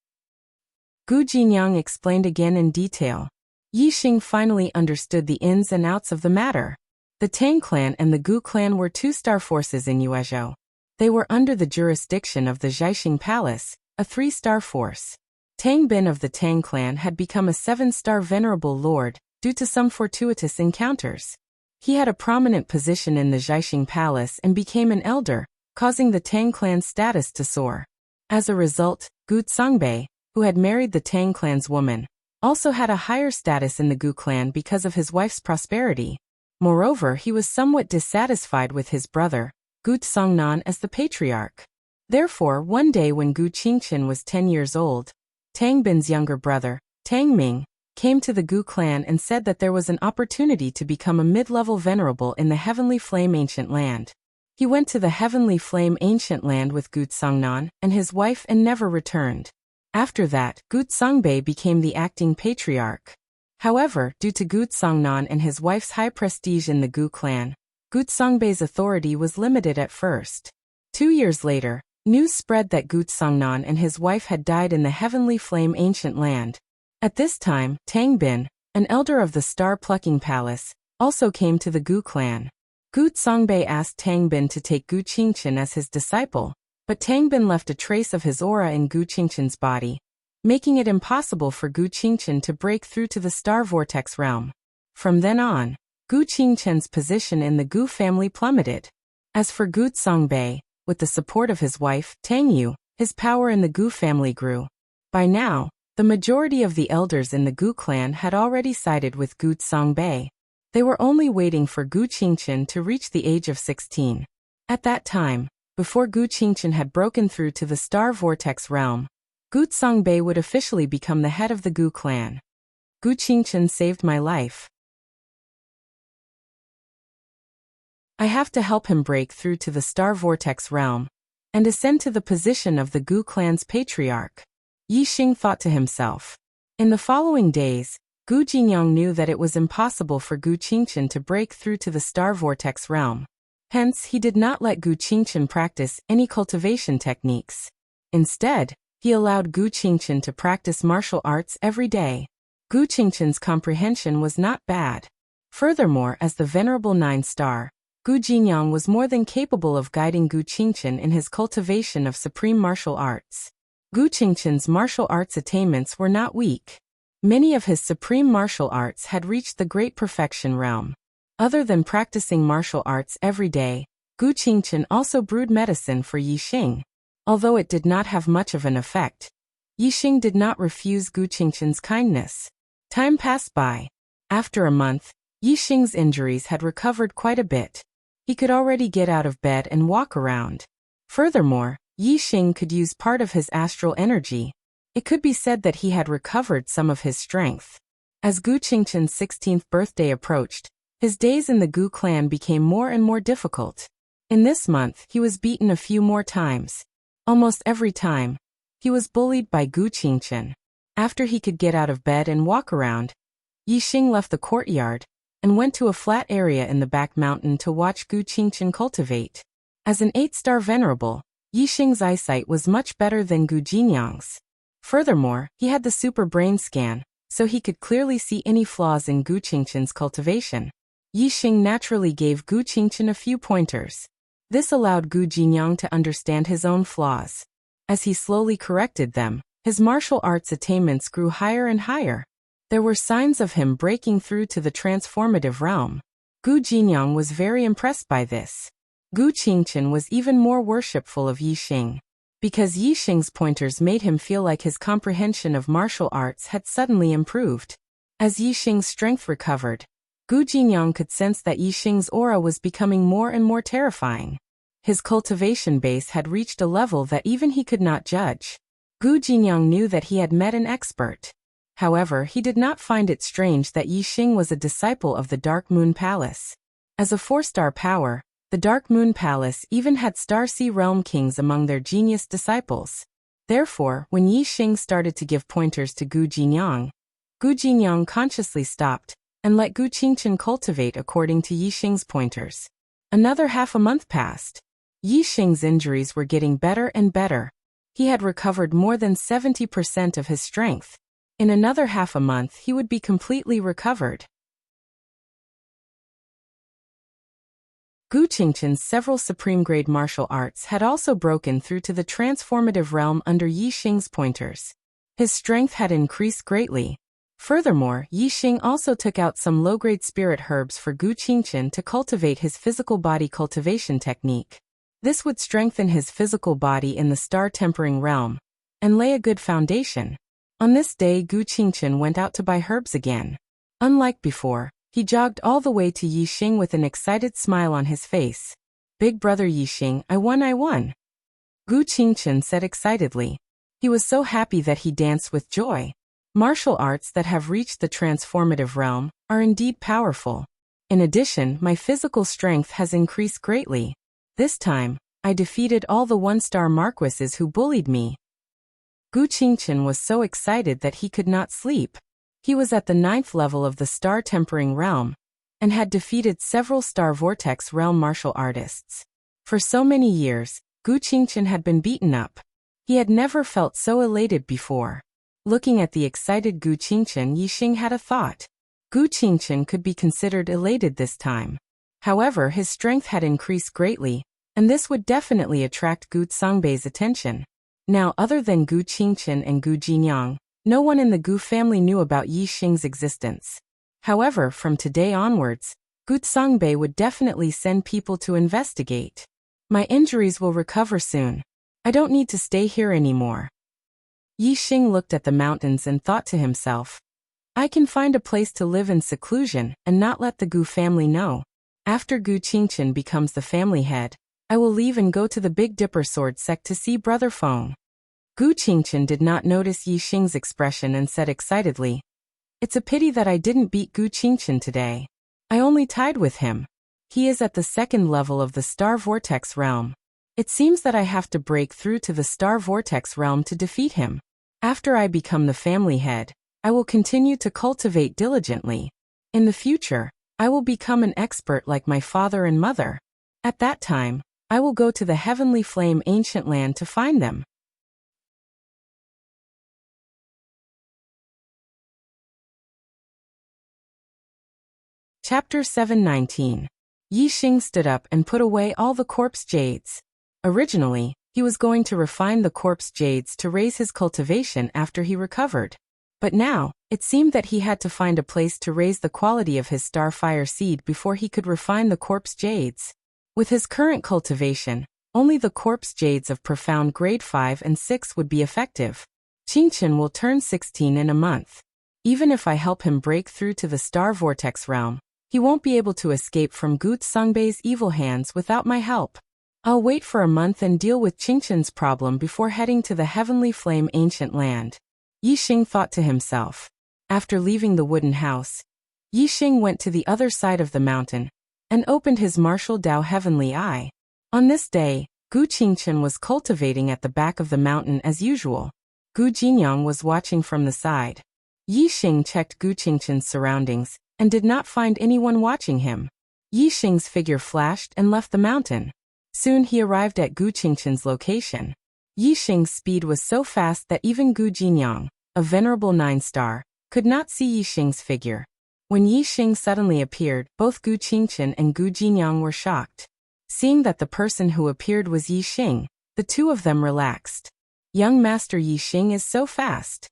Gu Jinyang explained again in detail. Yixing finally understood the ins and outs of the matter. The Tang clan and the Gu clan were two-star forces in Yuezhou. They were under the jurisdiction of the Zhaixing Palace, a 3-star force. Tang Bin of the Tang clan had become a 7-star venerable lord, due to some fortuitous encounters. He had a prominent position in the Zhaixing Palace and became an elder, causing the Tang clan's status to soar. As a result, Gu Songbei, who had married the Tang clan's woman, also had a higher status in the Gu clan because of his wife's prosperity. Moreover, he was somewhat dissatisfied with his brother, Gu Tsongnan, as the patriarch. Therefore, one day when Gu Qingchen was 10 years old, Tang Bin's younger brother, Tang Ming, came to the Gu clan and said that there was an opportunity to become a mid-level venerable in the Heavenly Flame Ancient Land. He went to the Heavenly Flame Ancient Land with Gu Tsongnan and his wife and never returned. After that, Gu Songbei became the acting patriarch. However, due to Gu Tsongnan and his wife's high prestige in the Gu clan, Gu Songbei's authority was limited at first. 2 years later, news spread that Gu Tsongnan and his wife had died in the Heavenly Flame Ancient Land. At this time, Tang Bin, an elder of the Star-Plucking Palace, also came to the Gu clan. Gu Songbei asked Tang Bin to take Gu Qingchen as his disciple, but Tang Bin left a trace of his aura in Gu Qingchen's body, making it impossible for Gu Qingchen to break through to the Star Vortex realm. From then on, Gu Qingchen's position in the Gu family plummeted. As for Gu Songbei, with the support of his wife, Tang Yu, his power in the Gu family grew. By now, the majority of the elders in the Gu clan had already sided with Gu Songbei. They were only waiting for Gu Qingchen to reach the age of 16. At that time, before Gu Qingchen had broken through to the Star Vortex realm, Gu Songbei would officially become the head of the Gu clan. Gu Qingchen saved my life. I have to help him break through to the Star Vortex realm and ascend to the position of the Gu clan's patriarch. Yixing thought to himself. In the following days, Gu Jinyang knew that it was impossible for Gu Qingchen to break through to the Star Vortex realm. Hence, he did not let Gu Qingchen practice any cultivation techniques. Instead, he allowed Gu Qingchen to practice martial arts every day. Gu Qingchen's comprehension was not bad. Furthermore, as the Venerable 9-star, Gu Jinyang was more than capable of guiding Gu Qingchen in his cultivation of supreme martial arts. Gu Qingchen's martial arts attainments were not weak. Many of his supreme martial arts had reached the great perfection realm. Other than practicing martial arts every day, Gu Qingchen also brewed medicine for Yixing. Although it did not have much of an effect, Yixing did not refuse Gu Qingchen's kindness. Time passed by. After a month, Yixing's injuries had recovered quite a bit. He could already get out of bed and walk around. Furthermore, Yixing could use part of his astral energy. It could be said that he had recovered some of his strength. As Gu Qingchen's 16th birthday approached, his days in the Gu clan became more and more difficult. In this month, he was beaten a few more times. Almost every time, he was bullied by Gu Qingchen. After he could get out of bed and walk around, Yixing left the courtyard and went to a flat area in the back mountain to watch Gu Qingchen cultivate. As an 8-star venerable, Yixing's eyesight was much better than Gu Jinyang's. Furthermore, he had the super brain scan, so he could clearly see any flaws in Gu Qingchen's cultivation. Yixing naturally gave Gu Qingchen a few pointers. This allowed Gu Jinyang to understand his own flaws. As he slowly corrected them, his martial arts attainments grew higher and higher. There were signs of him breaking through to the transformative realm. Gu Jinyang was very impressed by this. Gu Qingchen was even more worshipful of Yixing. Because Yixing's pointers made him feel like his comprehension of martial arts had suddenly improved. As Yixing's strength recovered, Gu Jinyang could sense that Yixing's aura was becoming more and more terrifying. His cultivation base had reached a level that even he could not judge. Gu Jinyang knew that he had met an expert. However, he did not find it strange that Yixing was a disciple of the Dark Moon Palace. As a 4-star power, the Dark Moon Palace even had Star Sea Realm Kings among their genius disciples. Therefore, when Yixing started to give pointers to Gu Jinyang consciously stopped and let Gu Qingchen cultivate according to Yixing's pointers. Another half a month passed. Yixing's injuries were getting better and better. He had recovered more than 70% of his strength. In another half a month he would be completely recovered. Gu Qingqian's several supreme-grade martial arts had also broken through to the transformative realm under Yi Xing's pointers. His strength had increased greatly. Furthermore, Yi Xing also took out some low-grade spirit herbs for Gu Qingqian to cultivate his physical body cultivation technique. This would strengthen his physical body in the star-tempering realm and lay a good foundation. On this day, Gu Qingqian went out to buy herbs again. Unlike before, he jogged all the way to Yi Xing with an excited smile on his face. "Big brother Yi Xing, I won. Gu Qingqian said excitedly. He was so happy that he danced with joy. Martial arts that have reached the transformative realm are indeed powerful. In addition, my physical strength has increased greatly. This time, I defeated all the one-star marquises who bullied me." Gu Qingqian was so excited that he could not sleep. He was at the 9th level of the star-tempering realm and had defeated several star vortex realm martial artists. For so many years, Gu Qingqian had been beaten up. He had never felt so elated before. Looking at the excited Gu Qingqian, Yi Xing had a thought. Gu Qingqian could be considered elated this time. However, his strength had increased greatly, and this would definitely attract Gu Songbei's attention. Now, other than Gu Qingqian and Gu Jinyang, no one in the Gu family knew about Yi Xing's existence. However, from today onwards, Gu Songbei would definitely send people to investigate. My injuries will recover soon. I don't need to stay here anymore. Yi Xing looked at the mountains and thought to himself, I can find a place to live in seclusion and not let the Gu family know. After Gu Qingqian becomes the family head, I will leave and go to the Big Dipper sword sect to see Brother Feng. Gu Qingqian did not notice Yi Xing's expression and said excitedly, It's a pity that I didn't beat Gu Qingqian today. I only tied with him. He is at the 2nd level of the Star Vortex realm. It seems that I have to break through to the Star Vortex realm to defeat him. After I become the family head, I will continue to cultivate diligently. In the future, I will become an expert like my father and mother. At that time, I will go to the Heavenly Flame Ancient Land to find them. Chapter 719. Yi Xing stood up and put away all the corpse jades. Originally, he was going to refine the corpse jades to raise his cultivation after he recovered. But now, it seemed that he had to find a place to raise the quality of his starfire seed before he could refine the corpse jades. With his current cultivation, only the corpse jades of profound grade 5 and 6 would be effective. Qingqian will turn 16 in a month. Even if I help him break through to the Star Vortex realm, he won't be able to escape from Gu Songbei's evil hands without my help. I'll wait for a month and deal with Qingqian's problem before heading to the Heavenly Flame Ancient Land. Yi Xing thought to himself. After leaving the wooden house, Yi Xing went to the other side of the mountain and opened his martial Dao Heavenly Eye. On this day, Gu Qingqian was cultivating at the back of the mountain as usual. Gu Jinyang was watching from the side. Yi Xing checked Gu Qingqian's surroundings and did not find anyone watching him. Yi Xing's figure flashed and left the mountain. Soon he arrived at Gu Qingqian's location. Yi Xing's speed was so fast that even Gu Jinyang, a venerable 9-star, could not see Yi Xing's figure. When Yi Xing suddenly appeared, both Gu Qingqian and Gu Jinyang were shocked. Seeing that the person who appeared was Yi Xing, the two of them relaxed. Young Master Yi Xing is so fast.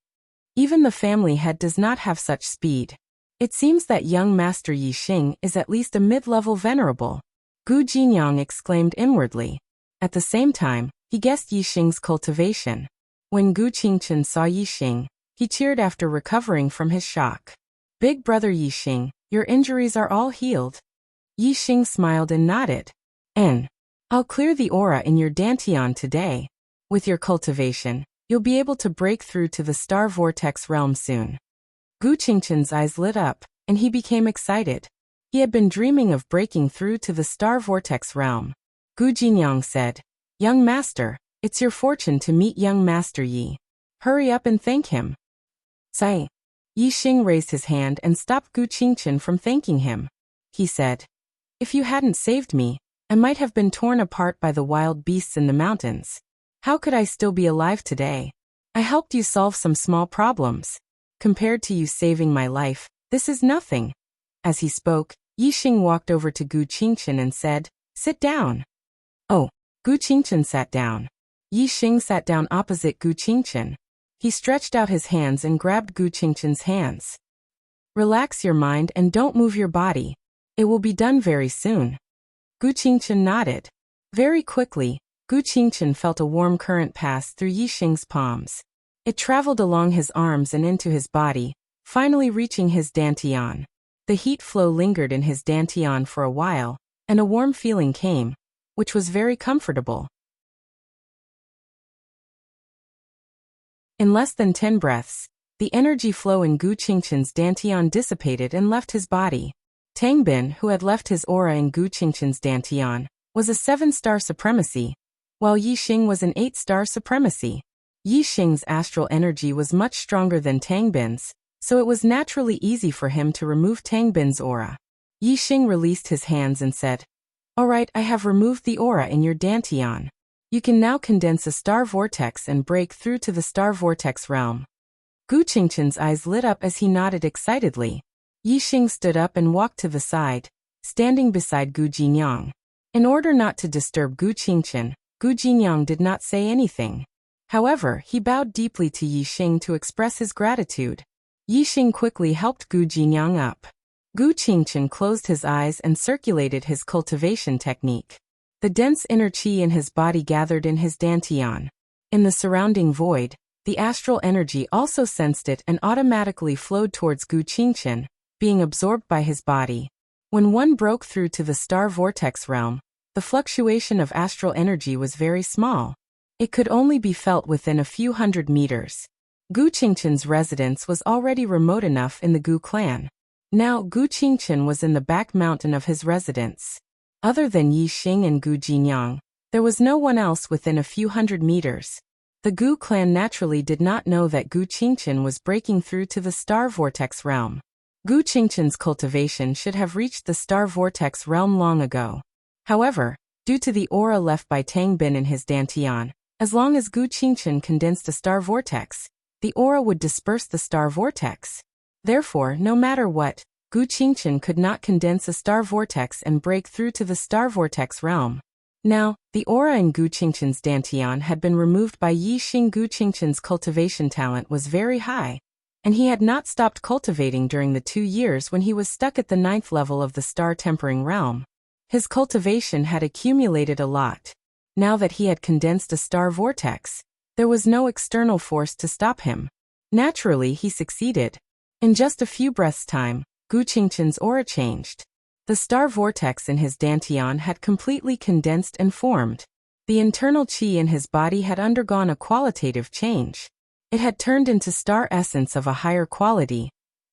Even the family head does not have such speed. It seems that young Master Yi Xing is at least a mid-level venerable. Gu Jinyang exclaimed inwardly. At the same time, he guessed Yi Xing's cultivation. When Gu Qingqian saw Yi Xing, he cheered after recovering from his shock. Big brother Yi Xing, your injuries are all healed. Yi Xing smiled and nodded. I'll clear the aura in your dantian today. With your cultivation, you'll be able to break through to the Star Vortex realm soon. Gu Qingqian's eyes lit up, and he became excited. He had been dreaming of breaking through to the Star Vortex realm. Gu Jinyang said, Young Master, it's your fortune to meet young Master Yi. Hurry up and thank him. Sai. Yi Xing raised his hand and stopped Gu Qingqian from thanking him. He said, If you hadn't saved me, I might have been torn apart by the wild beasts in the mountains. How could I still be alive today? I helped you solve some small problems. Compared to you saving my life, this is nothing. As he spoke, Yixing walked over to Gu Qingchen and said, "Sit down." Oh, Gu Qingchen sat down. Yixing sat down opposite Gu Qingchen. He stretched out his hands and grabbed Gu Qingchen's hands. "Relax your mind and don't move your body. It will be done very soon." Gu Qingchen nodded. Very quickly, Gu Qingchen felt a warm current pass through Yixing's palms. It traveled along his arms and into his body, finally reaching his dantian. The heat flow lingered in his dantian for a while, and a warm feeling came, which was very comfortable. In less than 10 breaths, the energy flow in Gu Qingchen's dantian dissipated and left his body. Tang Bin, who had left his aura in Gu Qingchen's dantian, was a 7-star supremacy, while Yixing was an 8-star supremacy. Yixing's astral energy was much stronger than Tang Bin's, so it was naturally easy for him to remove Tang Bin's aura. Yixing released his hands and said, "All right, I have removed the aura in your dantian. You can now condense a star vortex and break through to the star vortex realm." Gu Qingchen's eyes lit up as he nodded excitedly. Yixing stood up and walked to the side, standing beside Gu Jinyang. In order not to disturb Gu Qingchen, Gu Jinyang did not say anything. However, he bowed deeply to Yixing to express his gratitude. Yixing quickly helped Gu Jinyang up. Gu Qingchen closed his eyes and circulated his cultivation technique. The dense inner qi in his body gathered in his dantian. In the surrounding void, the astral energy also sensed it and automatically flowed towards Gu Qingchen, being absorbed by his body. When one broke through to the star vortex realm, the fluctuation of astral energy was very small. It could only be felt within a few hundred meters. Gu Qingchen's residence was already remote enough in the Gu clan. Now Gu Qingchen was in the back mountain of his residence. Other than Yixing and Gu Jinyang, there was no one else within a few hundred meters. The Gu clan naturally did not know that Gu Qingchen was breaking through to the star vortex realm. Gu Qingchen's cultivation should have reached the star vortex realm long ago. However, due to the aura left by Tang Bin in his dantian, as long as Gu Qingchen condensed a star vortex, the aura would disperse the star vortex. Therefore, no matter what, Gu Qingchen could not condense a star vortex and break through to the star vortex realm. Now, the aura in Gu Qingchen's dantian had been removed by Yixing. Gu Qingchen's cultivation talent was very high, and he had not stopped cultivating during the 2 years when he was stuck at the 9th level of the star tempering realm. His cultivation had accumulated a lot. Now that he had condensed a star vortex, there was no external force to stop him. Naturally, he succeeded. In just a few breaths' time, Gu Qingchen's aura changed. The star vortex in his dantian had completely condensed and formed. The internal qi in his body had undergone a qualitative change. It had turned into star essence of a higher quality,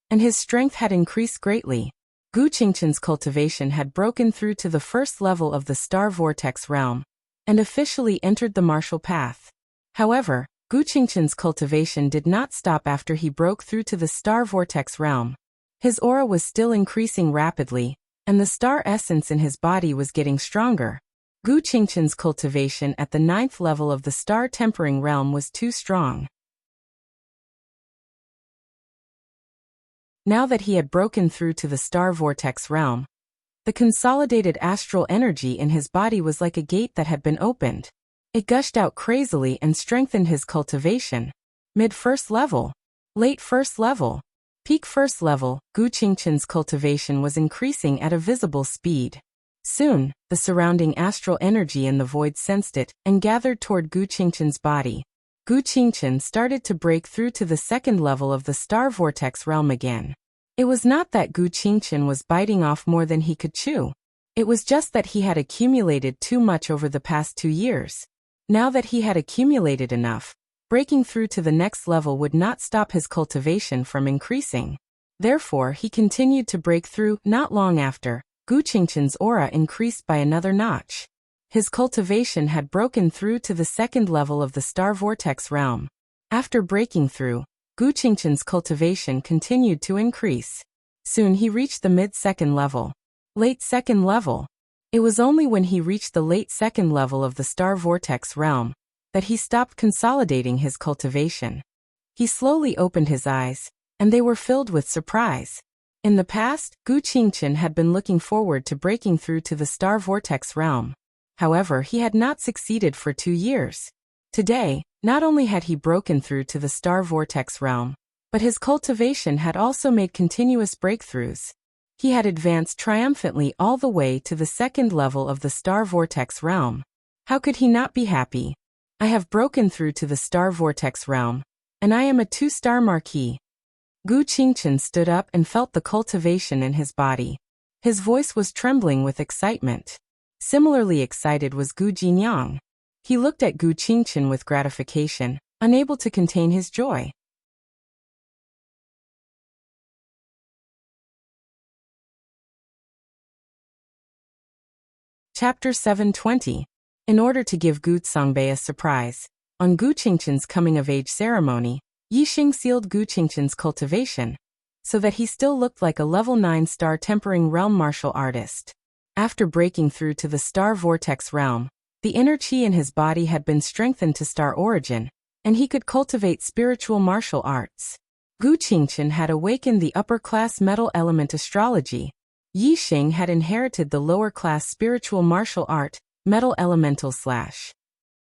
and his strength had increased greatly. Gu Qingchen's cultivation had broken through to the 1st level of the star vortex realm, and officially entered the martial path. However, Gu Qingchen's cultivation did not stop after he broke through to the star vortex realm. His aura was still increasing rapidly, and the star essence in his body was getting stronger. Gu Qingchen's cultivation at the 9th level of the star tempering realm was too strong. Now that he had broken through to the star vortex realm, the consolidated astral energy in his body was like a gate that had been opened. It gushed out crazily and strengthened his cultivation. Mid-1st level. Late 1st level. Peak 1st level, Gu Qingchen's cultivation was increasing at a visible speed. Soon, the surrounding astral energy in the void sensed it and gathered toward Gu Qingchen's body. Gu Qingchen started to break through to the 2nd level of the star vortex realm again. It was not that Gu Qingchen was biting off more than he could chew. It was just that he had accumulated too much over the past 2 years. Now that he had accumulated enough, breaking through to the next level would not stop his cultivation from increasing. Therefore, he continued to break through. Not long after, Gu Qingchen's aura increased by another notch. His cultivation had broken through to the 2nd level of the star vortex realm. After breaking through, Gu Qingchen's cultivation continued to increase. Soon he reached the mid-2nd level. Late 2nd level. It was only when he reached the late 2nd level of the star vortex realm that he stopped consolidating his cultivation. He slowly opened his eyes, and they were filled with surprise. In the past, Gu Qingchen had been looking forward to breaking through to the star vortex realm. However, he had not succeeded for 2 years. Today, not only had he broken through to the star vortex realm, but his cultivation had also made continuous breakthroughs. He had advanced triumphantly all the way to the 2nd level of the star vortex realm. How could he not be happy? I have broken through to the star vortex realm, and I am a 2-star marquis. Gu Qingchen stood up and felt the cultivation in his body. His voice was trembling with excitement. Similarly excited was Gu Jinyang. He looked at Gu Qingchen with gratification, unable to contain his joy. Chapter 720. In order to give Gu Songbei a surprise, on Gu Qingchen's coming-of-age ceremony, Yixing sealed Gu Qingchen's cultivation, so that he still looked like a level 9-star tempering realm martial artist. After breaking through to the star vortex realm, the inner chi in his body had been strengthened to star origin, and he could cultivate spiritual martial arts. Gu Qingchen had awakened the upper-class metal element astrology. Yixing had inherited the lower-class spiritual martial art, metal elemental /.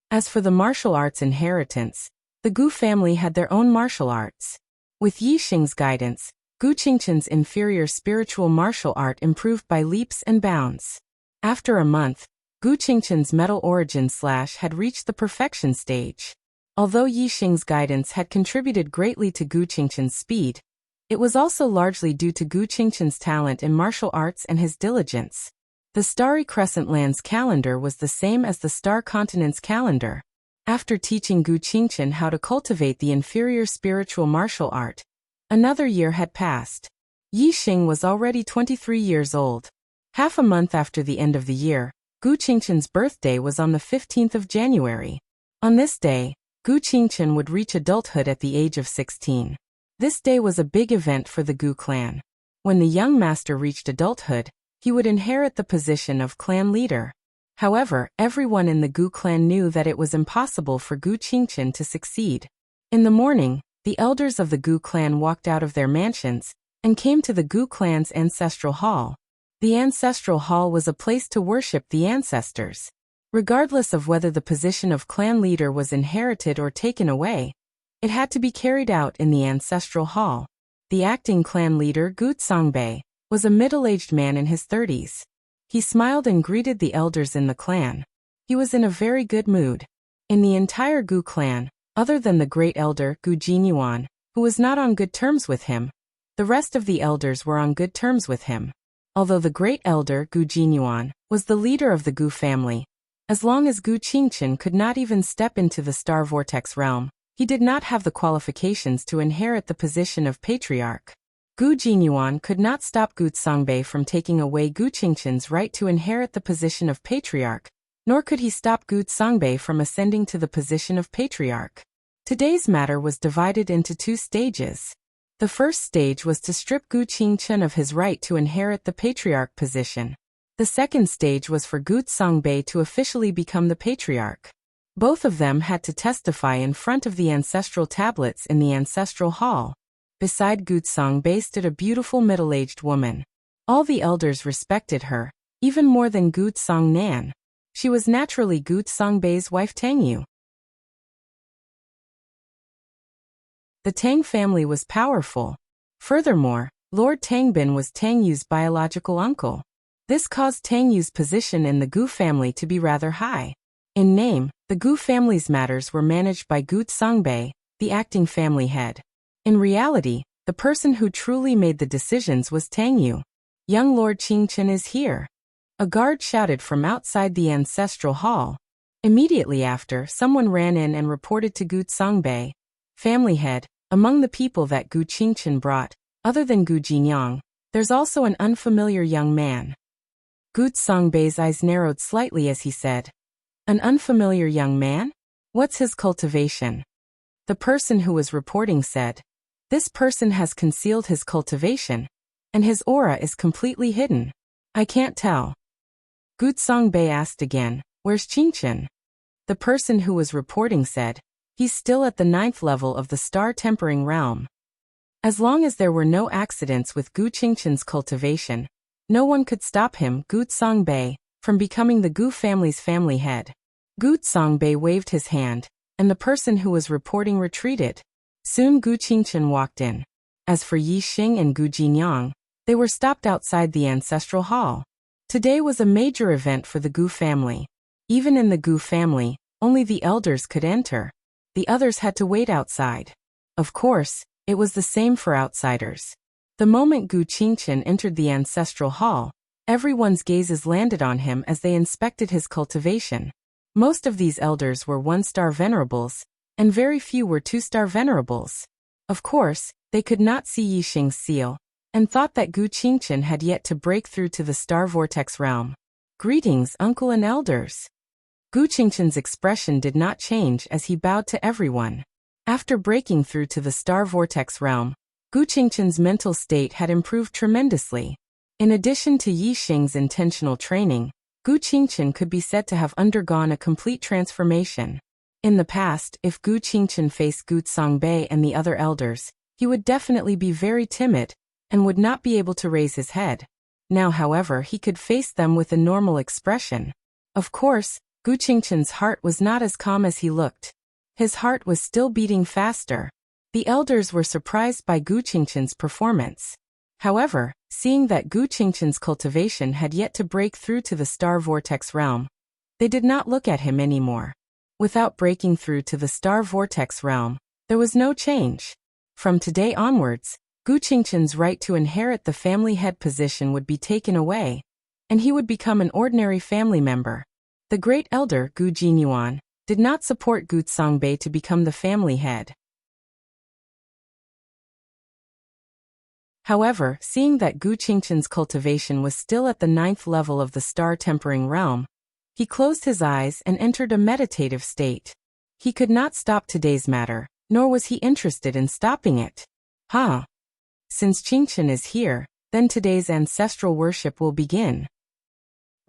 As for the martial arts inheritance, the Gu family had their own martial arts. With Yixing's guidance, Gu Qingchen's inferior spiritual martial art improved by leaps and bounds. After a month, Gu Qingchen's metal origin / had reached the perfection stage. Although Yixing's guidance had contributed greatly to Gu Qingchen's speed, it was also largely due to Gu Qingchen's talent in martial arts and his diligence. The Starry Crescent Land's calendar was the same as the Star Continent's calendar. After teaching Gu Qingchen how to cultivate the inferior spiritual martial art, another year had passed. Yixing was already 23 years old. Half a month after the end of the year, Gu Qingchen's birthday was on the 15th of January. On this day, Gu Qingchen would reach adulthood at the age of 16. This day was a big event for the Gu clan. When the young master reached adulthood, he would inherit the position of clan leader. However, everyone in the Gu clan knew that it was impossible for Gu Qingchen to succeed. In the morning, the elders of the Gu clan walked out of their mansions and came to the Gu clan's ancestral hall. The ancestral hall was a place to worship the ancestors. Regardless of whether the position of clan leader was inherited or taken away, it had to be carried out in the ancestral hall. The acting clan leader, Gu Songbei, was a middle-aged man in his 30s. He smiled and greeted the elders in the clan. He was in a very good mood. In the entire Gu clan, other than the great elder, Gu Jinyuan, who was not on good terms with him, the rest of the elders were on good terms with him. Although the great elder, Gu Jinyuan, was the leader of the Gu family, as long as Gu Qingchen could not even step into the star vortex realm, he did not have the qualifications to inherit the position of patriarch. Gu Jinyuan could not stop Gu Songbei from taking away Gu Qingchen's right to inherit the position of patriarch, nor could he stop Gu Songbei from ascending to the position of patriarch. Today's matter was divided into 2 stages. The first stage was to strip Gu Qingchen of his right to inherit the patriarch position. The second stage was for Gu Songbei to officially become the patriarch. Both of them had to testify in front of the ancestral tablets in the ancestral hall. Beside Gu Songbei stood a beautiful middle-aged woman. All the elders respected her, even more than Gu Songnan. She was naturally Gu Songbei's wife Tangyu. The Tang family was powerful. Furthermore, Lord Tangbin was Tangyu's biological uncle. This caused Tangyu's position in the Gu family to be rather high. In name, the Gu family's matters were managed by Gu Songbei, the acting family head. In reality, the person who truly made the decisions was Tangyu. Young Lord Qingchen is here. A guard shouted from outside the ancestral hall. Immediately after, someone ran in and reported to Gu Songbei, family head, among the people that Gu Qingchen brought, other than Gu Jinyang, there's also an unfamiliar young man. Gu Songbei's eyes narrowed slightly as he said, "An unfamiliar young man? What's his cultivation?" The person who was reporting said, "This person has concealed his cultivation, and his aura is completely hidden. I can't tell." Gu Songbei asked again, "Where's Qingchen?" The person who was reporting said, "He's still at the 9th level of the star-tempering realm." As long as there were no accidents with Gu Qingqian's cultivation, no one could stop him, Gu Songbei, from becoming the Gu family's family head. Gu Songbei waved his hand, and the person who was reporting retreated. Soon Gu Qingqian walked in. As for Yi Xing and Gu Jinyang, they were stopped outside the ancestral hall. Today was a major event for the Gu family. Even in the Gu family, only the elders could enter. The others had to wait outside. Of course, it was the same for outsiders. The moment Gu Qingqian entered the ancestral hall, everyone's gazes landed on him as they inspected his cultivation. Most of these elders were 1-star venerables, and very few were 2-star venerables. Of course, they could not see Yi Xing's seal, and thought that Gu Qingqian had yet to break through to the star vortex realm. "Greetings, uncle and elders." Gu Qingqian's expression did not change as he bowed to everyone. After breaking through to the star vortex realm, Gu Qingqian's mental state had improved tremendously. In addition to Yi Xing's intentional training, Gu Qingqian could be said to have undergone a complete transformation. In the past, if Gu Qingqian faced Gu Songbei and the other elders, he would definitely be very timid, and would not be able to raise his head. Now, however, he could face them with a normal expression. Of course, Gu Qingqian's heart was not as calm as he looked. His heart was still beating faster. The elders were surprised by Gu Qingqian's performance. However, seeing that Gu Qingqian's cultivation had yet to break through to the star vortex realm, they did not look at him anymore. Without breaking through to the star vortex realm, there was no change. From today onwards, Gu Qingqian's right to inherit the family head position would be taken away, and he would become an ordinary family member. The great elder, Gu Jinyuan, did not support Gu Songbei to become the family head. However, seeing that Gu Qingqian's cultivation was still at the 9th level of the star-tempering realm, he closed his eyes and entered a meditative state. He could not stop today's matter, nor was he interested in stopping it. Since Qingqian is here, then today's ancestral worship will begin.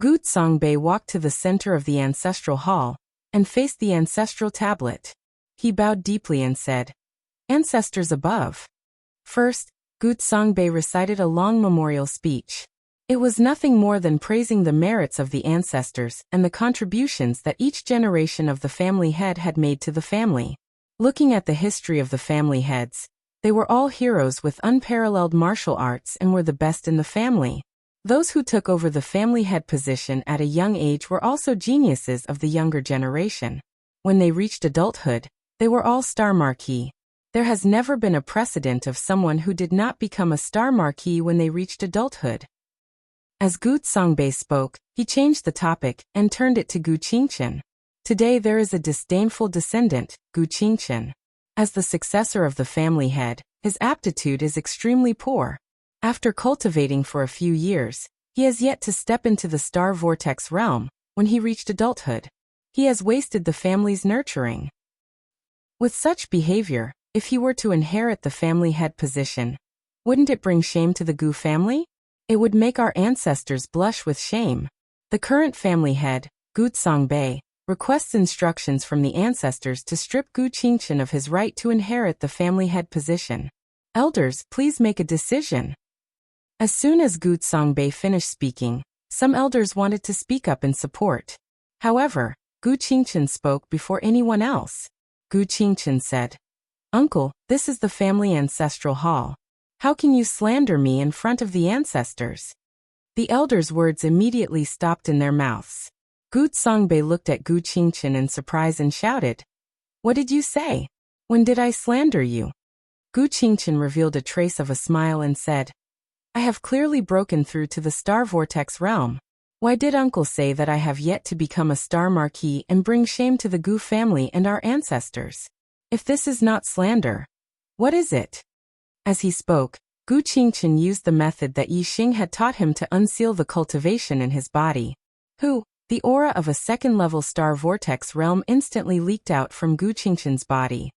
Gu Songbei walked to the center of the ancestral hall, and faced the ancestral tablet. He bowed deeply and said, "Ancestors above." First, Gu Songbei recited a long memorial speech. It was nothing more than praising the merits of the ancestors and the contributions that each generation of the family head had made to the family. Looking at the history of the family heads, they were all heroes with unparalleled martial arts and were the best in the family. Those who took over the family head position at a young age were also geniuses of the younger generation. When they reached adulthood, they were all star marquis. There has never been a precedent of someone who did not become a star marquis when they reached adulthood. As Gu Songbei spoke, he changed the topic and turned it to Gu Qingqian. Today there is a disdainful descendant, Gu Qingqian. As the successor of the family head, his aptitude is extremely poor. After cultivating for a few years, he has yet to step into the star vortex realm. When he reached adulthood, he has wasted the family's nurturing. With such behavior, if he were to inherit the family head position, wouldn't it bring shame to the Gu family? It would make our ancestors blush with shame. The current family head, Gu Songbei, requests instructions from the ancestors to strip Gu Qingqian of his right to inherit the family head position. Elders, please make a decision. As soon as Gu Songbei finished speaking, some elders wanted to speak up in support. However, Gu Qingqian spoke before anyone else. Gu Qingqian said, "Uncle, this is the family ancestral hall. How can you slander me in front of the ancestors?" The elders' words immediately stopped in their mouths. Gu Songbei looked at Gu Qingqian in surprise and shouted, "What did you say? When did I slander you?" Gu Qingqian revealed a trace of a smile and said, "I have clearly broken through to the star vortex realm. Why did uncle say that I have yet to become a star marquis and bring shame to the Gu family and our ancestors? If this is not slander, what is it?" As he spoke, Gu Qingqian used the method that Yi Xing had taught him to unseal the cultivation in his body. The aura of a second-level star vortex realm instantly leaked out from Gu Qingqian's body.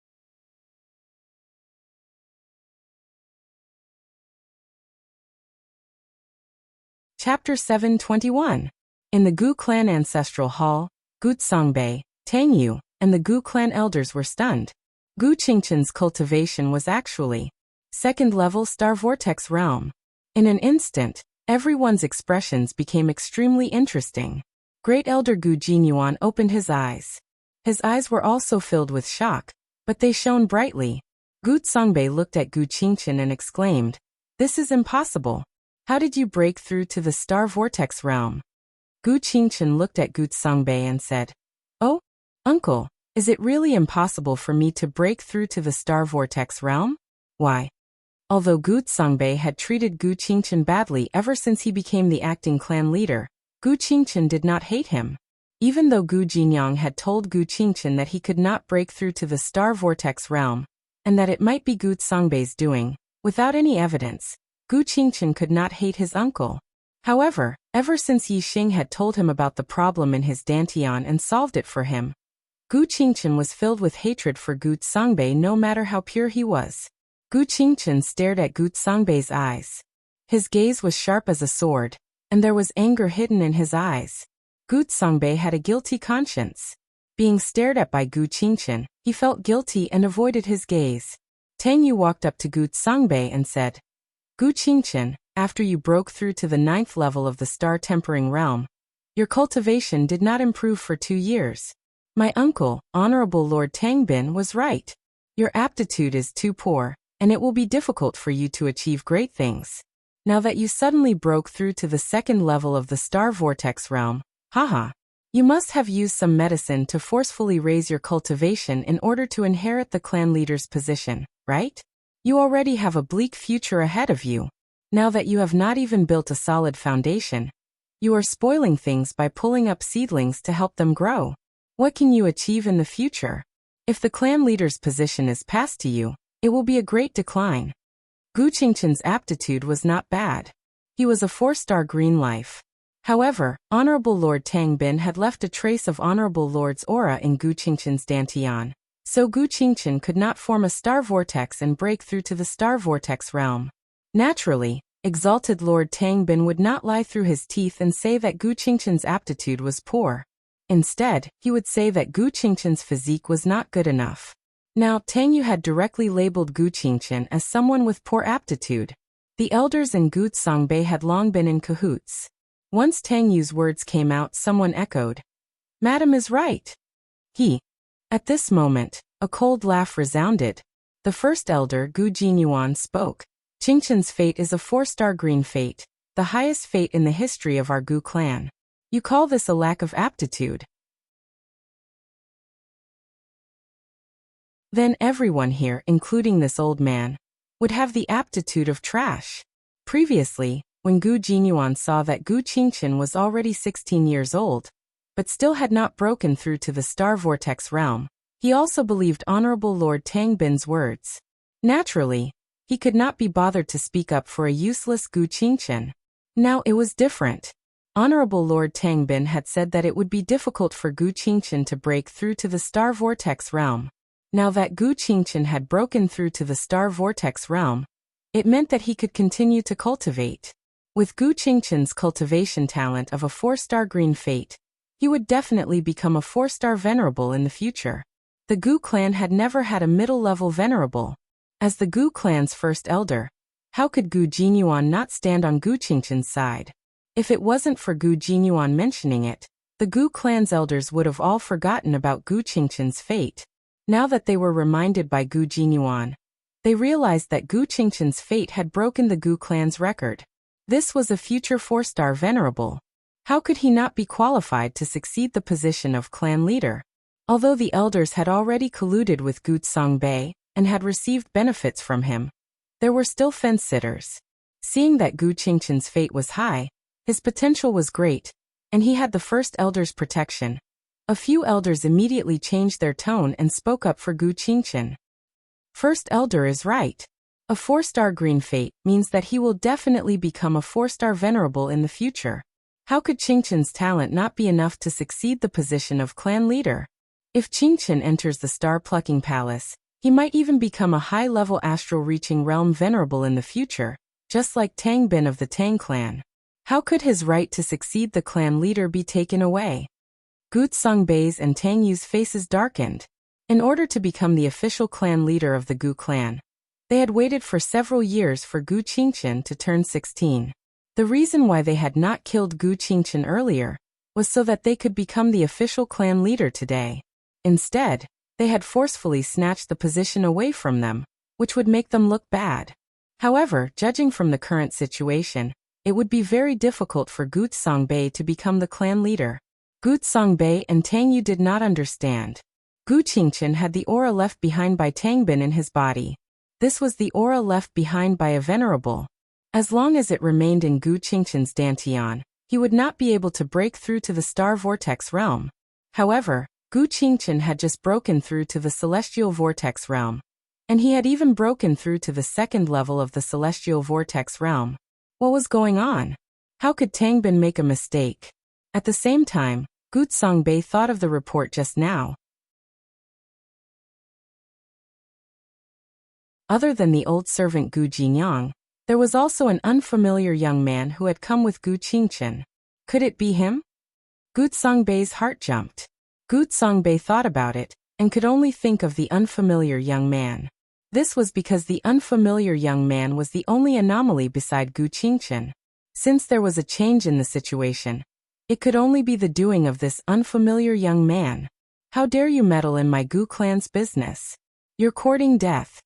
Chapter 721. In the Gu clan ancestral hall, Gu Songbei, Tang Yu and the Gu clan elders were stunned. Gu Qingchen's cultivation was actually second-level Star Vortex realm. In an instant, everyone's expressions became extremely interesting. Great Elder Gu Jinyuan opened his eyes. His eyes were also filled with shock, but they shone brightly. Gu Songbei looked at Gu Qingchen and exclaimed, "This is impossible. How did you break through to the Star Vortex realm?" Gu Qingchen looked at Gu Songbei and said, "Oh, uncle, is it really impossible for me to break through to the Star Vortex realm? Why?" Although Gu Songbei had treated Gu Qingchen badly ever since he became the acting clan leader, Gu Qingchen did not hate him. Even though Gu Jinyang had told Gu Qingchen that he could not break through to the Star Vortex realm, and that it might be Gu Songbei's doing, without any evidence, Gu Qingchen could not hate his uncle. However, ever since Yi Xing had told him about the problem in his dantian and solved it for him, Gu Qingchen was filled with hatred for Gu Songbei no matter how pure he was. Gu Qingchen stared at Gu Songbei's eyes. His gaze was sharp as a sword, and there was anger hidden in his eyes. Gu Songbei had a guilty conscience. Being stared at by Gu Qingchen, he felt guilty and avoided his gaze. Tang Yu walked up to Gu Songbei and said, "Gu Qingchen, after you broke through to the 9th level of the Star Tempering Realm, your cultivation did not improve for 2 years. My uncle, Honorable Lord Tangbin, was right. Your aptitude is too poor, and it will be difficult for you to achieve great things. Now that you suddenly broke through to the 2nd level of the Star Vortex Realm, haha. You must have used some medicine to forcefully raise your cultivation in order to inherit the clan leader's position, right? You already have a bleak future ahead of you. Now that you have not even built a solid foundation, you are spoiling things by pulling up seedlings to help them grow. What can you achieve in the future? If the clan leader's position is passed to you, it will be a great decline." Gu Qingchen's aptitude was not bad. He was a 4-star green life. However, Honorable Lord Tangbin had left a trace of Honorable Lord's aura in Gu Qingchen's dantian, so Gu Qingchen could not form a star vortex and break through to the Star Vortex realm. Naturally, Exalted Lord Tangbin would not lie through his teeth and say that Gu Qingchen's aptitude was poor. Instead, he would say that Gu Qingchen's physique was not good enough. Now, Tang Yu had directly labeled Gu Qingchen as someone with poor aptitude. The elders and Gu Songbei had long been in cahoots. Once Tang Yu's words came out, someone echoed, "Madam is right." At this moment, a cold laugh resounded. The first elder, Gu Jinyuan, spoke. "Qingchen's fate is a 4-star green fate, the highest fate in the history of our Gu clan. You call this a lack of aptitude? Then everyone here, including this old man, would have the aptitude of trash." Previously, when Gu Jinyuan saw that Gu Qingchen was already 16 years old, but still had not broken through to the Star Vortex realm, he also believed Honorable Lord Tangbin's words. Naturally, he could not be bothered to speak up for a useless Gu Qingchen. Now it was different. Honorable Lord Tangbin had said that it would be difficult for Gu Qingchen to break through to the Star Vortex realm. Now that Gu Qingchen had broken through to the Star Vortex realm, it meant that he could continue to cultivate. With Gu Qingchen's cultivation talent of a 4-star green fate, he would definitely become a 4-star venerable in the future. The Gu clan had never had a middle-level venerable. As the Gu clan's first elder, how could Gu Jinyuan not stand on Gu Qingchen's side? If it wasn't for Gu Jinyuan mentioning it, the Gu clan's elders would have all forgotten about Gu Qingchen's fate. Now that they were reminded by Gu Jinyuan, they realized that Gu Qingchen's fate had broken the Gu clan's record. This was a future 4-star venerable. How could he not be qualified to succeed the position of clan leader? Although the elders had already colluded with Gu Songbei and had received benefits from him, there were still fence-sitters. Seeing that Gu Qingchen's fate was high, his potential was great, and he had the first elder's protection. A few elders immediately changed their tone and spoke up for Gu Qingchen. "First elder is right. A 4-star green fate means that he will definitely become a 4-star venerable in the future. How could Qingchen's talent not be enough to succeed the position of clan leader? If Qingchen enters the Star Plucking Palace, he might even become a high-level astral-reaching realm venerable in the future, just like Tangbin of the Tang clan. How could his right to succeed the clan leader be taken away?" Gu Songbei's and Tang Yu's faces darkened. In order to become the official clan leader of the Gu clan, they had waited for several years for Gu Qingchen to turn 16. The reason why they had not killed Gu Qingchen earlier was so that they could become the official clan leader today. Instead, they had forcefully snatched the position away from them, which would make them look bad. However, judging from the current situation, it would be very difficult for Gu Songbei to become the clan leader. Gu Songbei and Tang Yu did not understand. Gu Qingchen had the aura left behind by Tangbin in his body. This was the aura left behind by a venerable. As long as it remained in Gu Qingchen's dantian, he would not be able to break through to the star vortex realm. However, Gu Qingchen had just broken through to the celestial vortex realm. And he had even broken through to the second level of the celestial vortex realm. What was going on? How could Tangbin make a mistake? At the same time, Gu Songbei thought of the report just now. Other than the old servant Gu Jinyang, there was also an unfamiliar young man who had come with Gu Qingchen. Could it be him? Gu Songbei's heart jumped. Gu Songbei thought about it, and could only think of the unfamiliar young man. This was because the unfamiliar young man was the only anomaly beside Gu Qingchen. Since there was a change in the situation, it could only be the doing of this unfamiliar young man. How dare you meddle in my Gu clan's business? You're courting death.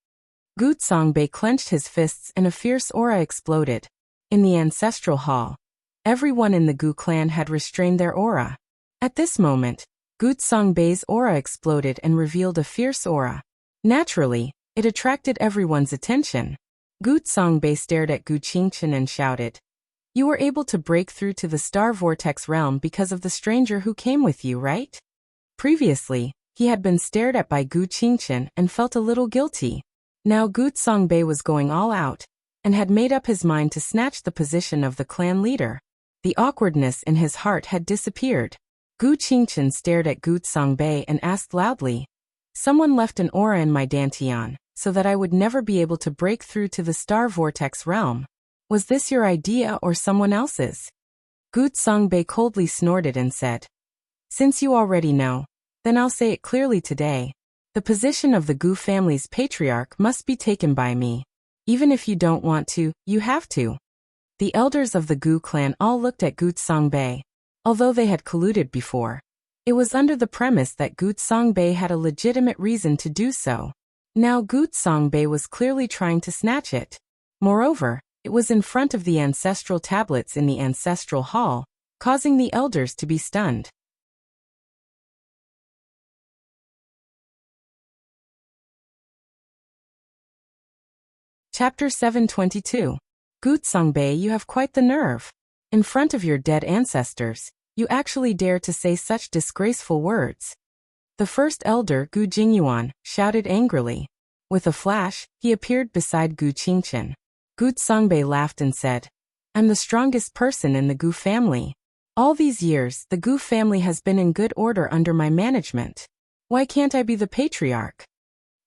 Gu Songbei clenched his fists and a fierce aura exploded. In the ancestral hall, everyone in the Gu clan had restrained their aura. At this moment, Gu Songbei's aura exploded and revealed a fierce aura. Naturally, it attracted everyone's attention. Gu Songbei stared at Gu Qingchen and shouted, "You were able to break through to the star vortex realm because of the stranger who came with you, right?" Previously, he had been stared at by Gu Qingchen and felt a little guilty. Now Gu Songbei was going all out, and had made up his mind to snatch the position of the clan leader. The awkwardness in his heart had disappeared. Gu Qingchen stared at Gu Songbei and asked loudly, "Someone left an aura in my dantian, so that I would never be able to break through to the star vortex realm. Was this your idea or someone else's?" Gu Songbei coldly snorted and said, "Since you already know, then I'll say it clearly today. The position of the Gu family's patriarch must be taken by me. Even if you don't want to, you have to." The elders of the Gu clan all looked at Gu Songbei. Although they had colluded before, it was under the premise that Gu Songbei had a legitimate reason to do so. Now Gu Songbei was clearly trying to snatch it. Moreover, it was in front of the ancestral tablets in the ancestral hall, causing the elders to be stunned. Chapter 722. Gu Songbei, you have quite the nerve. In front of your dead ancestors, you actually dare to say such disgraceful words. The first elder, Gu Jingyuan, shouted angrily. With a flash, he appeared beside Gu Qingchen. Gu Songbei laughed and said, "I'm the strongest person in the Gu family. All these years, the Gu family has been in good order under my management. Why can't I be the patriarch?"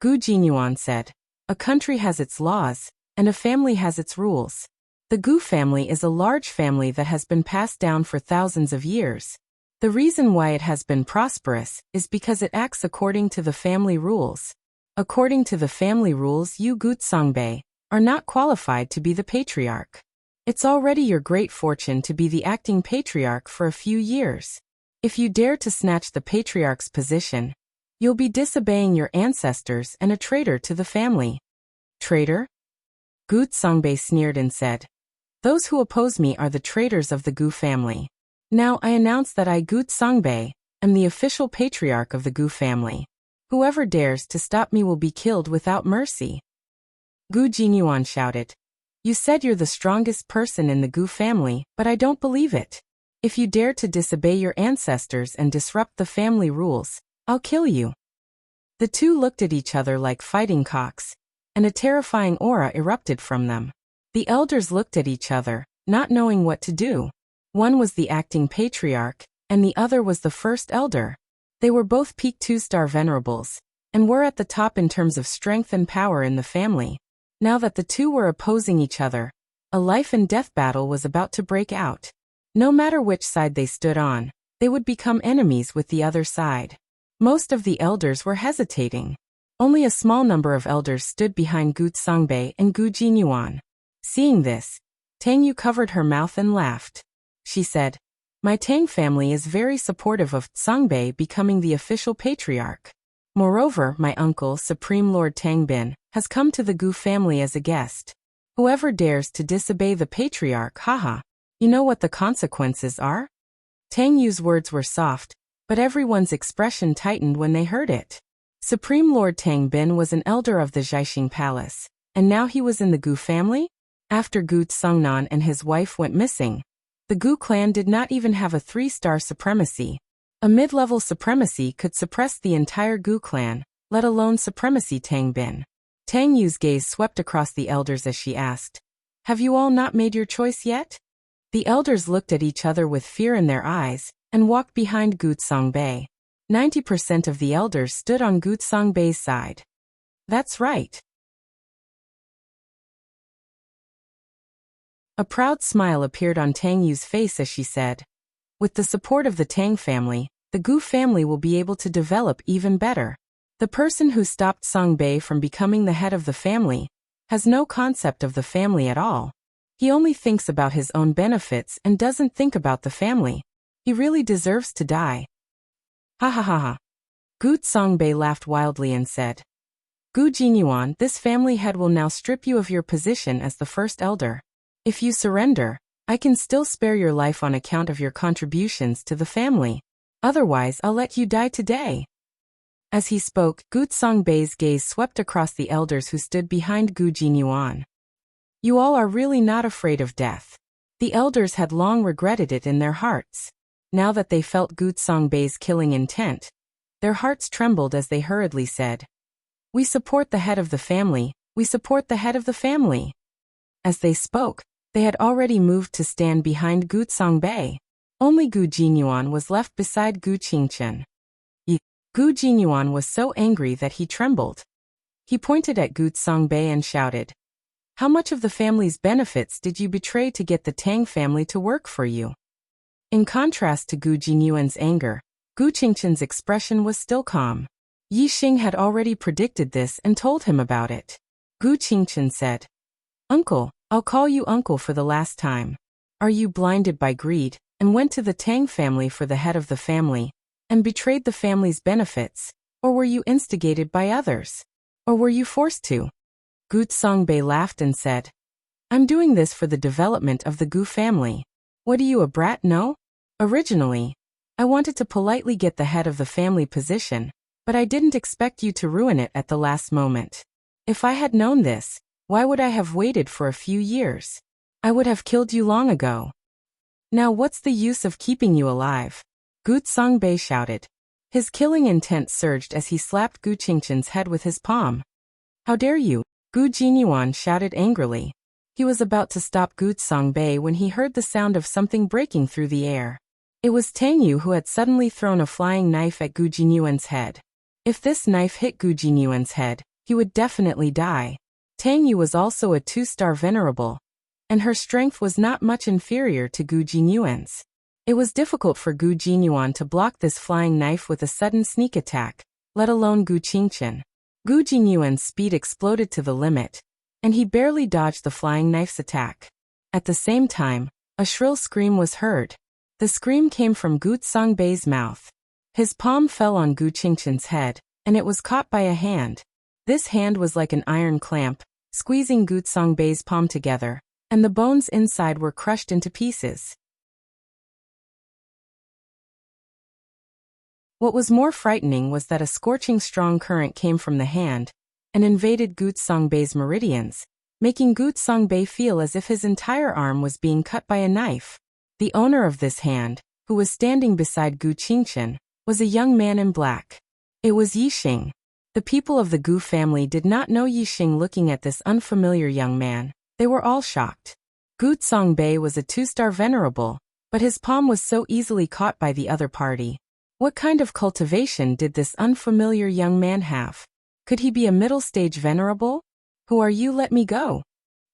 Gu Jinyuan said, "A country has its laws, and a family has its rules. The Gu family is a large family that has been passed down for thousands of years. The reason why it has been prosperous is because it acts according to the family rules. According to the family rules, you Gu Songbei are not qualified to be the patriarch. It's already your great fortune to be the acting patriarch for a few years. If you dare to snatch the patriarch's position, you'll be disobeying your ancestors and a traitor to the family." "Traitor?" Gu Songbei sneered and said, "Those who oppose me are the traitors of the Gu family. Now I announce that I, Gu Songbei, am the official patriarch of the Gu family. Whoever dares to stop me will be killed without mercy." Gu Jinyuan shouted, "You said you're the strongest person in the Gu family, but I don't believe it. If you dare to disobey your ancestors and disrupt the family rules, I'll kill you." The two looked at each other like fighting cocks, and a terrifying aura erupted from them. The elders looked at each other, not knowing what to do. One was the acting patriarch, and the other was the first elder. They were both peak 2-star venerables, and were at the top in terms of strength and power in the family. Now that the two were opposing each other, a life and death battle was about to break out. No matter which side they stood on, They would become enemies with the other side. Most of the elders were hesitating. Only a small number of elders stood behind Gu Songbei and Gu Jinyuan. Seeing this, Tang Yu covered her mouth and laughed. She said, "My Tang family is very supportive of Songbei becoming the official patriarch. Moreover, my uncle, Supreme Lord Tang Bin, has come to the Gu family as a guest. Whoever dares to disobey the patriarch, haha. You know what the consequences are?" Tang Yu's words were soft, but everyone's expression tightened when they heard it. Supreme Lord Tang Bin was an elder of the Jiaxing Palace, and now he was in the Gu family? After Gu Tsungnan and his wife went missing, the Gu clan did not even have a 3-star supremacy. A mid-level supremacy could suppress the entire Gu clan, let alone supremacy Tang Bin. Tang Yu's gaze swept across the elders as she asked, "Have you all not made your choice yet?" The elders looked at each other with fear in their eyes, and walked behind Gu Songbei. 90% of the elders stood on Gu Songbei's side. That's right. A proud smile appeared on Tang Yu's face as she said, "With the support of the Tang family, the Gu family will be able to develop even better. The person who stopped Songbei from becoming the head of the family has no concept of the family at all. He only thinks about his own benefits and doesn't think about the family. He really deserves to die." Ha ha ha ha. Gu Songbei laughed wildly and said, "Gu Jinyuan, this family head will now strip you of your position as the first elder. If you surrender, I can still spare your life on account of your contributions to the family. Otherwise, I'll let you die today." As he spoke, Gu Songbei's gaze swept across the elders who stood behind Gu Jinyuan. "You all are really not afraid of death." The elders had long regretted it in their hearts. Now that they felt Gu Songbei's killing intent, their hearts trembled as they hurriedly said, "We support the head of the family, we support the head of the family." As they spoke, they had already moved to stand behind Gu Songbei. Only Gu Jinyuan was left beside Gu Qingchen. Gu Jinyuan was so angry that he trembled. He pointed at Gu Songbei and shouted, "How much of the family's benefits did you betray to get the Tang family to work for you?" In contrast to Gu Jinyuan's anger, Gu Qingchen's expression was still calm. Yi Xing had already predicted this and told him about it. Gu Qingchen said, "Uncle, I'll call you uncle for the last time. Are you blinded by greed, and went to the Tang family for the head of the family, and betrayed the family's benefits, or were you instigated by others? Or were you forced to?" Gu Songbei laughed and said, "I'm doing this for the development of the Gu family. What are you, a brat, no? Originally, I wanted to politely get the head of the family position, but I didn't expect you to ruin it at the last moment. If I had known this, why would I have waited for a few years? I would have killed you long ago. Now what's the use of keeping you alive?" Gu Songbei shouted. His killing intent surged as he slapped Gu Qingchen's head with his palm. "How dare you?" Gu Jinyuan shouted angrily. He was about to stop Gu Songbei when he heard the sound of something breaking through the air. It was Tang Yu who had suddenly thrown a flying knife at Gu Jinyuan's head. If this knife hit Gu Jinyuan's head, he would definitely die. Tang Yu was also a 2-star venerable, and her strength was not much inferior to Gu Jinyuan's. It was difficult for Gu Jinyuan to block this flying knife with a sudden sneak attack, let alone Gu Qingchen. Gu Jinyuan's speed exploded to the limit, and he barely dodged the flying knife's attack. At the same time, a shrill scream was heard. The scream came from Gu Songbei's mouth. His palm fell on Gu Qingchen's head, and it was caught by a hand. This hand was like an iron clamp, squeezing Gu Songbei's palm together, and the bones inside were crushed into pieces. What was more frightening was that a scorching strong current came from the hand and invaded Gu Songbei's meridians, making Gu Songbei feel as if his entire arm was being cut by a knife. The owner of this hand, who was standing beside Gu Qingchen, was a young man in black. It was Yi Xing. The people of the Gu family did not know Yi Xing. Looking at this unfamiliar young man, they were all shocked. Gu Songbei was a 2-star venerable, but his palm was so easily caught by the other party. What kind of cultivation did this unfamiliar young man have? Could he be a middle-stage venerable? "Who are you? Let me go!"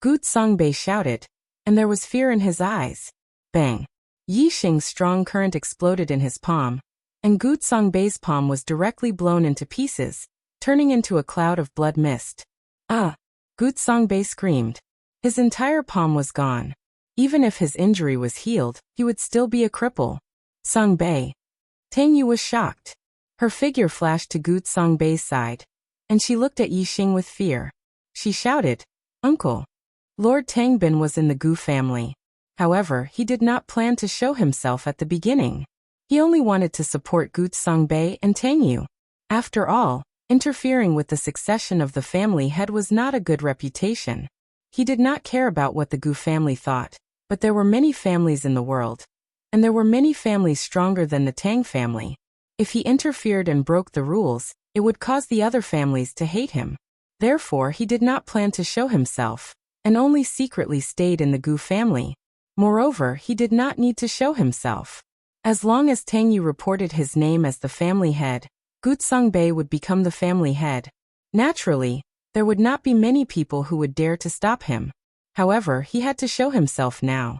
Gu Songbei shouted, and there was fear in his eyes. Bang! Yixing's strong current exploded in his palm, and Gu Songbei's palm was directly blown into pieces, turning into a cloud of blood mist. Ah! Gu Songbei screamed. His entire palm was gone. Even if his injury was healed, he would still be a cripple. Songbei. Tang Yu was shocked. Her figure flashed to Gu Songbei's side, and she looked at Yixing with fear. She shouted, "Uncle!" Lord Tangbin was in the Gu family. However, he did not plan to show himself at the beginning. He only wanted to support Gu Songbei and Tang Yu. After all, interfering with the succession of the family head was not a good reputation. He did not care about what the Gu family thought, but there were many families in the world, and there were many families stronger than the Tang family. If he interfered and broke the rules, it would cause the other families to hate him. Therefore, he did not plan to show himself, and only secretly stayed in the Gu family. Moreover, he did not need to show himself. As long as Tang Yu reported his name as the family head, Gu Songbei would become the family head. Naturally, there would not be many people who would dare to stop him. However, he had to show himself now.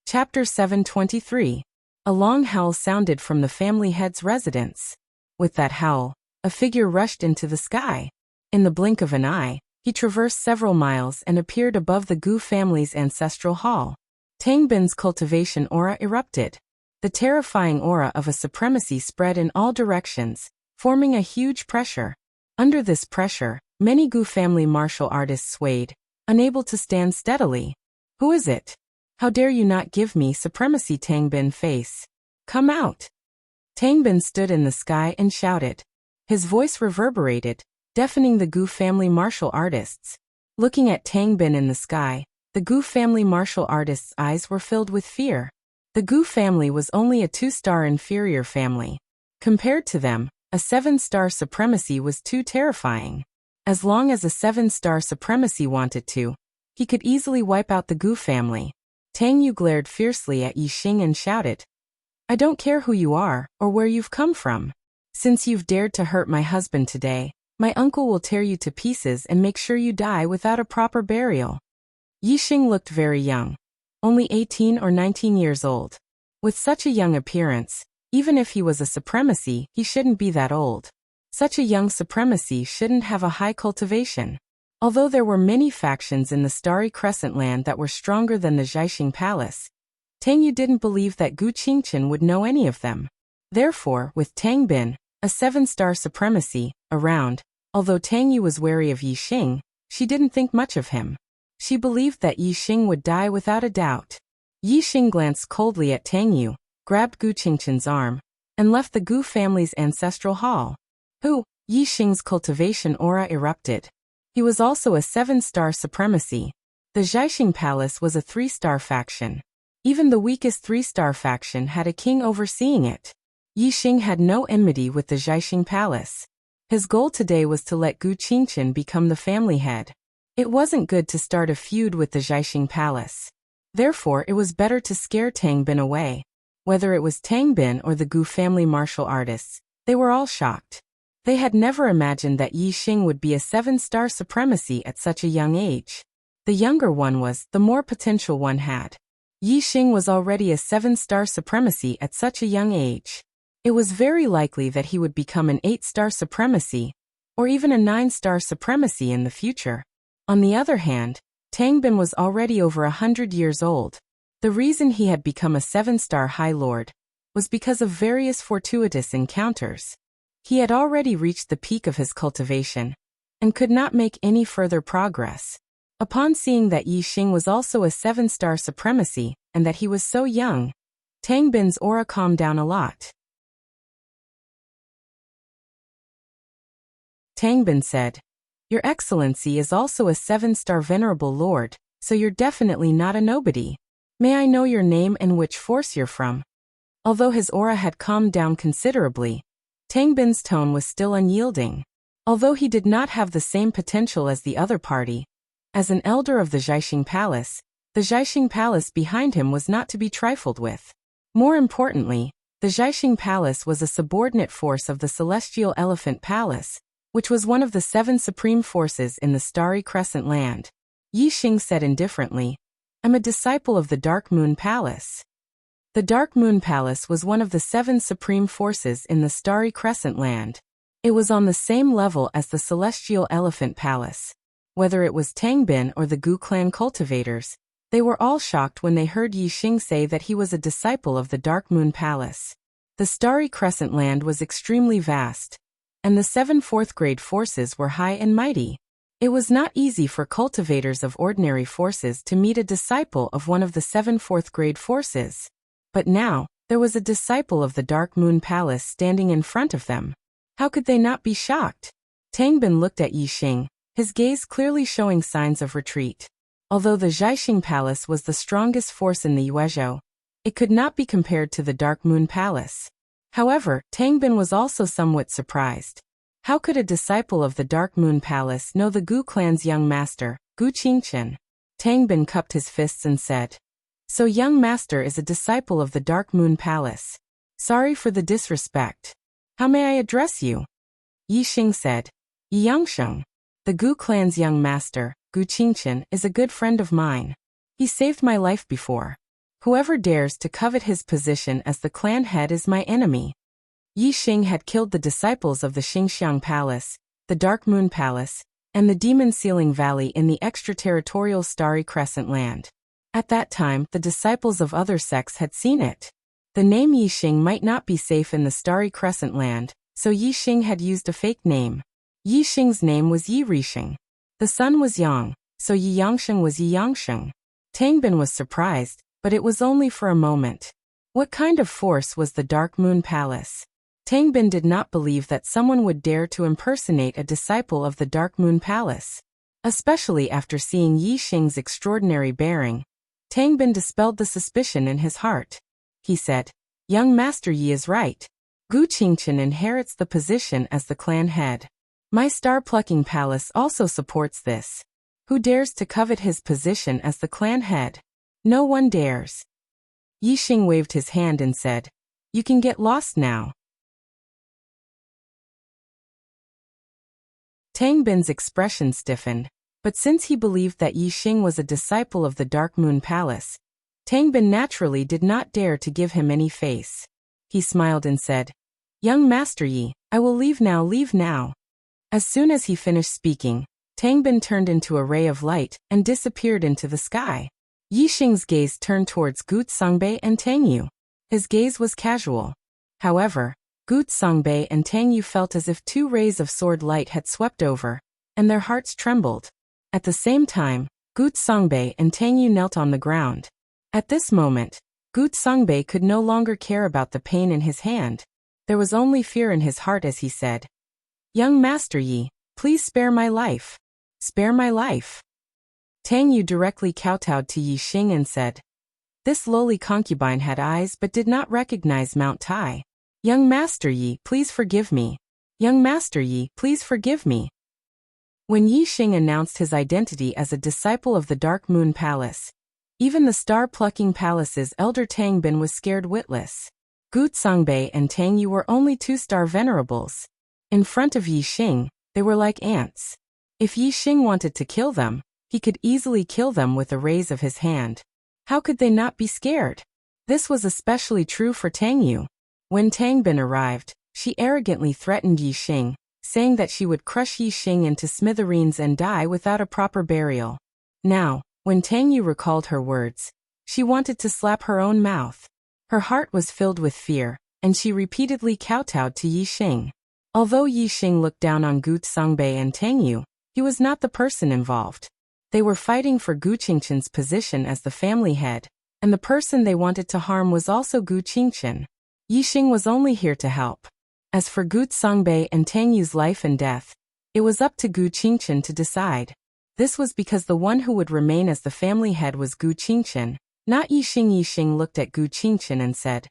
Chapter 723. A long howl sounded from the family head's residence. With that howl, a figure rushed into the sky. In the blink of an eye, he traversed several miles and appeared above the Gu family's ancestral hall. Tangbin's cultivation aura erupted. The terrifying aura of a supremacy spread in all directions, forming a huge pressure. Under this pressure, many Gu family martial artists swayed, unable to stand steadily. "Who is it? How dare you not give me supremacy?" Tangbin face. "Come out!" Tangbin stood in the sky and shouted. His voice reverberated, deafening the Gu family martial artists. Looking at Tangbin in the sky, the Gu family martial artists' eyes were filled with fear. The Gu family was only a 2-star inferior family. Compared to them, a 7-star supremacy was too terrifying. As long as a 7-star supremacy wanted to, he could easily wipe out the Gu family. Tang Yu glared fiercely at Yixing and shouted, "I don't care who you are, or where you've come from. Since you've dared to hurt my husband today, my uncle will tear you to pieces and make sure you die without a proper burial." Yixing looked very young, only 18 or 19 years old. With such a young appearance, even if he was a supremacy, he shouldn't be that old. Such a young supremacy shouldn't have a high cultivation. Although there were many factions in the Starry Crescent land that were stronger than the Zhaixing Palace, Tang Yu didn't believe that Gu Qingchen would know any of them. Therefore, with Tangbin, a 7-star supremacy, around, although Tang Yu was wary of Yixing, she didn't think much of him. She believed that Yixing would die without a doubt. Yixing glanced coldly at Tang Yu, grabbed Gu Qingchen's arm, and left the Gu family's ancestral hall. "Who?" Yixing's cultivation aura erupted. He was also a 7-star supremacy. The Zhaixing Palace was a 3-star faction. Even the weakest 3-star faction had a king overseeing it. Yixing had no enmity with the Zhaixing Palace. His goal today was to let Gu Qingchen become the family head. It wasn't good to start a feud with the Zhaixing Palace. Therefore, it was better to scare Tangbin away. Whether it was Tangbin or the Gu family martial artists, they were all shocked. They had never imagined that Yixing would be a 7-star supremacy at such a young age. The younger one was, the more potential one had. Yixing was already a 7-star supremacy at such a young age. It was very likely that he would become an 8-star supremacy, or even a 9-star supremacy in the future. On the other hand, Tangbin was already over 100 years old. The reason he had become a 7-star High Lord was because of various fortuitous encounters. He had already reached the peak of his cultivation, and could not make any further progress. Upon seeing that Yixing was also a 7-star supremacy, and that he was so young, Tangbin's aura calmed down a lot. Tangbin said, "Your Excellency is also a 7-star venerable lord, so you're definitely not a nobody. May I know your name and which force you're from?" Although his aura had calmed down considerably, Tangbin's tone was still unyielding. Although he did not have the same potential as the other party, as an elder of the Zhaixing Palace behind him was not to be trifled with. More importantly, the Zhaixing Palace was a subordinate force of the Celestial Elephant Palace, which was one of the 7 supreme forces in the Starry Crescent Land. Yixing said indifferently, I'm a disciple of the Dark Moon Palace. The Dark Moon Palace was one of the 7 supreme forces in the Starry Crescent Land. It was on the same level as the Celestial Elephant Palace. Whether it was Tangbin or the Gu clan cultivators, they were all shocked when they heard Yixing say that he was a disciple of the Dark Moon Palace. The Starry Crescent Land was extremely vast, and the 7 4th-grade forces were high and mighty. It was not easy for cultivators of ordinary forces to meet a disciple of one of the 7 4th-grade forces. But now, there was a disciple of the Dark Moon Palace standing in front of them. How could they not be shocked? Tangbin looked at Yixing, his gaze clearly showing signs of retreat. Although the Zhaixing Palace was the strongest force in the Yuezhou, it could not be compared to the Dark Moon Palace. However, Tangbin was also somewhat surprised. How could a disciple of the Dark Moon Palace know the Gu clan's young master, Gu Qingqian? Tangbin cupped his fists and said, So young master is a disciple of the Dark Moon Palace. Sorry for the disrespect. How may I address you? Yixing said, Yangsheng. The Gu clan's young master, Gu Qingqian, is a good friend of mine. He saved my life before. Whoever dares to covet his position as the clan head is my enemy. Yixing had killed the disciples of the Xingxiang Palace, the Dark Moon Palace, and the Demon Sealing Valley in the extraterritorial Starry Crescent Land. At that time, the disciples of other sects had seen it. The name Yixing might not be safe in the Starry Crescent Land, so Yixing had used a fake name. Yixing's name was Yi Rixing. The sun was Yang, so Yi Yangsheng was Yi Yangsheng. Tangbin was surprised, but it was only for a moment. What kind of force was the Dark Moon Palace? Tangbin did not believe that someone would dare to impersonate a disciple of the Dark Moon Palace. Especially after seeing Yixing's extraordinary bearing, Tangbin dispelled the suspicion in his heart. He said, Young Master Yi is right. Gu Qingqian inherits the position as the clan head. My star-plucking palace also supports this. Who dares to covet his position as the clan head? No one dares. Yixing waved his hand and said, You can get lost now. Tangbin's expression stiffened, but since he believed that Yixing was a disciple of the Dark Moon Palace, Tangbin naturally did not dare to give him any face. He smiled and said, Young Master Yi, I will leave now, leave now. As soon as he finished speaking, Tangbin turned into a ray of light and disappeared into the sky. Yixing's gaze turned towards Gu Songbei and Tang Yu. His gaze was casual. However, Gu Songbei and Tang Yu felt as if 2 rays of sword light had swept over, and their hearts trembled. At the same time, Gu Songbei and Tang Yu knelt on the ground. At this moment, Gu Songbei could no longer care about the pain in his hand. There was only fear in his heart as he said, Young Master Yi, please spare my life. Spare my life. Tang Yu directly kowtowed to Yixing and said, This lowly concubine had eyes but did not recognize Mount Tai. Young Master Yi, please forgive me. Young Master Yi, please forgive me. When Yixing announced his identity as a disciple of the Dark Moon Palace, even the star-plucking palace's elder Tangbin was scared witless. Gu Songbei and Tang Yu were only 2-star venerables. In front of Yixing, they were like ants. If Yixing wanted to kill them, he could easily kill them with a raise of his hand. How could they not be scared? This was especially true for Tang Yu. When Tangbin arrived, she arrogantly threatened Yixing, saying that she would crush Yixing into smithereens and die without a proper burial. Now, when Tang Yu recalled her words, she wanted to slap her own mouth. Her heart was filled with fear, and she repeatedly kowtowed to Yixing. Although Yixing looked down on Gu Songbei and Tang Yu, he was not the person involved. They were fighting for Gu Qingqian's position as the family head, and the person they wanted to harm was also Gu Qingqian. Yixing was only here to help. As for Gu Songbei and Tang Yu's life and death, it was up to Gu Qingqian to decide. This was because the one who would remain as the family head was Gu Qingqian, not Yixing. Yixing looked at Gu Qingqian and said,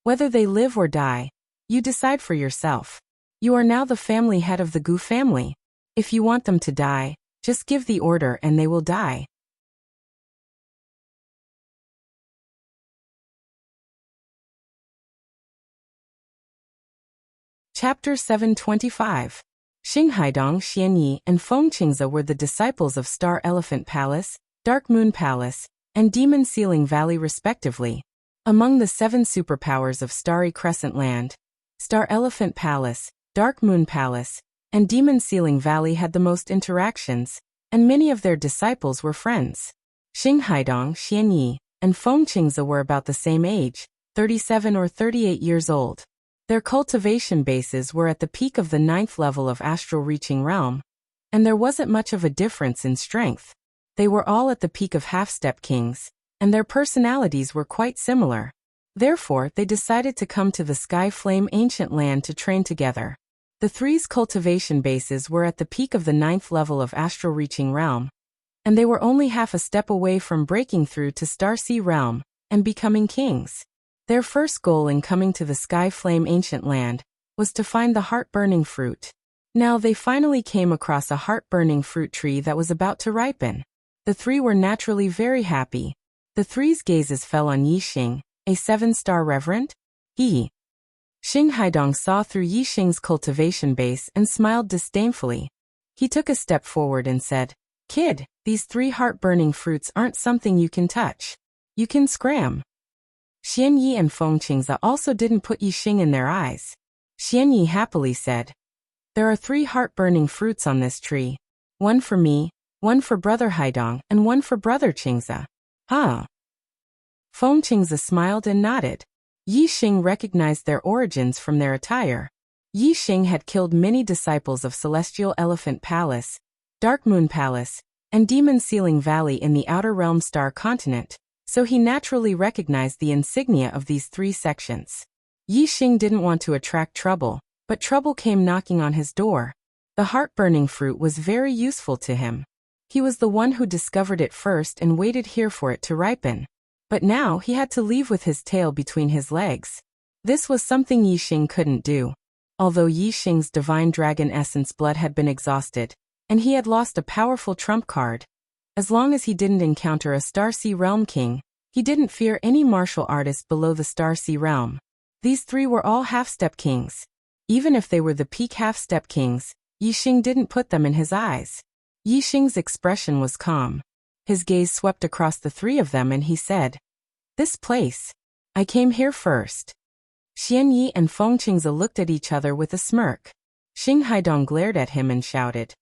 Whether they live or die, you decide for yourself. You are now the family head of the Gu family. If you want them to die, just give the order and they will die. Chapter 725. Xing Haidong, Xianyi, and Feng Qingze were the disciples of Star Elephant Palace, Dark Moon Palace, and Demon Ceiling Valley respectively. Among the 7 superpowers of Starry Crescent Land, Star Elephant Palace, Dark Moon Palace, and Demon Ceiling Valley had the most interactions, and many of their disciples were friends. Xing Haidong, Xianyi, and Feng Qingze were about the same age, 37 or 38 years old. Their cultivation bases were at the peak of the 9th level of Astral Reaching Realm, and there wasn't much of a difference in strength. They were all at the peak of Half-Step Kings, and their personalities were quite similar. Therefore, they decided to come to the Sky Flame Ancient Land to train together. The three's cultivation bases were at the peak of the 9th level of Astral Reaching Realm, and they were only half a step away from breaking through to Starsea Realm and becoming kings. Their first goal in coming to the Sky Flame Ancient Land was to find the heart-burning fruit. Now they finally came across a heart-burning fruit tree that was about to ripen. The three were naturally very happy. The three's gazes fell on Yixing, a 7-star reverend. Xing Haidong saw through Yixing's cultivation base and smiled disdainfully. He took a step forward and said, "Kid, these 3 heart-burning fruits aren't something you can touch. You can scram." Xianyi and Feng Qingze also didn't put Yixing in their eyes. Xianyi happily said, "There are 3 heart-burning fruits on this tree. 1 for me, 1 for Brother Haidong, and 1 for Brother Qingze." Huh? Feng Qingze smiled and nodded. Yixing recognized their origins from their attire. Yixing had killed many disciples of Celestial Elephant Palace, Dark Moon Palace, and Demon Ceiling Valley in the Outer Realm Star Continent, so he naturally recognized the insignia of these 3 sections. Yixing didn't want to attract trouble, but trouble came knocking on his door. The heart-burning fruit was very useful to him. He was the one who discovered it first and waited here for it to ripen. But now he had to leave with his tail between his legs. This was something Yixing couldn't do. Although Yixing's divine dragon essence blood had been exhausted, and he had lost a powerful trump card, as long as he didn't encounter a Starsea Realm king, he didn't fear any martial artist below the Starsea Realm. These 3 were all half-step kings. Even if they were the peak half-step kings, Yixing didn't put them in his eyes. Yixing's expression was calm. His gaze swept across the 3 of them and he said, "This place. I came here first." Xianyi and Feng Qingze looked at each other with a smirk. Xing Haidong glared at him and shouted,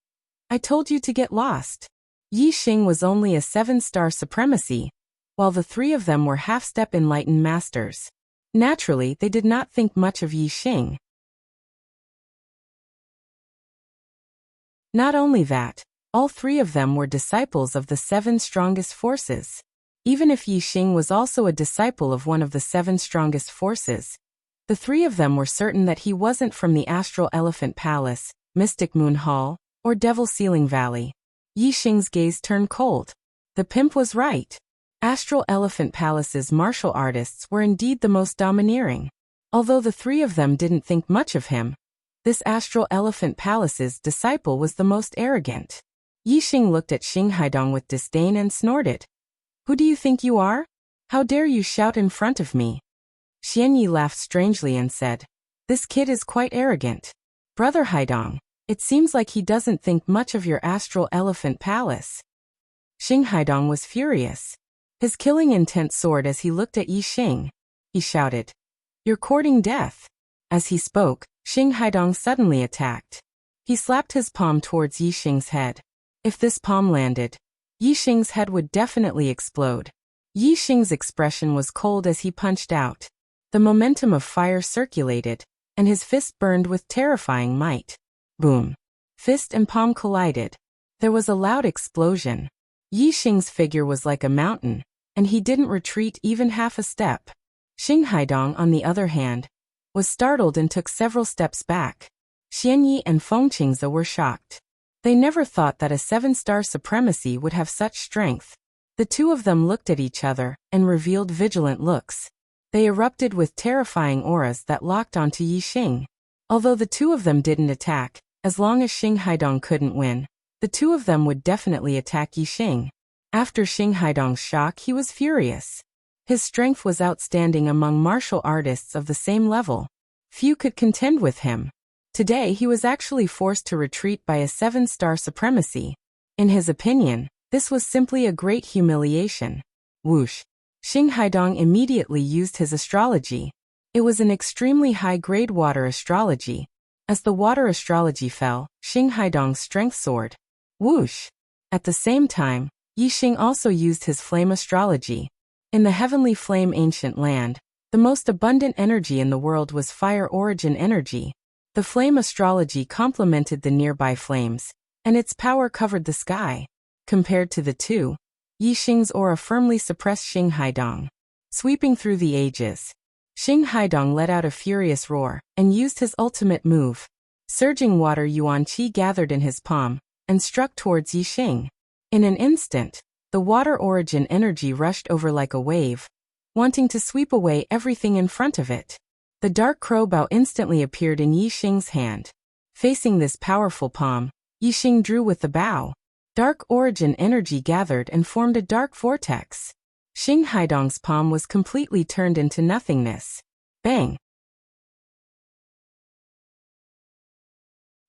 "I told you to get lost." Yixing was only a 7-star supremacy, while the 3 of them were half-step enlightened masters. Naturally, they did not think much of Yixing. Not only that, all 3 of them were disciples of the 7 strongest forces. Even if Yixing was also a disciple of one of the 7 strongest forces, the 3 of them were certain that he wasn't from the Astral Elephant Palace, Mystic Moon Hall, or Devil Ceiling Valley. Yixing's gaze turned cold. The pimp was right. Astral Elephant Palace's martial artists were indeed the most domineering. Although the 3 of them didn't think much of him, this Astral Elephant Palace's disciple was the most arrogant. Yixing looked at Xing Haidong with disdain and snorted. "Who do you think you are? How dare you shout in front of me?" Xianyi laughed strangely and said, "This kid is quite arrogant. Brother Haidong, it seems like he doesn't think much of your Astral Elephant Palace." Xing Haidong was furious. His killing intent soared as he looked at Yixing. He shouted, "You're courting death." As he spoke, Xing Haidong suddenly attacked. He slapped his palm towards Yixing's head. If this palm landed, Yixing's head would definitely explode. Yixing's expression was cold as he punched out. The momentum of fire circulated, and his fist burned with terrifying might. Boom! Fist and palm collided. There was a loud explosion. Yixing's figure was like a mountain, and he didn't retreat even half a step. Xing Haidong, on the other hand, was startled and took several steps back. Xianyi and Feng Qingze were shocked. They never thought that a 7-star supremacy would have such strength. The 2 of them looked at each other and revealed vigilant looks. They erupted with terrifying auras that locked onto Yixing. Although the 2 of them didn't attack, as long as Xing Haidong couldn't win, the 2 of them would definitely attack Yixing. After Xing Haidong's shock, he was furious. His strength was outstanding among martial artists of the same level. Few could contend with him. Today he was actually forced to retreat by a 7-star supremacy. In his opinion, this was simply a great humiliation. Whoosh! Xing Haidong immediately used his astrology. It was an extremely high-grade water astrology. As the water astrology fell, Xing Haidong's strength soared. Whoosh! At the same time, Yixing also used his flame astrology. In the heavenly flame ancient land, the most abundant energy in the world was fire origin energy. The flame astrology complemented the nearby flames, and its power covered the sky. Compared to the two, Yixing's aura firmly suppressed Xing Haidong. Sweeping through the ages, Xing Haidong let out a furious roar and used his ultimate move. Surging water yuan qi gathered in his palm and struck towards Yixing. In an instant, the water origin energy rushed over like a wave, wanting to sweep away everything in front of it. The dark crow bow instantly appeared in Yixing's hand. Facing this powerful palm, Yixing drew with the bow. Dark origin energy gathered and formed a dark vortex. Xing Haidong's palm was completely turned into nothingness. Bang!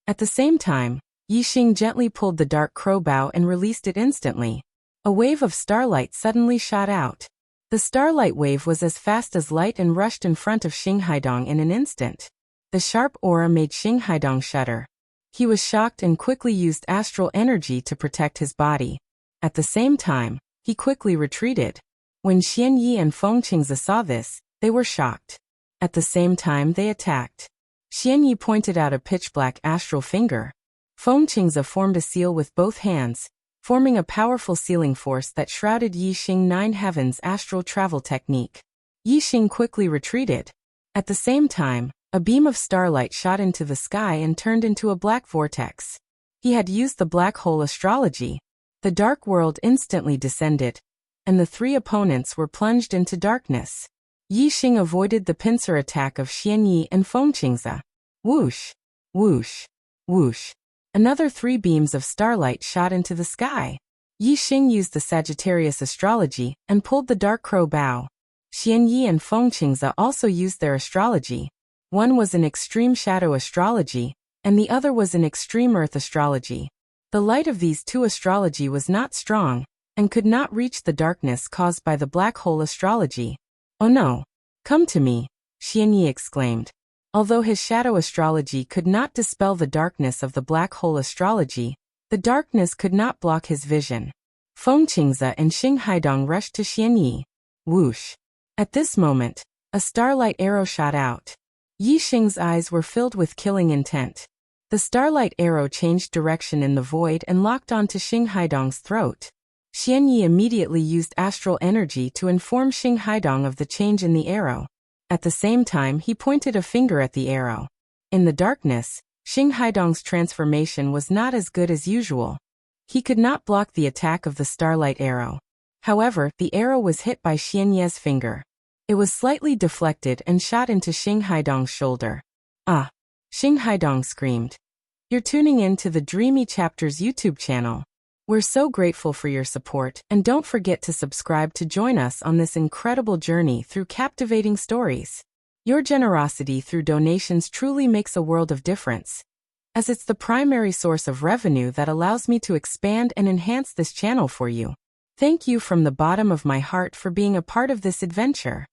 At the same time, Yixing gently pulled the dark crow bow and released it instantly. A wave of starlight suddenly shot out. The starlight wave was as fast as light and rushed in front of Xing Haidong in an instant. The sharp aura made Xing Haidong shudder. He was shocked and quickly used astral energy to protect his body. At the same time, he quickly retreated. When Xian Yi and Feng Qingze saw this, they were shocked. At the same time they attacked. Xian Yi pointed out a pitch-black astral finger. Feng Qingze formed a seal with both hands, forming a powerful sealing force that shrouded Yixing Nine Heavens' astral travel technique. Yixing quickly retreated. At the same time, a beam of starlight shot into the sky and turned into a black vortex. He had used the black hole astrology. The dark world instantly descended, and the three opponents were plunged into darkness. Yixing avoided the pincer attack of Xian Yi and Feng Qingze. Whoosh! Whoosh! Whoosh! Another 3 beams of starlight shot into the sky. Yixing used the Sagittarius astrology and pulled the dark crow bow. Xian Yi and Feng Qingze also used their astrology. One was an extreme shadow astrology, and the other was an extreme earth astrology. The light of these 2 astrology was not strong, and could not reach the darkness caused by the black hole astrology. Oh no! Come to me, Xian Yi exclaimed. Although his shadow astrology could not dispel the darkness of the black hole astrology, the darkness could not block his vision. Feng Qingze and Xing Haidong rushed to Xian Yi. Whoosh! At this moment, a starlight arrow shot out. Yixing's eyes were filled with killing intent. The starlight arrow changed direction in the void and locked onto Xing Haidong's throat. Xian Yi immediately used astral energy to inform Xing Haidong of the change in the arrow. At the same time he pointed a finger at the arrow. In the darkness, Xing Haidong's transformation was not as good as usual. He could not block the attack of the starlight arrow. However, the arrow was hit by Xian Yi's finger. It was slightly deflected and shot into Xing Haidong's shoulder. Ah! Xing Haidong screamed. You're tuning in to the Dreamy Chapters YouTube channel. We're so grateful for your support, and don't forget to subscribe to join us on this incredible journey through captivating stories. Your generosity through donations truly makes a world of difference, as it's the primary source of revenue that allows me to expand and enhance this channel for you. Thank you from the bottom of my heart for being a part of this adventure.